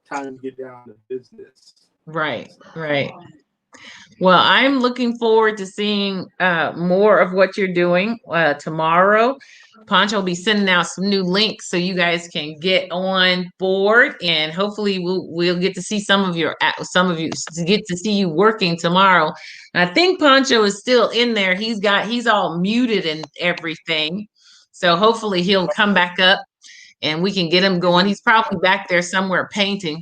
time to get down to business. Right. Well, I'm looking forward to seeing more of what you're doing tomorrow. Pancho will be sending out some new links so you guys can get on board, and hopefully we'll get to see some of you get to see you working tomorrow. And I think Pancho is still in there. He's all muted and everything. So hopefully he'll come back up and we can get him going. He's probably back there somewhere painting,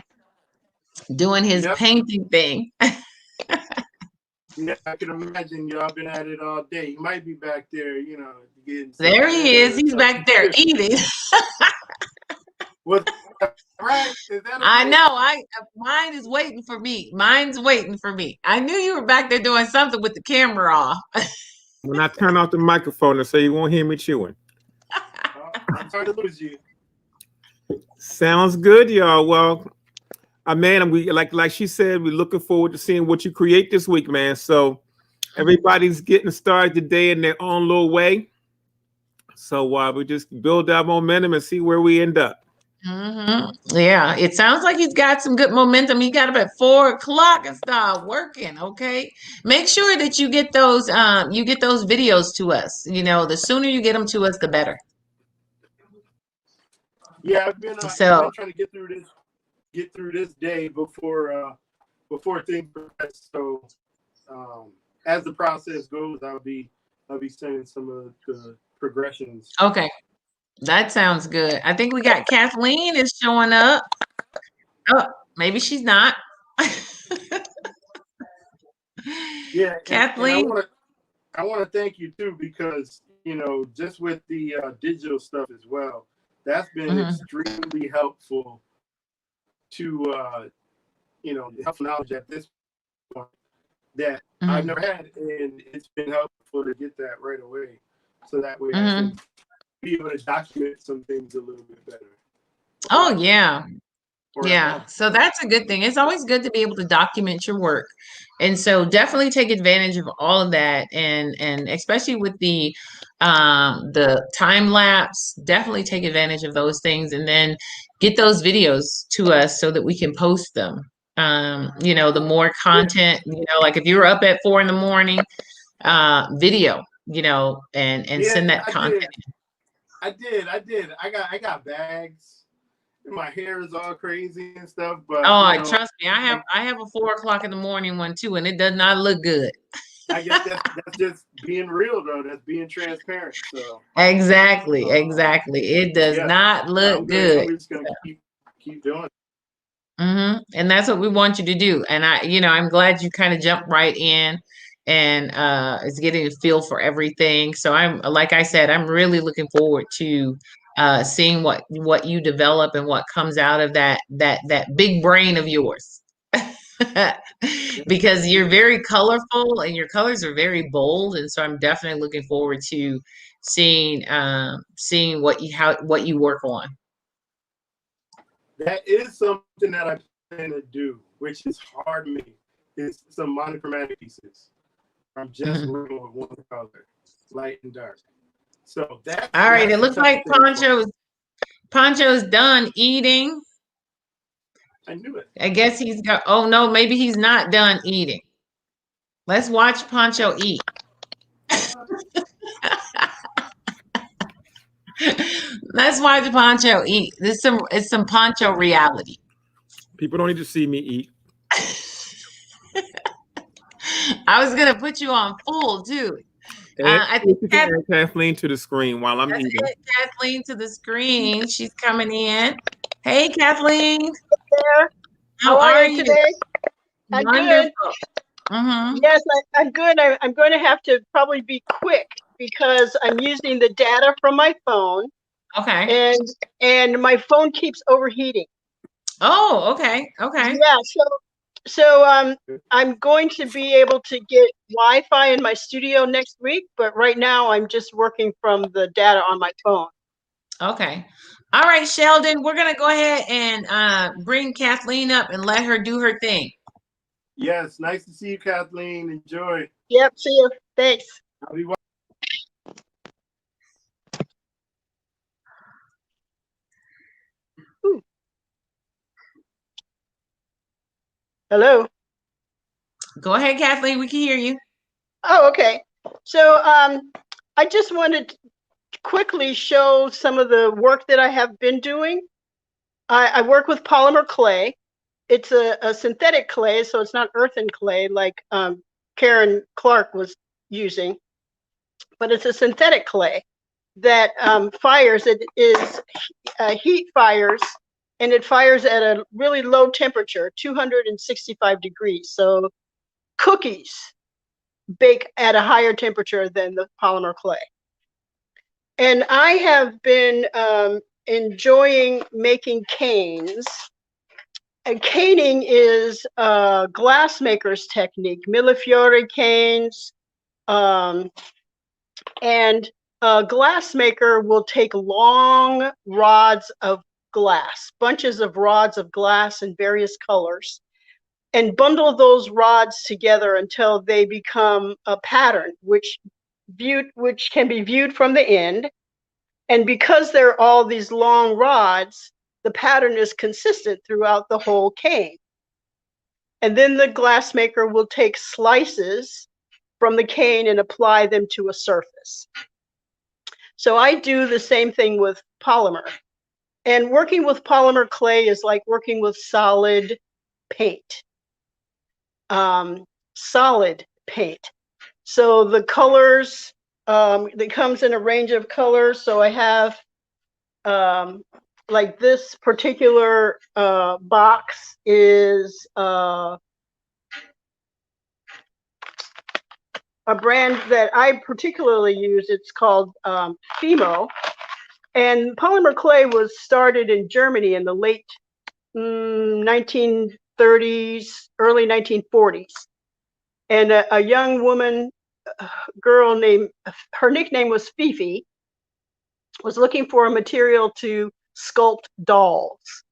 doing his painting thing. Yeah, I can imagine y'all been at it all day. You might be back there, you know, getting. There he is. He's back there eating. What? Right? Is that I know. Mine is waiting for me. Mine's waiting for me. I knew you were back there doing something with the camera off. When I turn off the microphone and say you won't hear me chewing. I'm sorry to lose you. Sounds good, y'all. Well, man, we like she said, we're looking forward to seeing what you create this week, man. So everybody's getting started today in their own little way. So we just build our momentum and see where we end up. Yeah, it sounds like he's got some good momentum. He got up at 4:00 and start working. Okay, make sure that you get those videos to us. You know, the sooner you get them to us, the better. Yeah, I've been trying to get through this day before things progress. So as the process goes, I'll be sending some of the progressions. Okay, that sounds good. I think we got Kathleen is showing up. Oh, Maybe she's not. Yeah, and Kathleen. I want to thank you too, because just with the digital stuff as well, that's been extremely helpful to helpful knowledge at this point that I've never had, and it's been helpful to get that right away, so that way I can be able to document some things a little bit better. Oh yeah. Yeah, so that's a good thing. It's always good to be able to document your work. And so definitely take advantage of all of that, and especially with the time lapse, definitely take advantage of those things, and then get those videos to us so that we can post them. The more content, like if you're up at 4 a.m, video, and send that content. I did. I got bags. My hair is all crazy and stuff, but trust me, I have a 4 a.m. one too, and it does not look good. I guess that's just being real, though. That's being transparent. So exactly, it does not look good. I'm just gonna keep doing it. And that's what we want you to do. And I'm glad you kind of jumped right in and is getting a feel for everything. So like I said, I'm really looking forward to seeing what you develop and what comes out of that big brain of yours. Because you're very colorful and your colors are very bold, and so I'm definitely looking forward to seeing what you work on. That is something that I plan to do, which is hard to me. Is some monochromatic pieces. I'm just working with one color, light and dark. So that's all right. It looks like Poncho's done eating. I knew it. I guess he's got. Oh no, maybe he's not done eating. Let's watch Poncho eat. Let's watch Poncho eat. It's some Poncho reality. People don't need to see me eat. I was gonna put you on full too. I think you can add Kathleen to the screen while I'm eating. Kathleen to the screen. She's coming in. Hey, Kathleen. There. How are you today? I'm Wonderful. Good. Yes, I'm good. I'm going to have to probably be quick because I'm using the data from my phone. Okay. And my phone keeps overheating. Oh, okay. Okay. Yeah. So I'm going to be able to get Wi-Fi in my studio next week, but right now I'm just working from the data on my phone. Okay. All right, Sheldon, we're going to go ahead and bring Kathleen up and let her do her thing. Yes. Nice to see you, Kathleen. Enjoy. Yep. See you. Thanks. I'll be Hello. Go ahead, Kathleen. We can hear you. Oh, okay. So I just wanted to quickly show some of the work that I have been doing. I work with polymer clay. It's a synthetic clay, so it's not earthen clay like Karen Clark was using, but it's a synthetic clay that fires. It is heat fires, and it fires at a really low temperature, 265 degrees. So cookies bake at a higher temperature than the polymer clay. And I have been enjoying making canes. And caning is a glassmaker's technique, millefiori canes. And a glassmaker will take long rods of glass, bunches of rods of glass in various colors, and bundle those rods together until they become a pattern, which can be viewed from the end. And because they're all these long rods, the pattern is consistent throughout the whole cane. And then the glassmaker will take slices from the cane and apply them to a surface. So I do the same thing with polymer. And working with polymer clay is like working with solid paint. Solid paint. So the colors, it comes in a range of colors. So I have like this particular box is a brand that I particularly use. It's called Fimo. And polymer clay was started in Germany in the late 1930s, early 1940s. And a young woman, girl named, her nickname was Fifi, was looking for a material to sculpt dolls.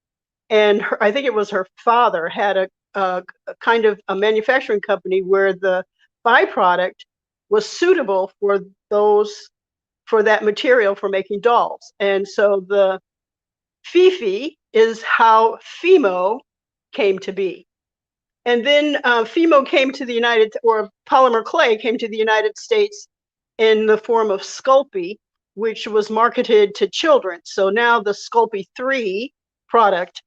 And I think it was her father had a kind of a manufacturing company where the byproduct was suitable for that material for making dolls. And so the Fifi is how Fimo came to be. And then Fimo came to the or polymer clay came to the United States in the form of Sculpey, which was marketed to children. So now the Sculpey 3 product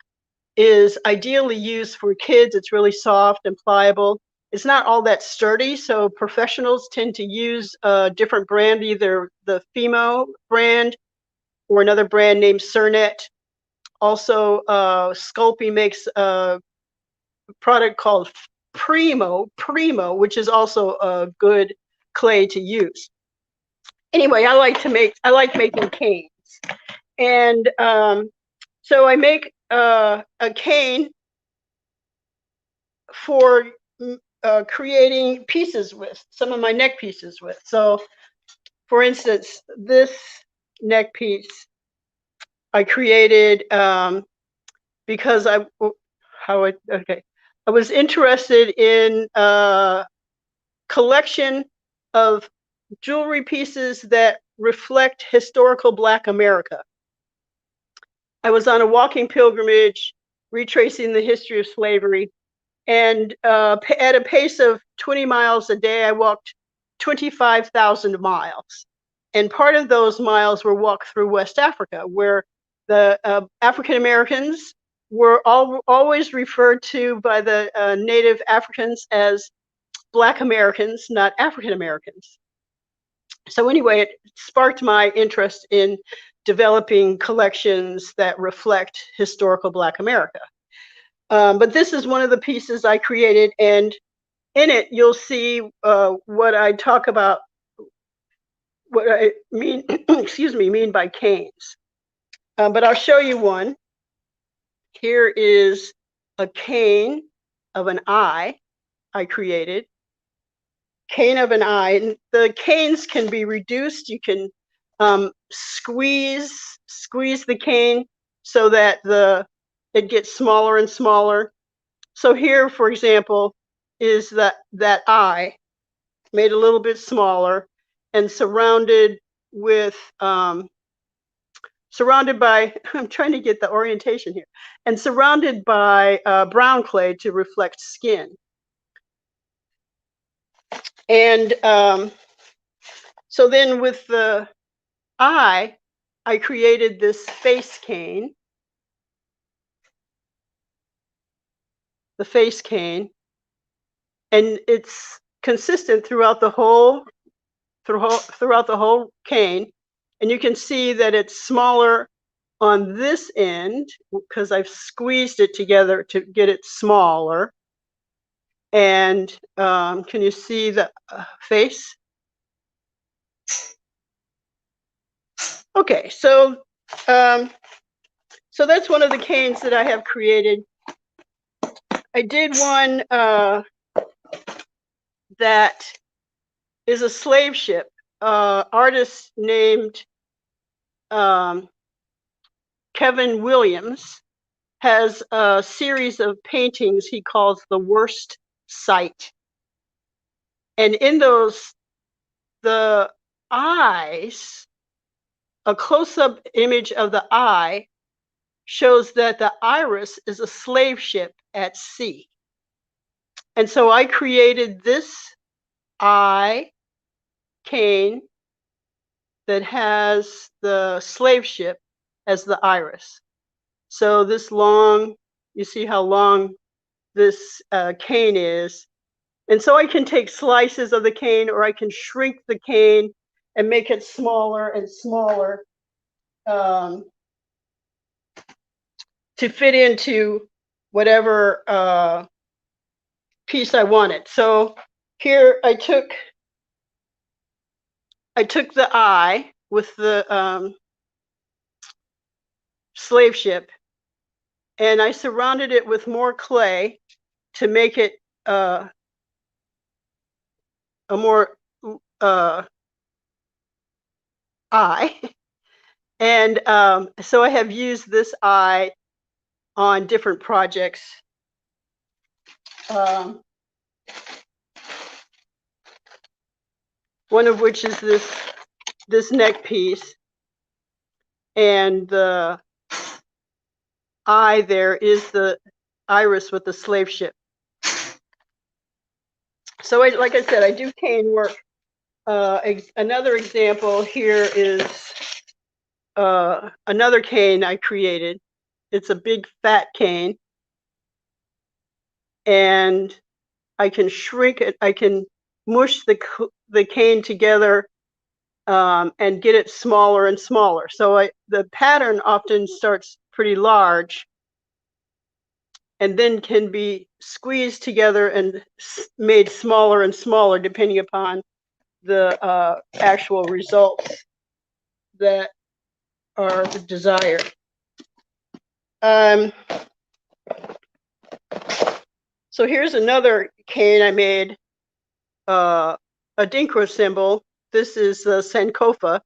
is ideally used for kids. It's really soft and pliable. It's not all that sturdy, so professionals tend to use a different brand, either the Fimo brand or another brand named Cernet. Also, Sculpey makes a product called Primo, which is also a good clay to use. Anyway, I like making canes, and so I make a cane for creating pieces with, some of my neck pieces with. So, for instance, this neck piece I created because I was interested in a collection of jewelry pieces that reflect historical Black America. I was on a walking pilgrimage retracing the history of slavery, and at a pace of 20 miles a day, I walked 25,000 miles. And part of those miles were walked through West Africa, where the African Americans were always referred to by the native Africans as Black Americans, not African Americans. So anyway, it sparked my interest in developing collections that reflect historical Black America. But this is one of the pieces I created, and in it you'll see what I talk about, what I mean, mean by canes. But I'll show you one. Here is a cane of an eye I created. Cane of an eye. And the canes can be reduced. You can squeeze the cane so that it gets smaller and smaller. So here, for example, is that eye made a little bit smaller and surrounded by, I'm trying to get the orientation here, and surrounded by brown clay to reflect skin. And so then with the eye, I created this face cane, the face cane, and it's consistent throughout the whole cane. And you can see that it's smaller on this end because I've squeezed it together to get it smaller. And can you see the face? Okay, so that's one of the canes that I have created. I did one that is a slave ship. Artist named Kevin Williams has a series of paintings he calls The Worst Sight. And in those, the eyes, a close-up image of the eye shows that the iris is a slave ship at sea. And so I created this eye cane that has the slave ship as the iris. So this long, you see how long this cane is. And so I can take slices of the cane, or I can shrink the cane and make it smaller and smaller. to fit into whatever piece I wanted. So here I took the eye with the slave ship, and I surrounded it with more clay to make it a more eye. And so I have used this eye on different projects. One of which is this neck piece, and the eye there is the iris with the slave ship. So like I said, I do cane work. Another example here is another cane I created. It's a big fat cane, and I can shrink it. I can mush the cane together and get it smaller and smaller. So the pattern often starts pretty large and then can be squeezed together and made smaller and smaller depending upon the actual results that are desired. So here's another cane I made, a Dinkra symbol. This is the Sankofa.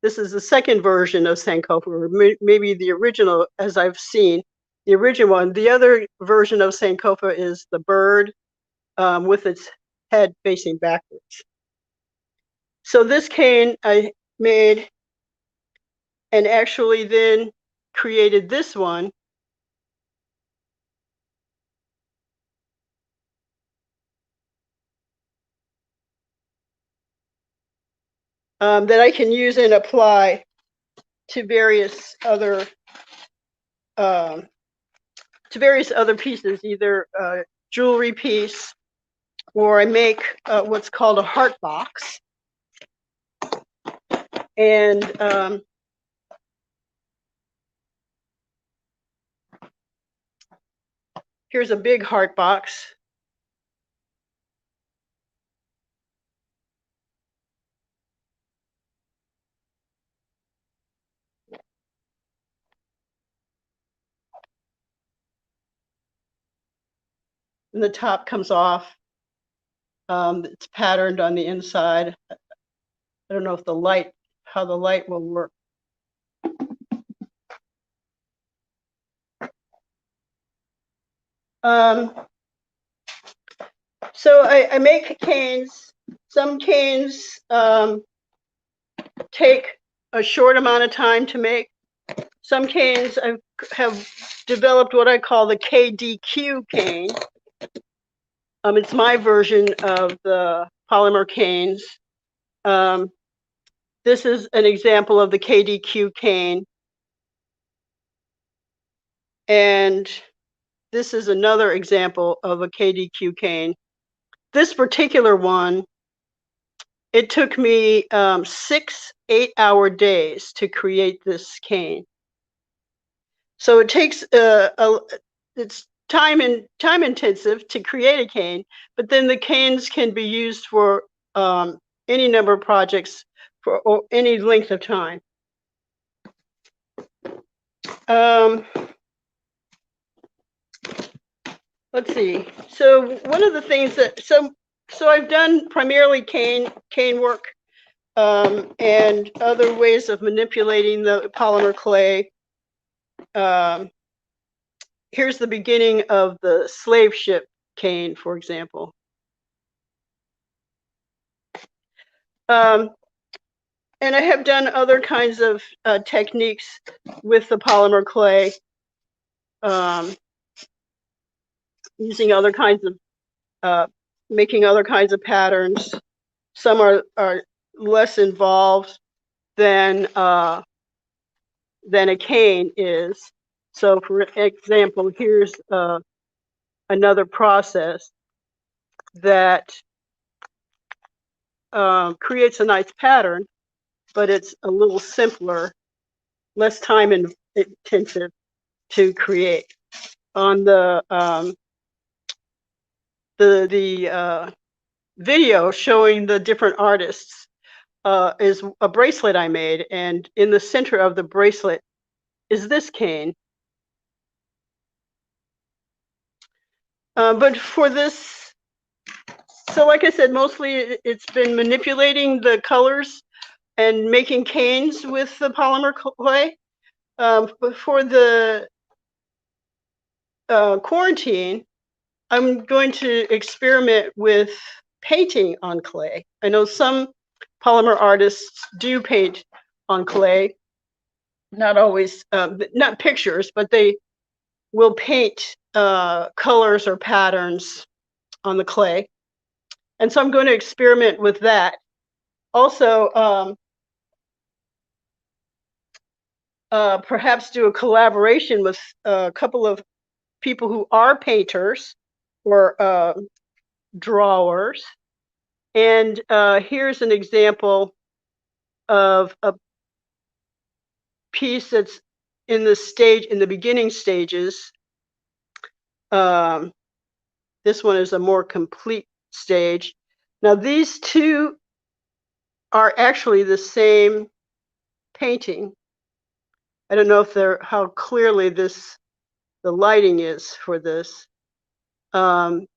This is the second version of Sankofa, or maybe the original, as I've seen, the original one. The other version of Sankofa is the bird with its head facing backwards. So this cane I made, and actually then created this one. That I can use and apply to various other pieces, either jewelry piece, or I make what's called a heart box. And here's a big heart box. And the top comes off. It's patterned on the inside. I don't know if how the light will work. So I make canes. Some canes take a short amount of time to make. Some canes I have developed what I call the KDQ cane. It's my version of the polymer canes. This is an example of the KDQ cane. And this is another example of a KDQ cane. This particular one, it took me 6 8-hour days to create this cane. So it takes it's time intensive to create a cane, but then the canes can be used for any number of projects for any length of time. Let's see. So one of the things that so I've done primarily cane work and other ways of manipulating the polymer clay. Here's the beginning of the slave ship cane, for example. And I have done other kinds of techniques with the polymer clay, using other kinds of, making other kinds of patterns. Some are less involved than a cane is. So for example, here's another process that creates a nice pattern, but it's a little simpler, less time intensive. to create. On the video showing the different artists is a bracelet I made, and in the center of the bracelet is this cane. But for this, so like I said, mostly it's been manipulating the colors and making canes with the polymer clay. But for the quarantine, I'm going to experiment with painting on clay. I know some polymer artists do paint on clay, not always, not pictures, but they will paint colors or patterns on the clay. And so I'm going to experiment with that. Also, perhaps do a collaboration with a couple of people who are painters or drawers. And here's an example of a piece that's in the beginning stages. This one is a more complete stage. Now these two are actually the same painting. I don't know if how clearly the lighting is for this. But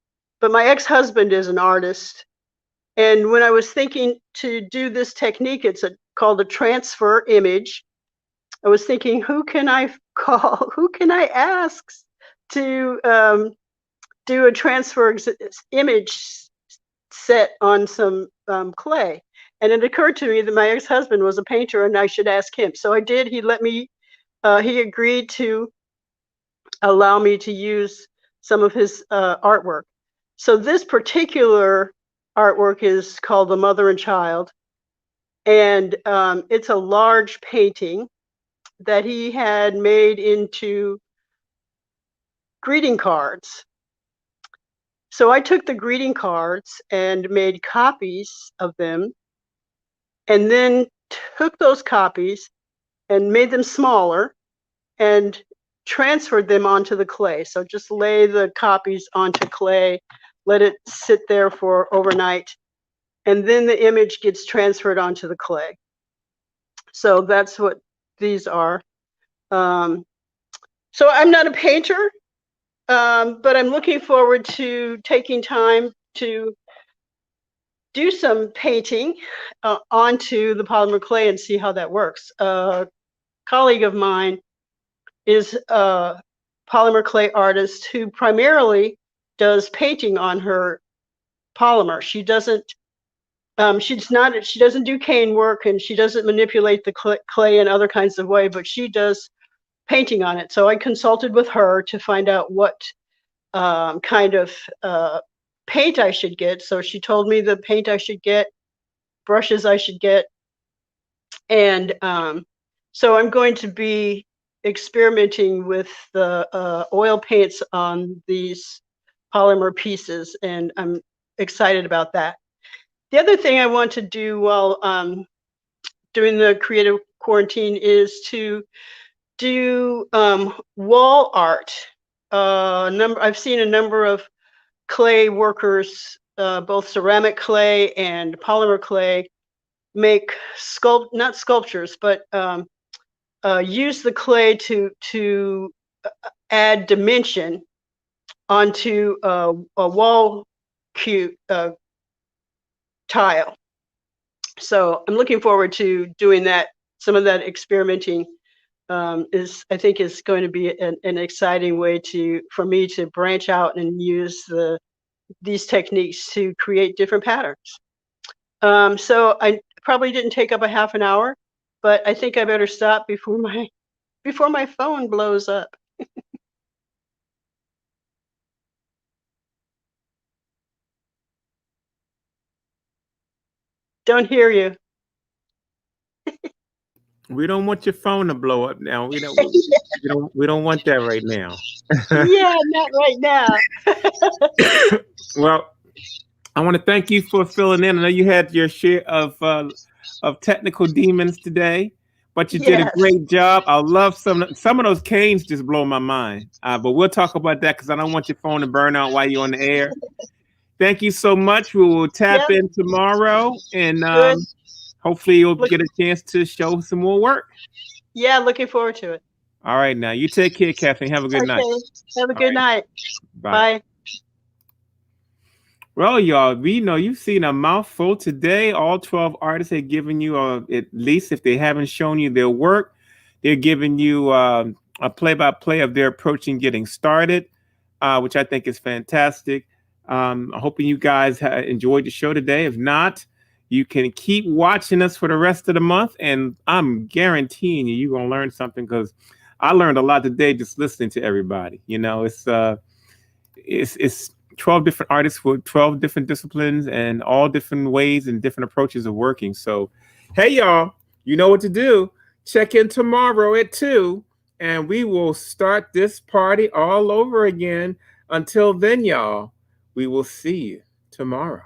my ex-husband is an artist. And when I was thinking to do this technique, it's called a transfer image. I was thinking, who can I call? Who can I ask to do a transfer image set on some clay? And it occurred to me that my ex-husband was a painter and I should ask him. So I did. He let me, he agreed to allow me to use some of his artwork. So this particular artwork is called The Mother and Child. And it's a large painting that he had made into greeting cards. So I took the greeting cards and made copies of them, and then took those copies and made them smaller and transferred them onto the clay. So just lay the copies onto clay, let it sit there for overnight, and then the image gets transferred onto the clay. So that's what these are. So I'm not a painter, but I'm looking forward to taking time to do some painting onto the polymer clay and see how that works. A colleague of mine is a polymer clay artist who primarily does painting on her polymer. She doesn't do cane work, and she doesn't manipulate the clay in other kinds of way, but she does painting on it. So I consulted with her to find out what kind of paint I should get. So she told me the paint I should get, brushes I should get. And so I'm going to be experimenting with the oil paints on these polymer pieces, and I'm excited about that. The other thing I want to do while doing the creative quarantine is to do wall art. I've seen a number of clay workers, both ceramic clay and polymer clay, make not sculptures, but use the clay to add dimension onto a wall tile. So I'm looking forward to doing that. Some of that experimenting I think is going to be an exciting way for me to branch out and use these techniques to create different patterns. So I probably didn't take up a half an hour, but I think I better stop before my phone blows up. Don't hear you. We don't want your phone to blow up now. We don't want that right now. Yeah, not right now. Well, I want to thank you for filling in. I know you had your share of technical demons today, but you did a Yes. great job. I love some of those canes just blow my mind. But we'll talk about that because I don't want your phone to burn out while you're on the air. Thank you so much. We will tap in tomorrow, and Good. hopefully you'll get a chance to show some more work. Yeah, looking forward to it. All right, now you take care, Kathleen. Have a good night. Have a good night. Bye. Bye. Well, y'all, we know you've seen a mouthful today. All 12 artists have given you, at least if they haven't shown you their work, they're giving you a play-by-play of their approach in getting started, which I think is fantastic. I'm hoping you guys enjoyed the show today. If not, you can keep watching us for the rest of the month, and I'm guaranteeing you're going to learn something, because I learned a lot today just listening to everybody. You know, it's 12 different artists with 12 different disciplines and all different ways and different approaches of working. So, hey, y'all, you know what to do. Check in tomorrow at 2, and we will start this party all over again. Until then, y'all, we will see you tomorrow.